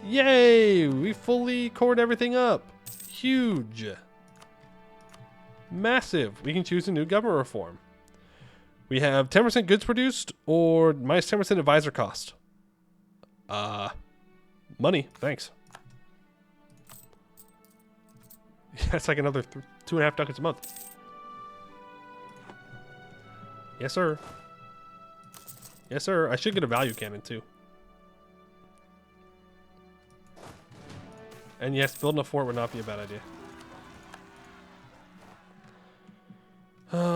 Yay! We fully cored everything up. Huge. Massive. We can choose a new government reform. We have 10% goods produced or minus 10% advisor cost. Money. Thanks. That's like another 2.5 ducats a month. Yes, sir. Yes, sir. I should get a value cannon, too. And yes, building a fort would not be a bad idea.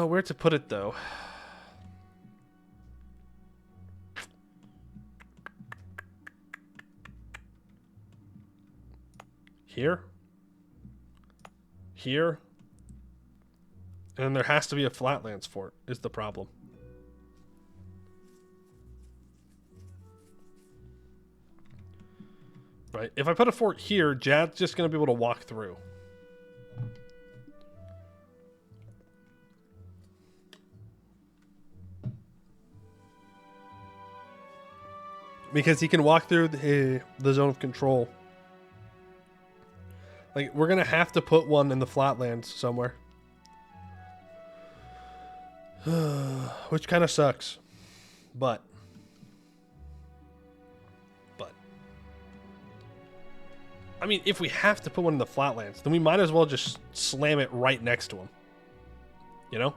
Where to put it, though? Here? Here? And there has to be a flatlands fort, is the problem. Right? If I put a fort here, Jad's just going to be able to walk through. Because he can walk through the zone of control. Like, we're going to have to put one in the flatlands somewhere. Which kind of sucks. But. I mean, if we have to put one in the flatlands, then we might as well just slam it right next to him. You know?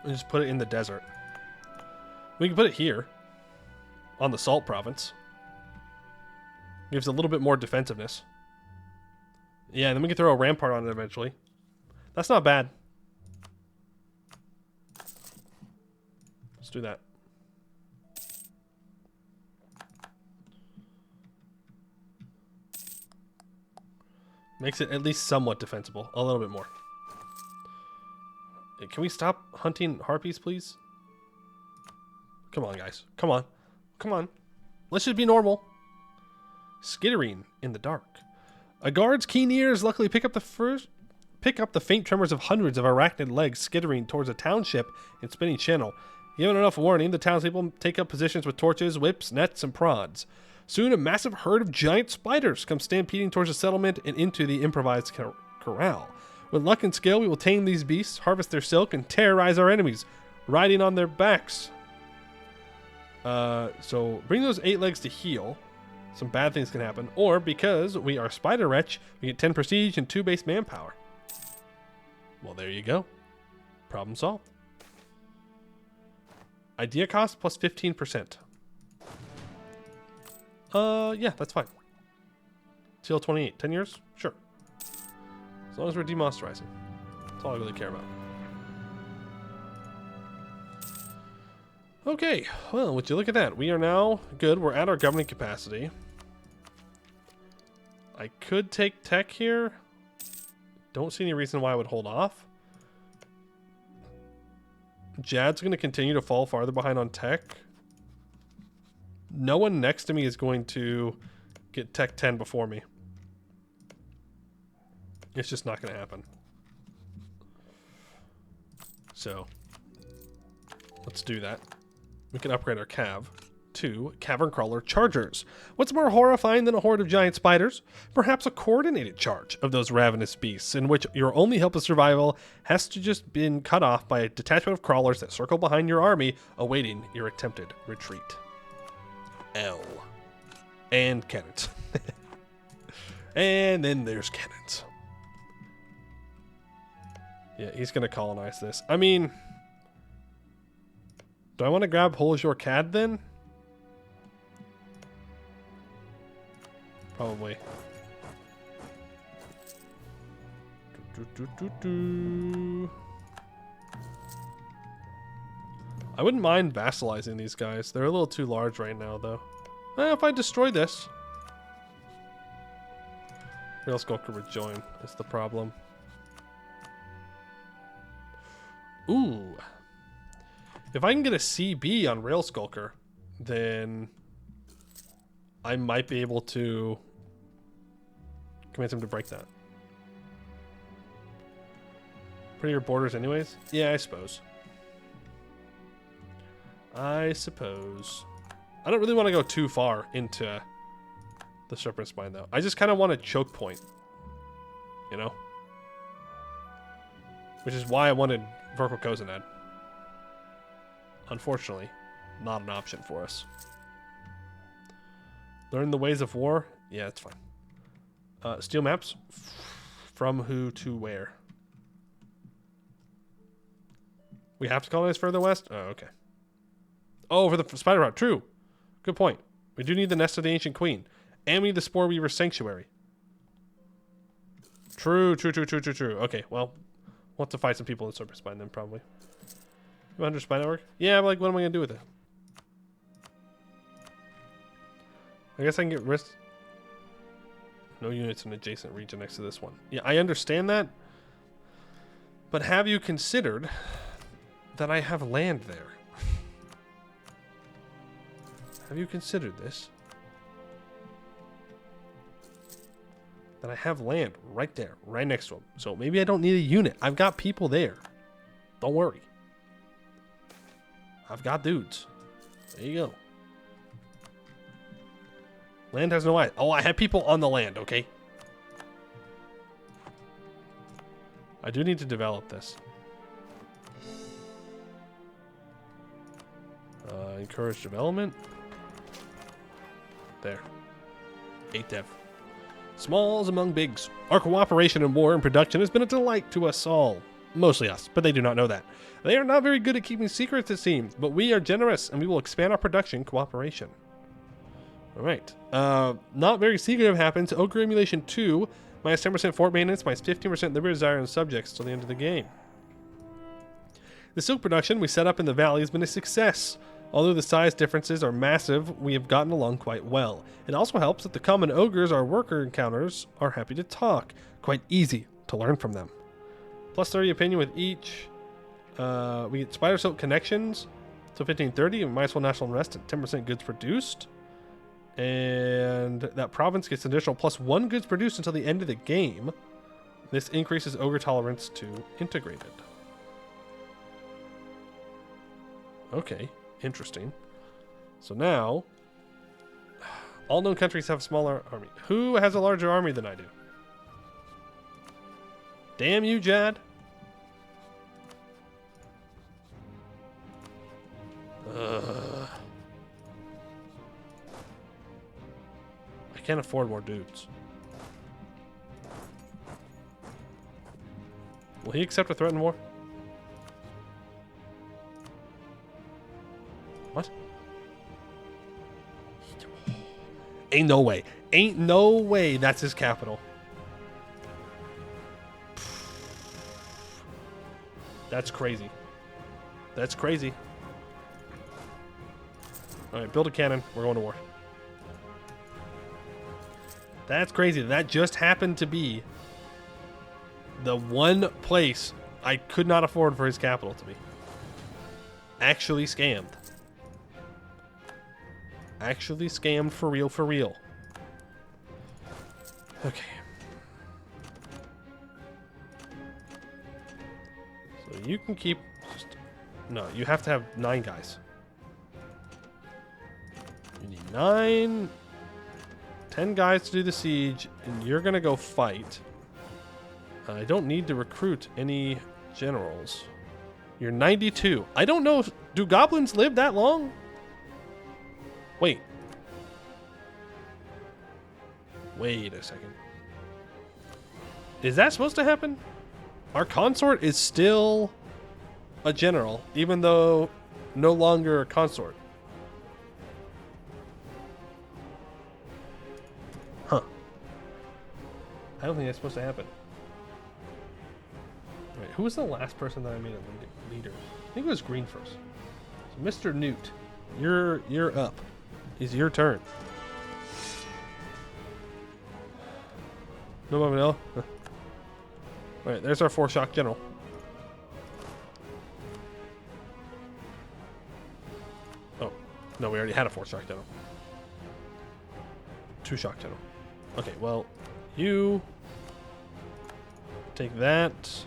And just put it in the desert. We can put it here. On the Salt Province. Gives a little bit more defensiveness. Yeah, and then we can throw a rampart on it eventually. That's not bad. Let's do that. Makes it at least somewhat defensible. A little bit more. Hey, can we stop hunting harpies, please? Come on, guys. Come on. Come on. Let's just be normal. Skittering in the dark. A guard's keen ears luckily pick up the faint tremors of hundreds of arachnid legs skittering towards a township in Spinning Channel. Given enough warning, the townspeople take up positions with torches, whips, nets, and prods. Soon, a massive herd of giant spiders comes stampeding towards the settlement and into the improvised corral. With luck and skill, we will tame these beasts, harvest their silk, and terrorize our enemies, riding on their backs. So bring those 8 legs to heal. Some bad things can happen. Or, because we are Spiderwretch, we get 10 prestige and 2 base manpower. Well, there you go. Problem solved. Idea cost plus 15%. Yeah, that's fine. Till 28. 10 years? Sure. As long as we're demonsterizing. That's all I really care about. Okay, well, would you look at that? We are now good. We're at our governing capacity. I could take tech here. Don't see any reason why I would hold off. Jad's going to continue to fall farther behind on tech. No one next to me is going to get tech 10 before me. It's just not going to happen. So, let's do that. We can upgrade our cav to Cavern Crawler Chargers. What's more horrifying than a horde of giant spiders? Perhaps a coordinated charge of those ravenous beasts in which your only hope of survival has to just been cut off by a detachment of crawlers that circle behind your army, awaiting your attempted retreat. L. And cannons. And then there's cannons. Yeah, he's going to colonize this. I mean, do I want to grab Holajor Cad then? Probably. I wouldn't mind vassalizing these guys. They're a little too large right now, though. If I destroy this, Rail Skulker would join. That's the problem. Ooh. If I can get a CB on Rail Skulker, then I might be able to convince him to break that. Prettier borders anyways? Yeah, I suppose. I don't really want to go too far into the Serpent Spine, though. I just kind of want a choke point. You know? Which is why I wanted Vorkal Kozanad. Unfortunately, not an option for us. Learn the ways of war? Yeah, it's fine. Steel maps? From who to where? We have to colonize further west? Oh, okay. Oh, for the spider route. True. Good point. We do need the nest of the ancient queen. And we need the Spore Weaver sanctuary. True. Okay, well, we'll have to fight some people in Serpent Spine then, probably. 200 spy network? Yeah, but like, what am I going to do with it? I guess I can get wrist. No units in adjacent region next to this one. Yeah, I understand that. But have you considered that I have land there? Have you considered this? That I have land right there, right next to them. So maybe I don't need a unit. I've got people there. Don't worry. I've got dudes. There you go. Land has no eyes. Oh, I have people on the land, okay? I do need to develop this. Encourage development. There. 8 dev. Smalls among bigs. Our cooperation in war and production has been a delight to us all. Mostly us, but they do not know that. They are not very good at keeping secrets, it seems, but we are generous and we will expand our production cooperation. Alright. Not very secretive happens. Ogre Emulation 2, minus 10% fort maintenance, minus 15% liberty desire and subjects till the end of the game. The silk production we set up in the valley has been a success. Although the size differences are massive, we have gotten along quite well. It also helps that the common ogres our worker encounters are happy to talk. Quite easy to learn from them. Plus 30 opinion with each. We get spider silk connections. So 1530, and minus 1 national unrest and 10% goods produced. And that province gets additional plus 1 goods produced until the end of the game. This increases ogre tolerance to integrated. Okay, interesting. So now, all known countries have a smaller army. Who has a larger army than I do? Damn you, Jad. I can't afford more dudes. Will he accept a threat in war? What? Ain't no way. Ain't no way that's his capital. That's crazy. That's crazy. Alright, build a cannon. We're going to war. That's crazy. That just happened to be the one place I could not afford for his capital to be. Actually scammed. Actually scammed for real, for real. Okay. So you can keep... No, you have to have 9 guys. You need 9... 10 guys to do the siege, and you're gonna go fight. I don't need to recruit any generals. You're 92. I don't know. Do goblins live that long? Wait. Wait a second. Is that supposed to happen? Our consort is still a general, even though no longer a consort. Huh. I don't think that's supposed to happen. Wait, who was the last person that I made a leader? I think it was Green first. So Mr. Newt, you're up. It's your turn. No Manel. Alright, there's our 4 shock general. Oh, no, we already had a 4 shock general. 2 shock general. Okay, well, you take that.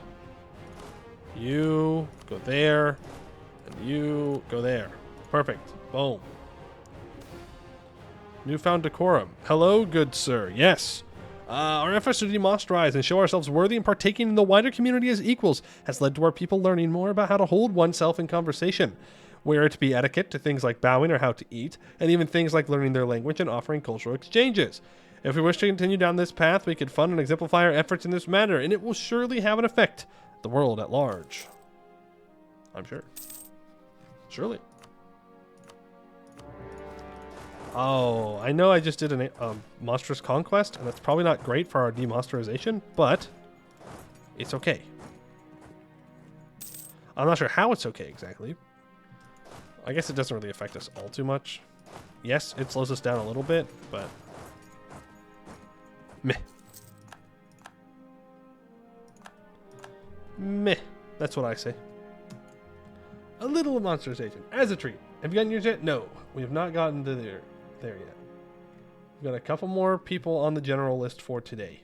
You go there. And you go there. Perfect. Boom. Newfound decorum. Hello, good sir. Yes. Our efforts to demonstrate and show ourselves worthy and partaking in the wider community as equals has led to our people learning more about how to hold oneself in conversation, where it be etiquette to things like bowing or how to eat, and even things like learning their language and offering cultural exchanges. If we wish to continue down this path, we could fund and exemplify our efforts in this manner, and it will surely have an effect on the world at large. I'm sure. Surely. Oh, I know I just did a monstrous conquest, and that's probably not great for our demonsterization, but it's okay. I'm not sure how it's okay exactly. I guess it doesn't really affect us all too much. Yes, it slows us down a little bit, but meh. Meh. That's what I say. A little monsterization, as a treat. Have you gotten yours yet? No, we have not gotten to there yet. We've got a couple more people on the general list for today.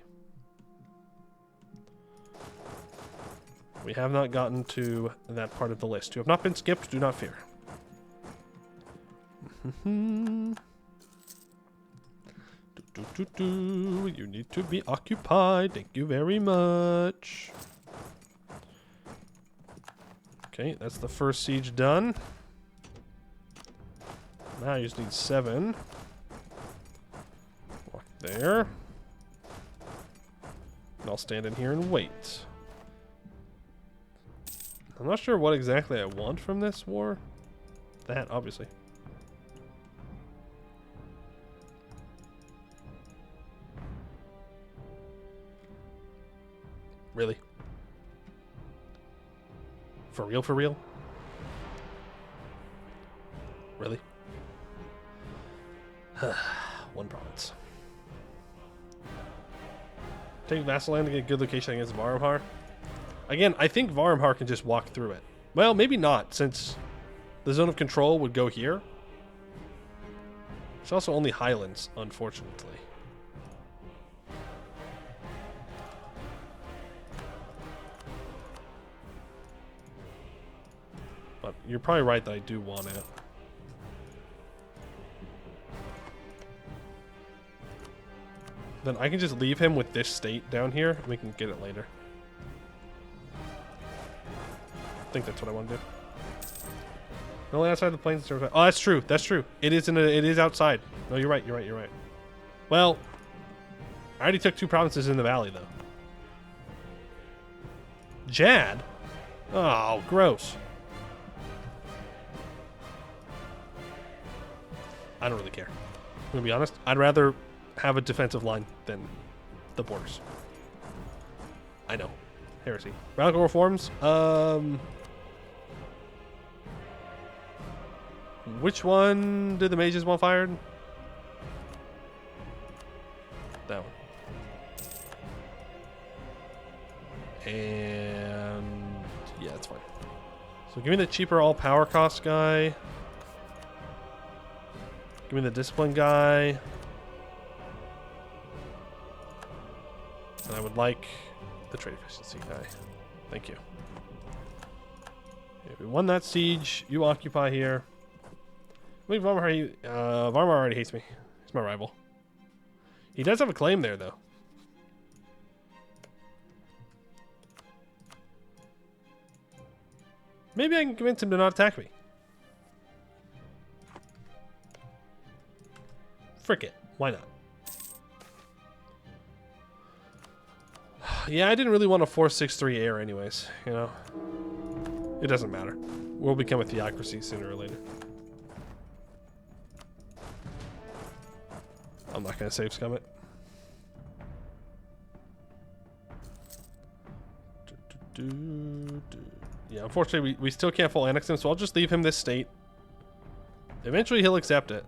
We have not gotten to that part of the list. You have not been skipped, do not fear. You need to be occupied. Thank you very much. Okay, that's the first siege done. Now you just need 7. Walk there. And I'll stand in here and wait. I'm not sure what exactly I want from this war. That, obviously. Really? For real, for real? Really? One province. Take Vassaland to get a good location against Varmhar. Again, I think Varmhar can just walk through it. Well, maybe not, since the zone of control would go here. It's also only highlands, unfortunately. But you're probably right that I do want it. Then I can just leave him with this state down here, and we can get it later. I think that's what I want to do. Only outside the plains. Oh, that's true. That's true. It is it is outside. No, you're right. You're right. You're right. Well, I already took 2 provinces in the valley, though. Jad? Oh, gross. I don't really care. I'm gonna be honest. I'd rather have a defensive line than the borders. I know. Heresy. Radical reforms. Which one did the mages want fired? That one. And yeah, that's fine. So give me the cheaper all power cost guy. Give me the discipline guy. And I would like the trade efficiency guy. Thank you. Okay, we won that siege. You occupy here. I think Varmar already hates me. He's my rival. He does have a claim there, though. Maybe I can convince him to not attack me. Frick it. Why not? Yeah, I didn't really want a 4-6-3 air anyways, you know. It doesn't matter. We'll become a theocracy sooner or later. I'm not going to save scum it. Yeah, unfortunately, we still can't full annex him, so I'll just leave him this state. Eventually, he'll accept it.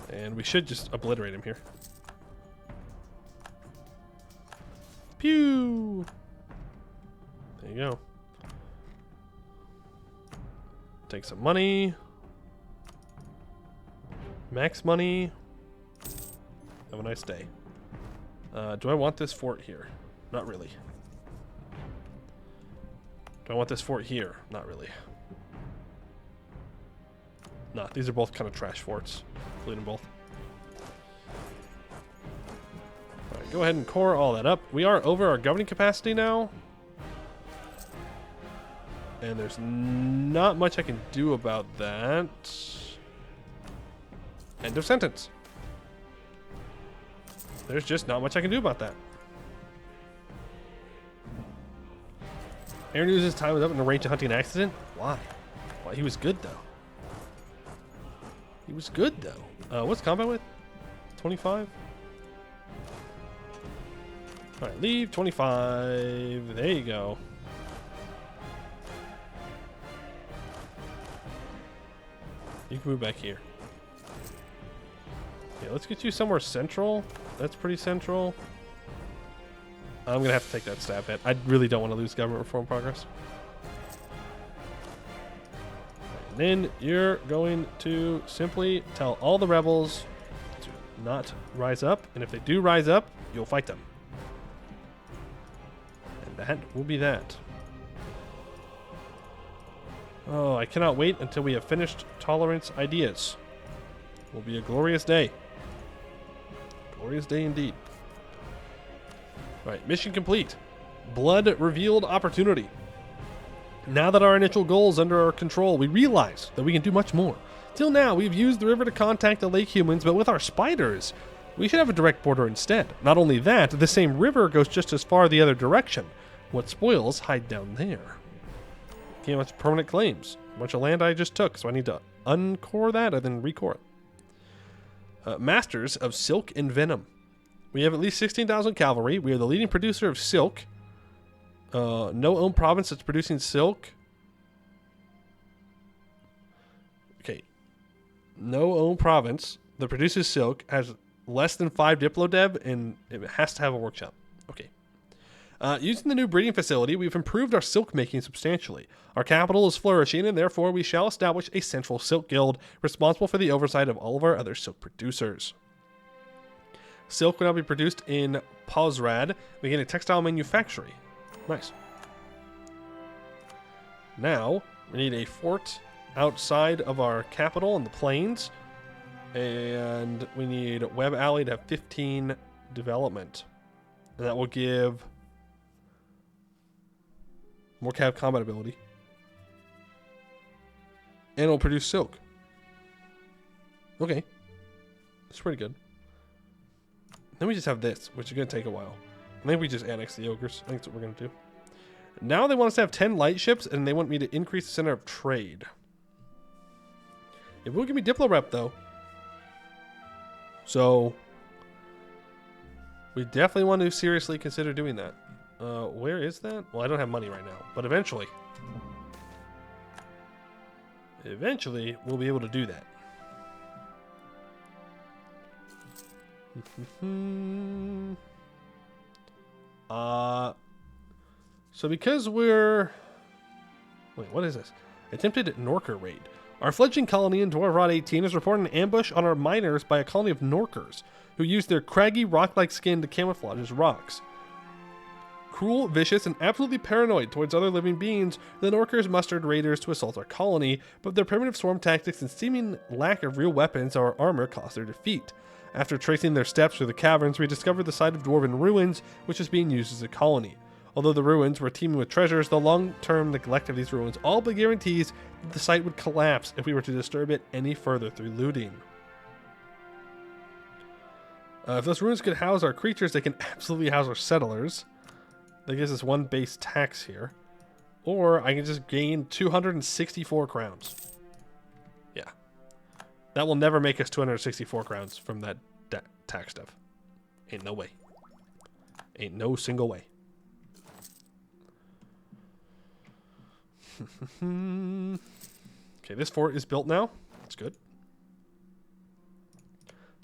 And we should just obliterate him here. Pew! There you go. Take some money. Max money. Have a nice day. Do I want this fort here? Not really. Do I want this fort here? Not really. Nah, these are both kind of trash forts. Delete them both. Alright, go ahead and core all that up. We are over our governing capacity now. And there's not much I can do about that. End of sentence. There's just not much I can do about that. Aaron News' time was up in the range of hunting an accident? Why? Why, he was good though. He was good though. What's combat with? 25? Alright, leave 25. There you go. You can move back here. Okay, let's get you somewhere central. That's pretty central. I'm gonna have to take that stab hit. I really don't want to lose government reform progress. And then you're going to simply tell all the rebels to not rise up, and if they do rise up, you'll fight them. And that will be that. Oh, I cannot wait until we have finished tolerance ideas. It will be a glorious day. Glorious day indeed. Alright, mission complete. Blood revealed opportunity. Now that our initial goal is under our control, we realize that we can do much more. Till now, we've used the river to contact the lake humans, but with our spiders, we should have a direct border instead. Not only that, the same river goes just as far the other direction. What spoils hide down there. Can't much permanent claims. A bunch of land I just took, so I need to uncore that and then recore it. Masters of Silk and Venom. We have at least 16,000 cavalry. We are the leading producer of silk. No own province that's producing silk. Okay. No own province that produces silk has less than 5 diplodev, and it has to have a workshop. Okay. Using the new breeding facility, we've improved our silk making substantially. Our capital is flourishing, and therefore we shall establish a central silk guild responsible for the oversight of all of our other silk producers. Silk will now be produced in Pozrad, making a textile manufactory. Nice. Now, we need a fort outside of our capital in the plains, and we need Web Alley to have 15 development. And that will give more cav combat ability. And it'll produce silk. Okay. That's pretty good. Then we just have this, which is going to take a while. I think we just annex the ogres. I think that's what we're going to do. Now they want us to have 10 light ships, and they want me to increase the center of trade. It will give me Diplo rep, though. So, we definitely want to seriously consider doing that. Where is that? Well, I don't have money right now, but eventually we'll be able to do that. So because we're... Wait, what is this? Attempted Norker raid. Our fledgling colony in Dwarvrod 18 has reported an ambush on our miners by a colony of Norkers, who use their craggy, rock-like skin to camouflage as rocks. Cruel, vicious, and absolutely paranoid towards other living beings, the Norkers mustered raiders to assault our colony, but their primitive swarm tactics and seeming lack of real weapons or armor caused their defeat. After tracing their steps through the caverns, we discovered the site of dwarven ruins, which is being used as a colony. Although the ruins were teeming with treasures, the long-term neglect of these ruins all but guarantees that the site would collapse if we were to disturb it any further through looting. If those ruins could house our creatures, they can absolutely house our settlers. That gives us 1 base tax here. Or I can just gain 264 crowns. Yeah. That will never make us 264 crowns from that tax stuff. Ain't no way. Ain't no single way. Okay, this fort is built now. That's good.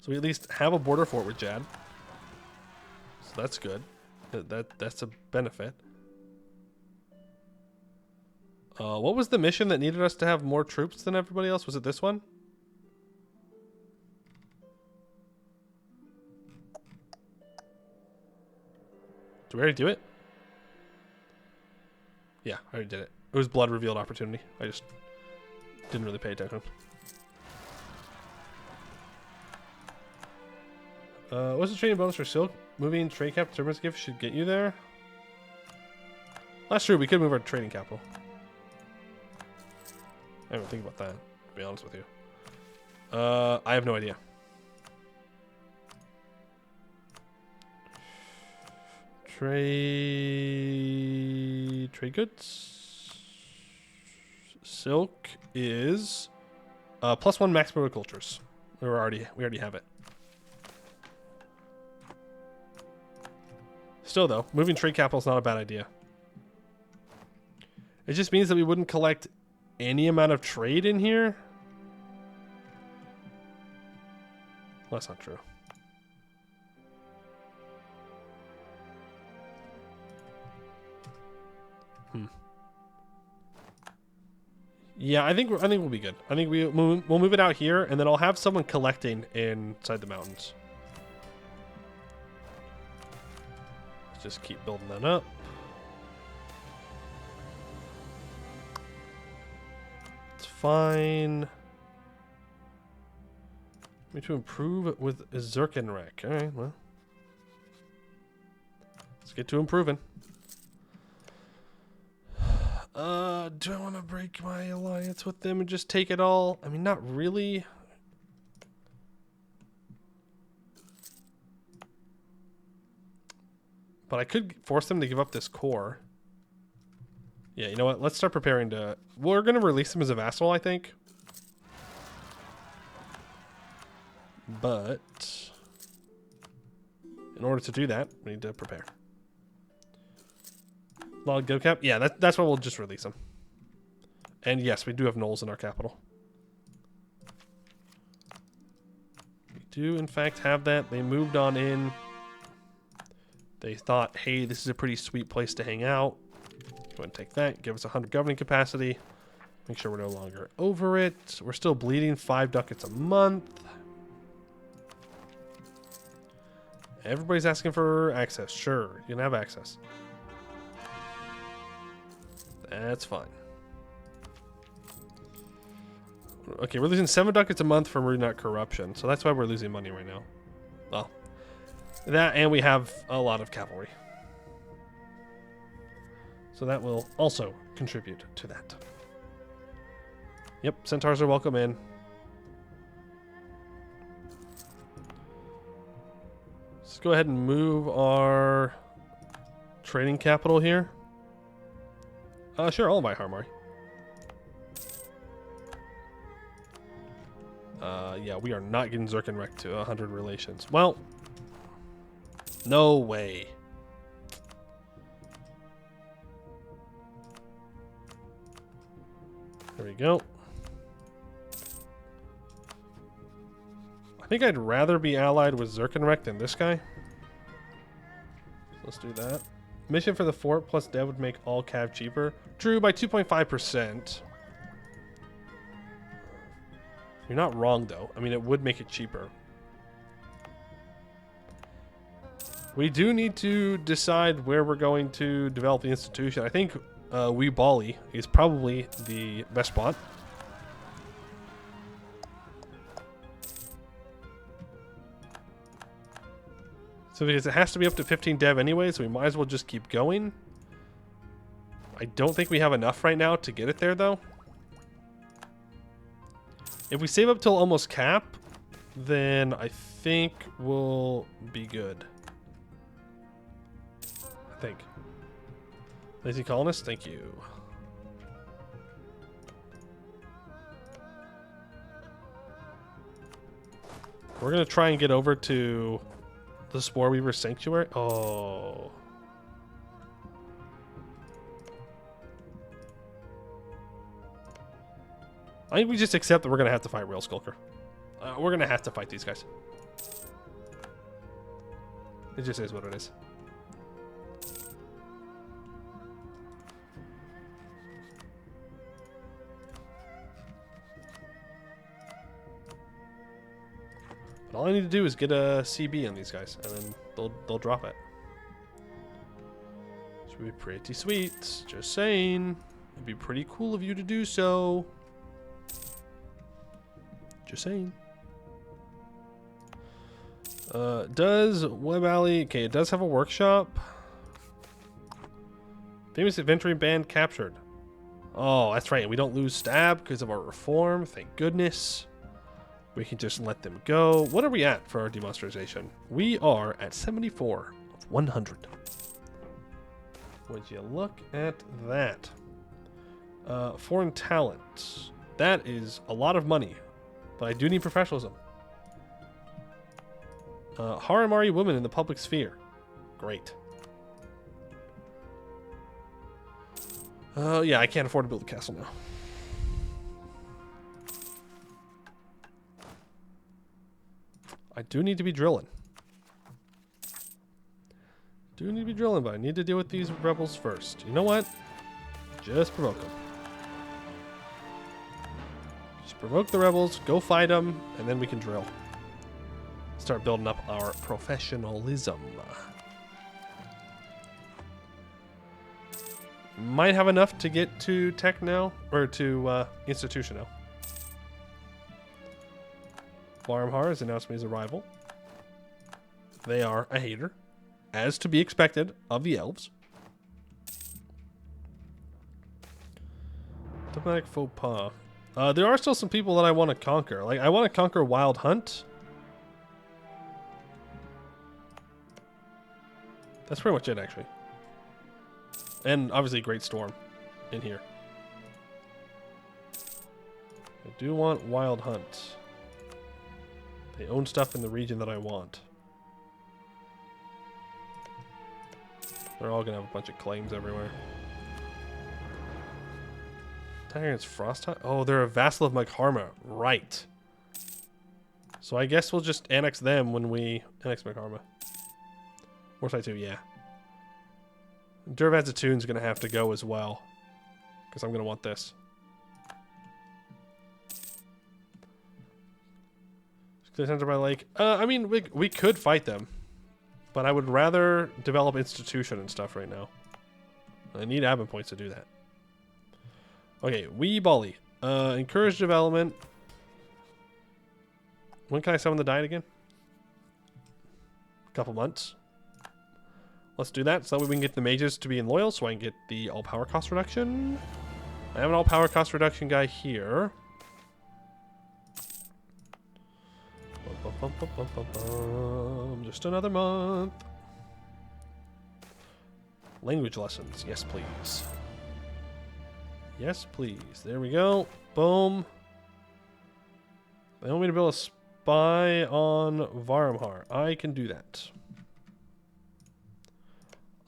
So we at least have a border fort with Jad. So that's good. That's a benefit. What was the mission that needed us to have more troops than everybody else? Was it this one? Did we already do it? Yeah, I already did it. It was blood revealed opportunity. I just didn't really pay attention. What's the trading bonus for silk? Moving trade cap turbines gift should get you there. That's true. We could move our trading capital. I didn't even think about that, to be honest with you. I have no idea. Trade goods. Silk is +1 max cultures. We already have it. Still though, moving trade capital is not a bad idea. It just means that we wouldn't collect any amount of trade in here. Well, that's not true. Yeah, I think we'll be good. I think we'll move it out here, and then I'll have someone collecting inside the mountains. Let's just keep building that up. It's fine. Need to improve with Zerkenrek. All right, well, let's get to improving. Do I want to break my alliance with them and just take it all? I mean, not really. But I could force them to give up this core. Yeah, you know what? Let's start preparing to... We're going to release them as a vassal, I think. But in order to do that, we need to prepare. Log go cap? Yeah, that's why we'll just release them. And yes, we do have gnolls in our capital. We do, in fact, have that. They moved on in. They thought, hey, this is a pretty sweet place to hang out. Go ahead and take that. Give us 100 governing capacity. Make sure we're no longer over it. We're still bleeding 5 ducats a month. Everybody's asking for access. Sure, you can have access. That's fine. Okay, we're losing 7 ducats a month from root nut corruption, so that's why we're losing money right now. Well, that, and we have a lot of cavalry. So that will also contribute to that. Yep, centaurs are welcome in. Let's go ahead and move our trading capital here. Sure, I'll buy Harmari. Yeah, we are not getting Zirkenrecht to 100 relations. Well, no way. There we go. I think I'd rather be allied with Zirkenrecht than this guy. Let's do that. Mission for the fort plus dev would make all cav cheaper. True, by 2.5%. You're not wrong, though. I mean, it would make it cheaper. We do need to decide where we're going to develop the institution. I think Bali is probably the best spot. So because it has to be up to 15 dev anyway, so we might as well just keep going. I don't think we have enough right now to get it there, though. If we save up till almost cap, then I think we'll be good. I think. Lazy colonist, thank you. We're going to try and get over to the Spore Weaver Sanctuary. Oh. I think we just accept that we're going to have to fight Rail Skulker. We're going to have to fight these guys. It just is what it is. But all I need to do is get a CB on these guys, and then they'll drop it. Which would be pretty sweet. Just saying. It'd be pretty cool of you to do so. Just saying. Does Web Alley... Okay, it does have a workshop. Famous adventuring band captured. Oh, that's right. We don't lose stab because of our reform. Thank goodness. We can just let them go. What are we at for our demonstration? We are at 74 of 100. Would you look at that? Foreign talent. That is a lot of money. But I do need professionalism. Haramari women in the public sphere. Great. Yeah, I can't afford to build a castle now. I do need to be drilling. But I need to deal with these rebels first. You know what? Just provoke them. Provoke the rebels, go fight them, and then we can drill. Start building up our professionalism. Might have enough to get to tech now, or to institution now. Varmhar has announced me his arrival. They are a hater, as to be expected of the elves. Diplomatic faux pas. There are still some people that I want to conquer. Like, I want to conquer Wild Hunt. That's pretty much it, actually. And obviously Great Storm in here. I do want Wild Hunt. They own stuff in the region that I want. They're all gonna have a bunch of claims everywhere. Tyrant's Frost. Oh, they're a vassal of Magharma. Right. So I guess we'll just annex them when we annex Magharma. Warsight 2, yeah. Durvad's Attune's gonna have to go as well. Because I'm gonna want this. Center by Lake. I mean, we could fight them. But I would rather develop institution and stuff right now. I need admin points to do that. Okay, Wee Bali. Encourage development. When can I summon the Diet again? A couple months. Let's do that so that way we can get the mages to be in loyal so I can get the all power cost reduction. I have an all power cost reduction guy here. Just another month. Language lessons. Yes, please. Yes, please. There we go. Boom. They want me to build a spy on Varmhar. I can do that.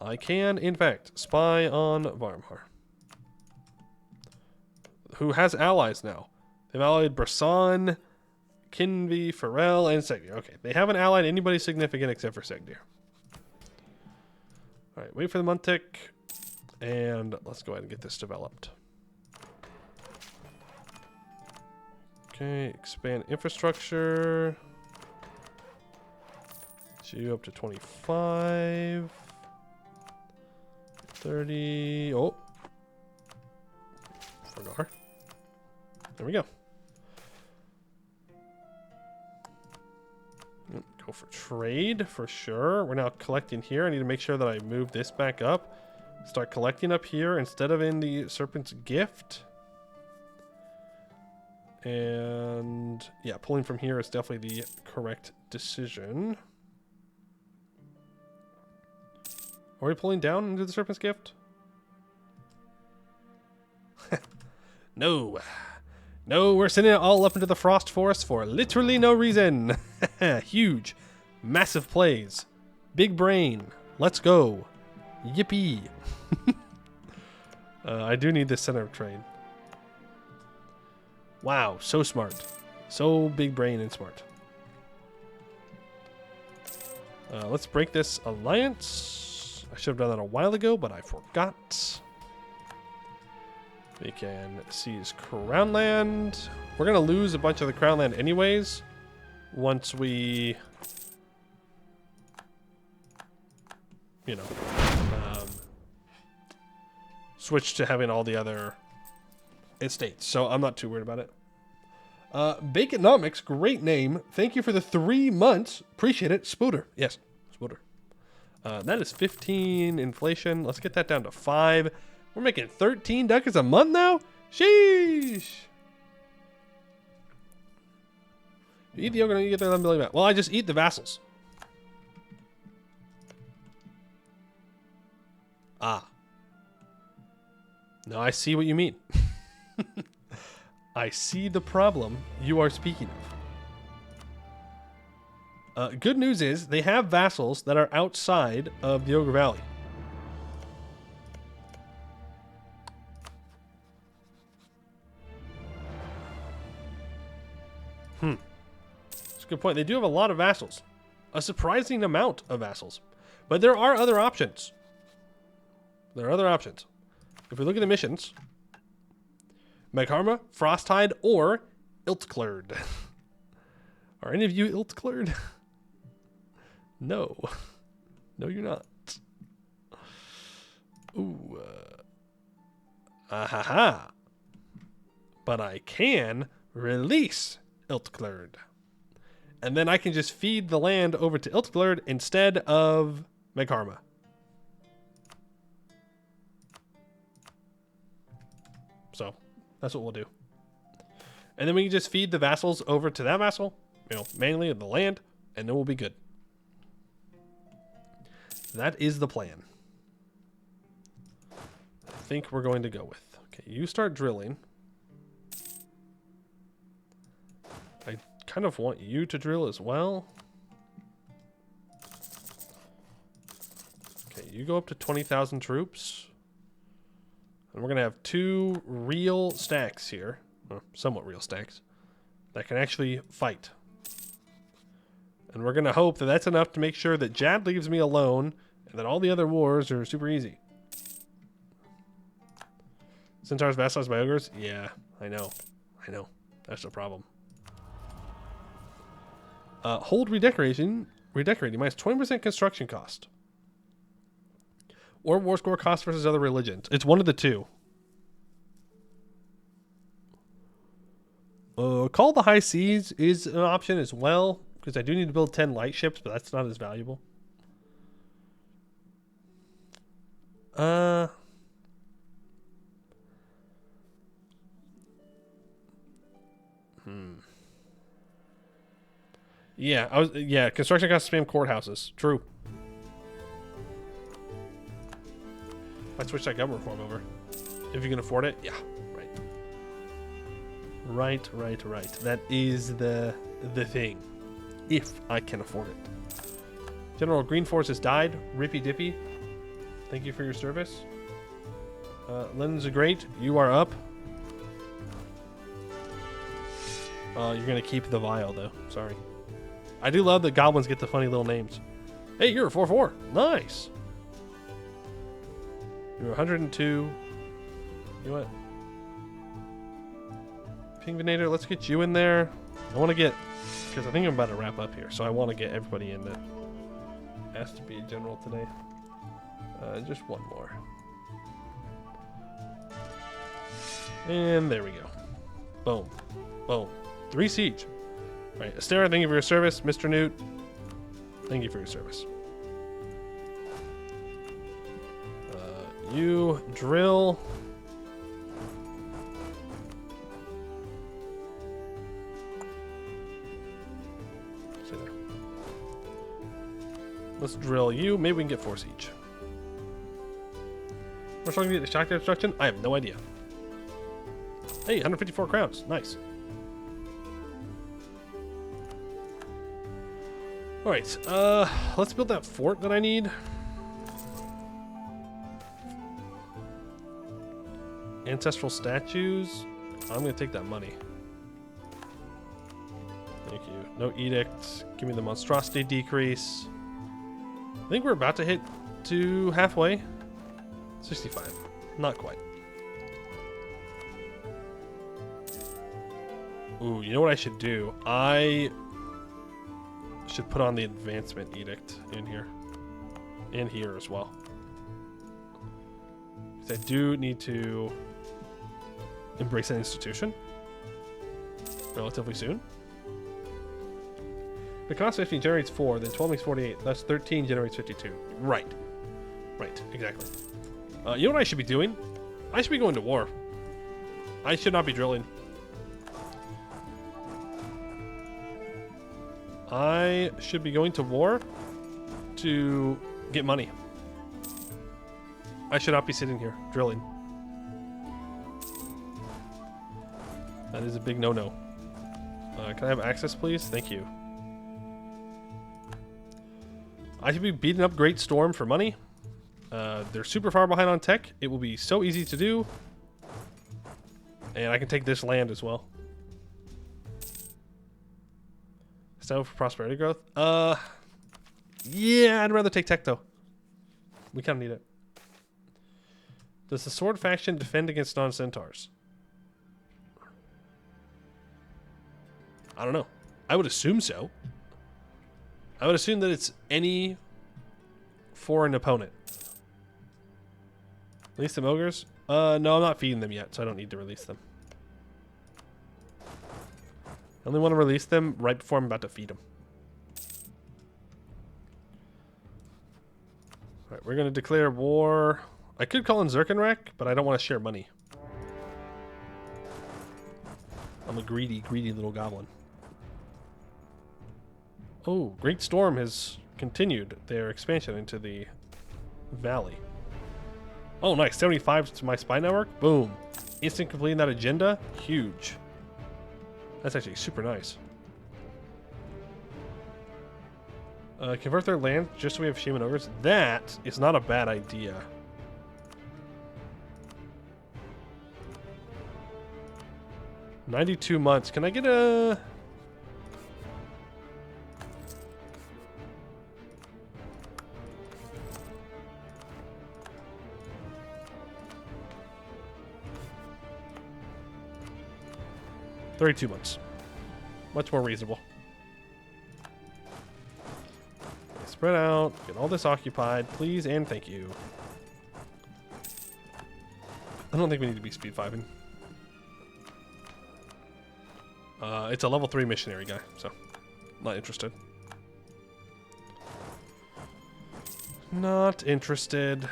I can, in fact, spy on Varmhar. Who has allies now? They've allied Brisson, Kinvi, Farrell, and Segdir. Okay, they haven't allied anybody significant except for Segdir. Alright, wait for the month tick. And let's go ahead and get this developed. Okay, expand infrastructure. So you up to 25. 30. Oh. Forgar. There we go. Go for trade for sure. We're now collecting here. I need to make sure that I move this back up. Start collecting up here instead of in the Serpent's Gift. And yeah, pulling from here is definitely the correct decision. Are we pulling down into the Serpent's Gift? No. No, we're sending it all up into the Frost Forest for literally no reason. Huge. Massive plays. Big brain. Let's go. Yippee. I do need this center of trade. Wow, so smart. So big brain and smart. Let's break this alliance. I should have done that a while ago, but I forgot. We can seize Crown Land. We're going to lose a bunch of the Crown Land anyways. Once we... you know... switch to having all the other estates. So I'm not too worried about it. Baconomics, great name. Thank you for the 3 months. Appreciate it. Spooter. Yes, Spooter. That is 15 inflation. Let's get that down to 5. We're making 13 ducats a month now? Sheesh. You eat the yogurt and you get their 11 billion back. Well, I just eat the vassals. Ah. Now I see what you mean. I see the problem you are speaking of. Good news is they have vassals that are outside of the Ogre Valley. That's a good point. They do have a lot of vassals. A surprising amount of vassals. But there are other options. There are other options. If we look at the missions, Magharma, Frosthide, or Iltklerd. Are any of you Iltklerd? No. No, you're not. Ooh. Ahaha. But I can release Iltklerd. And then I can just feed the land over to Iltklerd instead of Magharma. So, that's what we'll do. And then we can just feed the vassals over to that vassal, you know, mainly the land, and then we'll be good. That is the plan. I think we're going to go with. Okay, you start drilling. I kind of want you to drill as well. Okay, you go up to 20,000 troops. And we're going to have 2 real stacks here. Or somewhat real stacks. That can actually fight. And we're going to hope that that's enough to make sure that Jad leaves me alone. And that all the other wars are super easy. Centaurs vassalized by ogres? Yeah, I know. That's the problem. Hold redecorating minus 20% construction cost. Or war score cost versus other religions. It's one of the two. Call the High Seas is an option as well. Because I do need to build 10 light ships, but that's not as valuable. Yeah, construction costs spam courthouses. True. I switch that government form over. If you can afford it, yeah, right. Right. That is the thing. If I can afford it. General Green Force has died. Rippy Dippy. Thank you for your service. Len's great. You are up. You're gonna keep the vial though. Sorry. I do love that goblins get the funny little names. Hey, you're a 4/4. Nice. You're 102. You know what? Pingvinator, let's get you in there. I want to get, because I think I'm about to wrap up here, so I want to get everybody in that has to be a general today. Just one more. And there we go. Boom. Boom. 3 siege. All right, Astera, thank you for your service. Mr. Newt, thank you for your service. You drill. Stay there. Let's drill you. Maybe we can get 4 siege. We're starting to get the shock destruction? I have no idea. Hey, 154 crowns. Nice. Alright, let's build that fort that I need. Ancestral statues. I'm going to take that money. Thank you. No edict. Give me the monstrosity decrease. I think we're about to hit to halfway. 65. Not quite. Ooh, you know what I should do? I should put on the advancement edict in here. And here as well. Because I do need to embrace an institution relatively soon. The cost 15 generates 4, then 12 makes 48. That's 13 generates 52. Right. Right, exactly. You know what I should be doing? I should be going to war. I should not be drilling. I should be going to war to get money. I should not be sitting here drilling. That is a big no-no. Can I have access, please? Thank you. I should be beating up Great Storm for money. They're super far behind on tech. It will be so easy to do. And I can take this land as well. So for prosperity growth? Yeah, I'd rather take tech though. We kind of need it. Does the sword faction defend against non-centaurs? I don't know. I would assume so. I would assume that it's any foreign opponent. Release them ogres? No, I'm not feeding them yet, so I don't need to release them. I only want to release them right before I'm about to feed them. Alright, we're going to declare war. I could call in Zerkenrack, but I don't want to share money. I'm a greedy, greedy little goblin. Oh, Great Storm has continued their expansion into the valley. Oh, nice. 75 to my spy network. Boom. Instant completing that agenda. Huge. That's actually super nice. Convert their land just so we have shaman ogres. That is not a bad idea. $92 months. Can I get a... $32 months. Much more reasonable. Okay, spread out. Get all this occupied, please, and thank you. I don't think we need to be speed 5ing. It's a level 3 missionary guy, so not interested. Not interested.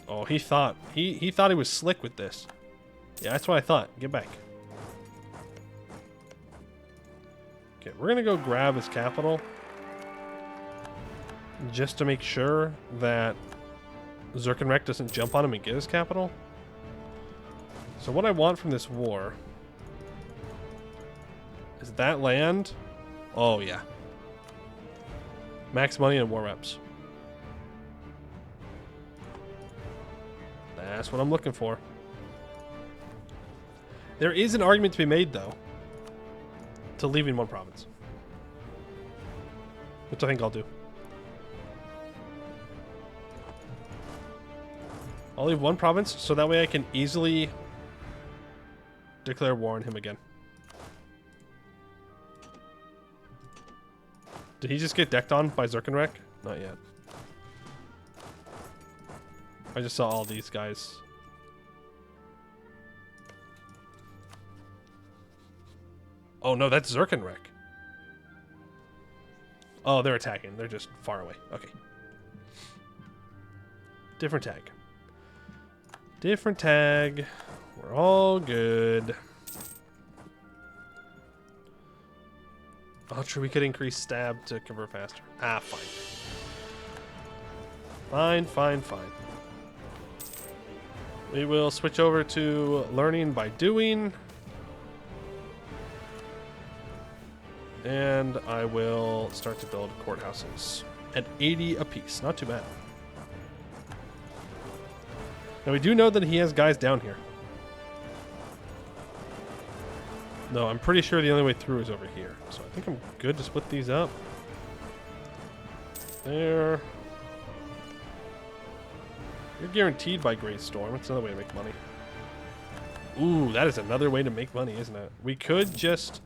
Oh, he thought he thought he was slick with this. Yeah, that's what I thought. Get back. Okay, we're gonna go grab his capital just to make sure that Zerkenrek doesn't jump on him and get his capital. So what I want from this war is that land. Oh yeah. Max money and war reps. That's what I'm looking for. There is an argument to be made, though, to leaving one province. Which I think I'll do. I'll leave one province so that way I can easily declare war on him again. Did he just get decked on by Zerkenrek? Not yet. I just saw all these guys. Oh no, that's Zerkenrek. Oh, they're attacking. They're just far away. Okay. Different tag. Different tag. We're all good. Oh, true. We could increase stab to convert faster. Ah, fine. Fine, fine, fine. We will switch over to learning by doing. And I will start to build courthouses at 80 apiece. Not too bad. Now we do know that he has guys down here. No, I'm pretty sure the only way through is over here. So I think I'm good to split these up. There. You're guaranteed by Great Storm. That's another way to make money. Ooh, that is another way to make money, isn't it? We could just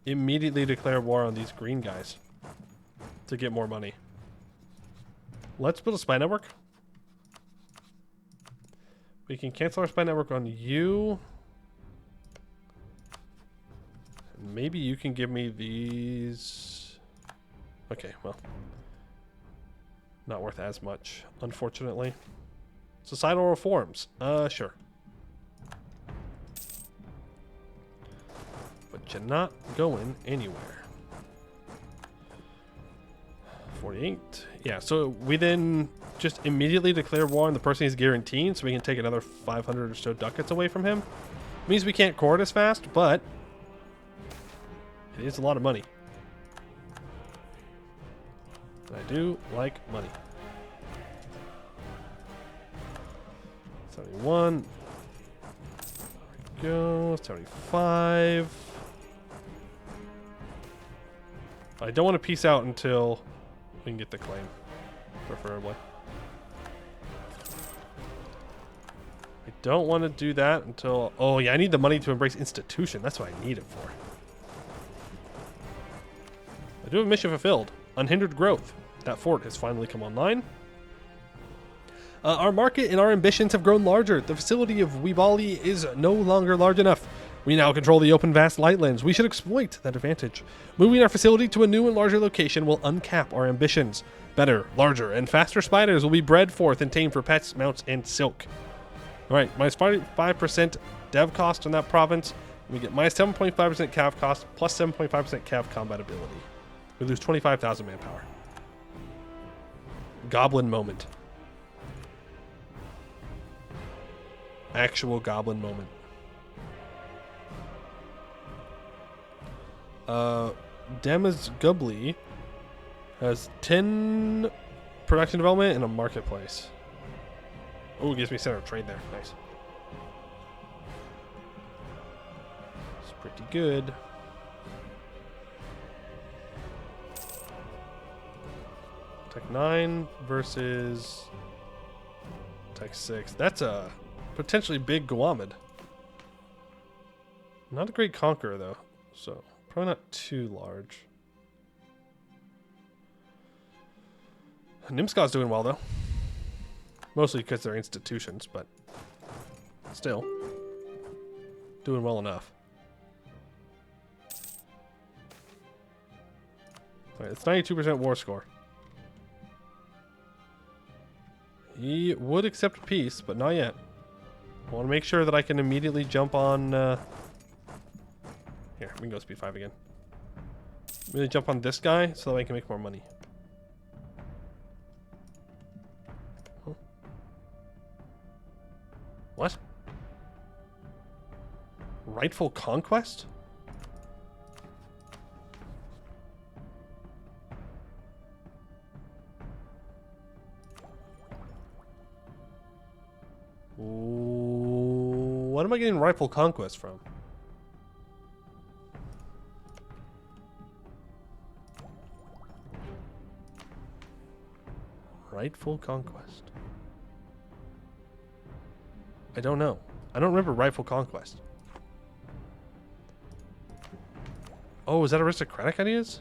immediately declare war on these green guys to get more money. Let's build a spy network. We can cancel our spy network on you. Maybe you can give me these. Okay, well. Not worth as much, unfortunately. Societal reforms. Sure. But you're not going anywhere. 48. Yeah, so we then just immediately declare war on the person he's guaranteeing, so we can take another 500 or so ducats away from him. Means we can't court as fast, but it is a lot of money. I do like money. 71. There we go. 75. I don't want to peace out until we can get the claim, preferably. I don't want to do that until... Oh, yeah, I need the money to embrace institution. That's what I need it for. I do have a mission fulfilled. Unhindered growth. That fort has finally come online. Our market and our ambitions have grown larger. The facility of Weebali is no longer large enough. We now control the open vast lightlands. We should exploit that advantage. Moving our facility to a new and larger location will uncap our ambitions. Better, larger, and faster spiders will be bred forth and tamed for pets, mounts, and silk. Alright, minus 5% dev cost in that province. We get minus 7.5% cav cost, plus 7.5% cav combat ability. We lose 25,000 manpower. Goblin moment. Actual goblin moment. Damas Gubbly has 10 production development and a marketplace. Oh, it gives me center of trade there. Nice. It's pretty good. Tech 9 versus Tech 6. That's a potentially big Guamid. Not a great conqueror, though. So, probably not too large. Nimscott's doing well, though. Mostly because they're institutions, but still. Doing well enough. Alright, it's 92% war score. He would accept peace, but not yet. I want to make sure that I can immediately jump on... Here, we can go speed 5 again. Really jump on this guy so that I can make more money. Huh? What? Rightful conquest? What am I getting rightful conquest from? Rightful conquest. I don't know. I don't remember rightful conquest. Oh, is that aristocratic ideas?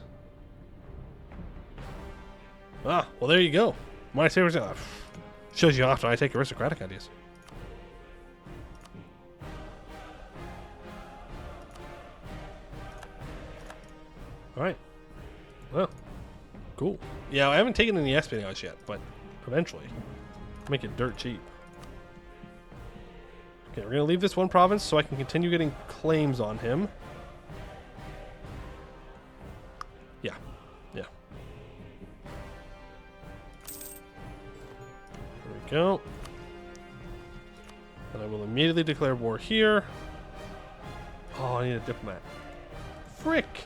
Ah, well there you go. My favorite shows you often I take aristocratic ideas. Alright. Well, cool. Yeah, I haven't taken any espionage yet, but eventually. Make it dirt cheap. Okay, we're going to leave this one province so I can continue getting claims on him. Yeah. Yeah. There we go. And I will immediately declare war here. Oh, I need a diplomat. Frick!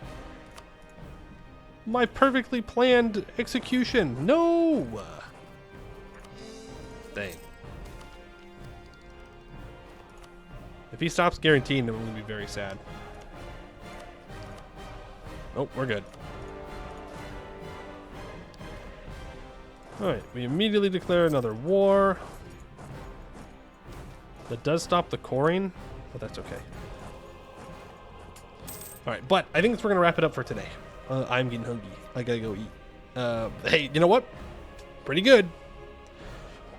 My perfectly planned execution. No! Dang. If he stops guaranteeing, then I'm going to be very sad. Oh, we're good. Alright, we immediately declare another war. That does stop the coring, but that's okay. Alright, but I think we're going to wrap it up for today. I'm getting hungry. I gotta go eat. Hey, you know what? Pretty good.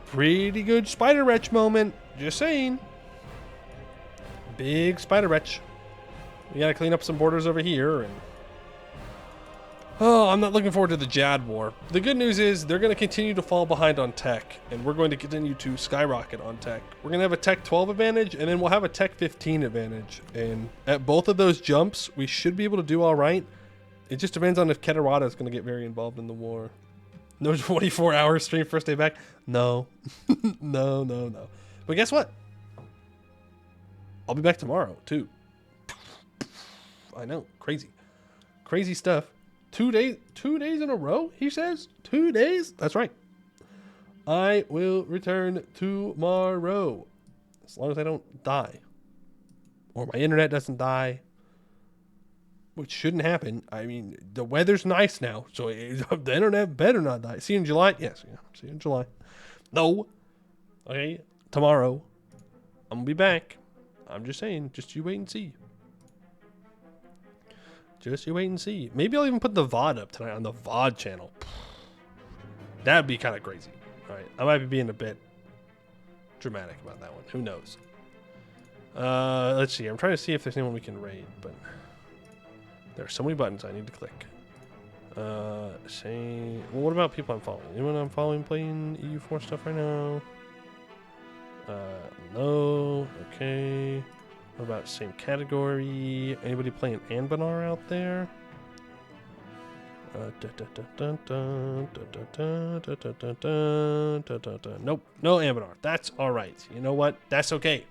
Pretty good Spiderwretch moment. Just saying. Big Spiderwretch. We gotta clean up some borders over here. And oh, I'm not looking forward to the Jad War. The good news is they're gonna continue to fall behind on tech. And we're going to continue to skyrocket on tech. We're gonna have a tech 12 advantage. And then we'll have a tech 15 advantage. And at both of those jumps, we should be able to do all right. It just depends on if Keterada is going to get very involved in the war. No 24-hour stream first day back? No. No. But guess what? I'll be back tomorrow, too. I know. Crazy. Crazy stuff. 2 days in a row, he says? 2 days? That's right. I will return tomorrow. As long as I don't die. Or my internet doesn't die. Which shouldn't happen. I mean, the weather's nice now, so the internet better not die. See you in July? Yes, yeah. See you in July. No. Okay, tomorrow. I'm gonna be back. I'm just saying, just you wait and see. Just you wait and see. Maybe I'll even put the VOD up tonight on the VOD channel. That'd be kind of crazy. All right, I might be being a bit dramatic about that one. Who knows? Let's see. I'm trying to see if there's anyone we can raid, but... There are so many buttons I need to click. Well, what about people I'm following? Anyone I'm following playing EU4 stuff right now? No. Okay. What about same category? Anybody playing Anbennar out there? Nope. No Anbennar. That's alright. You know what? That's okay.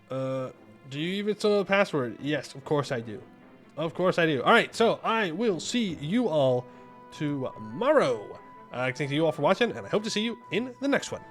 Do you even still know the password? Yes, of course I do. Of course I do. All right, so I will see you all tomorrow. Thank you all for watching, and I hope to see you in the next one.